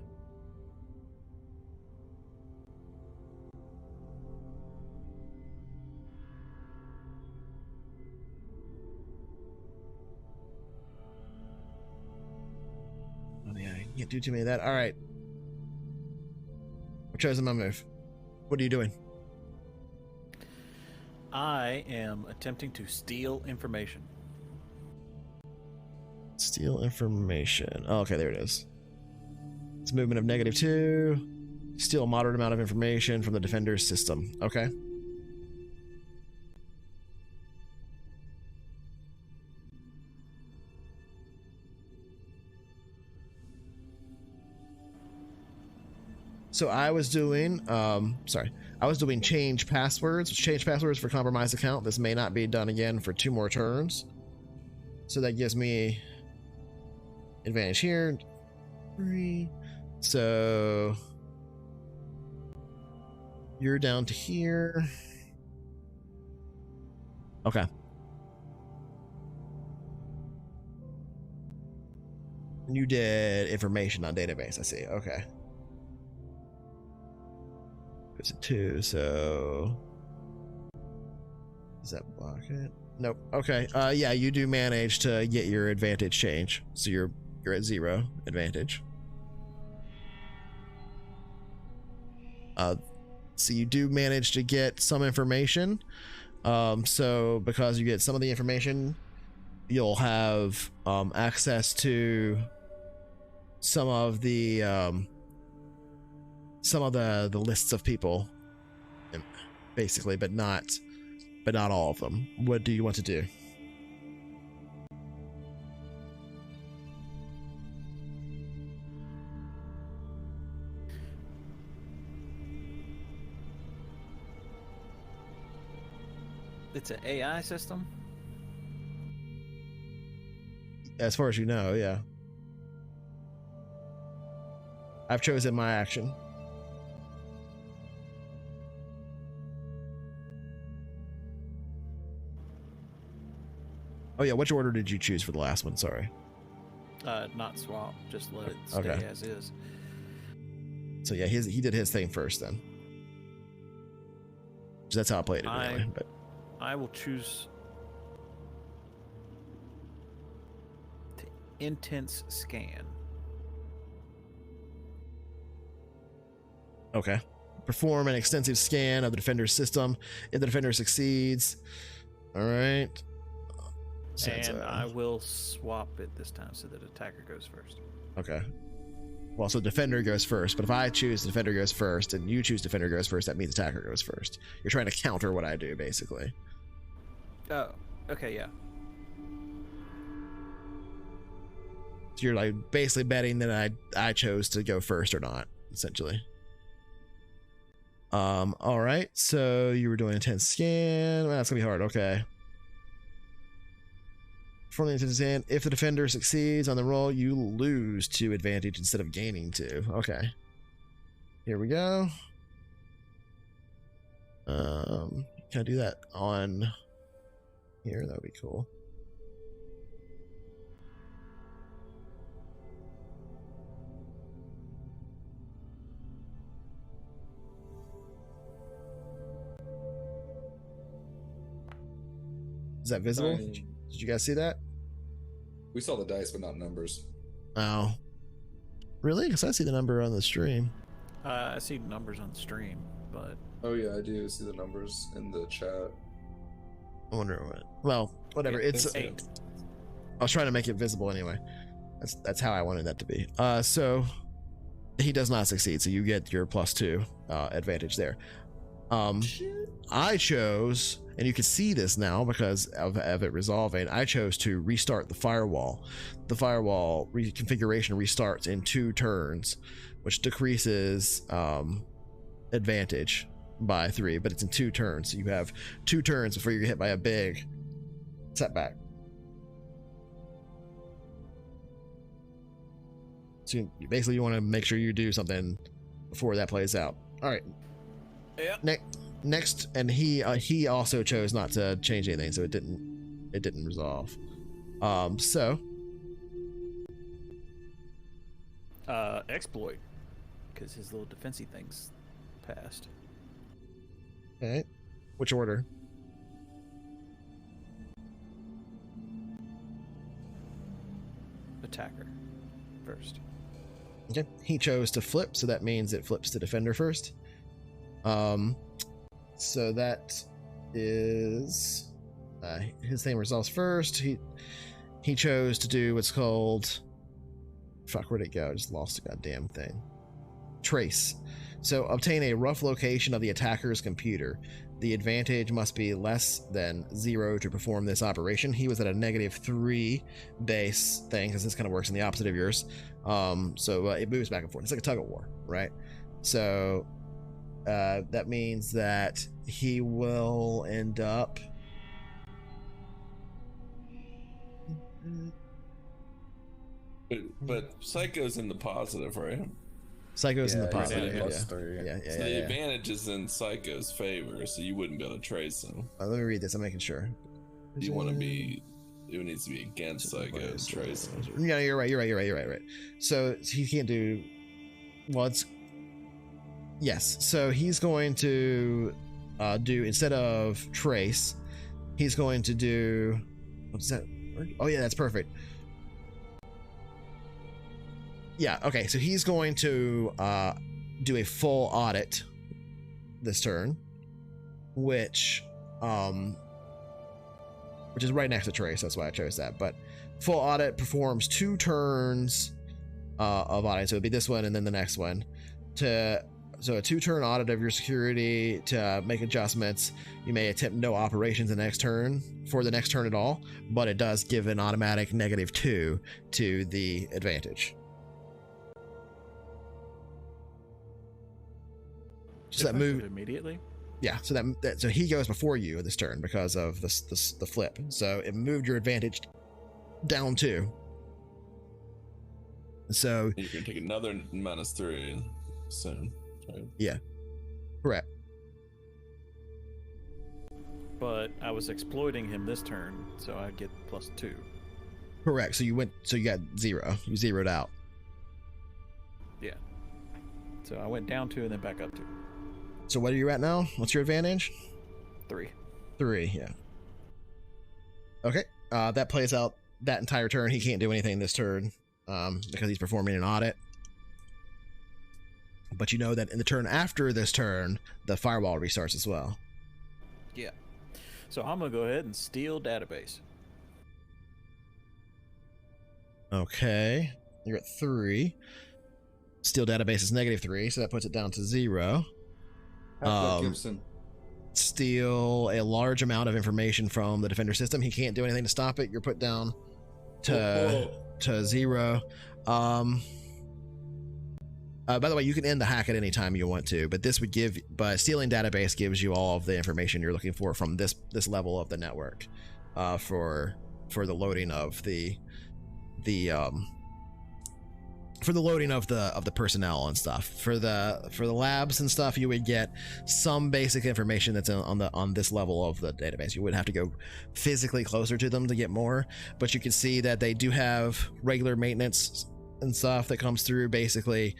Oh yeah, you can't do too many of that. All right. I've chosen my move. What are you doing? I am attempting to steal information. Steal information. Oh, okay, there it is. It's a movement of -2. Steal a moderate amount of information from the defender's system. Okay. So I was doing, I was doing change passwords for compromised account. This may not be done again for 2 more turns. So that gives me advantage here. 3. So you're down to here. Okay. And you did information on database, I see. Okay. It's a 2, so does that block it? Nope. Okay. Yeah, you do manage to get your advantage change, so you're at 0 advantage. So you do manage to get some information. So because you get some of the information, you'll have access to some of the lists of people, basically, but not all of them. What do you want to do? It's an AI system? As far as you know, yeah. I've chosen my action. Oh yeah, which order did you choose for the last one? Sorry. Not swap, just let it stay Okay. as is. So yeah, he did his thing first then. So that's how I played it anyway. But I will choose to intense scan. okay. Perform an extensive scan of the defender's system. If the defender succeeds, all right. So And I will swap it this time so that attacker goes first. Okay. Well, so defender goes first, but if I choose defender goes first and you choose defender goes first, that means attacker goes first. You're trying to counter what I do, basically. Oh, okay, yeah. So you're like basically betting that I chose to go first or not, essentially. All right. So you were doing intense scan. Well, that's gonna be hard. Okay. For the intense scan, if the defender succeeds on the roll, you lose 2 advantage instead of gaining 2. Okay. Here we go. Can I do that on here? That would be cool. Is that visible? Did you guys see that? We saw the dice, but not numbers. Oh. Really? Because I see the number on the stream. I see numbers on the stream, but Oh yeah, I do see the numbers in the chat. I wonder what. Well, whatever. Yeah, It's 8. I was trying to make it visible anyway. That's how I wanted that to be. So he does not succeed, so you get your +2 advantage there. I chose, and you can see this now because of it resolving, I chose to restart the firewall. The firewall configuration restarts in 2 turns, which decreases advantage by 3, but it's in 2 turns. So you have 2 turns before you get hit by a big setback. So basically you want to make sure you do something before that plays out. All right. Yeah. Next, and he also chose not to change anything, so it didn't resolve. So Exploit, because his little defensey things passed. okay, which order? Attacker first. Okay, he chose to flip, so that means it flips to defender first. So that is his thing resolves first. He chose to do what's called, fuck, where'd it go? I just lost the goddamn thing. Trace. So obtain a rough location of the attacker's computer. The advantage must be less than 0 to perform this operation. He was at a -3 base thing because this kind of works in the opposite of yours. So it moves back and forth. It's like a tug of war, right? So that means that he will end up But Psycho's in the positive, right? Psycho's in the Yeah, he's positive. at Yeah, +3. yeah. So the advantage is in Psycho's favor, so you wouldn't be able to trace him. Let me read this. I'm making sure. You want to be. It needs to be against Psycho to trace him. Yeah, you're right. So he can't do. Well, it's yes. So he's going to do, instead of trace, he's going to do, what's that? Oh yeah, that's perfect. Yeah, okay, so he's going to do a full audit this turn, which is right next to trace. That's why I chose that. But full audit performs 2 turns of audit, so it'd be this one and then the next one. So a 2-turn audit of your security to make adjustments. You may attempt no operations the next turn for the next turn at all, but it does give an automatic -2 to the advantage. So that move immediately. Yeah, so that so he goes before you this turn because of the flip. So it moved your advantage down 2. So You can take another -3 soon. Right? yeah, correct. But I was exploiting him this turn, so I'd get +2. Correct. So you got 0. You zeroed out. Yeah. So I went down 2 and then back up 2. So what are you at now? What's your advantage? 3. 3, yeah. Okay. That plays out that entire turn. He can't do anything this turn because he's performing an audit. But you know that in the turn after this turn, the firewall restarts as well. Yeah. So I'm gonna go ahead and steal database. Okay. You're at 3. Steal database is -3, so that puts it down to 0. Gibson. Steal a large amount of information from the defender system. He can't do anything to stop it. You're put down to 0. By the way, you can end the hack at any time you want to, but this would but stealing database gives you all of the information you're looking for from this level of the network, for the loading of the personnel and stuff. For the labs and stuff, you would get some basic information that's on this level of the database. You would have to go physically closer to them to get more, but you can see that they do have regular maintenance and stuff that comes through basically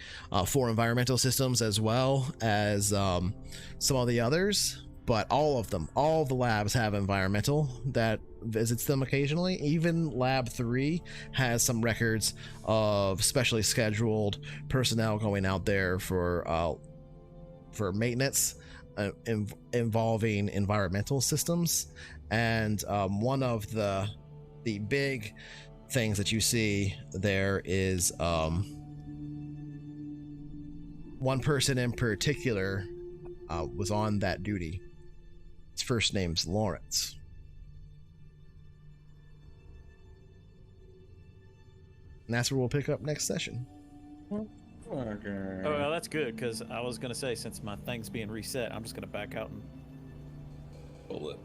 for environmental systems as well as some of the others. but all the labs have environmental that visits them occasionally. Even Lab 3 has some records of specially scheduled personnel going out there for maintenance involving environmental systems. And one of the big things that you see there is one person in particular was on that duty. His first name's Lawrence. And that's where we'll pick up next session. Oh, well, that's good, because I was going to say, since my thing's being reset, I'm just going to back out and Pull it.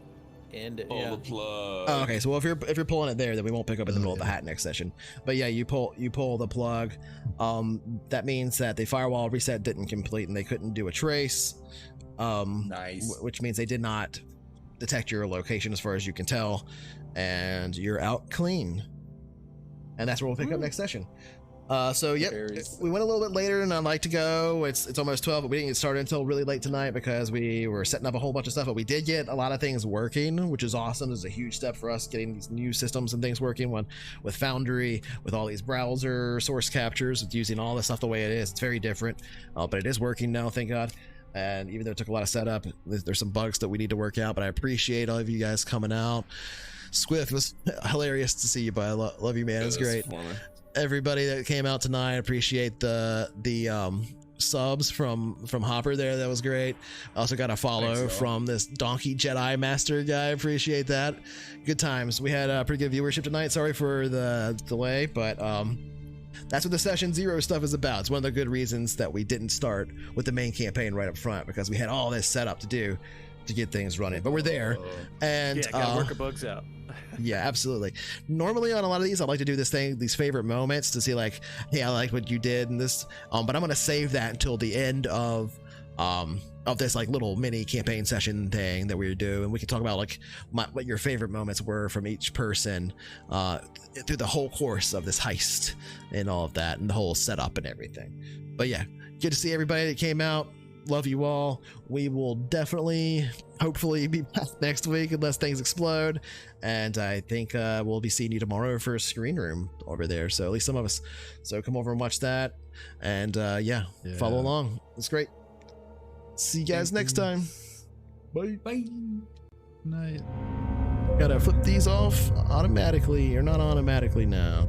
end it. Pull Yeah. the plug. Oh, okay, so if you're pulling it there, then we won't pick up in the middle of the hat next session. But yeah, you pull the plug. That means that the firewall reset didn't complete and they couldn't do a trace. Nice. Which means they did not detect your location as far as you can tell, and you're out clean. And that's where we'll pick up next session. So yep, we went a little bit later than I'd like to go. It's almost 12, but we didn't get started until really late tonight because we were setting up a whole bunch of stuff. But we did get a lot of things working, which is awesome. This is a huge step for us, getting these new systems and things working. One with Foundry, with all these browser source captures, with using all this stuff the way it is. It's very different, but it is working now, thank God. And even though it took a lot of setup, there's some bugs that we need to work out. But I appreciate all of you guys coming out. Squiff, it was hilarious to see you, but I love you, man. It was great. Everybody that came out tonight, appreciate the subs from Hopper there. That was great. I also got a follow from this Donkey Jedi Master guy. Appreciate that. Good times. We had a pretty good viewership tonight. Sorry for the delay, but that's what the Session 0 stuff is about. It's one of the good reasons that we didn't start with the main campaign right up front, because we had all this set up to do to get things running, but we're there. And yeah, gotta work the bugs out. Yeah, absolutely. Normally on a lot of these, I like to do these favorite moments to see like, hey, I like what you did in this, but I'm gonna save that until the end of this like little mini campaign session thing that we do, and we can talk about like what your favorite moments were from each person through the whole course of this heist and all of that, and the whole setup and everything. But yeah, good to see everybody that came out. Love you all. We will definitely, hopefully, be back next week unless things explode. And I think we'll be seeing you tomorrow for a screen room over there. So at least some of us. So come over and watch that. And yeah, follow along. It's great. See you guys next time. Bye. Bye. Night. Gotta flip these off automatically, or not automatically now.